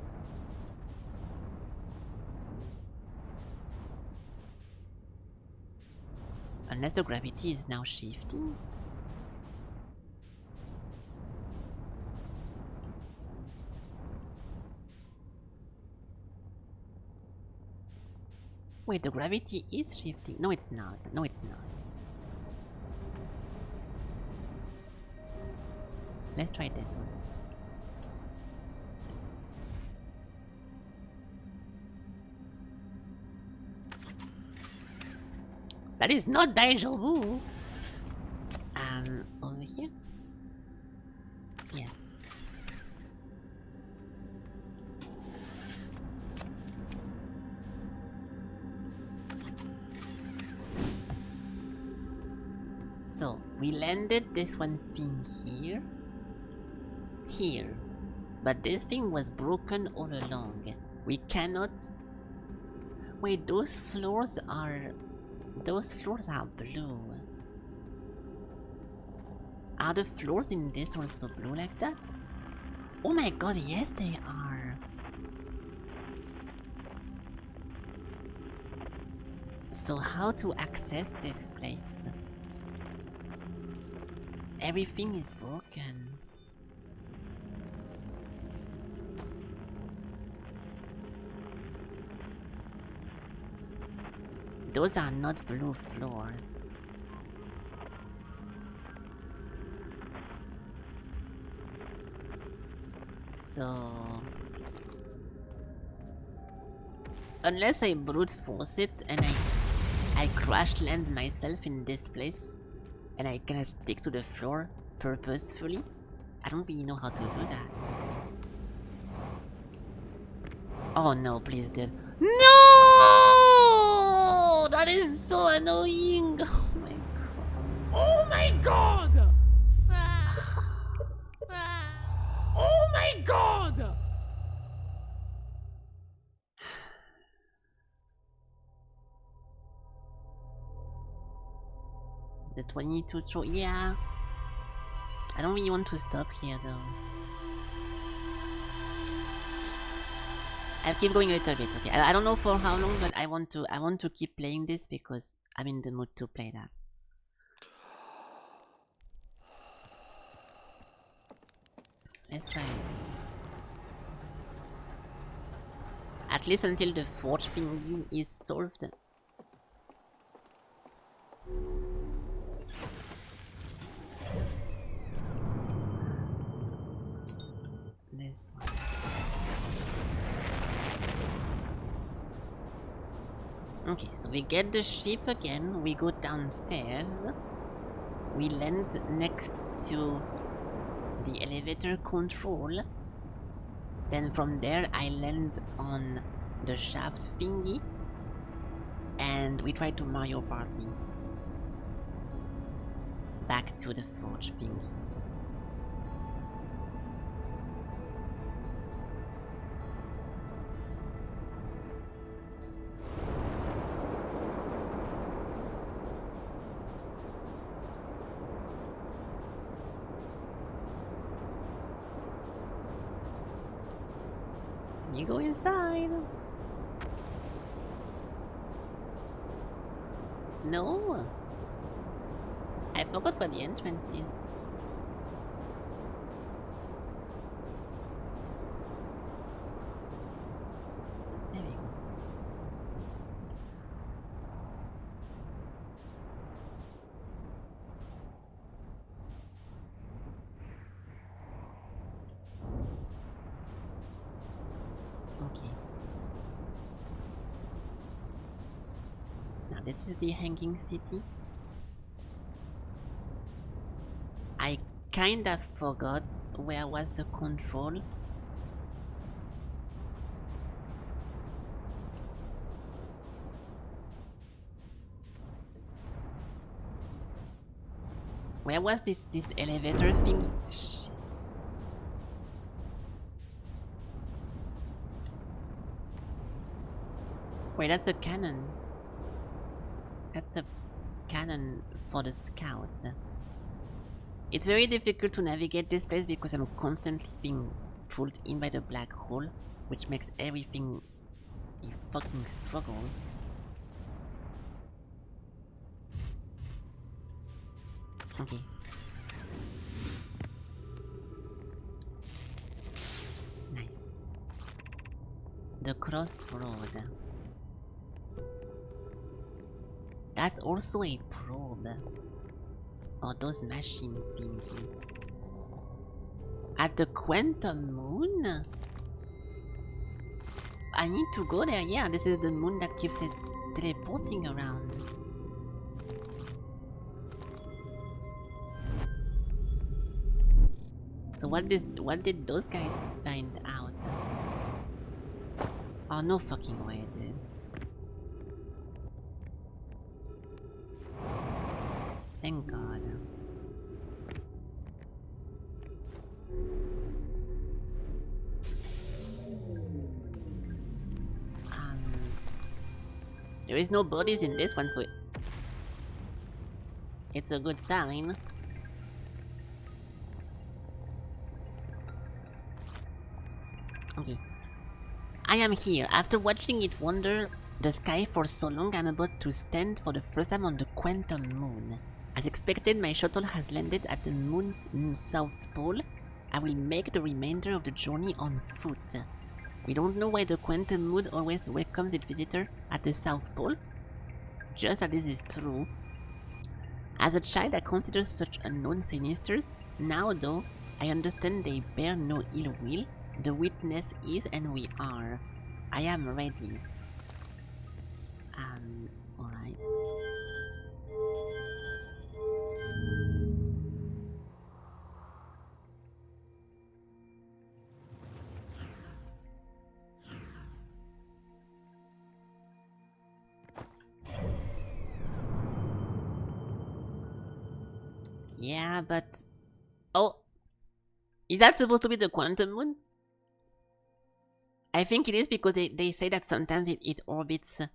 Unless the gravity is now shifting? Wait, the gravity is shifting. No, it's not. No, it's not. Let's try this one. That is not deja vu. Over here? Yes. So, we landed this one thing here. Here. But this thing was broken all along. We cannot... Wait, those floors are blue. Are the floors in this also blue like that? Oh my god, yes they are. So how to access this place? Everything is broken. Those are not blue floors. So... unless I brute force it and I crash land myself in this place and I kinda stick to the floor purposefully, I don't really know how to do that. Oh no, please dude. No! That is so annoying! Oh my god! Oh my god! Oh my god! The 22 throw, yeah. I don't really want to stop here though. I'll keep going a little bit, okay? I don't know for how long, but I want to keep playing this because I'm in the mood to play that. Let's try it. At least until the forge thingy is solved. This one. Okay, so we get the ship again, we go downstairs, we land next to the elevator control, then from there I land on the shaft thingy, and we try to Mario Party back to the forge thingy. You go inside. No. I forgot where the entrance is. There we go. Okay. Now this is the hanging city. I kinda forgot where was the control. Where was this elevator thing? Shit. Wait, that's a cannon. That's a cannon for the scout. It's very difficult to navigate this place because I'm constantly being pulled in by the black hole, which makes everything a fucking struggle. Okay. Nice. The crossroad. That's also a probe. Or those machine thingies. At the quantum moon? I need to go there, yeah, this is the moon that keeps it teleporting around. So what did those guys find out? Oh, no fucking way, dude. Thank God. There is no bodies in this one, so it's a good sign. Okay. I am here. After watching it wander the sky for so long, I'm about to stand for the first time on the quantum moon. As expected, my shuttle has landed at the moon's south pole. I will make the remainder of the journey on foot. We don't know why the quantum moon always welcomes its visitor at the south pole. Just as this is true. As a child, I considered such unknown sinisters. Now, though, I understand they bear no ill will. The witness is, and we are. I am ready. Alright. Yeah, but... Oh! Is that supposed to be the quantum moon? I think it is because they say that sometimes it orbits the...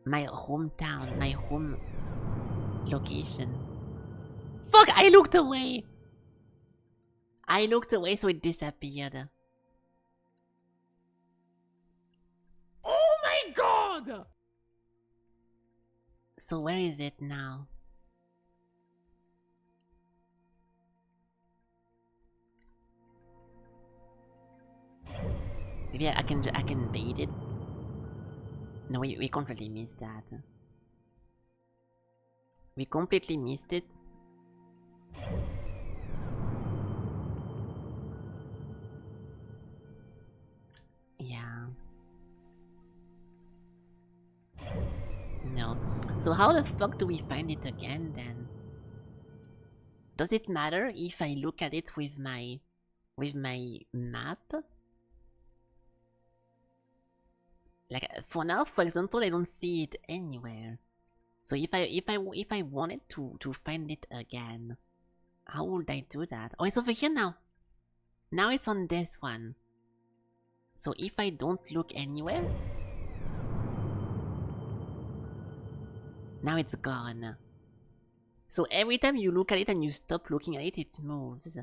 my hometown, my home location. Fuck! I looked away! I looked away so it disappeared. Oh my god! So where is it now? Maybe I can bait it. No, we completely missed that. We completely missed it. Yeah. No. So how the fuck do we find it again then? Does it matter if I look at it with my map? Like for now, for example, I don't see it anywhere. So if I wanted to find it again, how would I do that? Oh, it's over here now. Now it's on this one. So if I don't look anywhere, now it's gone. So every time you look at it and you stop looking at it, it moves.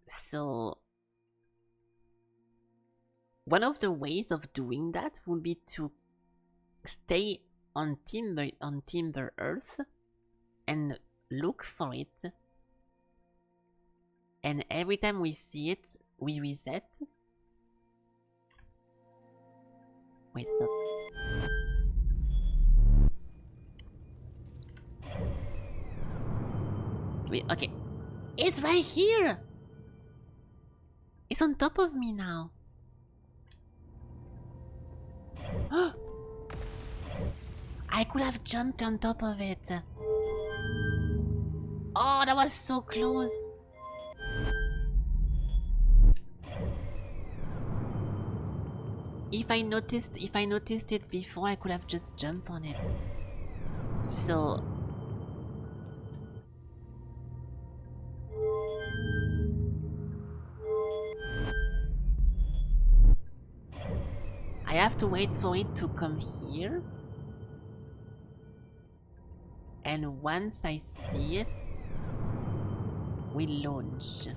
So one of the ways of doing that would be to stay on Timber Earth and look for it. And every time we see it, we reset. Wait, stop. Wait, okay. It's right here! It's on top of me now. I could have jumped on top of it. Oh, that was so close. If I noticed it before, I could have just jumped on it. So I have to wait for it to come here. And once I see it, we launch.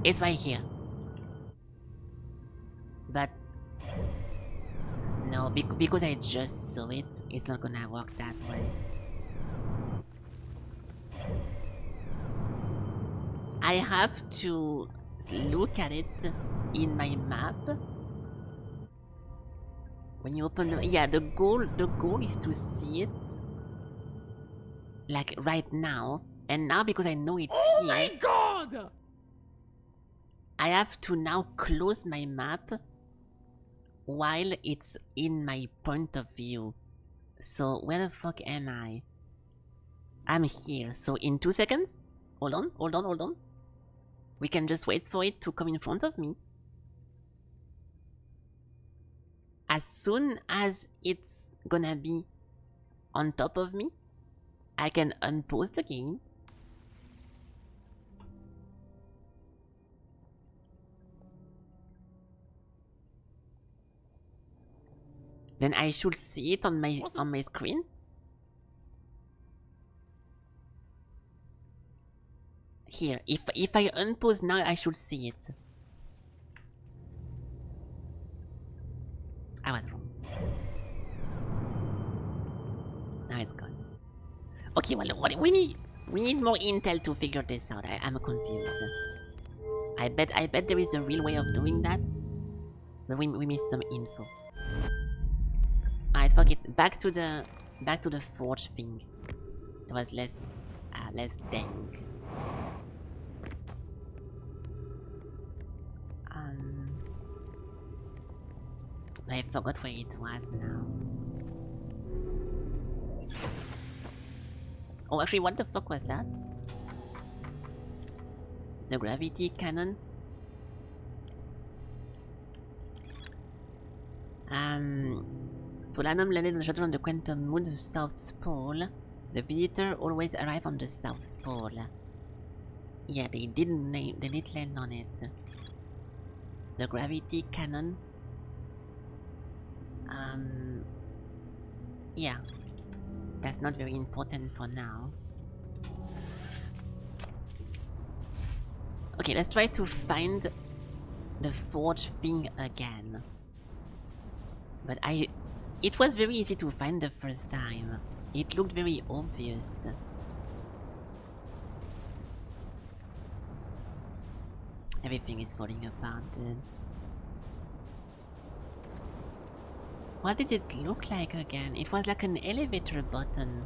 It's right here. But no, because I just saw it, it's not gonna work that way. I have to look at it in my map. When you open the... Yeah, the goal is to see it like right now. And now because I know it's Oh here, my god! I have to now close my map while it's in my point of view. So where the fuck am I? I'm here. So in 2 seconds, hold on. We can just wait for it to come in front of me. As soon as it's gonna be on top of me, I can unpause the game. Then I should see it on my screen. Here, if I unpause now, I should see it. Okay, well, what we need more intel to figure this out. I'm confused. I bet there is a real way of doing that, but we missed some info. Alright, fuck it. Back to the forge thing. It was less dank. I forgot where it was now. Oh, actually, what the fuck was that? The gravity cannon? Solanum landed on the shuttle on the Quantum Moon's South Pole. The visitor always arrive on the South Pole. Yeah, they did land on it. The gravity cannon. Yeah. That's not very important for now. Okay, let's try to find the forge thing again. But it was very easy to find the first time. It looked very obvious. Everything is falling apart, dude. What did it look like again? It was like an elevator button.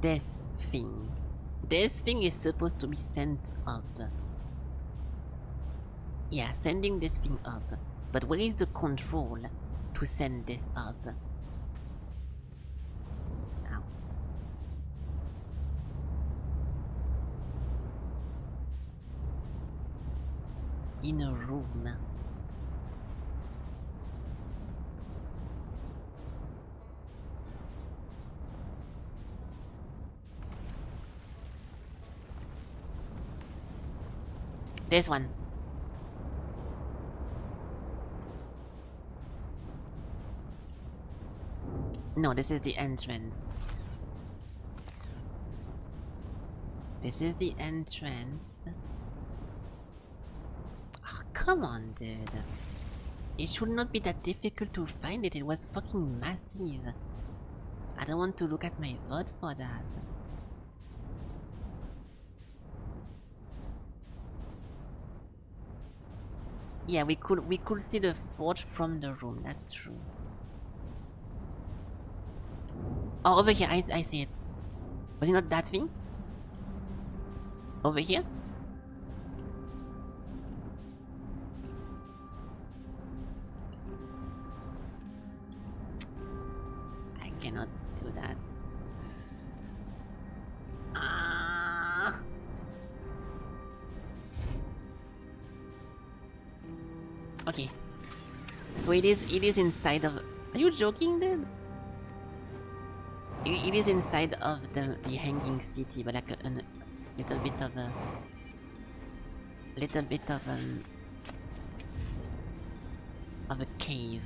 This thing. This thing is supposed to be sent up. Yeah, sending this thing up. But where is the control to send this up? Ow. In a room. This one. No, this is the entrance. This is the entrance. Oh, come on, dude. It should not be that difficult to find it. It was fucking massive. I don't want to look at my VOD for that. Yeah, we could see the forge from the room. That's true. Oh, over here, I see it. Was it not that thing? Over here? I cannot do that. Okay. So it is inside of... Are you joking, dude? It is inside of the hanging city, but like a little bit of a... of a cave.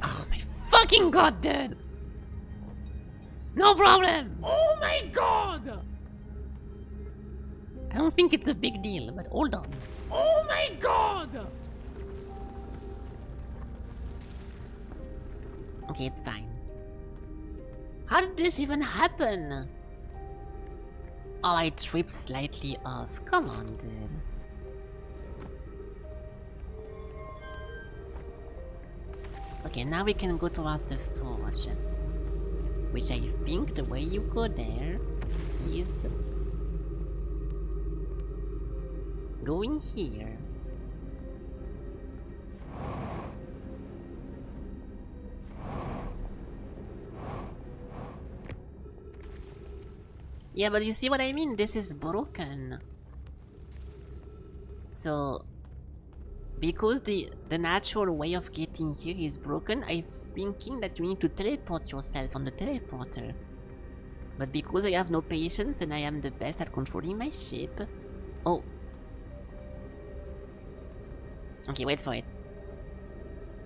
Oh my fucking god, dude! No problem! Oh my god! I don't think it's a big deal, but hold on. Oh my god! Okay, it's fine. How did this even happen? Oh, I tripped slightly off. Come on, dude. Okay, now we can go towards the forge. Which I think the way you go there is... going here. Yeah, but you see what I mean? This is broken. So, because the natural way of getting here is broken, I'm thinking that you need to teleport yourself on the teleporter. But because I have no patience and I am the best at controlling my ship... Oh. Okay, wait for it.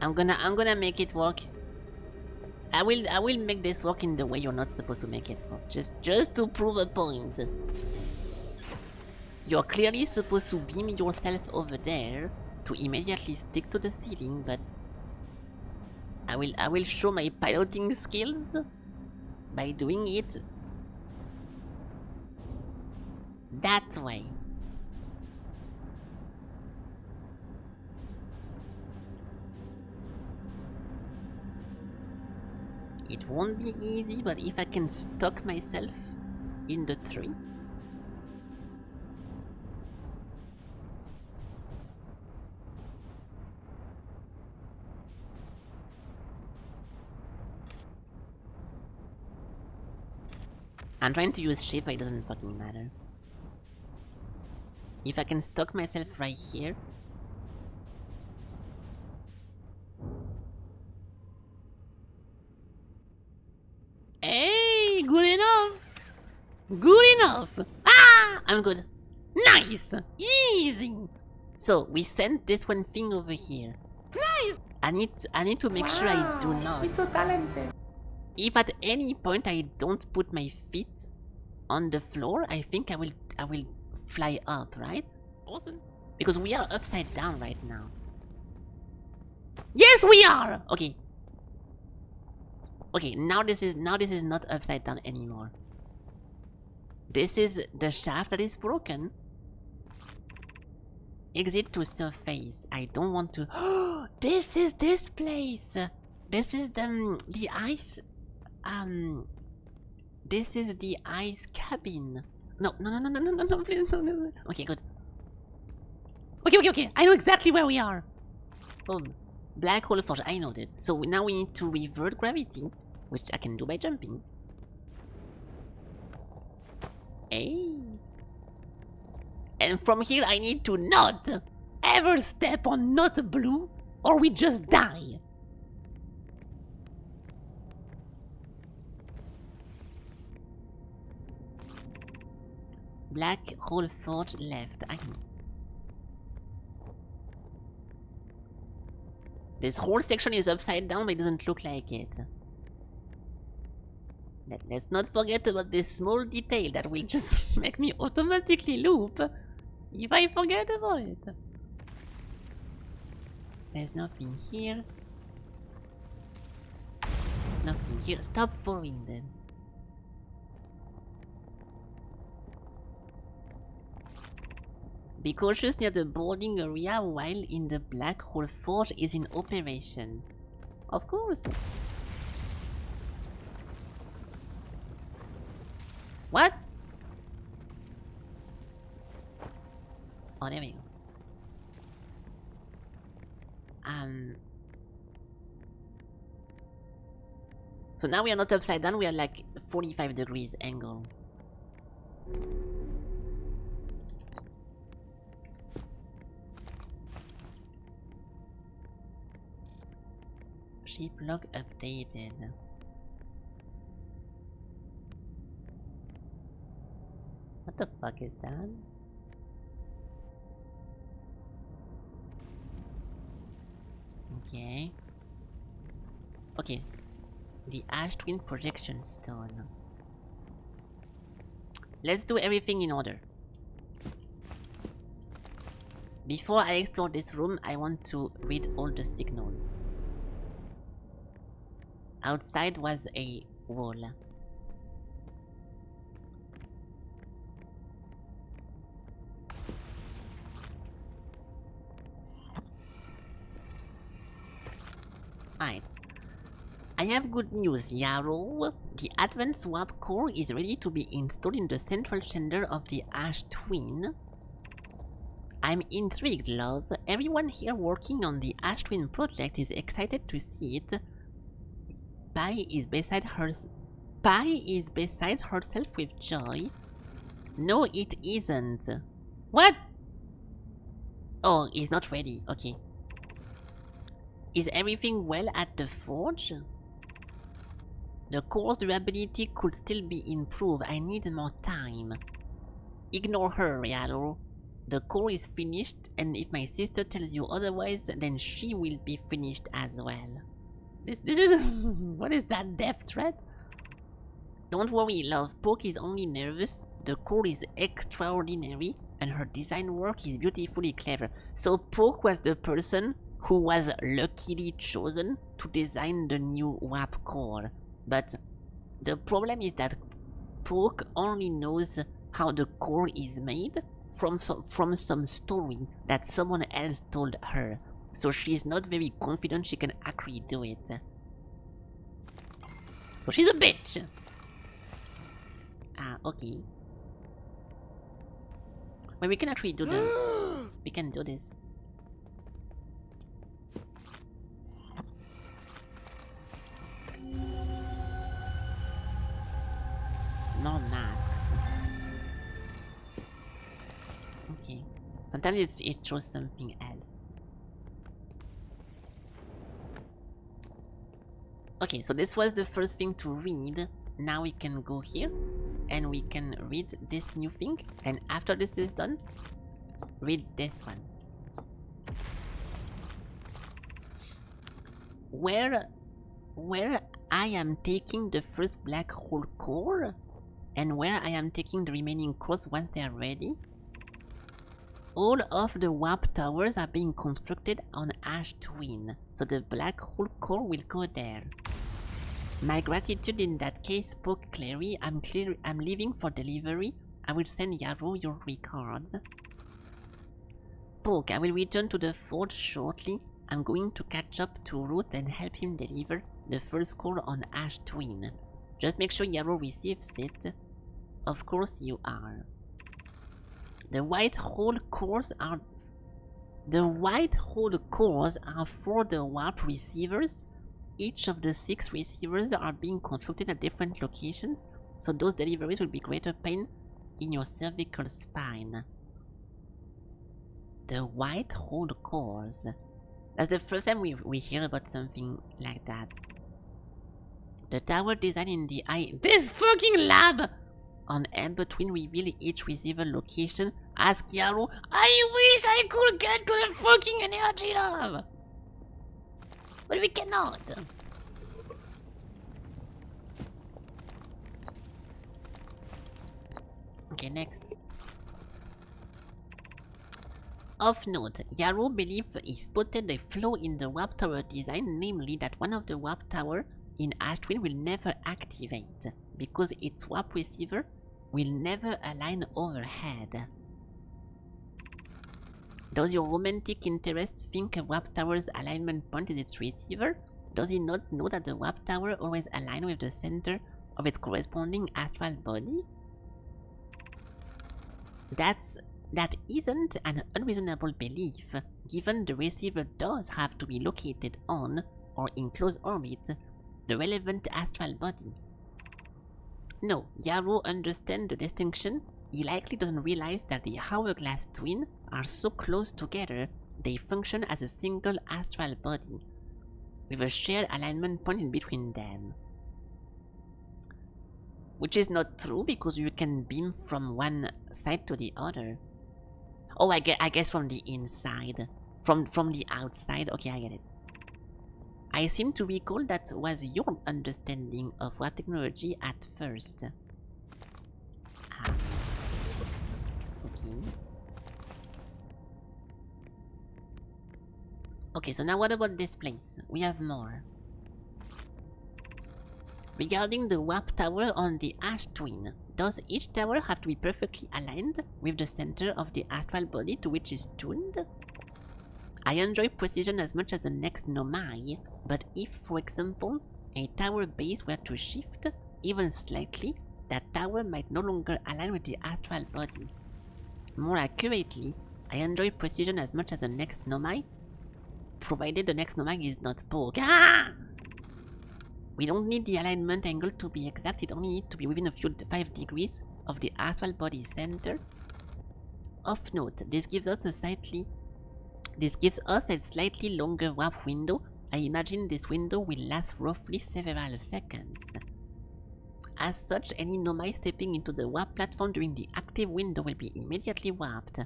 I'm gonna make it work. I will make this work in the way you're not supposed to make it work. Just to prove a point. You're clearly supposed to beam yourself over there to immediately stick to the ceiling, but I will show my piloting skills by doing it that way. It won't be easy, but if I can stuck myself in the tree. I'm trying to use shape, but it doesn't fucking matter. If I can stuck myself right here. Hey, good enough. Good enough. Ah, I'm good. Nice. Easy. So we sent this one thing over here. Nice! I need to make sure I do not. She's so talented. If at any point I don't put my feet on the floor, I think I will fly up, right? Awesome. Because we are upside down right now. Yes, we are. Okay. Okay, now this is not upside down anymore. This is the shaft that is broken. Exit to surface. I don't want to. This is this place. This is the ice. This is the ice cabin. No, please, no. Okay, good. Okay. I know exactly where we are. Boom. Black hole forge. I know that. So now we need to revert gravity, which I can do by jumping. Hey. And from here I need to not ever step on not blue, or we just die. Black hole forge left. I know. This whole section is upside down, but it doesn't look like it. Let's not forget about this small detail that will just make me automatically loop if I forget about it. There's nothing here. Nothing here. Stop falling then. Be cautious near the boarding area while in the black hole forge is in operation. Of course. What? Oh, there we go. So now we are not upside down, we are like 45 degrees angle. Ship log updated. What the fuck is that? Okay. Okay. The Ash Twin Projection Stone. Let's do everything in order. Before I explore this room, I want to read all the signals. Outside was a wall. Alright. I have good news, Yarrow. The Advanced Warp Core is ready to be installed in the central chamber of the Ash Twin. I'm intrigued, love. Everyone here working on the Ash Twin project is excited to see it. Pi is beside herself with joy. No, it isn't. What? Oh, it's not ready. Okay. Is everything well at the forge? The core's durability could still be improved. I need more time. Ignore her, Riallo. The core is finished, and if my sister tells you otherwise, then she will be finished as well. This is... What is that, death threat? Don't worry, love. Poke is only nervous. The core is extraordinary. and her design work is beautifully clever. So Poke was the person who was luckily chosen to design the new warp core. But the problem is that Poke only knows how the core is made from some story that someone else told her. So she's not very confident she can actually do it. So she's a bitch! Ah, okay. Well, we can actually do the... we can do this. More masks. Okay. Sometimes it shows something else. Okay, so this was the first thing to read. Now we can go here and we can read this new thing, and after this is done, read this one. Where I am taking the first black hole core, and where I am taking the remaining cores once they are ready. All of the warp towers are being constructed on Ash Twin, so the black hole core will go there. My gratitude in that case, Poke Clary. I'm leaving for delivery. I will send Yarrow your regards. Poke, I will return to the forge shortly. I'm going to catch up to Root and help him deliver the first core on Ash Twin. Just make sure Yarrow receives it. Of course you are. The white hole cores are for the warp receivers. Each of the 6 receivers are being constructed at different locations, so those deliveries will be greater pain in your cervical spine. The white hole cores. That's the first time we hear about something like that. The tower design in the this fucking lab! On Ember Twin reveal each receiver location. Ask Yarrow. I wish I could get to the fucking energy lab! But we cannot. Okay, next. Of note, Yarrow believes he spotted a flaw in the warp tower design, namely that one of the warp tower in Ash Twin will never activate, because its warp receiver will never align overhead. Does your romantic interest think a warp tower's alignment point is its receiver? Does he not know that the warp tower always aligns with the center of its corresponding astral body? That isn't an unreasonable belief, given the receiver does have to be located on, or in close orbit, the relevant astral body. No, Yarrow understands the distinction. He likely doesn't realize that the hourglass twin are so close together they function as a single astral body, with a shared alignment point in between them. Which is not true, because you can beam from one side to the other. Oh, I guess from the inside. From the outside. Okay, I get it. I seem to recall that was your understanding of warp technology at first. Ah. Okay. Okay, so now what about this place? We have more. Regarding the warp tower on the Ash Twin, does each tower have to be perfectly aligned with the center of the astral body to which it's tuned? I enjoy precision as much as the next Nomai, but if, for example, a tower base were to shift, even slightly, that tower might no longer align with the astral body. More accurately, I enjoy precision as much as the next Nomai, provided the next Nomai is not Poke. Ah! We don't need the alignment angle to be exact, it only needs to be within a few 5 degrees of the astral body center. Of note, this gives us a slightly longer warp window. I imagine this window will last roughly several seconds. As such, any Nomai stepping into the warp platform during the active window will be immediately warped.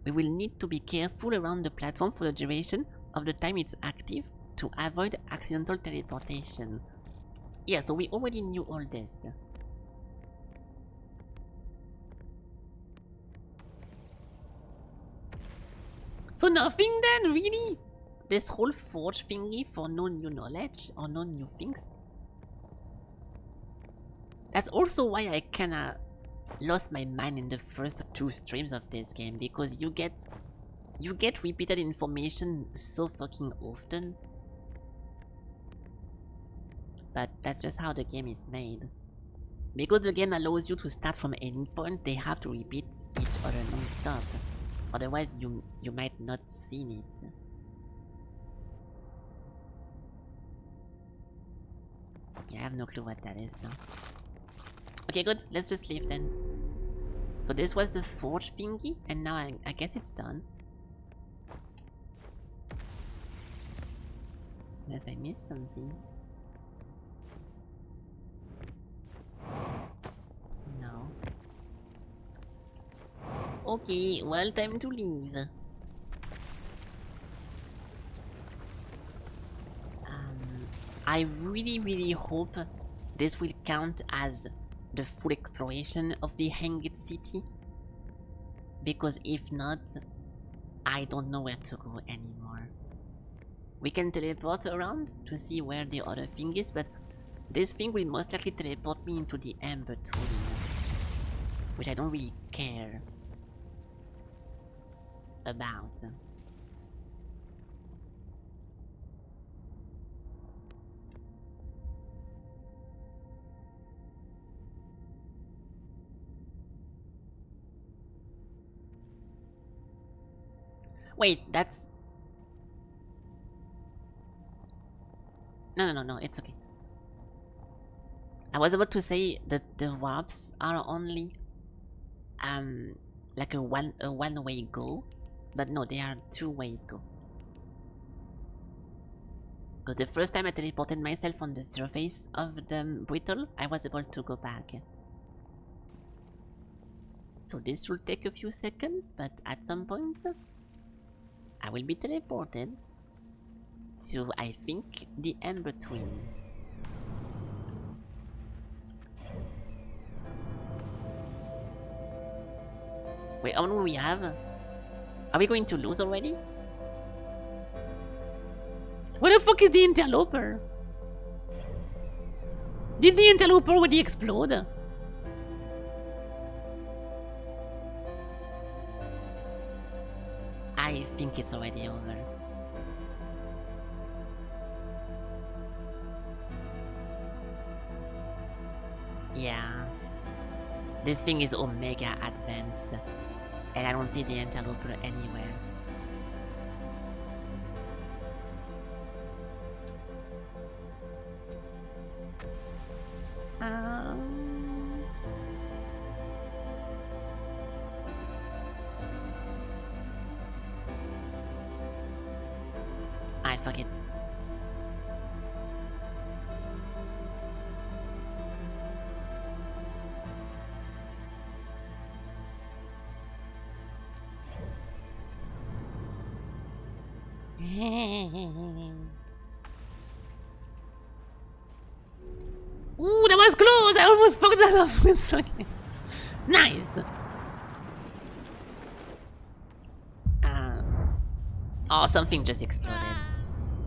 We will need to be careful around the platform for the duration of the time it's active to avoid accidental teleportation. Yeah, so we already knew all this. So nothing then, really? This whole forge thingy for no new knowledge or no new things? That's also why I kinda lost my mind in the first 2 streams of this game, because you get repeated information so fucking often. But that's just how the game is made. Because the game allows you to start from any point, they have to repeat each other non-stop. Otherwise you might not see it. Yeah, I have no clue what that is though. Okay, good. Let's just leave then. So this was the forge thingy, and now I guess it's done. Unless I missed something. No. Okay, well, time to leave. I really hope this will count as the full exploration of the Hanged City. Because if not, I don't know where to go anymore. We can teleport around to see where the other thing is, but this thing will most likely teleport me into the Ember Twin, which I don't really care about. Wait, that's... No, it's okay. I was about to say that the warps are only like a one-way go, but no, they are 2 ways go. Because the first time I teleported myself on the surface of the brittle, I was able to go back. So this will take a few seconds, but at some point I will be teleported to, I think, the Ember Twin. Wait, how long do we have? Are we going to lose already? Where the fuck is the interloper? Did the interloper already explode? I think it's already over. Yeah. This thing is Omega advanced. And I don't see the interloper anywhere. I fuck it. Ooh, that was close! I almost fucked that up. It's okay. Nice! Oh, something just exploded.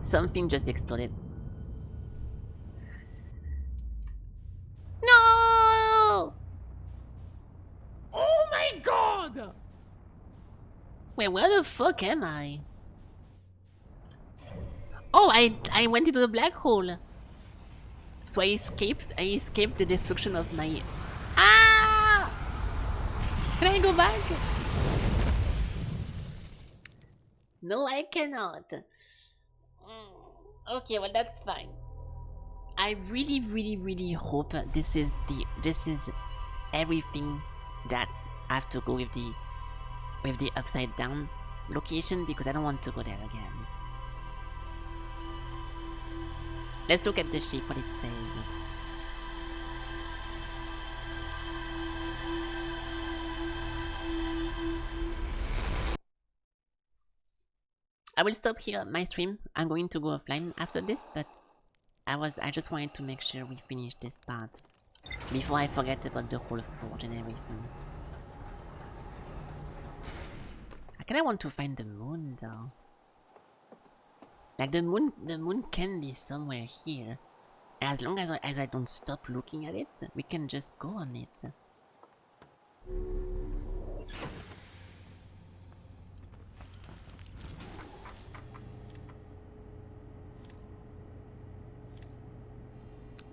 Something just exploded. No! Oh my god! Wait, where the fuck am I? Oh, I went into the black hole. So I escaped the destruction of my... Ah! Can I go back? No, I cannot. Okay, well that's fine. I really hope this is everything that I have to go with the upside down location, because I don't want to go there again. Let's look at the ship, what it says. I will stop here my stream. I'm going to go offline after this, but I just wanted to make sure we finish this part before I forget about the whole forge and everything. kinda want to find the moon though. Like the moon can be somewhere here. And as long as I don't stop looking at it, we can just go on it.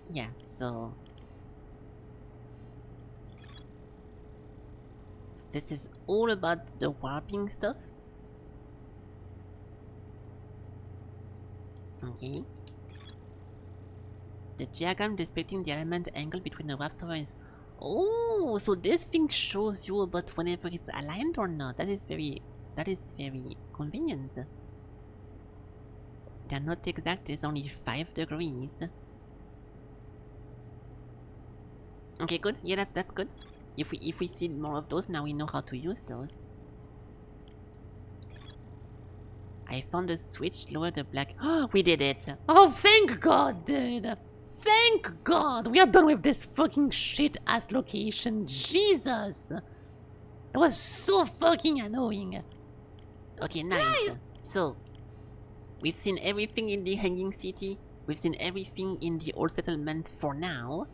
Yeah, so this is all about the warping stuff. Okay. The diagram depicting the element angle between the warp tower is... Oh, so this thing shows you about whenever it's aligned or not. That is very convenient. They're not exact, it's only 5 degrees. Okay, good. Yeah, that's good. If we see more of those, now we know how to use those. I found a switch, lower the black... Oh, we did it! Oh, thank God, dude! Thank God! We are done with this fucking shit-ass location. Jesus! It was so fucking annoying. Okay, nice. So, we've seen everything in the Hanging City. We've seen everything in the old settlement for now.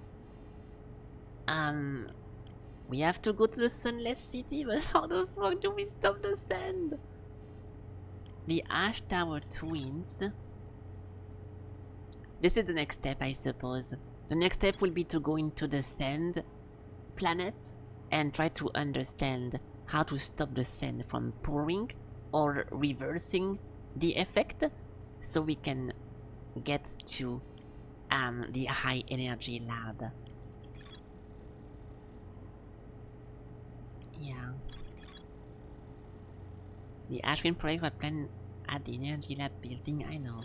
We have to go to the Sunless City, but how the fuck do we stop the sand? The Ash Tower Twins. This is the next step, I suppose. The next step will be to go into the sand planet and try to understand how to stop the sand from pouring or reversing the effect, so we can get to the high energy lab. Yeah. The Ashwin project was planned at the Energy Lab building, I know.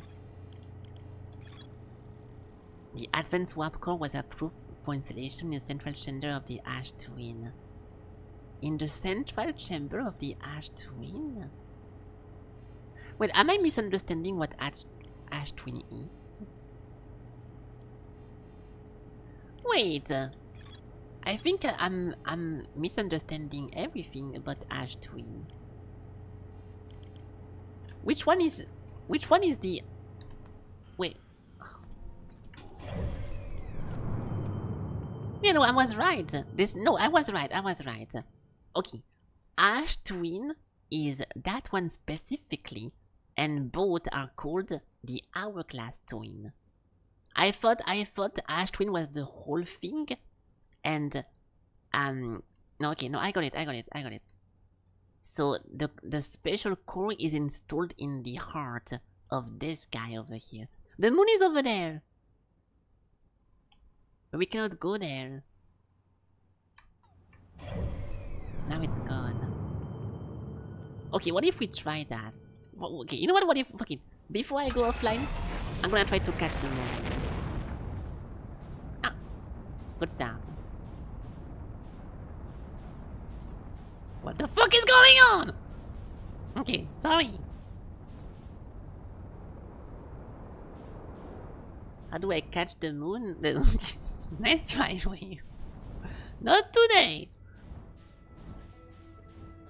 The Advanced Warp Core was approved for installation in the central chamber of the Ash Twin. In the central chamber of the Ash Twin? Wait, am I misunderstanding what Ash Twin is? Wait! I think I'm misunderstanding everything about Ash Twin. Which one is the... Wait. Yeah, no, I was right. I was right. Okay. Ash Twin is that one specifically, and both are called the Hourglass Twin. I thought Ash Twin was the whole thing, and no, okay, no, I got it. So the special core is installed in the heart of this guy over here. The moon is over there, but we cannot go there. Now it's gone. Okay, what if we try that? Okay, you know what? What if... Fuck it. Before I go offline, I'm gonna try to catch the moon. Ah! What's that? What the fuck is going on? Okay, sorry. How do I catch the moon? Nice try, Wave. Not today.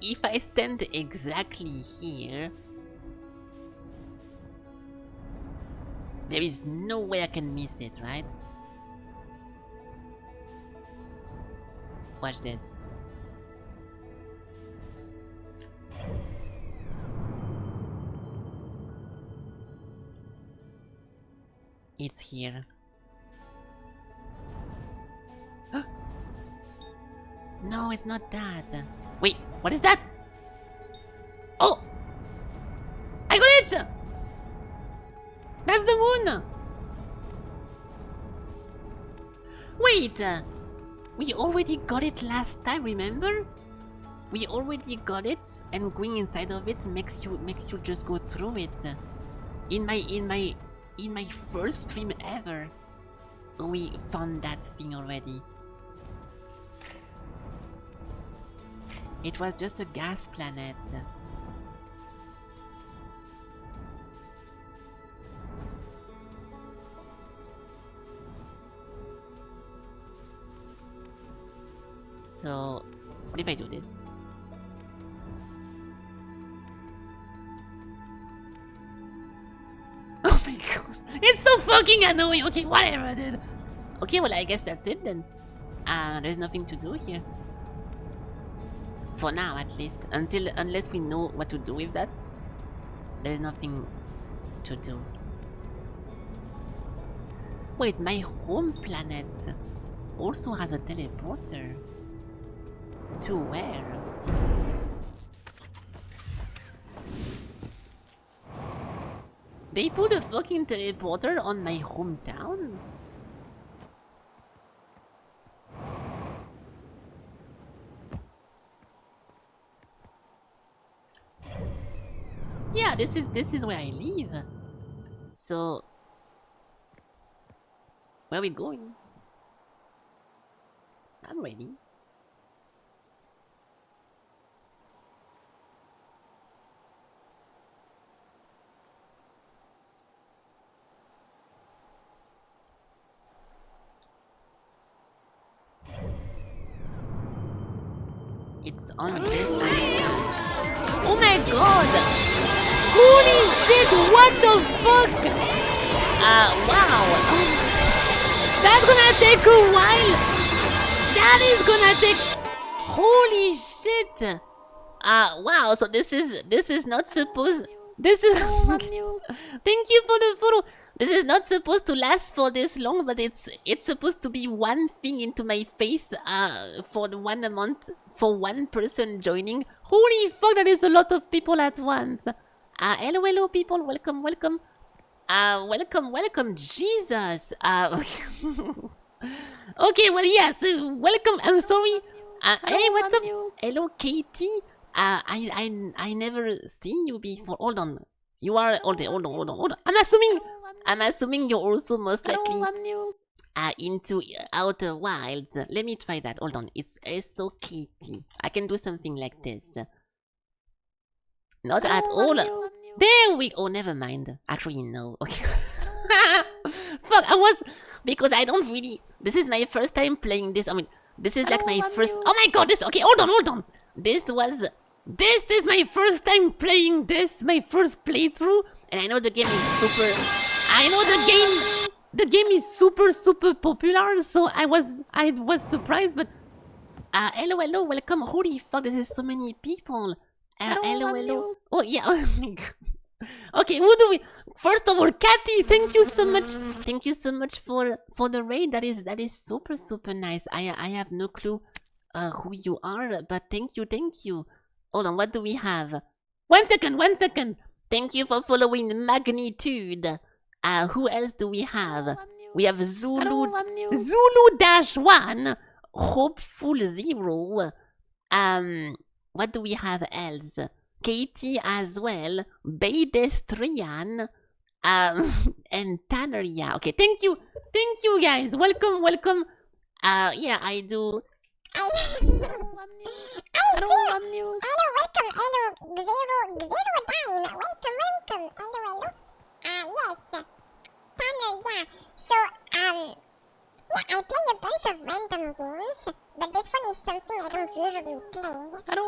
If I stand exactly here, there is no way I can miss it, right? Watch this. It's here. No, it's not that. Wait, what is that? Oh! I got it! That's the moon! Wait! We already got it last time, remember? We already got it, and going inside of it makes you just go through it. In my first stream ever, we found that thing already. It was just a gas planet. So, what if I do this? my god. It's so fucking annoying. Okay, whatever, dude. Okay, well, I guess that's it then. There's nothing to do here. For now, at least. Unless we know what to do with that. There's nothing to do. Wait, my home planet also has a teleporter. To where? They put a fucking teleporter on my hometown? Yeah, this is where I live. So where are we going? I'm ready. It's on this one. Oh my god! Holy shit, what the fuck? Wow. That's gonna take a while. That is gonna take... Holy shit. Wow, so this is not supposed... This is... Thank you for the photo. This is not supposed to last for this long, but it's supposed to be one thing into my face for the 1 month for one person joining. Holy fuck, that is a lot of people at once. Hello people, welcome. Welcome, Jesus. Okay, well yes, welcome. I'm sorry. Hey, what's up? Hello, Katie. I never seen you before. Hold on. You are hold on. I'm assuming you're also most likely into Outer Wilds. Let me try that. Hold on. It's so Katie. I can do something like this. Not at all. There we... Oh, never mind. Actually, no. Okay. Fuck, because I don't really... This is my first time playing this. I mean, this is like my first... Oh my god, this... Okay, hold on. This is my first time playing this. My first playthrough. And I know the game is super... I know the game is super popular. So I was surprised, but... hello, welcome. Holy fuck, this is so many people. Hello. Oh, yeah. Oh my god. Okay, who do we... First of all, Cathy, thank you so much. Thank you so much for the raid. That is super nice. I have no clue who you are, but thank you. Hold on, what do we have? 1 second. Thank you for following Magnitude. Who else do we have? We have Zulu -1, Hopeful 0. What do we have else? Katie as well, Baydestrian, and Tanner. Yeah, okay. Thank you guys. Welcome. Yeah, I do. Hello, welcome. Hello, 009. Welcome. Hello. Yes. Tanner, yeah. So, yeah, I play a bunch of random games, but this one is something I don't usually play. Hello.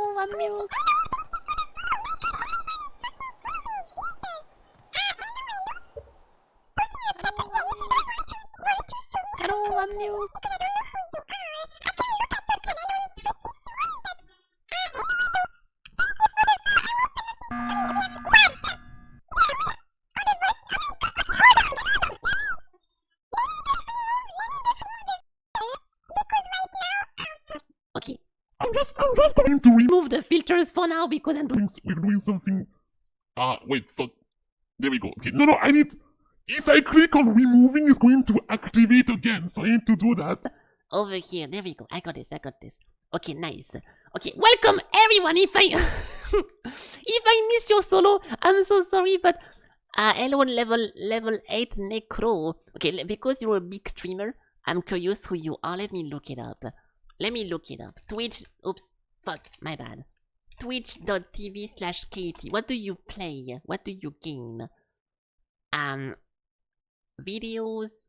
Okay. I'm just going to remove the filters for now because we're doing something. Wait, fuck. There we go. Okay, no, I need... If I click on removing, it's going to activate again, so I need to do that. Over here, there we go. I got this. Okay, nice. Okay, welcome everyone. If I miss your solo, I'm so sorry, but hello, level 8 Necro. Okay, because you're a big streamer, I'm curious who you are. Let me look it up. Twitch. Oops. Fuck. My bad. Twitch.tv/Katie. What do you play? What do you game? Videos.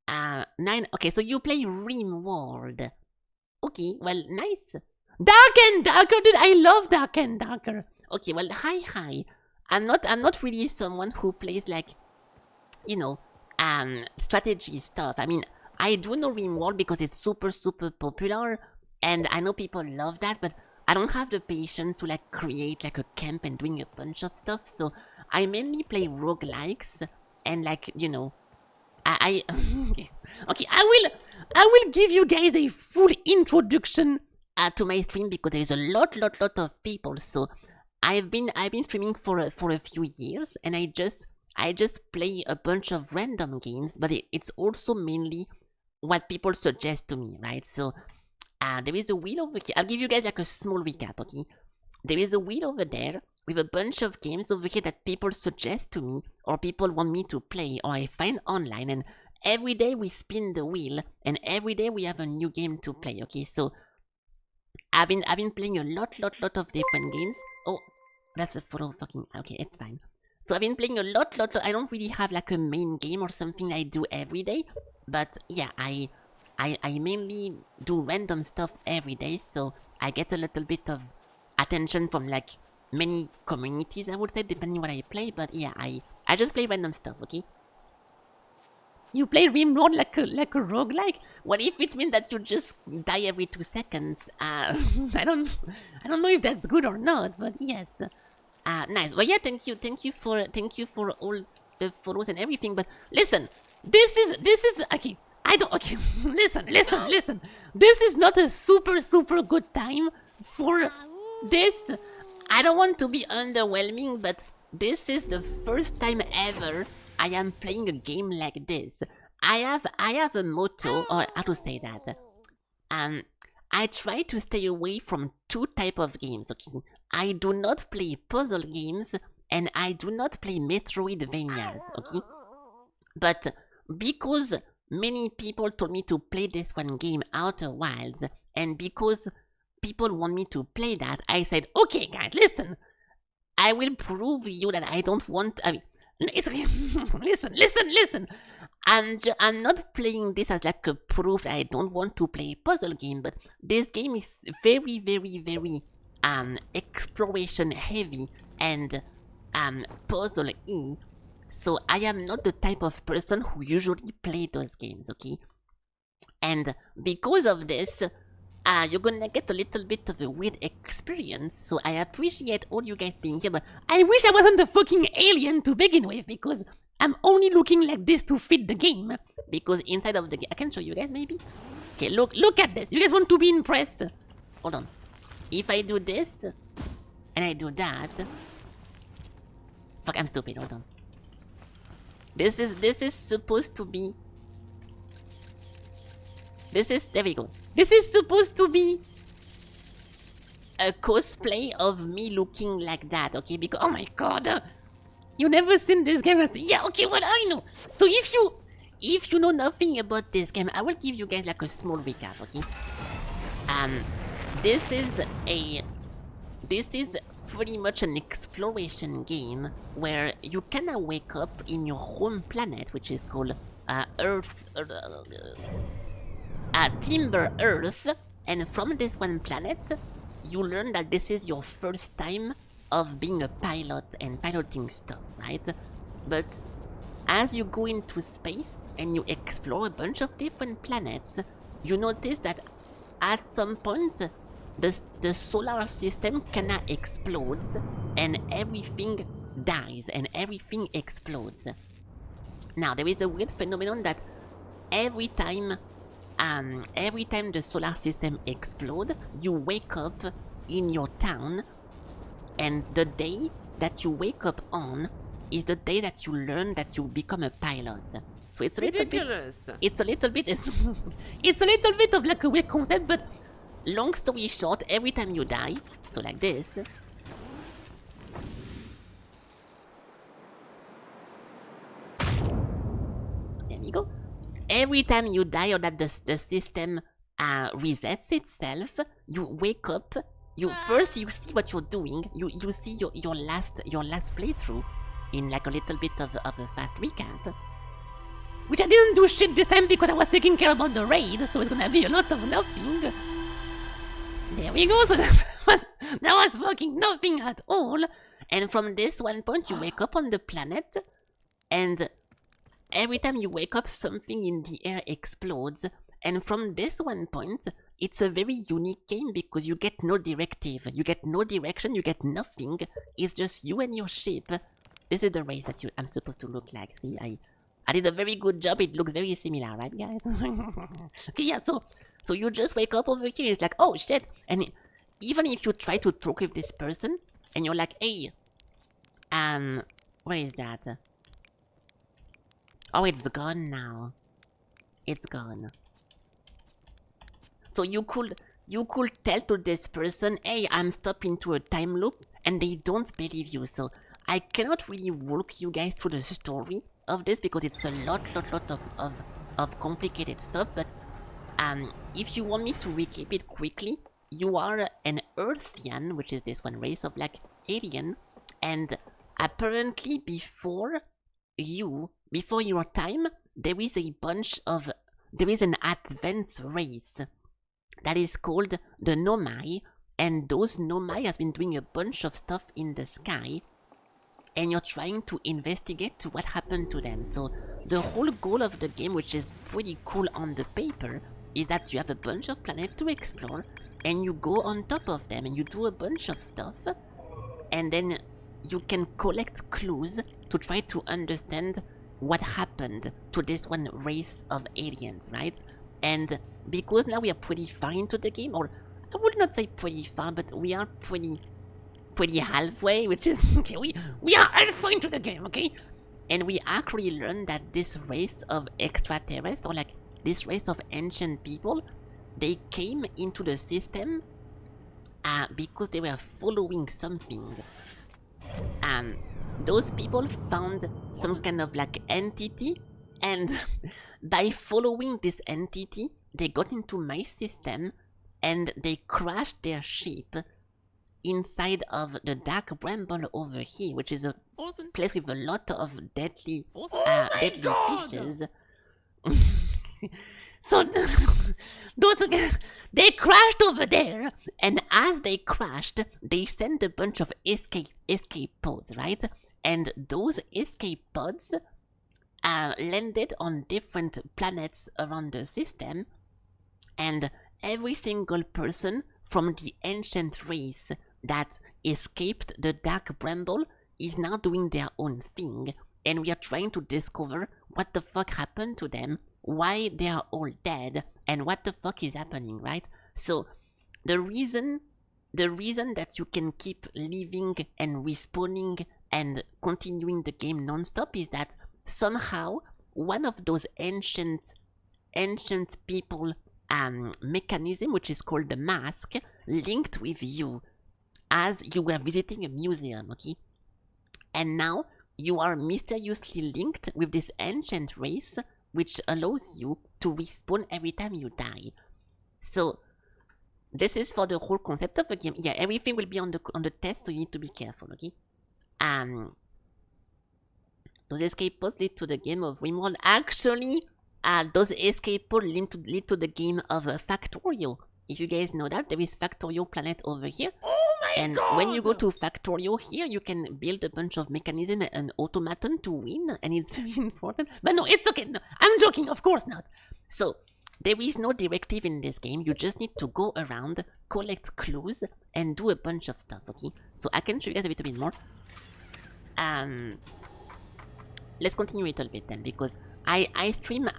9. Okay, so you play RimWorld. Okay, well, nice. Dark and Darker, dude. I love Dark and Darker. Okay, well, hi. I'm not really someone who plays like you know, strategy stuff. I mean, I do know RimWorld because it's super popular, and I know people love that, but I don't have the patience to like create like a camp and doing a bunch of stuff, so I mainly play roguelikes and like, you know, okay, I will give you guys a full introduction to my stream because there's a lot of people. So I've been streaming for a few years, and I just play a bunch of random games, but it's also mainly what people suggest to me, right? So there is a wheel over here. I'll give you guys like a small recap, okay? There is a wheel over there with a bunch of games over here that people suggest to me, or people want me to play, or I find online, and every day we spin the wheel, and every day we have a new game to play, okay? So I've been playing a lot of different games. Oh, that's a photo fucking... Okay, it's fine. So I've been playing a lot. I don't really have like a main game or something I do every day, but yeah, I mainly do random stuff every day, so I get a little bit of attention from like many communities, I would say, depending what I play. But yeah, I just play random stuff, okay? You play RimWorld like a roguelike? What if it means that you just die every 2 seconds? I don't know if that's good or not, but yes. Nice. Well, yeah, thank you for all the photos and everything. But listen, this is okay. Okay. Listen. This is not a super good time for this. I don't want to be underwhelming, but this is the first time ever I am playing a game like this. I have a motto, or how to say that. I try to stay away from 2 types of games, okay? I do not play puzzle games, and I do not play Metroidvanias, okay? But because many people told me to play this one game, Outer Wilds, and because people want me to play that, I said, okay guys, listen, I will prove you that I don't want... I mean, listen. I'm not playing this as like a proof that I don't want to play a puzzle game, but this game is very exploration heavy and puzzle-y. So I am not the type of person who usually play those games, okay? And because of this, you're gonna get a little bit of a weird experience, so I appreciate all you guys being here, but I wish I wasn't a fucking alien to begin with, because I'm only looking like this to fit the game. Because inside of the game, I can show you guys maybe? Okay, look at this. You guys want to be impressed? Hold on. If I do this, and I do that... Fuck, I'm stupid, hold on. This is supposed to be... there we go. This is supposed to be a cosplay of me looking like that, okay? Because, oh my god, you never seen this game. Yeah, okay, well, I know. So if you know nothing about this game, I will give you guys like a small recap, okay? This is pretty much an exploration game where you kinda wake up in your home planet, which is called Timber Earth, and from this one planet, you learn that this is your first time of being a pilot and piloting stuff, right? But as you go into space and you explore a bunch of different planets, you notice that at some point, the solar system kinda explodes and everything dies and everything explodes. Now, there is a weird phenomenon that every time the solar system explodes, you wake up in your town, and the day that you wake up on is the day that you learn that you become a pilot. So it's a little bit of like a weird concept, but long story short, every time you die, so like this, there we go. Every time you die or that the system resets itself, you wake up. First you see what you're doing. You see your last playthrough in like a little bit of a fast recap. Which I didn't do shit this time because I was taking care about the raid, so it's gonna be a lot of nothing. There we go. So that was fucking nothing at all. And from this one point, you wake up on the planet, and every time you wake up, something in the air explodes. And from this one point, it's a very unique game because you get no directive, you get no direction, you get nothing. It's just you and your ship. This is the race that I'm supposed to look like. See, I did a very good job. It looks very similar, right, guys? Okay, yeah, so you just wake up over here. It's like, oh shit. And even if you try to talk with this person, and you're like, hey, where is that? Oh, it's gone now. It's gone. So you could tell to this person, hey, I'm stuck into a time loop, and they don't believe you. So I cannot really walk you guys through the story of this because it's a lot of complicated stuff. But if you want me to recap it quickly, you are an Earthian, which is this one race of like alien, and apparently before your time, there is an advanced race that is called the Nomai, and those Nomai has been doing a bunch of stuff in the sky, and you're trying to investigate to what happened to them. So the whole goal of the game, which is pretty cool on the paper, is that you have a bunch of planets to explore, and you go on top of them, and you do a bunch of stuff, and then you can collect clues to try to understand what happened to this one race of aliens, right? And because now we are pretty far into the game, or I would not say pretty far, but we are pretty halfway, which is okay. We are halfway into the game, okay? And we actually learned that this race of extraterrestrials, or like this race of ancient people, they came into the system because they were following something. Those people found some kind of like entity, and by following this entity, they got into my system, and they crashed their ship inside of the dark bramble over here, which is a place with a lot of deadly fishes. So they crashed over there, and as they crashed, they sent a bunch of escape pods, right? And those escape pods landed on different planets around the system, and every single person from the ancient race that escaped the dark bramble is now doing their own thing, and we are trying to discover what the fuck happened to them, why they are all dead, and what the fuck is happening, right? So the reason that you can keep living and respawning and continuing the game non-stop is that somehow one of those ancient people mechanism, which is called the mask, linked with you as you were visiting a museum, okay? And now you are mysteriously linked with this ancient race, which allows you to respawn every time you die. So this is for the whole concept of the game. Yeah, everything will be on the test, so you need to be careful, okay? Those escape pods lead to the game of Rimworld. Actually, those escape pods lead to the game of Factorio. If you guys know that, there is Factorio planet over here. Oh my and God! when you go to Factorio here, you can build a bunch of mechanism and automaton to win, and it's very important. But no, it's okay. No, I'm joking, of course not. So there is no directive in this game. You just need to go around, collect clues, and do a bunch of stuff, okay? So I can show you guys a little bit more. Let's continue a little bit then, because I stream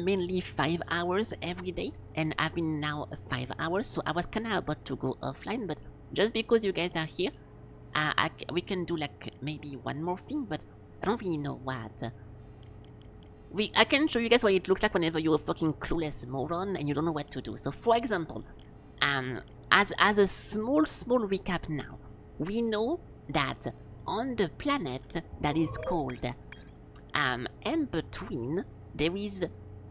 mainly 5 hours every day, and I've been now 5 hours, so I was kinda about to go offline, but just because you guys are here, we can do like maybe one more thing, but I don't really know what. I can show you guys what it looks like whenever you're a fucking clueless moron and you don't know what to do. So for example, as a small recap now, we know that on the planet that is called Between, there is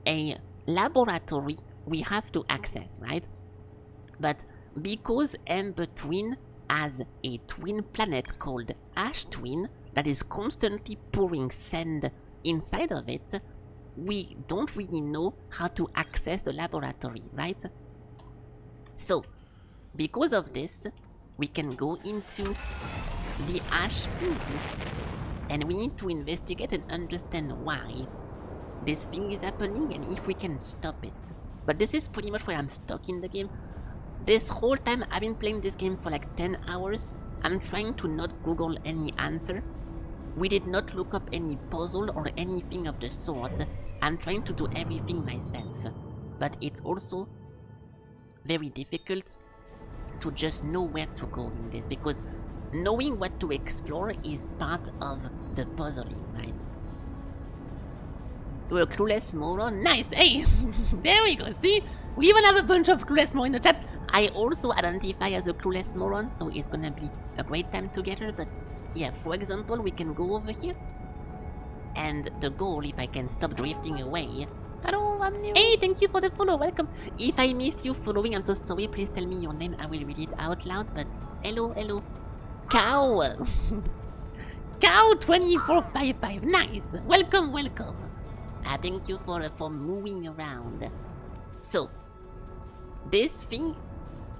a laboratory we have to access, right? But because Between has a twin planet called Ash Twin that is constantly pouring sand inside of it, we don't really know how to access the laboratory, right? So, because of this, we can go into the Ash Twin, and we need to investigate and understand why. this thing is happening and if we can stop it. But this is pretty much where I'm stuck in the game. This whole time I've been playing this game for like 10 hours. I'm trying to not Google any answer. We did not look up any puzzle or anything of the sort. I'm trying to do everything myself. But it's also very difficult to just know where to go in this, because knowing what to explore is part of the puzzling, right? You're a clueless moron? Nice, hey! There we go, see? We even have a bunch of clueless morons in the chat. I also identify as a clueless moron, so it's gonna be a great time together, but yeah, for example, we can go over here. And the goal, if I can stop drifting away... Hello, I'm new. Hey, thank you for the follow, welcome. If I missed you following, I'm so sorry, please tell me your name, I will read it out loud, but hello, hello. Cow! Cow 2455, nice! Welcome, welcome. Thank you for moving around. So, this thing,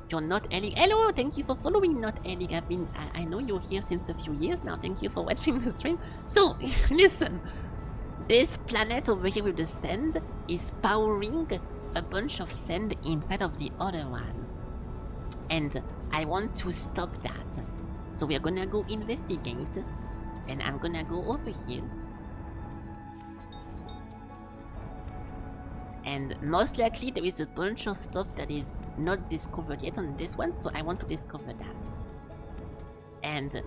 you're not Ellie. Hello, thank you for following, not Ellie. I know you're here since a few years now. Thank you for watching the stream. So, listen. This planet over here with the sand is powering a bunch of sand inside of the other one. And I want to stop that. So we're gonna go investigate. And I'm gonna go over here. And most likely there is a bunch of stuff that is not discovered yet on this one, so I want to discover that. And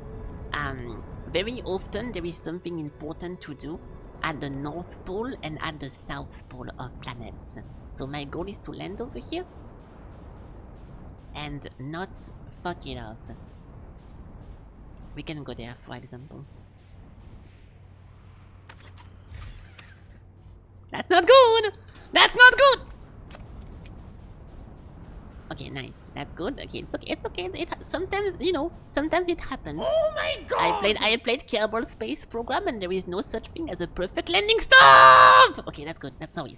very often there is something important to do at the North Pole and at the South Pole of planets. So my goal is to land over here and not fuck it up. We can go there, for example. That's not good! That's not good! Okay, nice. That's good. Okay, it's okay. It's okay. Sometimes, you know, sometimes it happens. Oh my god! I played Kerbal Space Program, and there is no such thing as a perfect landing. Stop! Okay, that's good. That's sorry.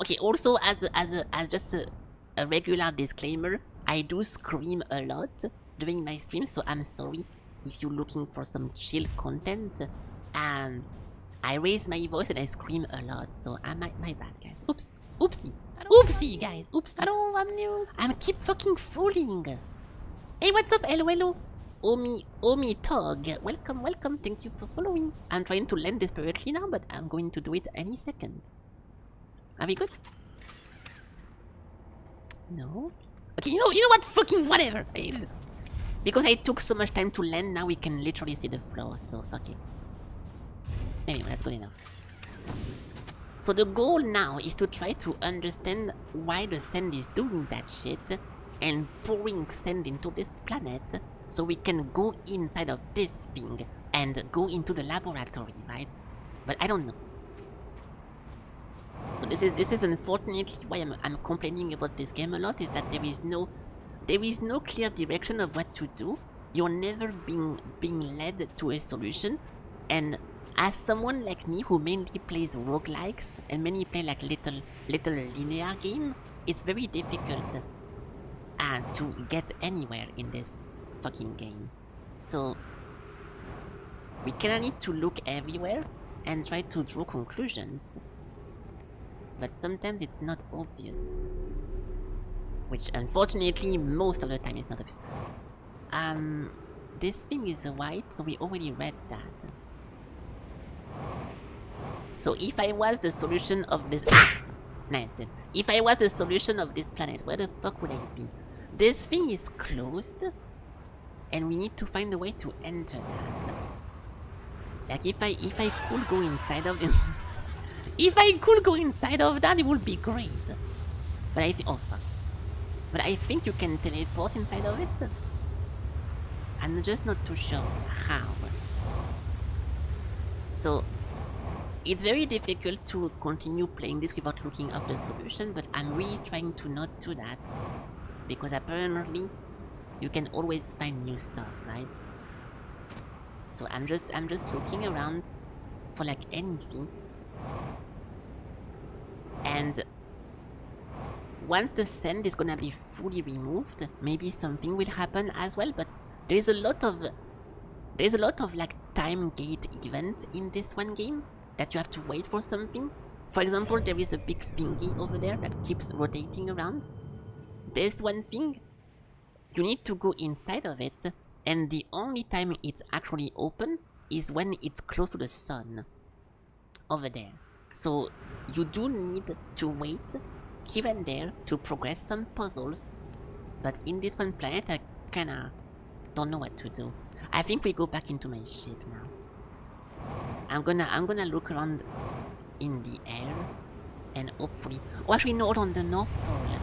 Okay. Also, as just a regular disclaimer, I do scream a lot during my streams, so I'm sorry if you're looking for some chill content. I raise my voice and I scream a lot, so my bad, guys. Oops. Oopsie. Oopsie, guys. Oops. Hello, I'm new. I'm keep fucking fooling. Hey, what's up? Hello. Omi Tog. Welcome. Thank you for following. I'm trying to land desperately now, but I'm going to do it any second. Are we good? No? Okay, you know what? Fucking whatever. Because I took so much time to land, now we can literally see the floor, so fuck it. Anyway, that's good enough. So the goal now is to try to understand why the sand is doing that shit and pouring sand into this planet so we can go inside of this thing and go into the laboratory, right? But I don't know. So this is unfortunately why I'm complaining about this game a lot, is that there is no clear direction of what to do. You're never being led to a solution, and as someone like me who mainly plays roguelikes and mainly play like little linear game, it's very difficult to get anywhere in this fucking game. So we kinda need to look everywhere and try to draw conclusions. But sometimes it's not obvious. Which unfortunately most of the time is not obvious. This thing is white, so we already read that. So if I was the solution of this... Nice, dude. If I was the solution of this planet, where the fuck would I be? This thing is closed, and we need to find a way to enter that. Like if I could go inside of it... If I could go inside of that, it would be great. But I think... Oh, fuck. But I think you can teleport inside of it. I'm just not too sure how. So... It's very difficult to continue playing this without looking up the solution, but I'm really trying to not do that. Because apparently, you can always find new stuff, right? So I'm just looking around for like anything. And once the sand is gonna be fully removed, maybe something will happen as well, but there's a lot of like time gate events in this one game that you have to wait for something. For example, there is a big thingy over there that keeps rotating around. This one thing, you need to go inside of it, and the only time it's actually open is when it's close to the sun. Over there. So you do need to wait here and there to progress some puzzles. But in this one planet, I kinda don't know what to do. I think we go back into my ship now. I'm gonna look around in the air and hopefully... Oh, actually not on the North Pole.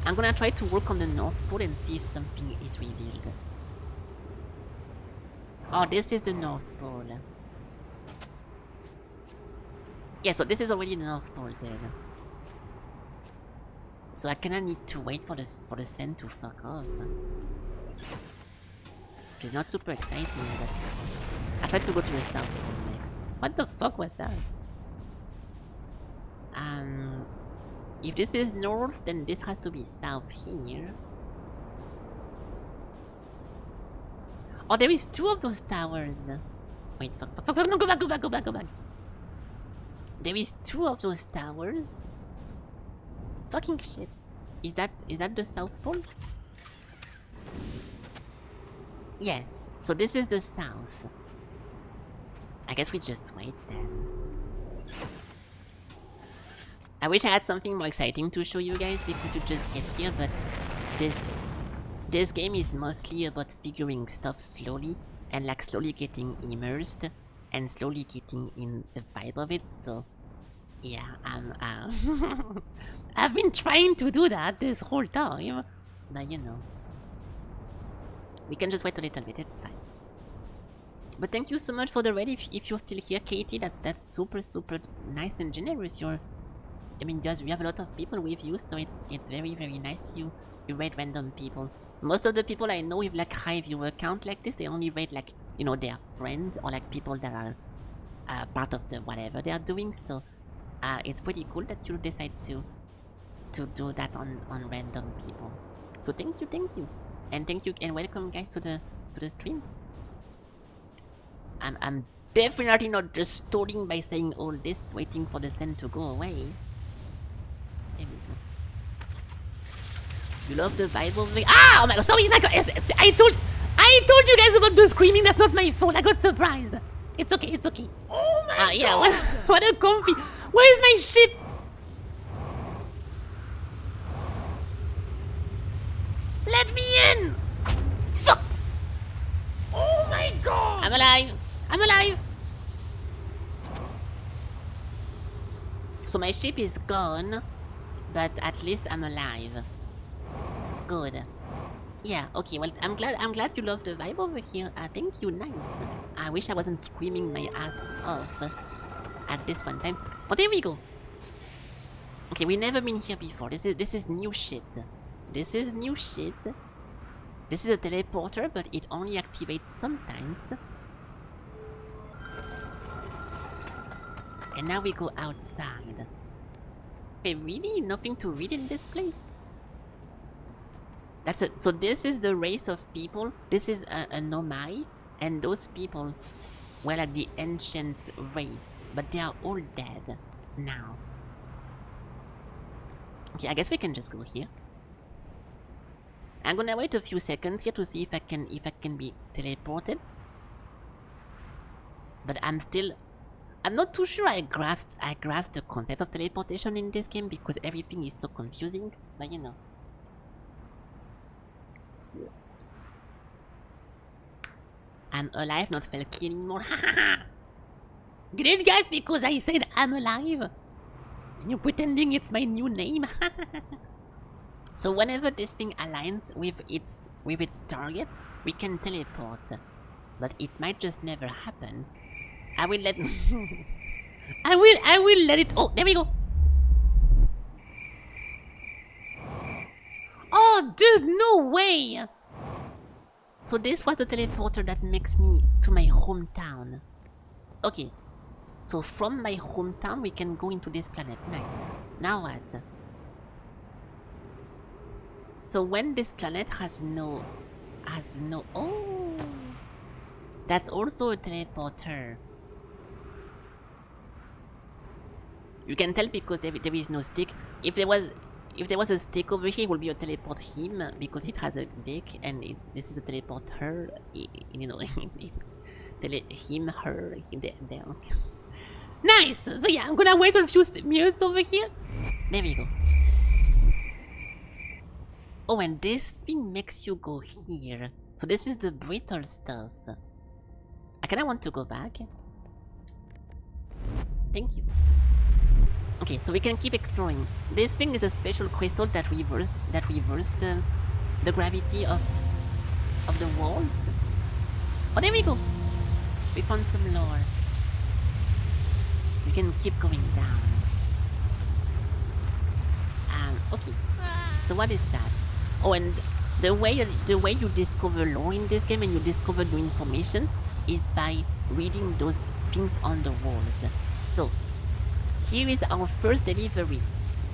I'm gonna try to work on the North Pole and see if something is revealed. Oh, this is the North Pole. Yeah, so this is already the North Pole then. So I kinda need to wait for the sun to fuck off. Which is not super exciting, but I tried to go to the South Pole next. What the fuck was that? If this is north, then this has to be south here. Oh, there is 2 of those towers. Wait, fuck, no, go back. There is 2 of those towers. Fucking shit. Is that the South Pole? Yes. So this is the south. I guess we just wait then. I wish I had something more exciting to show you guys because you just get here, but this game is mostly about figuring stuff slowly and like slowly getting immersed and slowly getting in the vibe of it, so yeah, I've been trying to do that this whole time, but you know, we can just wait a little bit, it's fine. But thank you so much for the raid if you're still here, Katie, that's super nice and generous. I mean, we have a lot of people with you, so it's very nice you raid random people. Most of the people I know with like high viewer count like this, they only raid like, you know, their friends or like people that are part of the whatever they are doing, so it's pretty cool that you decide to do that on random people. So thank you. And thank you and welcome guys to the stream. I'm definitely not just stalling by saying all this, waiting for the sun to go away. There we go. You love the vibe of the... Ah! Oh my god, sorry, I told you guys about the screaming, that's not my fault, I got surprised. It's okay. Oh my god! Yeah, what a comfy... Where is my ship? Let me in! Fuck! Oh my god! I'm alive! So my ship is gone, but at least I'm alive. Good. Yeah, okay, well, I'm glad you love the vibe over here. Thank you, nice. I wish I wasn't screaming my ass off at this one time. Oh, there we go. Okay, we've never been here before. This is new shit. This is new shit. This is a teleporter, but it only activates sometimes. And now we go outside. Okay, really? Nothing to read in this place? That's it. So this is the race of people. This is a Nomai. And those people were like the ancient race. But they are all dead now. Okay, I guess we can just go here. I'm gonna wait a few seconds here to see if I can be teleported. But I'm not too sure I grasped the concept of teleportation in this game because everything is so confusing, but you know. I'm alive, not Felky anymore. Great guys, because I said I'm alive. And you're pretending it's my new name. So whenever this thing aligns with its target, we can teleport. But it might just never happen. I will let I will let it. Oh, there we go. Oh, dude, no way. So this was the teleporter that makes me to my hometown. Okay. So from my hometown we can go into this planet. Nice. Now what? So when this planet has no oh, that's also a teleporter. You can tell because there is no stick. If there was a stick over here, it would be a teleport him because it has a dick, and this is a teleport her. You know, him, her, there. Nice. So yeah, I'm gonna wait a few minutes over here. There we go. Oh, and this thing makes you go here. So this is the brittle stuff. I kinda want to go back. Thank you. Okay, so we can keep exploring. This thing is a special crystal that reversed the gravity of the walls. Oh, there we go. We found some lore. We can keep going down. Okay. So what is that? Oh, and the way you discover lore in this game and you discover new information is by reading those things on the walls. So here is our first delivery.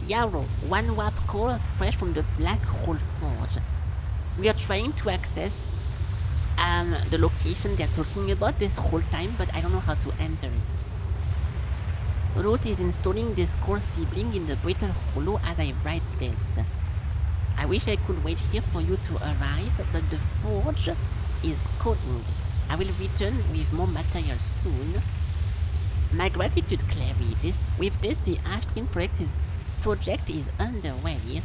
Yarrow, 1 warp core fresh from the Black Hole Forge. We are trying to access the location they're talking about this whole time, but I don't know how to enter it. Root is installing this core sibling in the Brittle Hollow as I write this. I wish I could wait here for you to arrive, but the forge is coding. I will return with more material soon. My gratitude, Clary. With this, the Ashwin project is underway.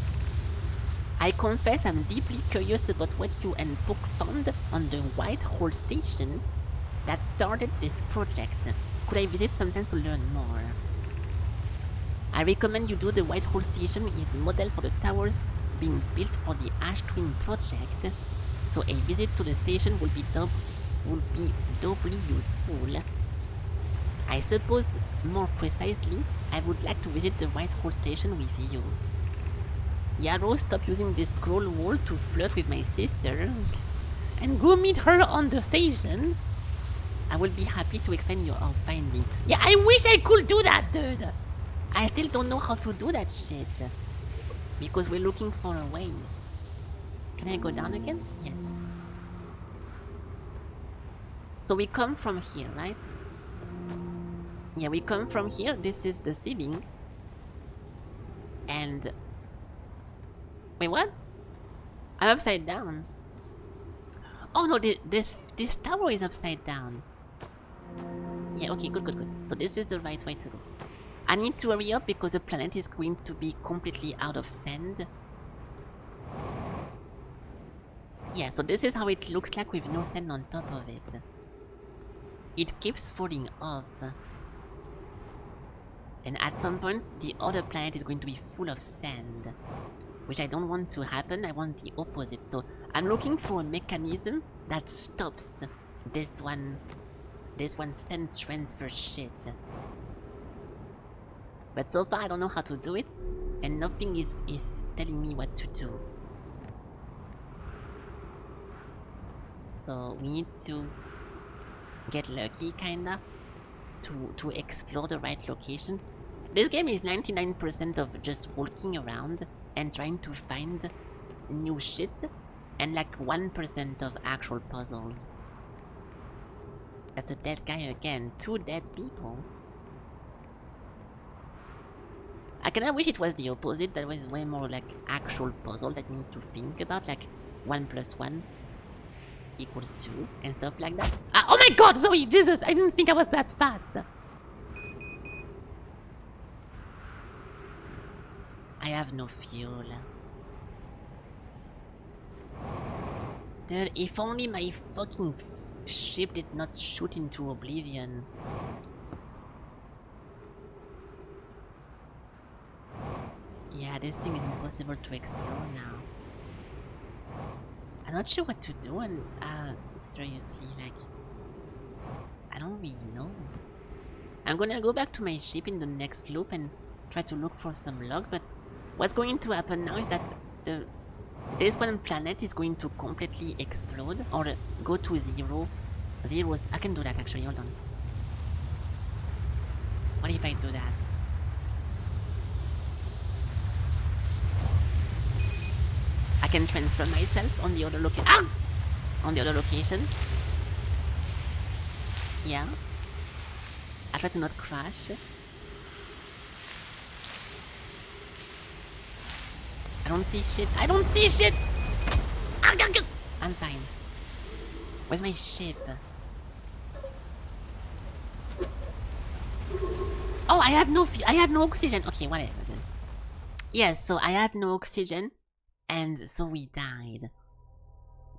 I confess I'm deeply curious about what you and Book found on the White Hole Station that started this project. Could I visit sometime to learn more? I recommend you do. The White Hole Station is the model for the towers being built for the Ashwin project, so a visit to the station will be doubly useful. I suppose, more precisely, I would like to visit the White Hole Station with you. Yarrow, stop using this scroll wall to flirt with my sister and go meet her on the station. I will be happy to explain your findings. Yeah, I wish I could do that, dude! I still don't know how to do that shit. Because we're looking for a way. Can I go down again? Yes. So we come from here, right? Yeah, we come from here. This is the ceiling. And... Wait, what? I'm upside down. Oh no, this tower is upside down. Yeah, okay, good. So this is the right way to go. I need to hurry up because the planet is going to be completely out of sand. Yeah, so this is how it looks like with no sand on top of it. It keeps falling off. And at some point, the other planet is going to be full of sand. Which I don't want to happen, I want the opposite. So I'm looking for a mechanism that stops this one sand transfer shit. But so far I don't know how to do it, and nothing is telling me what to do. So we need to get lucky, kinda, to explore the right location. This game is 99% of just walking around and trying to find new shit, and like 1% of actual puzzles. That's a dead guy again. 2 dead people. I kinda wish it was the opposite, that was way more like actual puzzle that you need to think about, like 1 + 1 = 2 and stuff like that. Ah, oh my god, Zoe, Jesus, I didn't think I was that fast. I have no fuel. Dude, if only my fucking ship did not shoot into oblivion. Yeah, this thing is impossible to explore now. I'm not sure what to do, and seriously, like, I don't really know. I'm gonna go back to my ship in the next loop and try to look for some log, but what's going to happen now is that this one planet is going to completely explode or go to zero. I can do that actually, hold on. What if I do that? I can transfer myself on the other location. Ah! On the other location. Yeah. I try to not crash. I don't see shit. I don't see shit! I'm fine. Where's my ship? Oh, I had no oxygen. Okay, whatever then. Yes, so I had no oxygen, and so we died.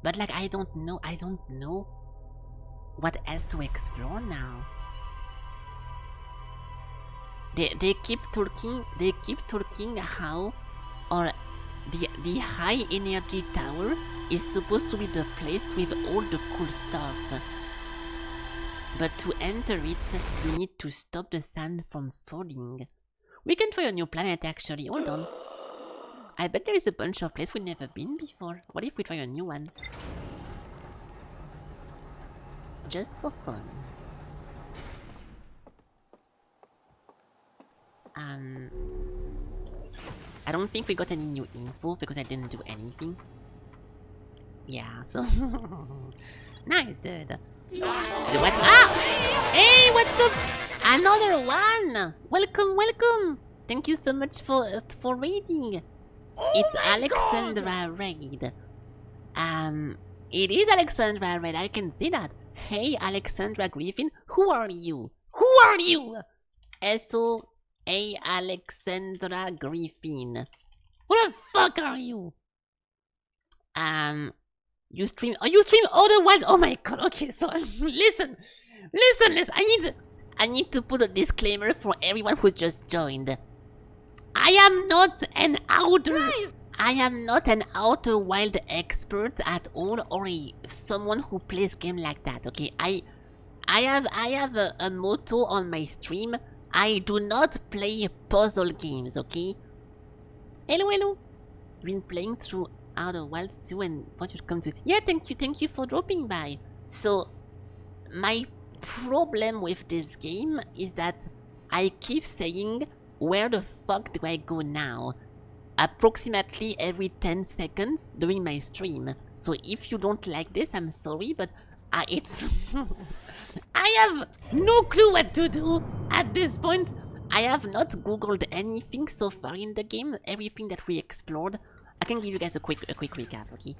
But like, I don't know what else to explore now. They keep talking how, or the high energy tower is supposed to be the place with all the cool stuff. But to enter it, you need to stop the sand from falling. We can try a new planet actually, hold on. I bet there is a bunch of places we've never been before. What if we try a new one? Just for fun. I don't think we got any new info because I didn't do anything. Yeah, so... Nice, dude. What? Ah! Hey, what's up? Another one! Welcome, welcome! Thank you so much for raiding. It's Alexandra Raid. It is Alexandra Raid, I can see that. Hey, Alexandra Griffin, who are you? Who are you? S-O-A Alexandra Griffin. Who the fuck are you? You stream otherwise. Oh my god, okay, so listen. I need to put a disclaimer for everyone who just joined. I am not an Outer Wild expert at all, or someone who plays game like that, okay? I have a motto on my stream. I do not play puzzle games, okay? Hello. Been playing through Outer Wilds too, and what you come to? Yeah, thank you for dropping by. So, my problem with this game is that I keep saying, where the fuck do I go now? Approximately every 10 seconds during my stream. So if you don't like this, I'm sorry, but it's... I have no clue what to do at this point. I have not googled anything so far in the game. Everything that we explored. I can give you guys a quick recap, okay?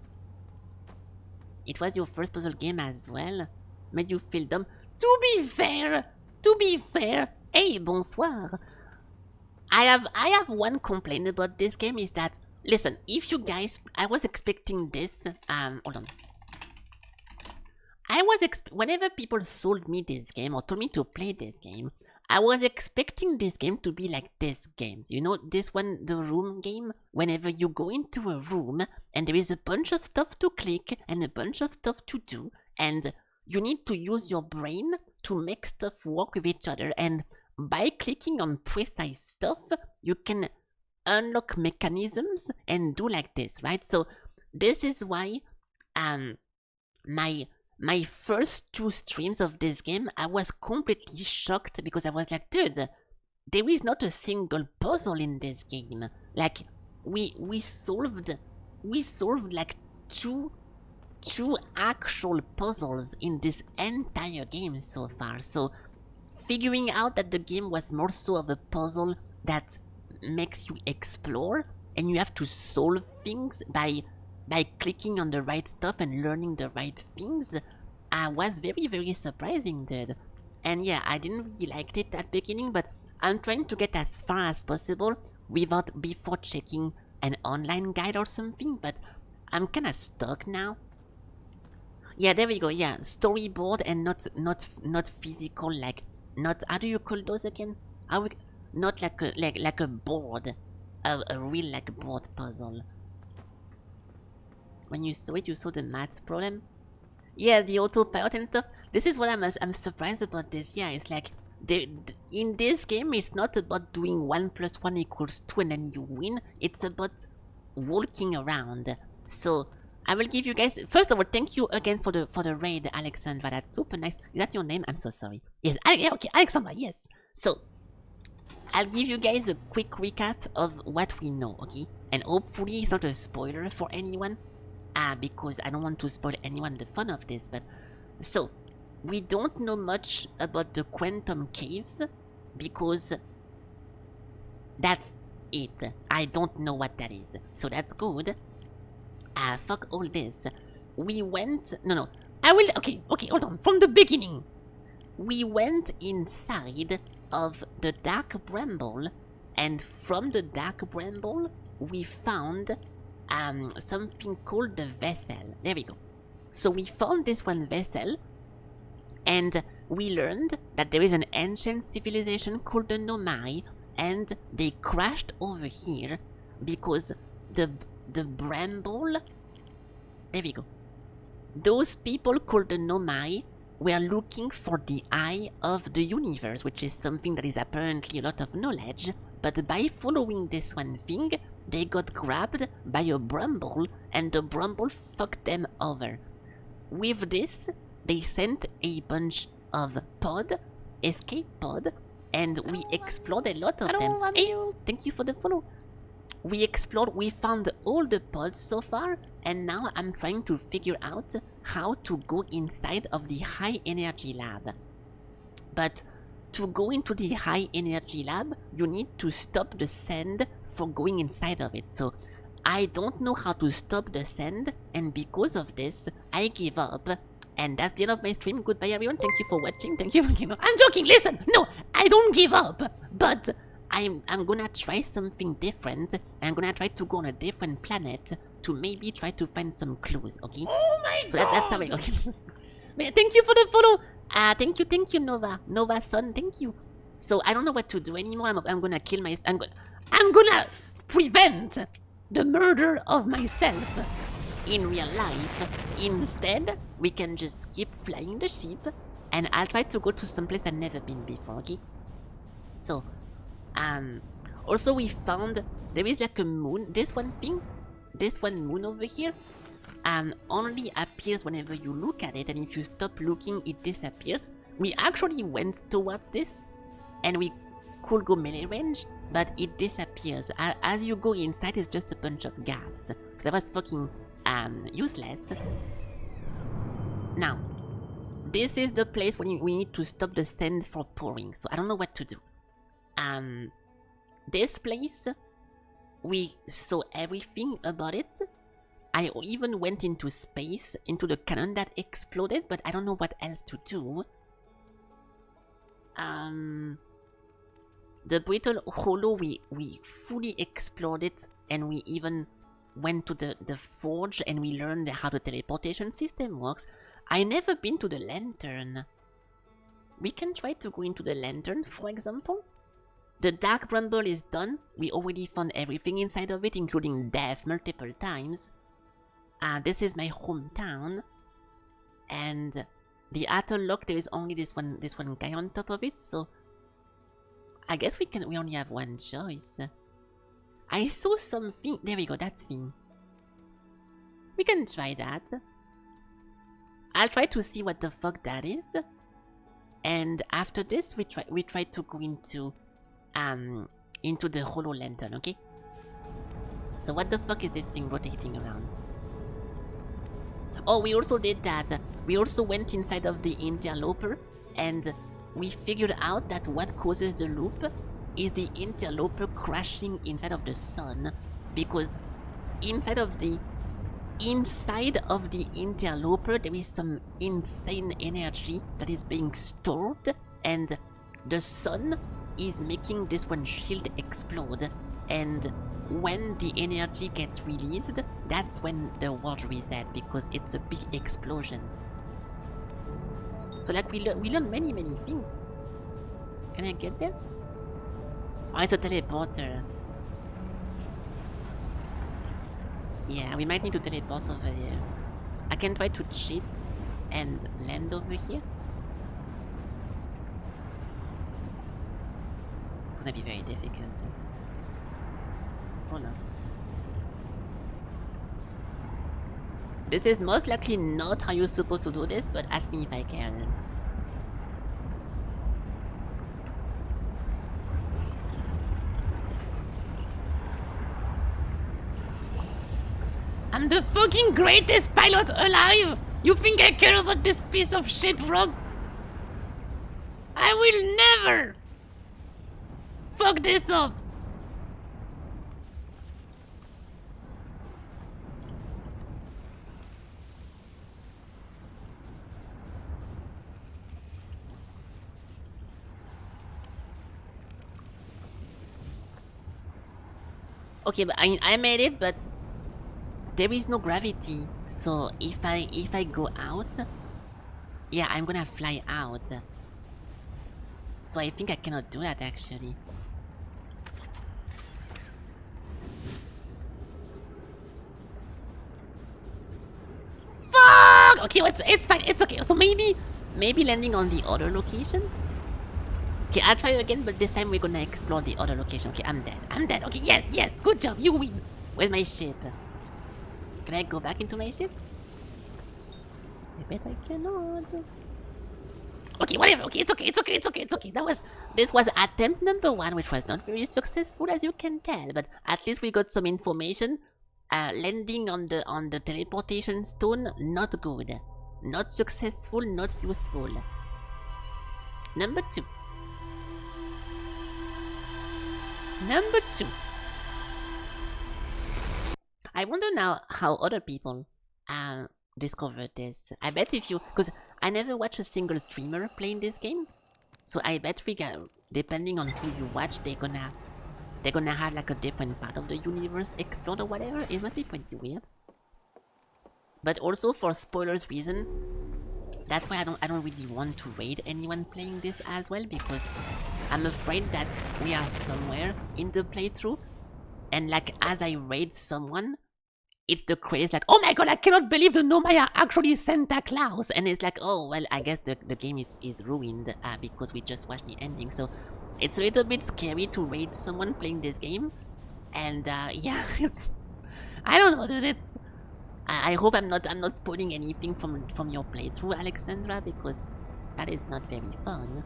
It was your first puzzle game as well. Made you feel dumb. To be fair, hey, bonsoir. I have one complaint about this game is that, listen, if you guys, I was expecting this, hold on. Whenever people sold me this game or told me to play this game, I was expecting this game to be like this games. You know, this one, the room game, whenever you go into a room and there is a bunch of stuff to click and a bunch of stuff to do, and you need to use your brain to make stuff work with each other, and by clicking on precise stuff, you can unlock mechanisms and do like this, right? So this is why my first 2 streams of this game, I was completely shocked because I was like, dude, there is not a single puzzle in this game. Like, we solved like two actual puzzles in this entire game so far. So figuring out that the game was more so of a puzzle that makes you explore and you have to solve things by clicking on the right stuff and learning the right things was very, very surprising, dude. And yeah, I didn't really like it at the beginning, but I'm trying to get as far as possible before checking an online guide or something, but I'm kinda stuck now. Yeah, there we go, yeah, storyboard and not physical, like, not, how do you call those again? Not like a board, a real like board puzzle. When you saw it, you saw the math problem. Yeah, the autopilot and stuff. This is what I'm surprised about this. Yeah, it's like in this game, it's not about doing 1 + 1 = 2 and then you win. It's about walking around. So I will give you guys. First of all, thank you again for the raid, Alexandra. That's super nice. Is that your name? I'm so sorry. Yes, yeah, okay, Alexandra. Yes. So I'll give you guys a quick recap of what we know, okay? And hopefully it's not a spoiler for anyone. Because I don't want to spoil anyone the fun of this, but... So, we don't know much about the quantum caves, because... it. I don't know what that is. So that's good. Fuck all this. We went... No. Okay, hold on. From the beginning. We went inside of the dark bramble. And from the dark bramble, we found something called the vessel. There we go. So we found this one vessel. And we learned that there is an ancient civilization called the Nomai. And they crashed over here because the bramble... There we go. Those people called the Nomai were looking for the eye of the universe, which is something that is apparently a lot of knowledge, but by following this one thing, they got grabbed by a bramble, and the bramble fucked them over. With this, they sent a bunch of escape pod, and we explored a lot of them. Hey, thank you for the follow. We found all the pods so far, and now I'm trying to figure out how to go inside of the high energy lab. But to go into the high energy lab, you need to stop the send for going inside of it. So I don't know how to stop the send, and because of this, I give up. And that's the end of my stream. Goodbye everyone, thank you for watching, thank you for I'm joking, listen! No, I don't give up! But I'm gonna try something different. I'm gonna try to go on a different planet to maybe try to find some clues, okay? Oh my god! So that's how it goes. Thank you for the follow! Thank you, Nova. Nova son, thank you. So I don't know what to do anymore. I'm gonna kill I'm gonna prevent the murder of myself in real life. Instead, we can just keep flying the ship, and I'll try to go to some place I've never been before, okay? So, also we found there is like a moon. This one moon over here, only appears whenever you look at it, and if you stop looking, it disappears. We actually went towards this, and we could go melee range, but it disappears. As you go inside, it's just a bunch of gas. So that was fucking useless. Now, this is the place when we need to stop the sand for pouring, so I don't know what to do. This place, we saw everything about it. I even went into space, into the cannon that exploded, but I don't know what else to do. The brittle hollow, we fully explored it, and we even went to the forge, and we learned how the teleportation system works. I never been to the lantern. We can try to go into the lantern, for example. The dark bramble is done. We already found everything inside of it, including death multiple times. This is my hometown. And the Atal lock, there is only this one guy on top of it, so I guess we only have one choice. I saw something. There we go, that's thing. We can try that. I'll try to see what the fuck that is. And after this, we try to go into the hollow lantern, okay? So what the fuck is this thing rotating around? Oh, we also did that. We also went inside of the interloper, and we figured out that what causes the loop is the interloper crashing inside of the sun, because inside of the interloper there is some insane energy that is being stored, and the sun is making this one shield explode, and when the energy gets released, that's when the world resets, because it's a big explosion. So like we learn many things. Can I get there? Oh, it's a teleporter. Yeah, we might need to teleport over here. I can try to cheat and land over here. It's gonna be very difficult. Hold on. This is most likely not how you're supposed to do this, but ask me if I can. I'm the fucking greatest pilot alive! You think I care about this piece of shit rock? I will never fuck this up! Okay, but I made it, but there is no gravity. So if I go out, yeah, I'm gonna fly out. So I think I cannot do that actually. Fuck! Okay, it's fine. It's okay. So maybe landing on the other location. Okay, I'll try again, but this time we're gonna explore the other location. Okay, I'm dead. Okay, yes, good job, you win. Where's my ship? Can I go back into my ship? I bet I cannot. Okay, whatever. Okay, it's okay. This was attempt number 1, which was not very successful, as you can tell. But at least we got some information. Landing on the teleportation stone, not good, not successful, not useful. Number 2. I wonder now how other people discovered this. I bet if you, because I never watched a single streamer playing this game, so I bet we can, depending on who you watch, they're gonna have like a different part of the universe explored or whatever. It must be pretty weird. But also for spoilers reason, that's why I don't really want to raid anyone playing this as well, because I'm afraid that we are somewhere in the playthrough, and like as I raid someone, it's the craze like, oh my god, I cannot believe the Nomai are actually Santa Claus, and it's like, oh well, I guess the game is ruined because we just watched the ending. So it's a little bit scary to raid someone playing this game, and yeah, I don't know, dude. I hope I'm not spoiling anything from your playthrough, Alexandra, because that is not very fun.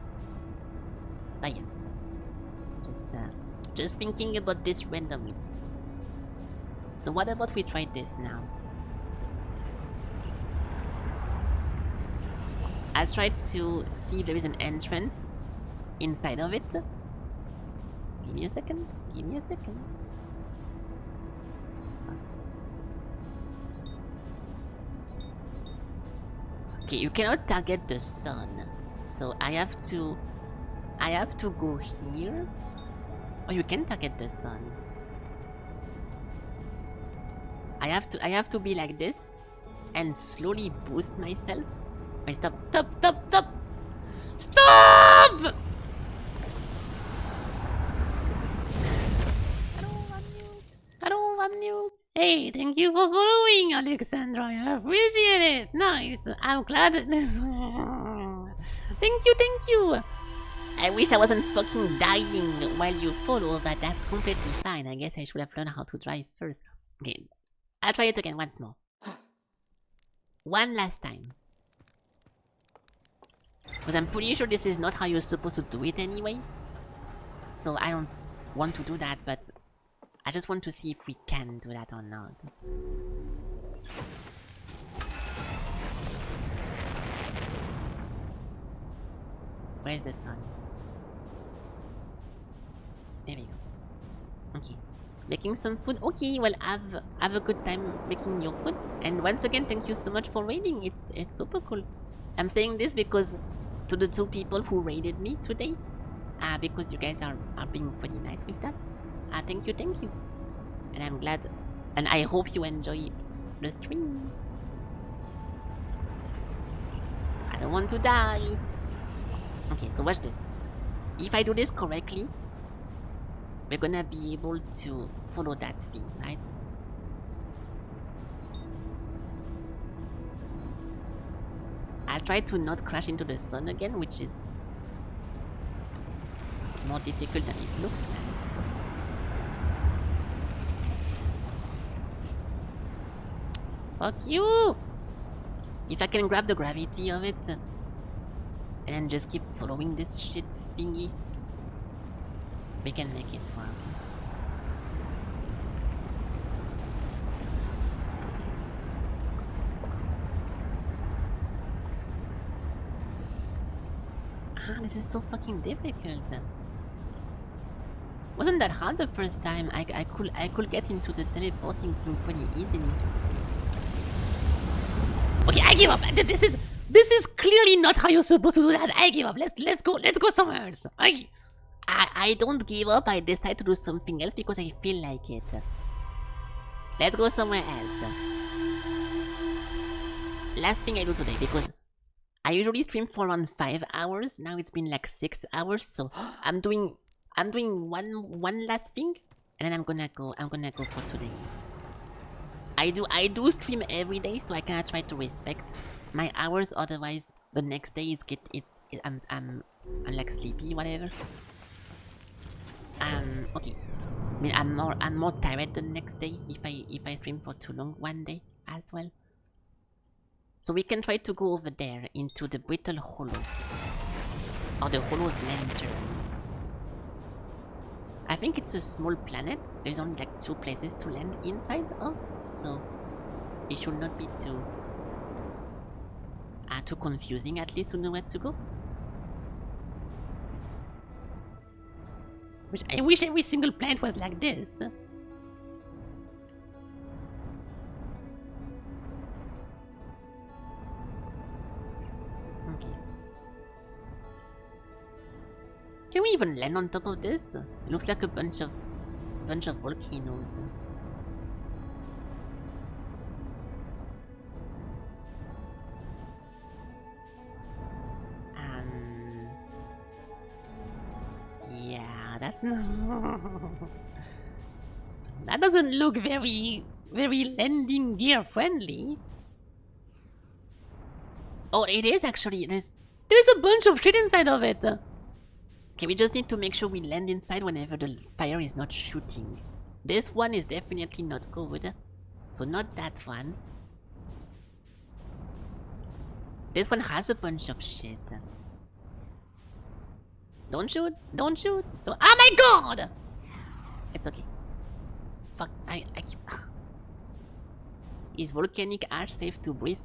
But yeah, just thinking about this randomly. So what about we try this now? I'll try to see if there is an entrance inside of it. Give me a second. Okay, you cannot target the sun. So I have to go here. Oh, you can target the sun. I have to be like this and slowly boost myself. Wait, stop! Hello, I'm new. Hey, thank you for following, Alexandra. I appreciate it. Nice. I'm glad. Thank you. I wish I wasn't fucking dying while you follow, but that's completely fine. I guess I should have learned how to drive first. Okay, I'll try it again once more. One last time. Because I'm pretty sure this is not how you're supposed to do it anyways. So I don't want to do that, but I just want to see if we can do that or not. Where's the sun? There we go. Okay. Making some food. Okay, well, have a good time making your food. And once again, thank you so much for raiding. It's super cool. I'm saying this because to the 2 people who raided me today, because you guys are being pretty nice with that. Thank you. And I'm glad, and I hope you enjoy the stream. I don't want to die. Okay, so watch this. If I do this correctly, we're gonna be able to follow that thing, right? I'll try to not crash into the sun again, which is more difficult than it looks like. Fuck you! If I can grab the gravity of it, and then just keep following this shit thingy, we can make it work. This is so fucking difficult. Wasn't that hard the first time? I could get into the teleporting thing pretty easily. Okay, I give up. This is clearly not how you're supposed to do that. I give up. Let's go somewhere else. I don't give up. I decide to do something else because I feel like it. Let's go somewhere else. Last thing I do today, because I usually stream for around 5 hours. Now it's been like 6 hours, so I'm doing one last thing, and then I'm gonna go for today. I do stream every day, so I kinda try to respect my hours. Otherwise, the next day I'm like sleepy, whatever. Okay. I mean, I'm more tired the next day if I stream for too long one day as well. So we can try to go over there into the Brittle Hollow, or the Hollow's Lantern. I think it's a small planet. There's only like 2 places to land inside of, so it should not be too confusing, at least to know where to go. Which I wish every single planet was like this. Okay. Can we even land on top of this? It looks like a bunch of volcanoes. Yeah, that's not... That doesn't look very landing gear friendly. Oh, it is actually. There's a bunch of shit inside of it. Okay, we just need to make sure we land inside whenever the fire is not shooting. This one is definitely not good. So not that one. This one has a bunch of shit. Don't shoot! Don't shoot! Don't... Oh my god! It's okay. Fuck, I keep... Is volcanic ash safe to breathe?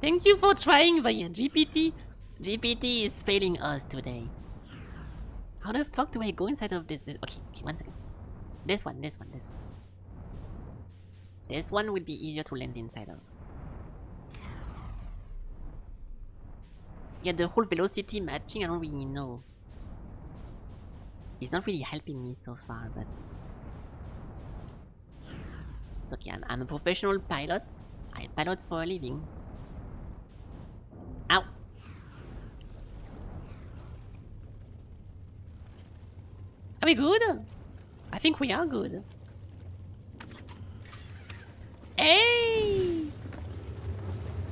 Thank you for trying, but yeah, GPT is failing us today. How the fuck do I go inside of this? Okay, 1 second. This one. This one would be easier to land inside of. Yeah, the whole velocity matching, I don't really know. It's not really helping me so far, but... It's okay, I'm a professional pilot. I pilot for a living. Ow! Are we good? I think we are good. Hey!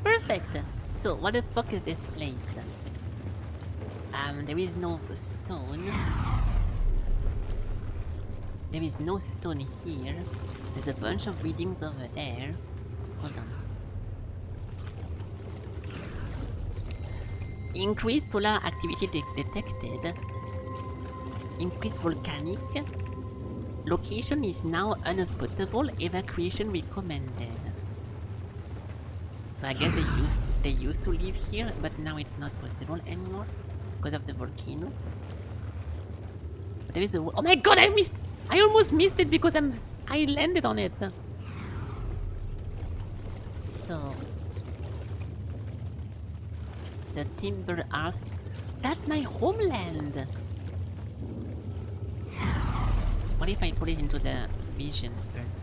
Perfect! So, what the fuck is this place? There is no stone. There is no stone here. There's a bunch of readings over there. Hold on. Increased solar activity detected. Increased volcanic. Location is now unspotable. Evacuation recommended. So I guess they used to live here, but now it's not possible anymore because of the volcano. But there is a... Oh my god, I almost missed it because I landed on it. So the Timber Earth. That's my homeland. What if I put it into the vision first?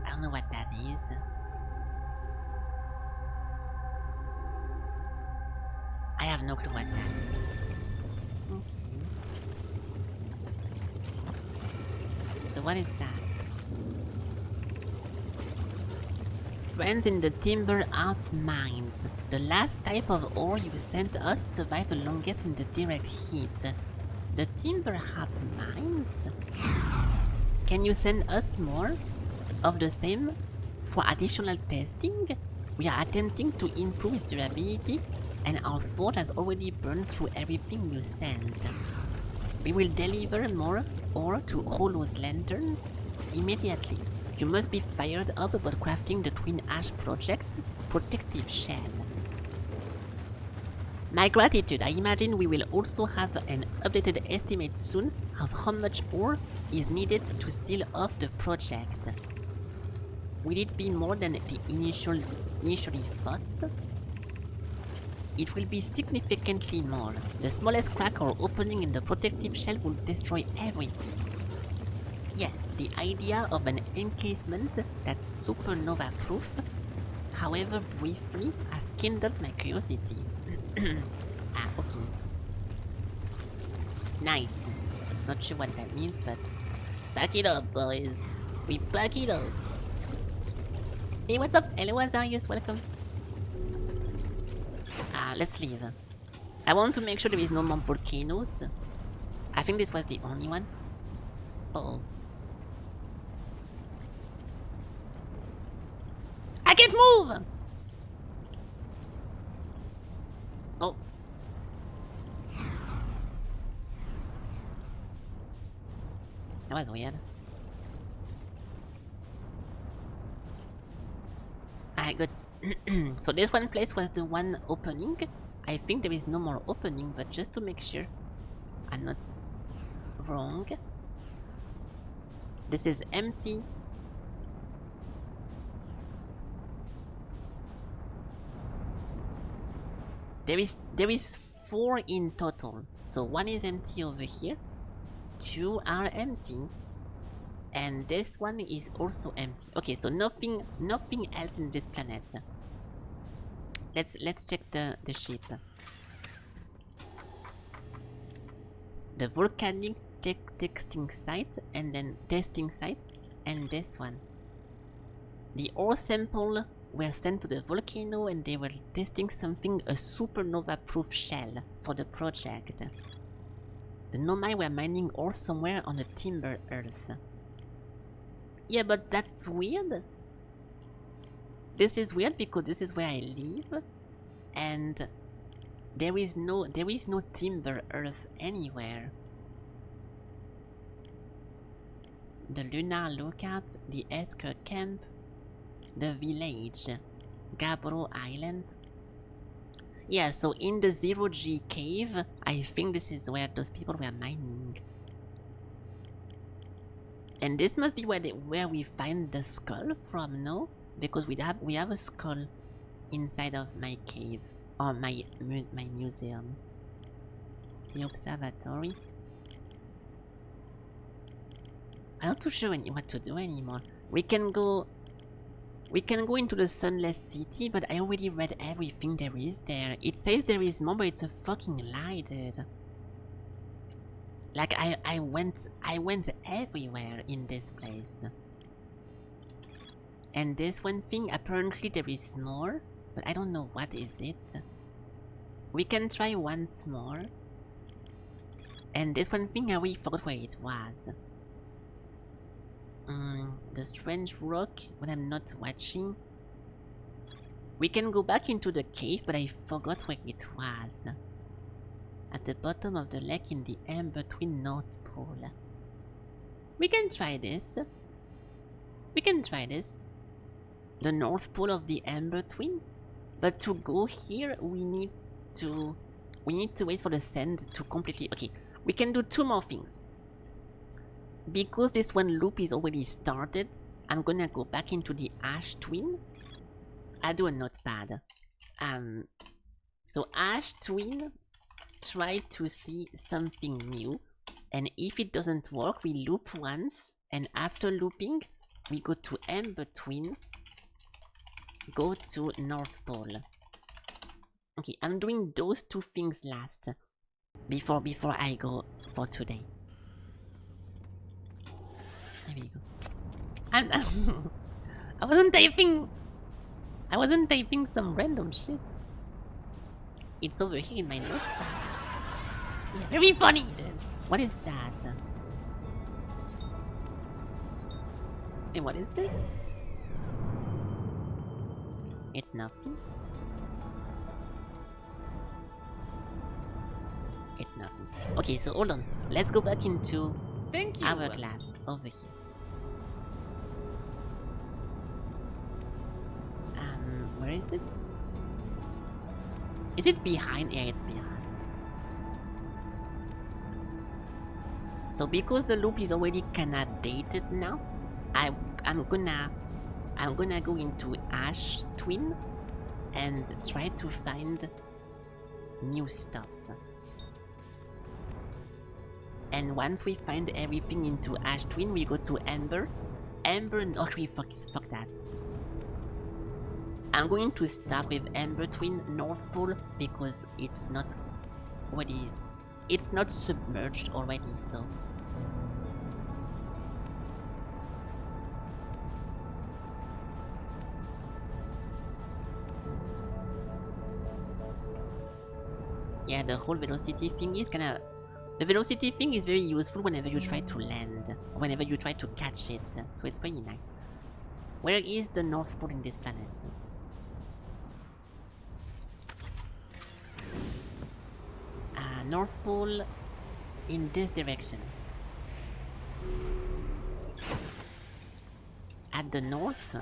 I don't know what that is. I have no clue what that is. Okay. So what is that? Friends in the Timber Earth mines. The last type of ore you sent us survived the longest in the direct heat. The Timber Earth mines? Can you send us more of the same for additional testing? We are attempting to improve its durability, and our fort has already burned through everything you sent. We will deliver more ore to Hollow's Lantern immediately. You must be fired up about crafting the Twin Ash Project protective shell. My gratitude. I imagine we will also have an updated estimate soon of how much ore is needed to seal off the project. Will it be more than the initially thought? It will be significantly more. The smallest crack or opening in the protective shell will destroy everything. Yes, the idea of an encasement that's supernova proof, however briefly, has kindled my curiosity. Okay. Nice. Not sure what that means, but back it up, boys. We back it up. Hey, what's up? Hello, Azarius, welcome. Let's leave. I want to make sure there is no more volcanoes. I think this was the only one. Uh-oh. I can't move! Oh. That was weird. Alright, good. So this one place was the one opening. I think there is no more opening, but just to make sure I'm not wrong. This is empty. There is 4 in total. So 1 is empty over here. 2 are empty. And this one is also empty. Okay, so nothing else in this planet. Let's check the ship. The volcanic testing site, and then testing site, and this one. The ore sample were sent to the volcano, and they were testing something, a supernova-proof shell for the project. The Nomai were mining ore somewhere on the Timber Earth. Yeah, but that's weird. This is weird because this is where I live, and there is no Timber Earth anywhere. The Lunar Lookout, the Esker Camp, the village, Gabro Island. Yeah, so in the 0G cave, I think this is where those people were mining. And this must be where we find the skull from, no? Because we have a skull inside of my caves, or my museum. The observatory. I'm not too sure what to do anymore. We can go into the Sunless City, but I already read everything there is there. It says there is more, but it's a fucking lie, dude. Like I went everywhere in this place. And this one thing, apparently there is more, but I don't know what is it. We can try once more. And this one thing, I already forgot where it was. The strange rock when I'm not watching. We can go back into the cave, but I forgot where it was. At the bottom of the lake in the in-between North Pole. We can try this. We can try this. The North Pole of the in-between. But to go here, we need to wait for the sand to completely... Okay, we can do 2 more things. Because this one loop is already started, I'm gonna go back into the Ash Twin. I'll do a notepad. So Ash Twin, try to see something new. And if it doesn't work, we loop once. And after looping, we go to in-between. Go to North Pole. Okay, I'm doing those 2 things last. Before I go for today. There we go. And I wasn't typing some random shit. It's over here in my notepad. Yeah, very funny then. What is that? Hey, what is this? It's nothing. It's nothing. Okay, so hold on. Let's go back into Hourglass over here. Where is it? Is it behind? Yeah, it's behind. So because the loop is already kinda dated now, I'm gonna go into Ash Twin and try to find new stuff. And once we find everything into Ash Twin, we go to Ember. Ember, okay, fuck that. I'm going to start with Ember Twin North Pole because it's not already, it's not submerged already, so. Yeah, the whole velocity thing is kinda... The velocity thing is very useful whenever you try to land, or whenever you try to catch it, so it's pretty nice. Where is the North Pole in this planet? North Pole in this direction. At the north?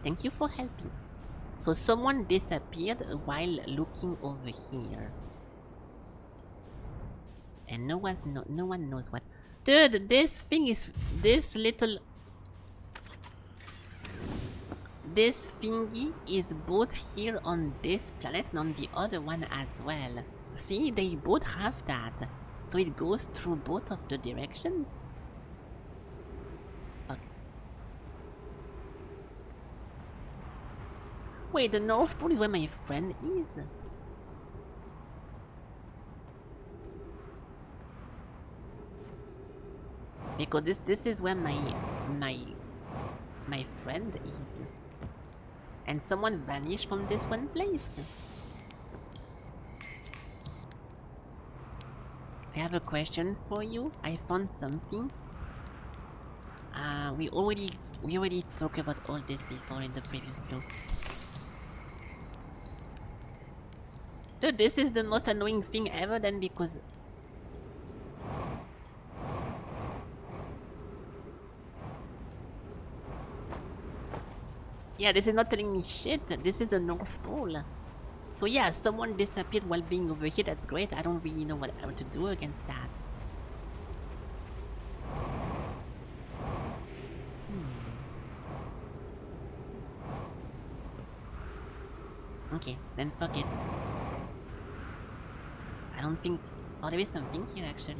Thank you for helping. So someone disappeared while looking over here. And no one knows what. Dude, this thing is... This thingy is both here on this planet and on the other one as well. See, they both have that. So it goes through both of the directions. Okay. Wait, the North Pole is where my friend is? Because this is where my friend is. And someone vanished from this one place. I have a question for you. I found something. We already talked about all this before in the previous loop. Dude, this is the most annoying thing ever then because... Yeah, this is not telling me shit. This is the North Pole. So yeah, someone disappeared while being over here. That's great. I don't really know what to do against that. Okay, then fuck it. I don't think... Oh, there is something here actually.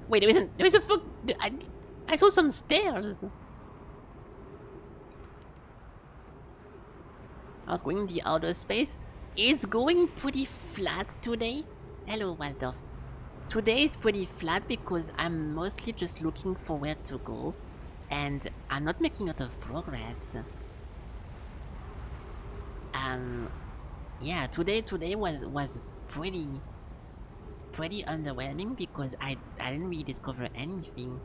Wait, there is a fuck... I saw some stairs. I was going the outer space. It's going pretty flat today. Hello, Waldorf. Today is pretty flat because I'm mostly just looking for where to go. And I'm not making a lot of progress. Yeah, today was pretty underwhelming because I didn't really discover anything.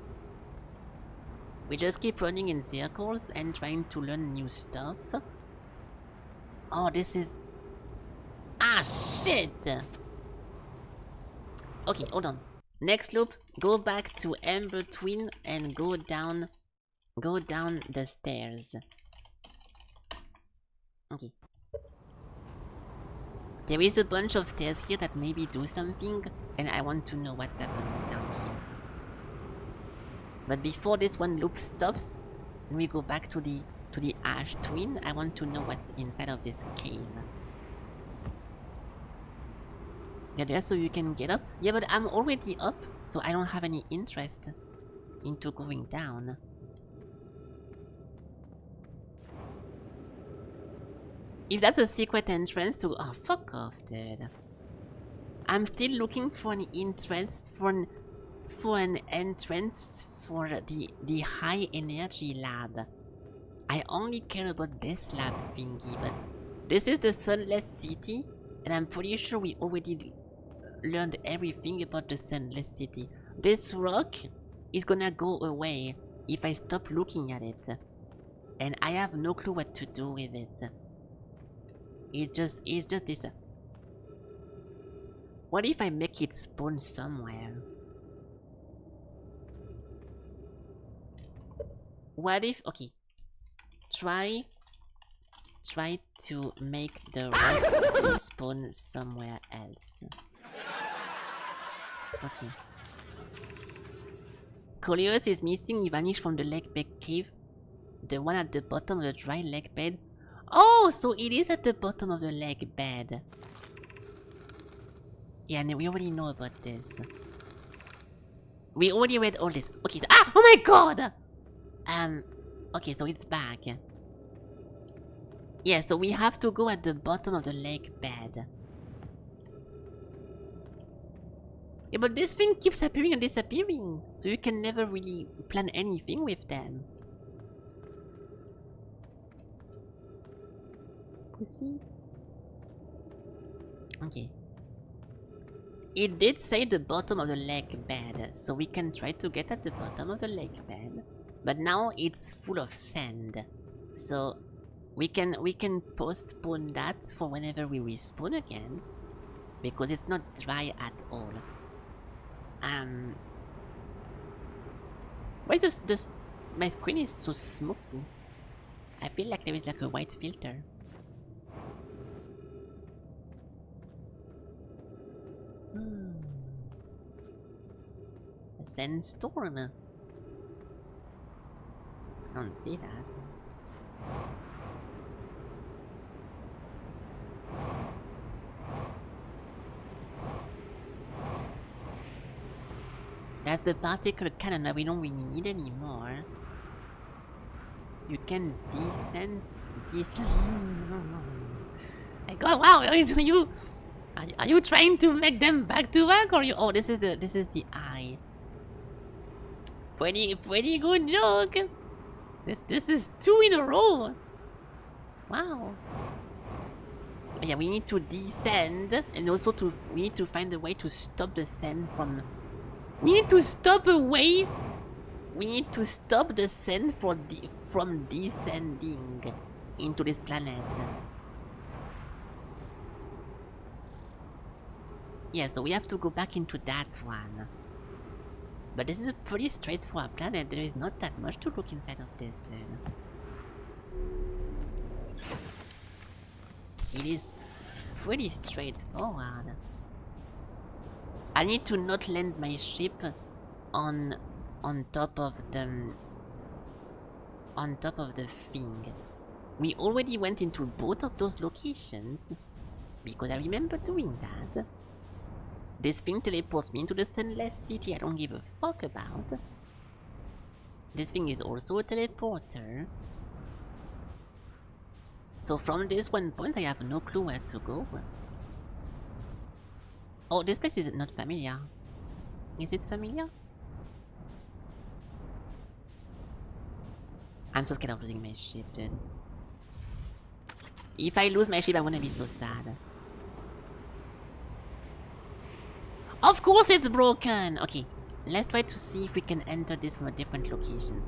We just keep running in circles and trying to learn new stuff. Oh, this is... Ah, shit! Okay, hold on. Next loop, go back to Ember Twin and go down the stairs. Okay. There is a bunch of stairs here that maybe do something, and I want to know what's happening down here. But before this one loop stops, and we go back to the Ash Twin, I want to know what's inside of this cave. Yeah, there so you can get up? Yeah, but I'm already up, so I don't have any interest into going down. If that's a secret entrance to... Oh, fuck off, dude. I'm still looking for an entrance for an entrance for the high energy lab. I only care about this lab thingy, but this is the Sunless City, and I'm pretty sure we already learned everything about the Sunless City. This rock is gonna go away if I stop looking at it, and I have no clue what to do with it. It's just this. What if I make it spawn somewhere? What if... Okay. Try try to make the rest respawn somewhere else. Okay. Coleus is missing. He vanished from the lake bed cave. The one at the bottom of the dry lake bed. Oh, so it is at the bottom of the lake bed. Yeah, and we already know about this. We already read all this. Okay, so, ah! Oh my god! Okay, so it's back. Yeah, so we have to go at the bottom of the lake bed. Yeah, but this thing keeps appearing and disappearing. So you can never really plan anything with them. Pussy. Okay. It did say the bottom of the lake bed, so we can try to get at the bottom of the lake bed. But now it's full of sand. So we can postpone that for whenever we respawn again. Because it's not dry at all. Why does my screen is so smoky? I feel like there is like a white filter. A sandstorm. I don't see that. That's the particle cannon that we don't really need anymore. You can descend. Like, oh wow, are you trying to make them back to back, or you? Oh, this is the eye. Pretty good joke. This is 2 in a row. Wow. But yeah, we need to descend, and also we need to find a way to stop the sand from. We need to stop a way. We need to stop the sand from descending into this planet. Yeah, so we have to go back into that one. But this is a pretty straightforward planet. There is not that much to look inside of this, dude. It is pretty straightforward. I need to not land my ship on top of the thing. We already went into both of those locations because I remember doing that. This thing teleports me into the Sunless City I don't give a fuck about. This thing is also a teleporter. So from this one point I have no clue where to go. Oh, this place is not familiar. Is it familiar? I'm so scared of losing my ship, dude. If I lose my ship, I'm gonna be so sad. Of course it's broken! Okay, let's try to see if we can enter this from a different location.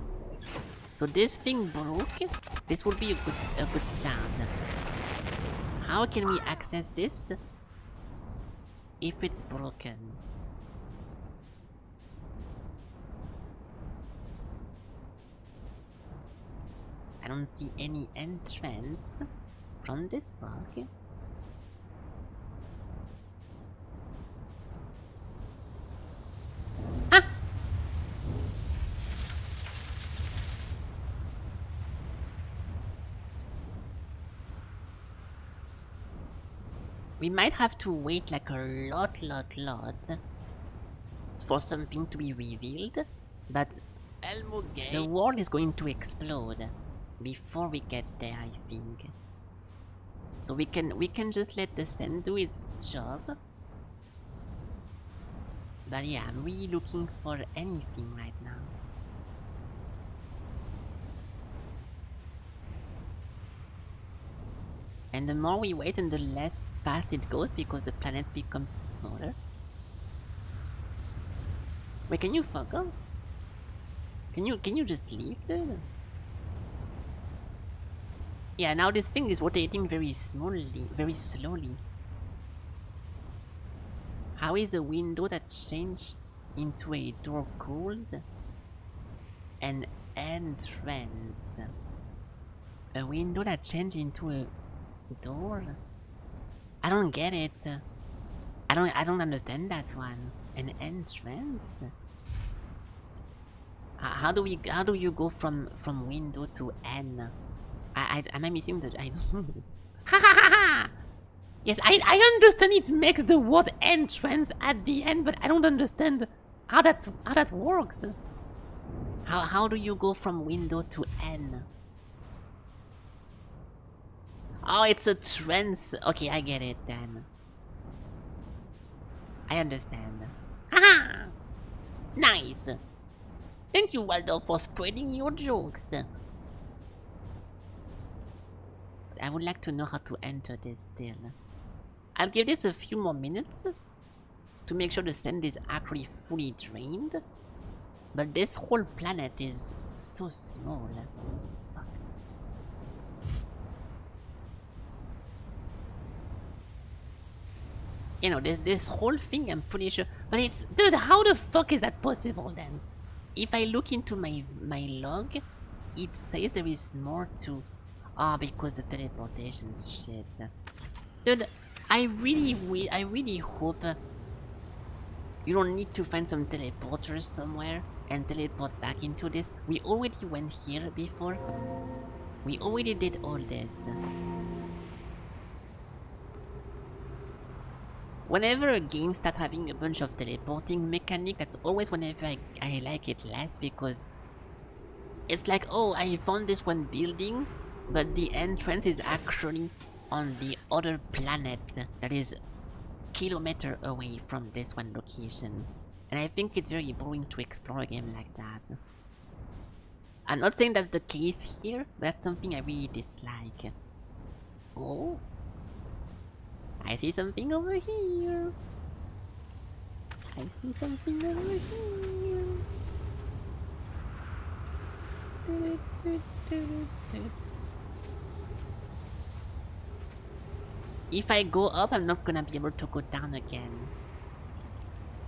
So this thing broke. This would be a good start. How can we access this if it's broken? I don't see any entrance from this rock. Ah! We might have to wait like a lot for something to be revealed, but the world is going to explode before we get there, I think. So we can just let the sand do its job. But yeah, I'm really looking for anything right now. And the more we wait and the less fast it goes because the planet becomes smaller. Wait, can you fuck off? Can you just leave, dude? Yeah, now this thing is rotating very slowly. How is a window that changed into a door called an entrance? A window that changed into a door? I don't get it. I don't understand that one. An entrance? How do you go from window to N? Am I missing the? I don't know. Ha ha ha ha! Yes, I understand it makes the word entrance at the end, but I don't understand how that works. How do you go from window to N? Oh, it's a trance. Okay, I get it then. I understand. Haha! Nice! Thank you, Waldo, for spreading your jokes. I would like to know how to enter this still. I'll give this a few more minutes to make sure the sand is actually fully drained. But this whole planet is so small. Fuck. You know, this whole thing, I'm pretty sure. But it's... Dude, how the fuck is that possible then? If I look into my log, it says there is more to... Ah, because the teleportation shit. Dude, I really hope you don't need to find some teleporters somewhere and teleport back into this. We already went here before. We already did all this. Whenever a game starts having a bunch of teleporting mechanic, that's always whenever I like it less, because it's like, oh, I found this one building, but the entrance is actually on the other planet that is kilometer away from this one location. And I think it's very boring to explore a game like that. I'm not saying that's the case here, but that's something I really dislike. Oh, I see something over here. I see something over here. If I go up, I'm not gonna be able to go down again.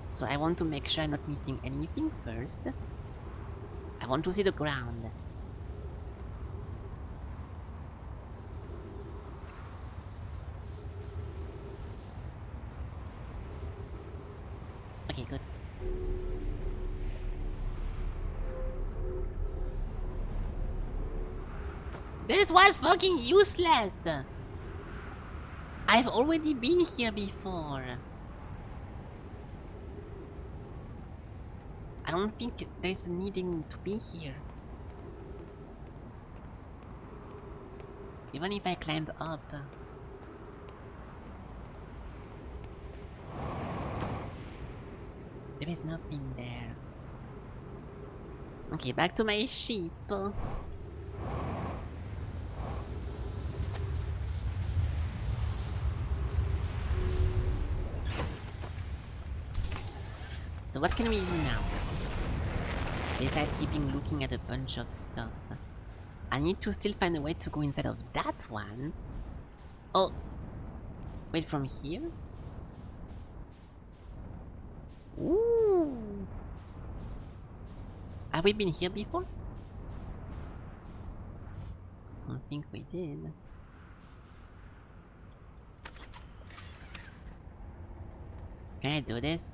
So I want to make sure I'm not missing anything first. I want to see the ground. Okay, good. This was fucking useless! I've already been here before. I don't think there's needing to be here. Even if I climb up. There is nothing there. Okay, back to my sheep. So what can we do now? Besides keeping looking at a bunch of stuff. I need to still find a way to go inside of that one. Oh! Wait, from here? Ooh! Have we been here before? I don't think we did. Can I do this?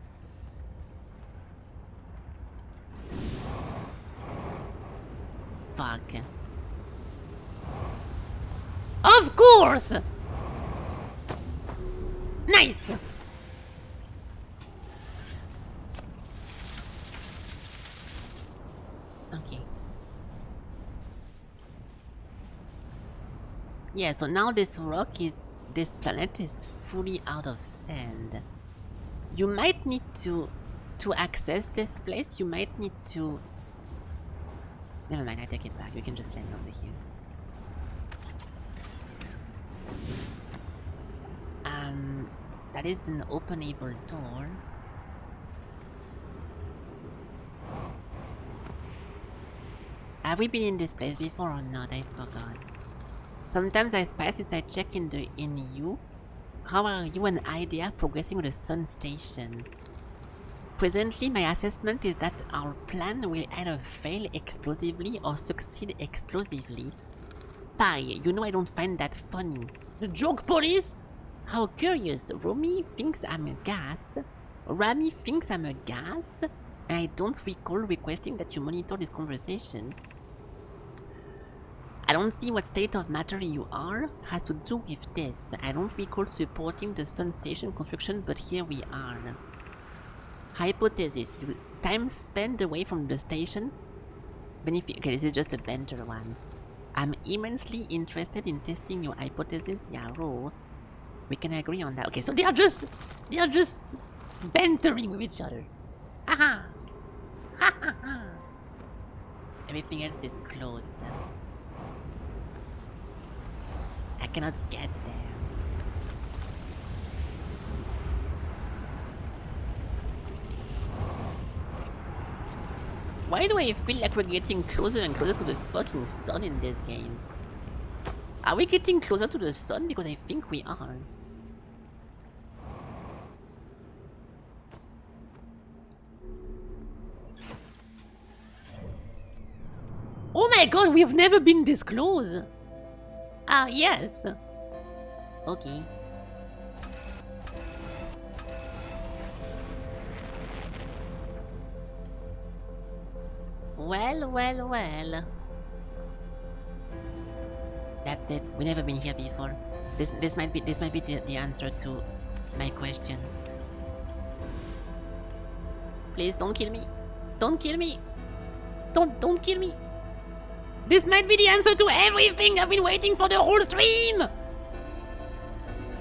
Fuck. Of course! Nice! Okay. Yeah, so now this planet is fully out of sand. You might need to access this place, you might need to... Never mind, I take it back. We can just land over here. That is an openable door. Have we been in this place before or not? I forgot. Sometimes I spy since I check in you. How are you and I progressing with the sun station? Presently, my assessment is that our plan will either fail explosively or succeed explosively. pie. You know I don't find that funny. The joke police? How curious. Romy thinks I'm a gas. Rami thinks I'm a gas. And I don't recall requesting that you monitor this conversation. I don't see what state of matter you are has to do with this. I don't recall supporting the Sun Station construction, but here we are. Hypothesis. Time spent away from the station. Benefit. Okay, this is just a banter one. I'm immensely interested in testing your hypothesis, Yaro. We can agree on that. Okay, so they are just bantering with each other. Haha. Ha ha ha. Everything else is closed. I cannot get there. Why do I feel like we're getting closer and closer to the fucking sun in this game? Are we getting closer to the sun? Because I think we are. Oh my god, we've never been this close! Ah, yes. Okay. Well. That's it. We've never been here before. This might be the answer to my questions. Please don't kill me. Don't kill me. Don't kill me. This might be the answer to everything I've been waiting for the whole stream!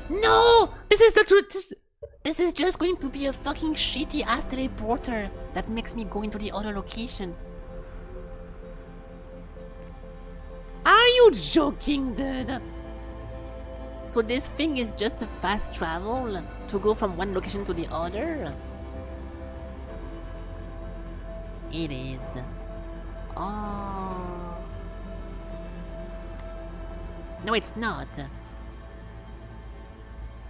No! This is the truth! This is just going to be a fucking shitty ass teleporter that makes me go into the other location. Are you joking, dude? So this thing is just a fast travel to go from one location to the other? It is. Oh. No, it's not.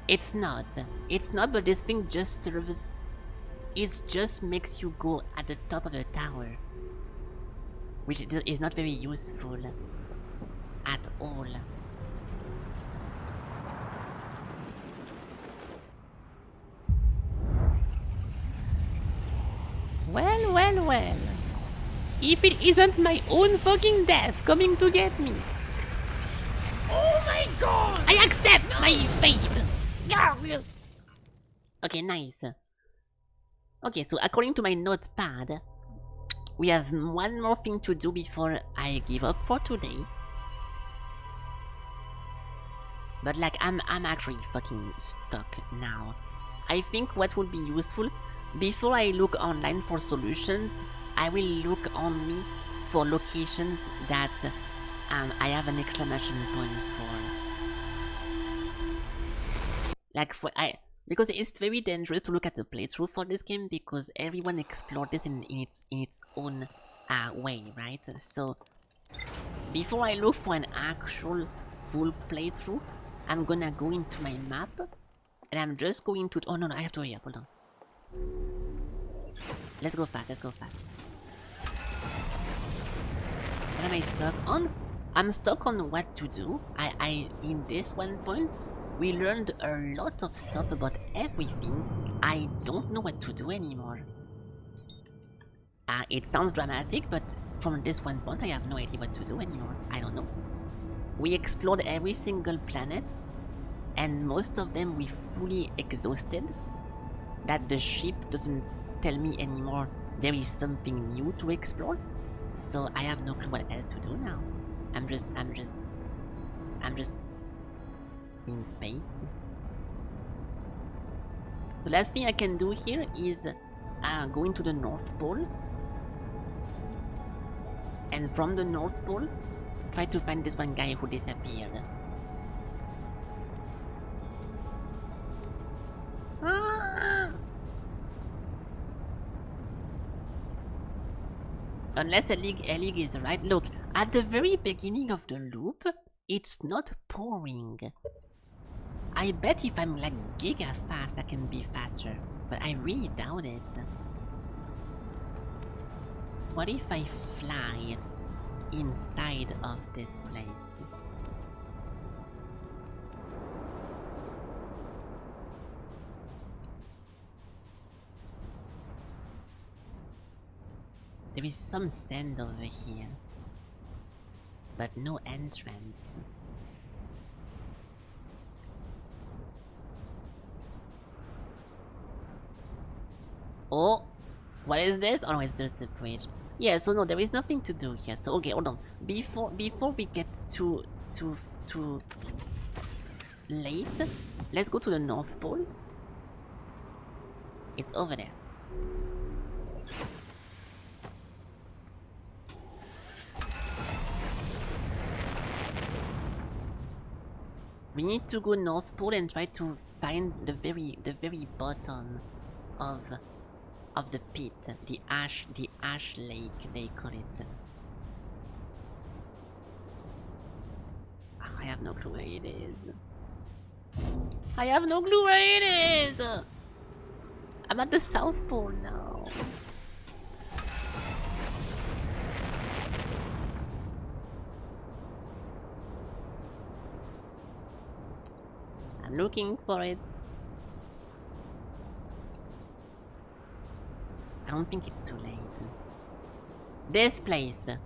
It's not. It's not, but this thing just serves... It just makes you go at the top of the tower. Which is not very useful. At all. Well. If it isn't my own fucking death coming to get me. Oh my god! I accept my fate! Okay, nice. Okay, so according to my notepad, we have one more thing to do before I give up for today. But like, I'm actually fucking stuck now. I think what would be useful, before I look online for solutions, I will look only for locations that I have an exclamation point for. Like because it's very dangerous to look at the playthrough for this game because everyone explored this in its own way, right? So before I look for an actual full playthrough, I'm gonna go into my map and I'm just going to... Oh no, I have to hurry up, hold on. Let's go fast. What am I stuck on? I'm stuck on what to do. In this one point, we learned a lot of stuff about everything. I don't know what to do anymore. It sounds dramatic, but from this one point, I have no idea what to do anymore. I don't know. We explored every single planet, and most of them we fully exhausted. That the ship doesn't tell me anymore there is something new to explore. So I have no clue what else to do now. I'm just in space. The last thing I can do here is going to the North Pole. And from the North Pole, try to find this one guy who disappeared. Unless Elig is right. Look, at the very beginning of the loop, it's not pouring. I bet if I'm like giga fast, I can be faster. But I really doubt it. What if I fly inside of this place? There is some sand over here. But no entrance. Oh! What is this? Oh no, it's just a bridge. Yeah, so no, there is nothing to do here. So okay, hold on. Before we get too late, let's go to the North Pole. It's over there. We need to go North Pole and try to find the very bottom of the pit, the ash lake they call it. I have no clue where it is. I have no clue where it is. I'm at the South Pole now. I'm looking for it. I don't think it's too late. This place.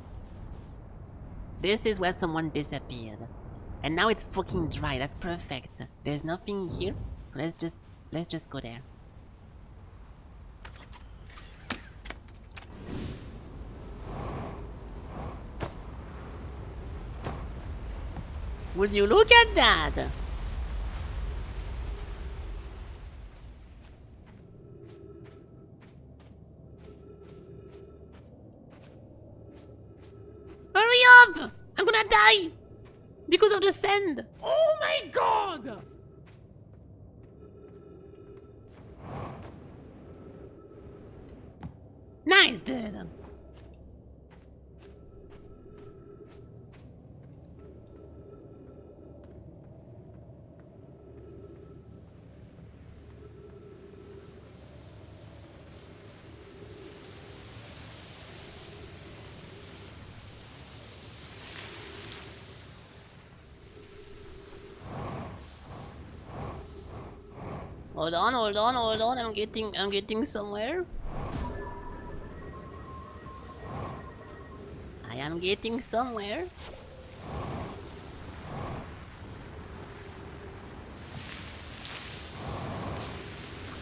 This is where someone disappeared. And now it's fucking dry. That's perfect. There's nothing here. So let's just go there. Would you look at that? Hurry up! I'm gonna die! Because of the sand! Oh my god! Nice, dude! Hold on, I'm getting somewhere. I am getting somewhere.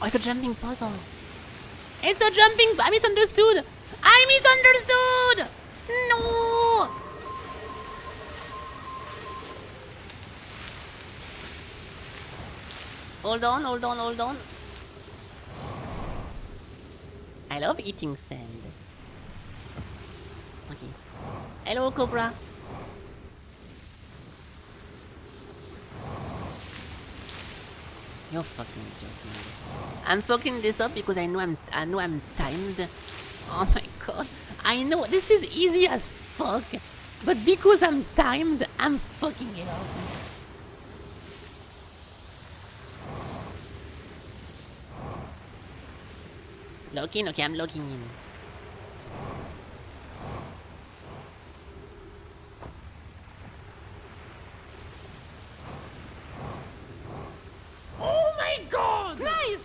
Oh, it's a jumping puzzle. It's a jumping... I misunderstood! No! Hold on. I love eating sand. Okay. Hello, Cobra. You're fucking joking. I'm fucking this up because I know I'm timed. Oh my god. I know this is easy as fuck. But because I'm timed, I'm fucking it up. Locking? Okay, I'm locking in. Oh my god! Nice!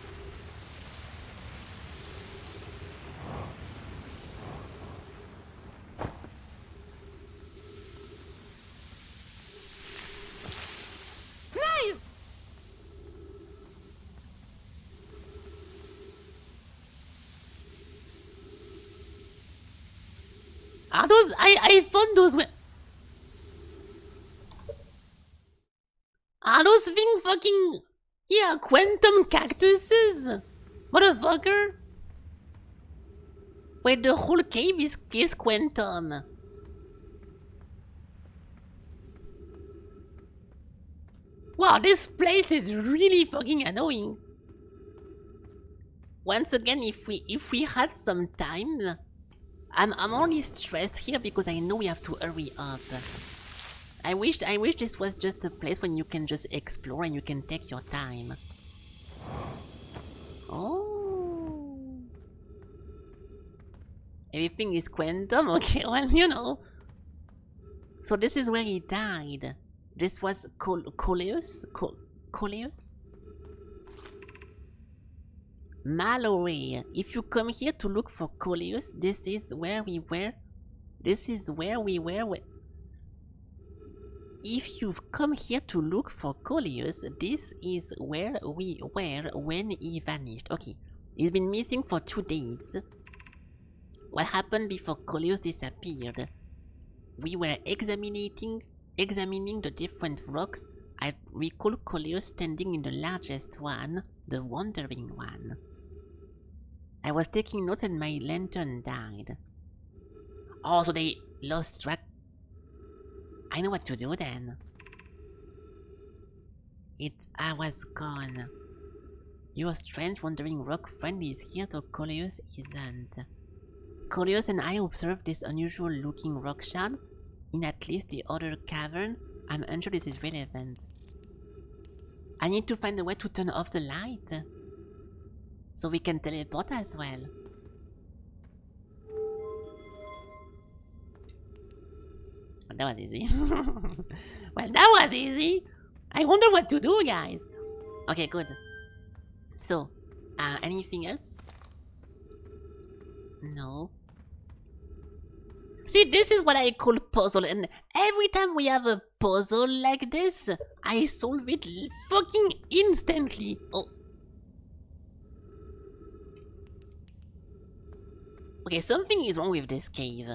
Nice! Are those... I found those... Are those things fucking... Yeah, quantum cactuses? Motherfucker? Wait, the whole cave is quantum. Wow, this place is really fucking annoying. Once again, if we had some time, I'm only stressed here because I know we have to hurry up. I wish this was just a place when you can just explore and you can take your time. Oh. Everything is quantum? Okay, well, you know. So this is where he died. This was Coleus? Coleus? Mallory, if you come here to look for Coleus, this is where we were. This is where we were. If you've come here to look for Coleus, this is where we were when he vanished. Okay, he's been missing for 2 days. What happened before Coleus disappeared? We were examining the different rocks. I recall Coleus standing in the largest one, the wandering one. I was taking notes and my lantern died. Oh, so they lost track. I know what to do then. I was gone. Your strange wandering rock friend is here, though Coleus isn't. Coleus and I observed this unusual looking rock shard in at least the other cavern. I'm unsure this is relevant. I need to find a way to turn off the light, so we can teleport as well. Well, that was easy. Well, that was easy. I wonder what to do, guys. Okay, good. So, anything else? No. See, this is what I call puzzle, and every time we have a puzzle like this, I solve it fucking instantly. Oh. Okay, something is wrong with this cave.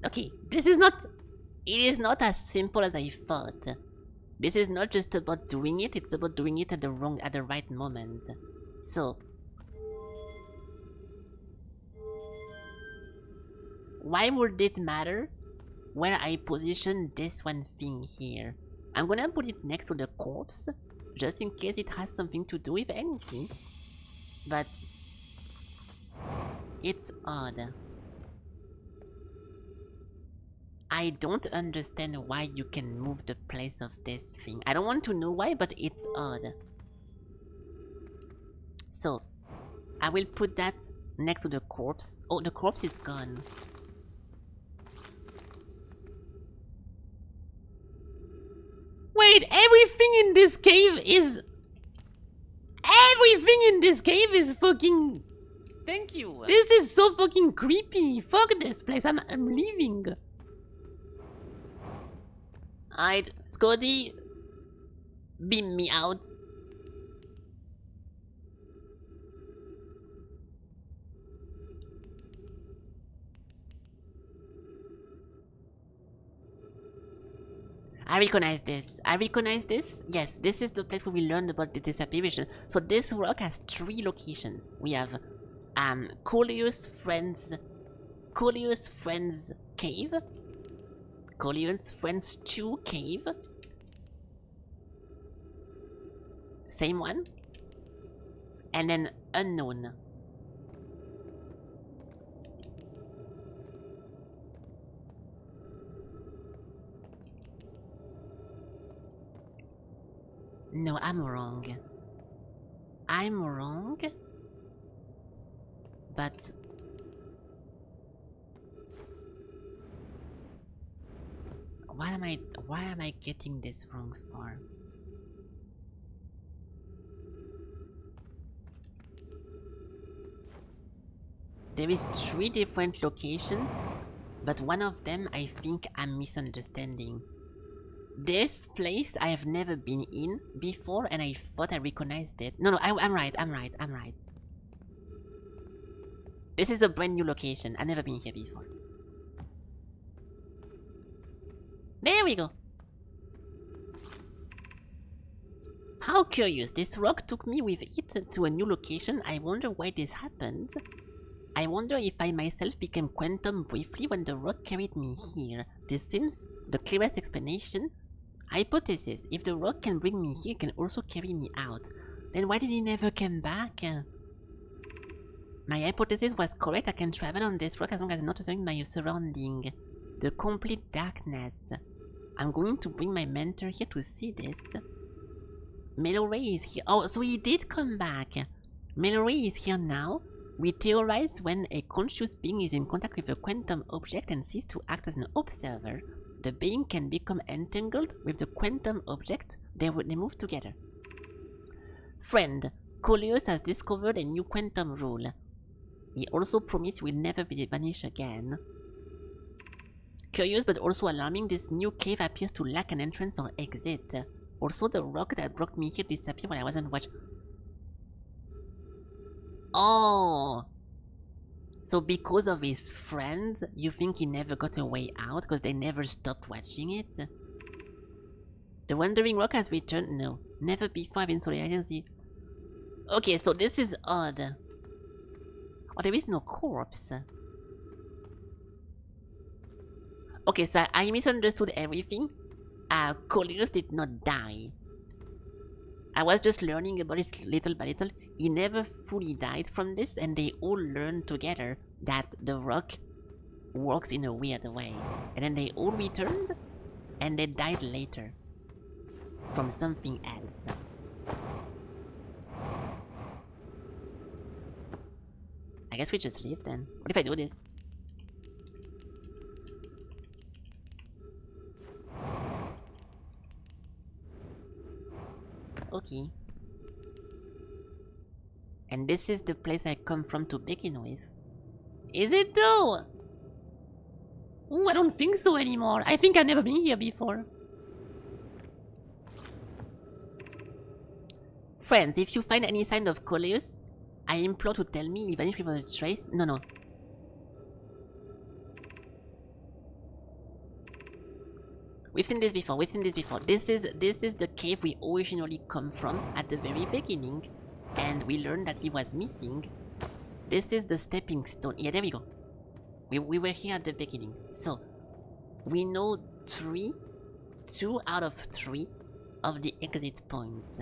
Okay, this is not... It is not as simple as I thought. This is not just about doing it, it's about doing it at the right moment. So... why would it matter where I position this one thing here? I'm gonna put it next to the corpse, just in case it has something to do with anything. But... it's odd. I don't understand why you can move the place of this thing. I don't want to know why, but it's odd. So, I will put that next to the corpse. Oh, the corpse is gone. Wait, everything in this cave is... everything in this cave is fucking... Thank you. This is so fucking creepy. Fuck this place. I'm leaving. Alright, Scotty, beam me out. I recognize this. I recognize this. Yes, this is the place where we learned about the disappearation. So this rock has 3 locations. We have Coleus Friends Cave, Coleus Friends 2 Cave, same one, and then Unknown. No, I'm wrong. I'm wrong. But... why am I getting this wrong for? There is 3 different locations, but one of them I think I'm misunderstanding. This place I have never been in before and I thought I recognized it. No, I'm right. This is a brand new location. I've never been here before. There we go. How curious. This rock took me with it to a new location. I wonder why this happened. I wonder if I myself became quantum briefly when the rock carried me here. This seems the clearest explanation. Hypothesis. If the rock can bring me here, it can also carry me out. Then why did he never come back? My hypothesis was correct. I can travel on this rock as long as I'm not observing my surrounding. The complete darkness. I'm going to bring my mentor here to see this. Mallory is here. Oh, so he did come back. Mallory is here now. We theorize when a conscious being is in contact with a quantum object and ceases to act as an observer, the being can become entangled with the quantum object. They move together. Friend, Coleus has discovered a new quantum rule. He also promised he will never vanish again. Curious but also alarming, this new cave appears to lack an entrance or exit. Also, the rock that brought me here disappeared when I wasn't watching. Oh! So because of his friends, you think he never got a way out because they never stopped watching it? The Wandering Rock has returned? No. Never before I've been solidarity. Okay, so this is odd. Oh, there is no corpse. Okay, so I misunderstood everything. Coleus did not die. I was just learning about it little by little. He never fully died from this, and they all learned together that the rock works in a weird way. And then they all returned, and they died later. From something else. I guess we just leave then. What if I do this? Okay. And this is the place I come from to begin with. Is it though? Ooh, I don't think so anymore. I think I've never been here before. Friends, if you find any sign of Coleus, I implore to tell me, even if we have a trace. No. We've seen this before. This is the cave we originally come from at the very beginning. And we learned that he was missing. This is the stepping stone. Yeah, there we go. We were here at the beginning. So, we know 2 out of 3 of the exit points.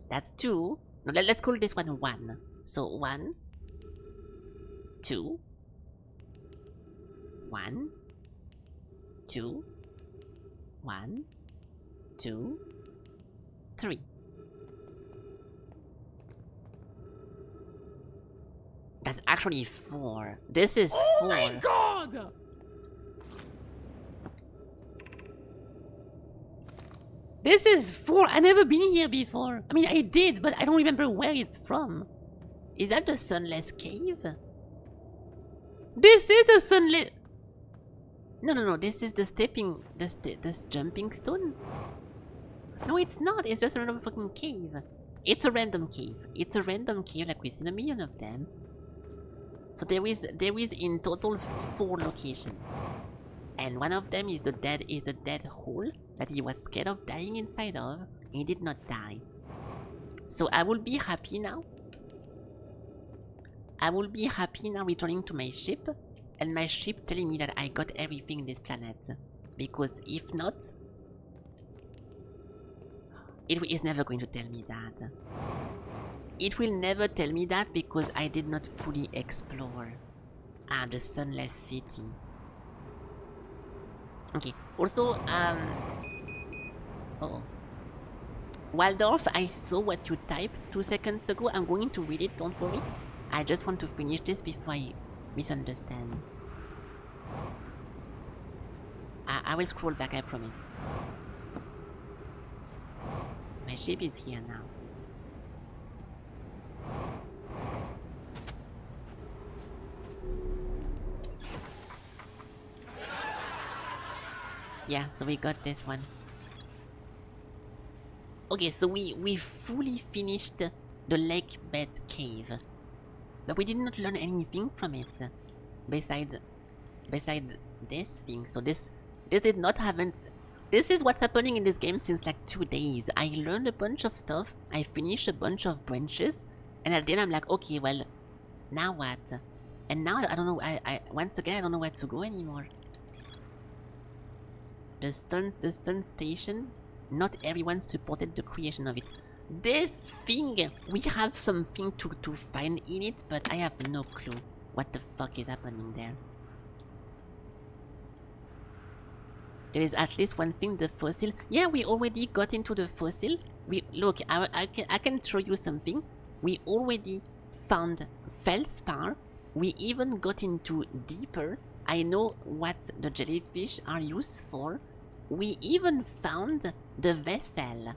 That's 2. No, let's call this one 1. So 1, 2, 1, 2, 1, 2, 3. That's actually 4. This is 4. Oh my god! This is 4. I've never been here before. I mean, I did, but I don't remember where it's from. Is that the Sunless Cave? This is the Sunless... No. This is the stepping... the jumping stone? No, it's not. It's just a random fucking cave. It's a random cave. It's a random cave like we've seen a million of them. So there is in total 4 locations. And one of them is the dead hole that he was scared of dying inside of. And he did not die. So I will be happy now. I will be happy now returning to my ship. And my ship telling me that I got everything in this planet. Because if not... it is never going to tell me that. It will never tell me that because I did not fully explore the Sunless City. Okay, also, uh-oh. Waldorf, I saw what you typed 2 seconds ago. I'm going to read it, don't worry. I just want to finish this before I misunderstand. I will scroll back, I promise. My ship is here now. Yeah, so we got this one. Okay, so we fully finished the lake bed cave. But we did not learn anything from it. Besides this thing. So this did not happen. This is what's happening in this game since like 2 days. I learned a bunch of stuff. I finished a bunch of branches. And at the end I'm like, okay, well, now what? And now I don't know, once again I don't know where to go anymore. The sun station, not everyone supported the creation of it. This thing, we have something to find in it, but I have no clue what the fuck is happening there. There is at least one thing, the fossil. Yeah, we already got into the fossil. Look, I can show you something. We already found feldspar. We even got into deeper. I know what the jellyfish are used for. We even found the vessel.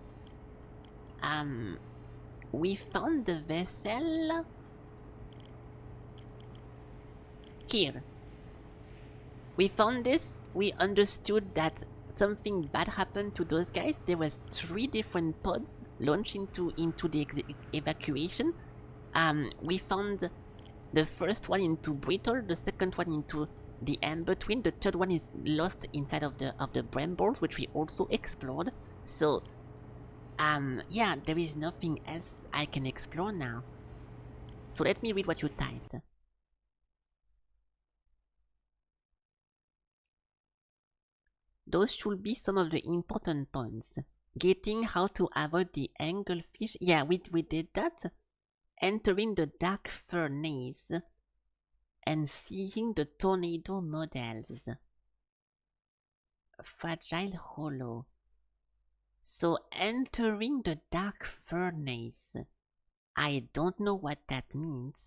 We found the vessel here. We found this. We understood that something bad happened to those guys. There was 3 different pods launched into the evacuation. We found the first one into brittle, the second one into the amber twin, the third one is lost inside of the brambles, which we also explored. So yeah, there is nothing else I can explore now. So let me read what you typed. Those should be some of the important points. Getting how to avoid the anglefish. Yeah, we did that. Entering the dark furnace. And seeing the tornado models. Fragile hollow. So entering the dark furnace. I don't know what that means.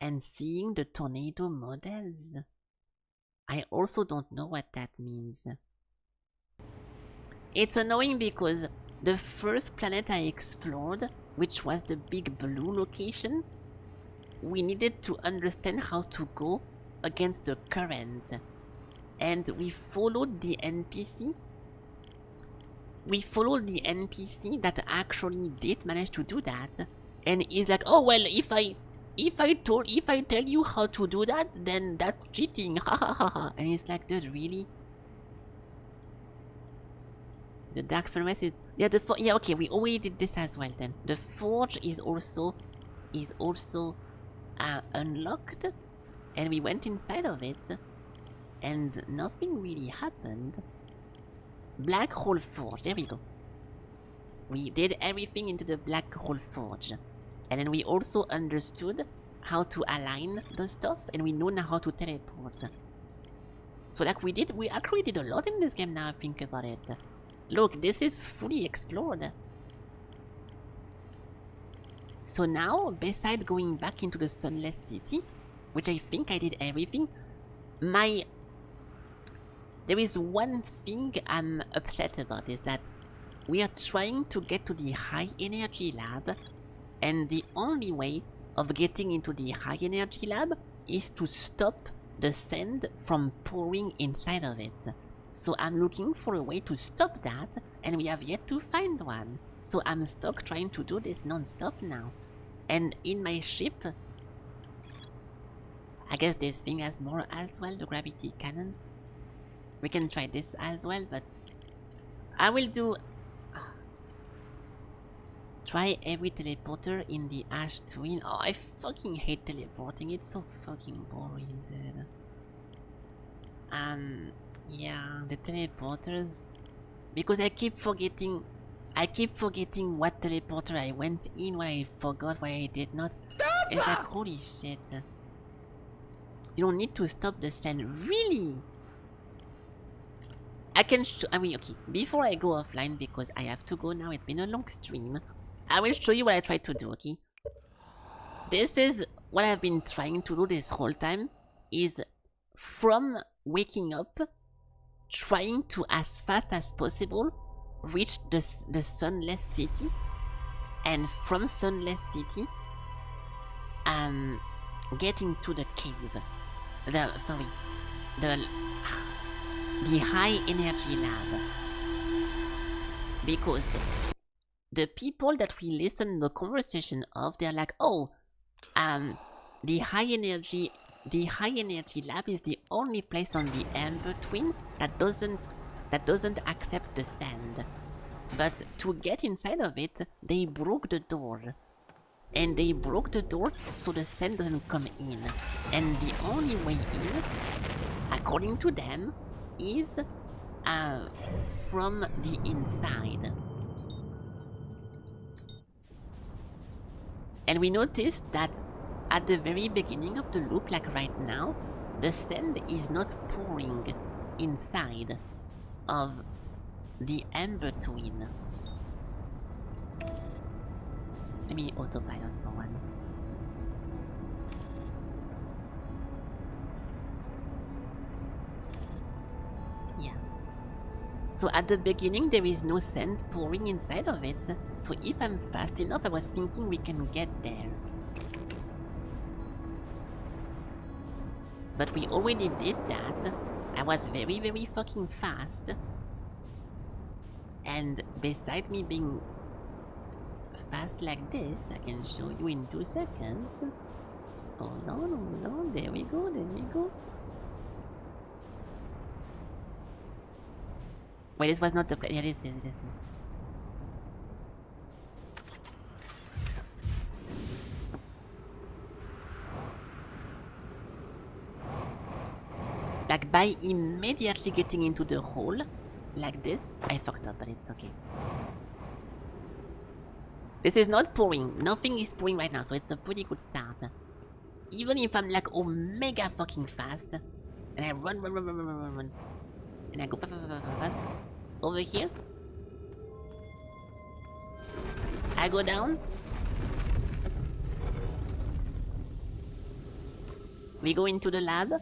And seeing the tornado models. I also don't know what that means. It's annoying because the first planet I explored, which was the big blue location, we needed to understand how to go against the current. And we followed the NPC. We followed the NPC that actually did manage to do that. And he's like, oh well, if I tell you how to do that, then that's cheating. Ha ha ha ha. And it's like, dude, really? The dark furnace is yeah, okay, we already did this as well then. The forge is also unlocked, and we went inside of it, and nothing really happened. Black hole forge, there we go. We did everything into the black hole forge. And then we also understood how to align the stuff, and we know now how to teleport. So like we actually did a lot in this game now I think about it. Look, this is fully explored. So now, besides going back into the Sunless City, which I think I did everything, there is one thing I'm upset about, is that we are trying to get to the high energy lab, and the only way of getting into the high energy lab is to stop the sand from pouring inside of it. So I'm looking for a way to stop that, and we have yet to find one. So I'm stuck trying to do this non-stop now. And in my ship, I guess this thing has more as well, the gravity cannon. We can try this as well, but I will do... Try every teleporter in the Ash Twin. Oh, I fucking hate teleporting. It's so fucking boring, dude. Yeah, the teleporters. Because I keep forgetting what teleporter I went in, what I forgot, why I did not. It's like, holy shit. You don't need to stop the sand. Really? I mean, okay, before I go offline, because I have to go now, it's been a long stream. I will show you what I tried to do, okay? This is what I've been trying to do this whole time, is from waking up, trying to, as fast as possible, reach the Sunless City, and from Sunless City, getting to the cave. The high energy lab. Because the people that we listen the conversation of, they're like, oh, the high energy lab is the only place on the Amber Twin that doesn't accept the sand. But to get inside of it, they broke the door. And they broke the door so the sand doesn't come in. And the only way in, according to them, is from the inside. And we noticed that at the very beginning of the loop, like right now, the sand is not pouring. inside of the Ember Twin. Let me autopilot for once. Yeah. So at the beginning there is no sand pouring inside of it. So if I'm fast enough, I was thinking we can get there. But we already did that. I was very, very fucking fast. And beside me being fast like this, I can show you in 2 seconds. Hold on, there we go, there we go. Wait, this was not the place. Yeah, this is. Like by immediately getting into the hole, like this, I fucked up, but it's okay. This is not pouring. Nothing is pouring right now, so it's a pretty good start. Even if I'm like omega fucking fast, and I run, and I go fast, over here, I go down, we go into the lab,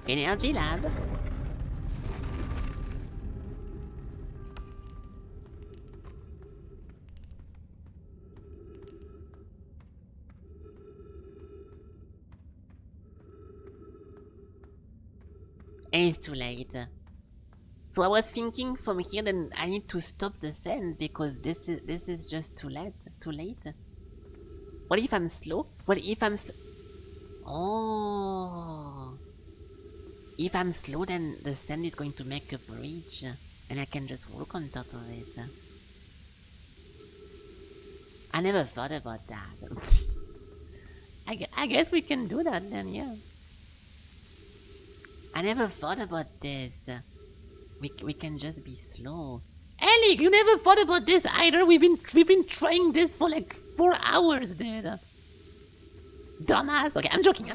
energy lab, and it's too late. So I was thinking from here then I need to stop the sand because this is just too late. What if I'm slow? What if I'm Oh, if I'm slow then the sand is going to make a bridge and I can just walk on top of it. I never thought about that. I guess we can do that then, yeah. I never thought about this. We can just be slow. Ellie, you never thought about this either. We've been trying this for like 4 hours, dude. Dumbass. Okay, I'm joking.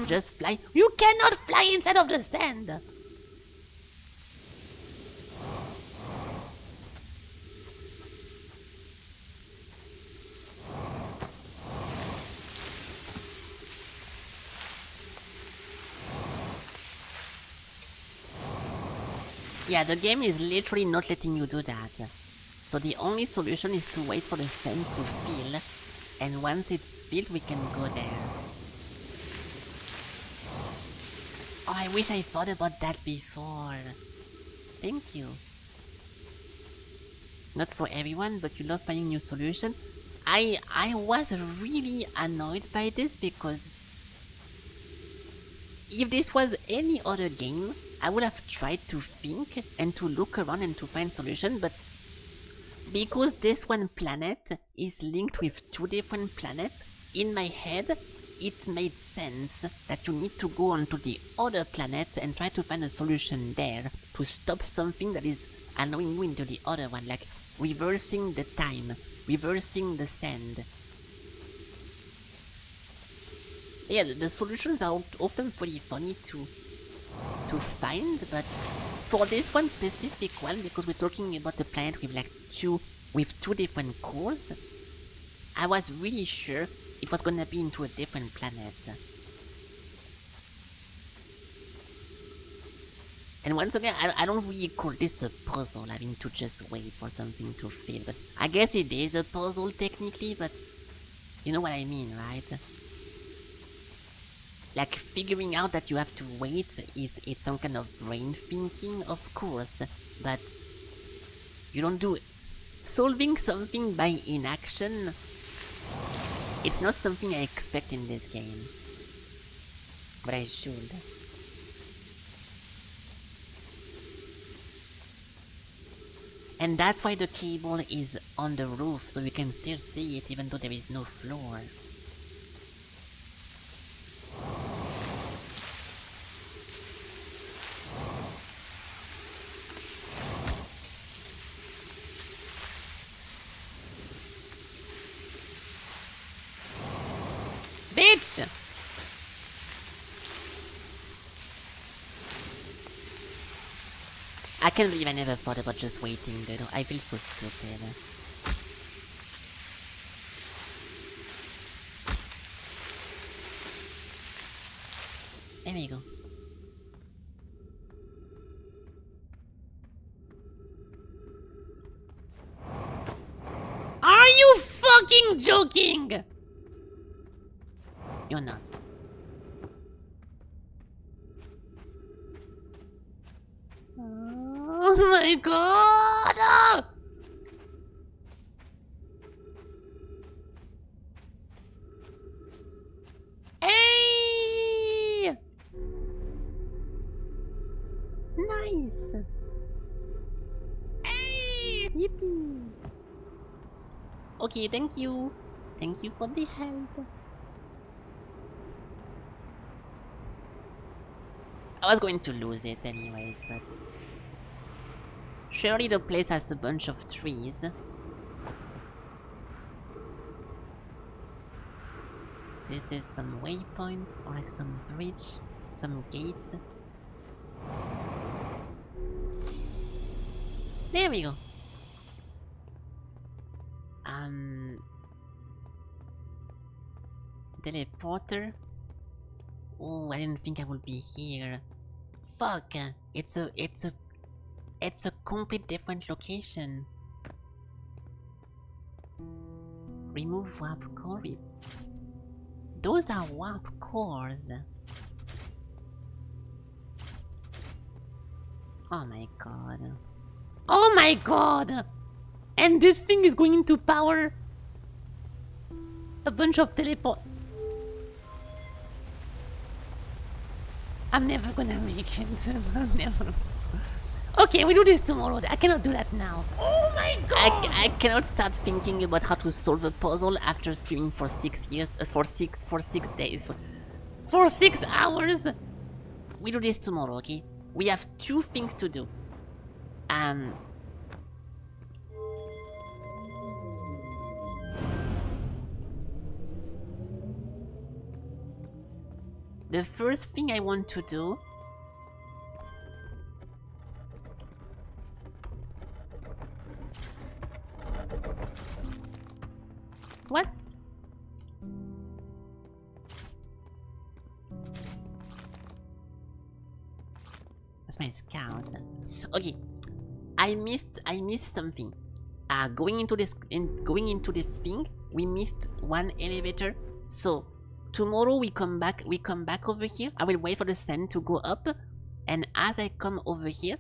Just fly. You cannot fly inside of the sand. Yeah, the game is literally not letting you do that. So the only solution is to wait for the sand to fill, and once it's filled, we can go there. Oh, I wish I thought about that before. Thank you. Not for everyone, but you love finding new solutions. I was really annoyed by this because if this was any other game, I would have tried to think and to look around and to find solutions, but because this one planet is linked with 2 different planets, in my head, it made sense that you need to go onto the other planet and try to find a solution there to stop something that is annoying you into the other one, like reversing the time, reversing the sand. Yeah, the solutions are often pretty funny to find, but for this one specific one, because we're talking about a planet with like two different cores, I was really sure it was gonna be into a different planet. And once again, I don't really call this a puzzle, having to just wait for something to fill, but I guess it is a puzzle technically, but you know what I mean, right? Like, figuring out that you have to wait is some kind of brain thinking, of course, but you don't do it. Solving something by inaction, it's not something I expect in this game. But I should. And that's why the cable is on the roof, so you can still see it even though there is no floor. bitch! I can't believe I never thought about just waiting, dude. I feel so stupid. There we go. Are you fucking joking? You're not. Oh my god! Hey! Nice! Hey! Yippee! Okay, thank you. Thank you for the help. I was going to lose it anyways, but... surely the place has a bunch of trees. This is some waypoints, or like some bridge, some gate. There we go. Teleporter. Oh, I didn't think I would be here. Fuck! It's a complete different location. Remove warp core. Those are warp cores. Oh my god. Oh my god! And this thing is going to power a bunch of teleport. I'm never gonna make it. I'm never. Okay, we do this tomorrow. I cannot do that now. Oh my god! I cannot start thinking about how to solve a puzzle after streaming for 6 years, for 6 days, for 6 hours. We do this tomorrow, okay? We have 2 things to do. The first thing I want to do. What? That's my scout. Okay, I missed something. Going into this thing, we missed one elevator. So tomorrow we come back over here. I will wait for the sun to go up, and as I come over here,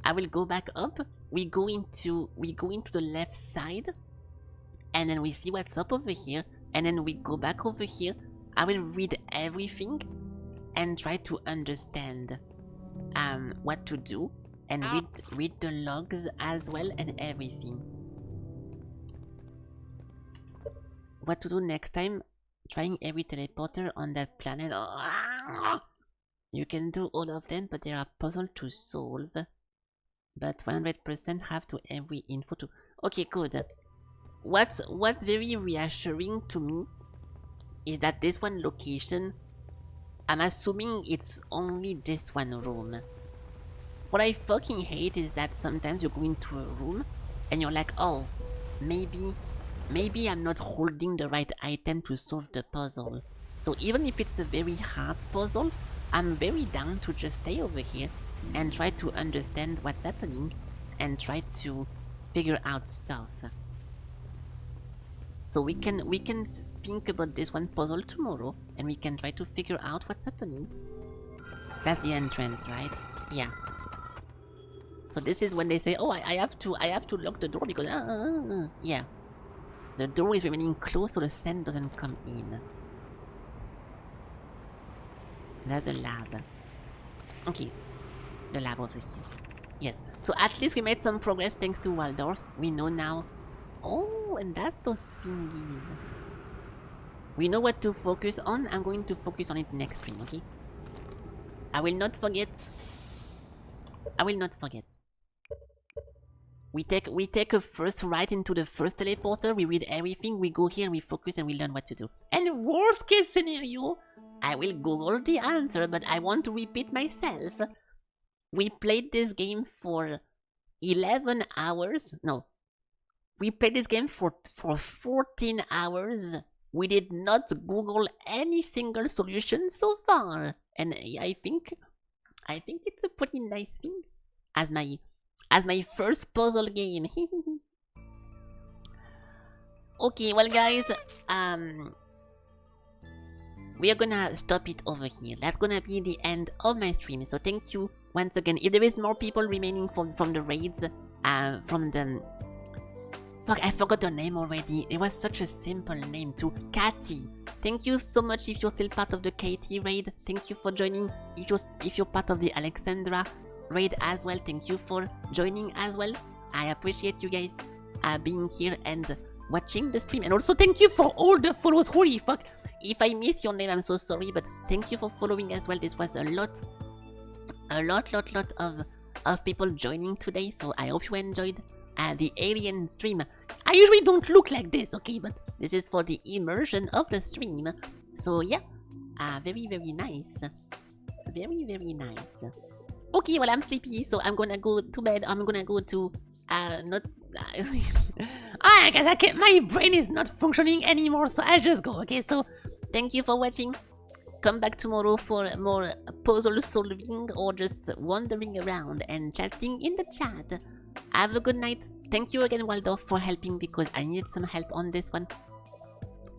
I will go back up. We go into the left side. And then we see what's up over here, and then we go back over here. I will read everything and try to understand what to do, and read the logs as well and everything. What to do next time? Trying every teleporter on that planet. You can do all of them, but there are puzzles to solve. But 100% have to every info to. Okay, good. What's very reassuring to me is that this one location, I'm assuming it's only this one room. What I fucking hate is that sometimes you go into a room and you're like, oh, maybe I'm not holding the right item to solve the puzzle. So even if it's a very hard puzzle, I'm very down to just stay over here and try to understand what's happening and try to figure out stuff. So we can think about this one puzzle tomorrow, and we can try to figure out what's happening. That's the entrance, right? Yeah. So this is when they say, "Oh, I have to lock the door because yeah, the door is remaining closed so the sand doesn't come in." That's the lab. Okay, the lab over here. Yes. So at least we made some progress thanks to Waldorf. We know now. Oh, and that's those thingies. We know what to focus on. I'm going to focus on it next stream, okay? I will not forget. I will not forget. We take a first right into the first teleporter, we read everything, we go here, we focus, and we learn what to do. And worst case scenario, I will Google the answer, but I want to repeat myself. We played this game for 11 hours. No. We played this game for 14 hours. We did not Google any single solution so far. And I think it's a pretty nice thing. As my first puzzle game. Okay, well guys, we are gonna stop it over here. That's gonna be the end of my stream. So thank you once again. If there is more people remaining from the raids, from the... Fuck, I forgot her name already. It was such a simple name too. Katy. Thank you so much if you're still part of the Katy raid. Thank you for joining. If you're part of the Alexandra raid as well, thank you for joining as well. I appreciate you guys being here and watching the stream. And also thank you for all the follows. Holy fuck. If I miss your name, I'm so sorry, but thank you for following as well. This was a lot of people joining today, so I hope you enjoyed the alien stream. I usually don't look like this, okay, but this is for the immersion of the stream. So yeah, very nice. Very nice. Okay, well I'm sleepy, so I'm gonna go to bed. I'm gonna go to not I guess I can't, my brain is not functioning anymore, so I'll just go. Okay, so thank you for watching. Come back tomorrow for more puzzle solving or just wandering around and chatting in the chat. Have a good night. Thank you again, Waldorf, for helping because I needed some help on this one.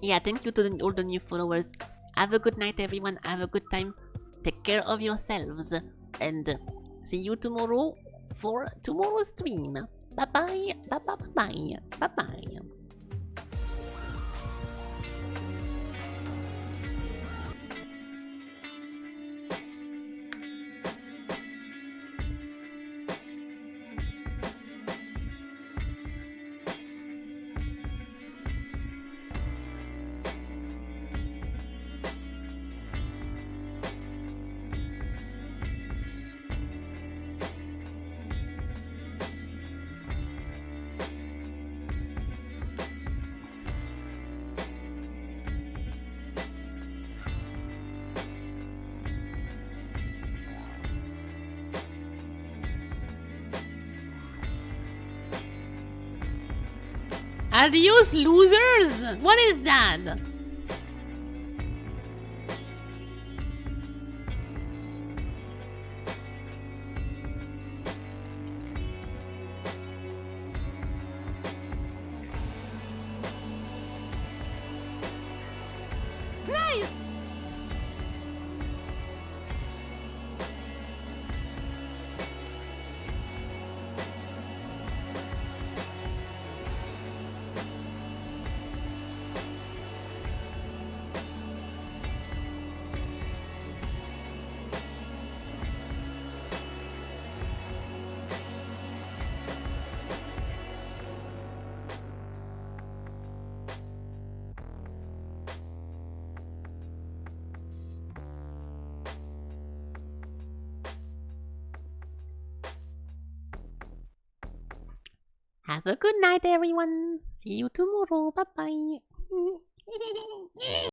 Yeah, thank you to all the new followers. Have a good night, everyone. Have a good time. Take care of yourselves. And see you tomorrow for tomorrow's stream. Bye-bye. Bye-bye. Bye-bye. Adios, losers! What is that? Nice! Have a good night, everyone. See you tomorrow. Bye-bye.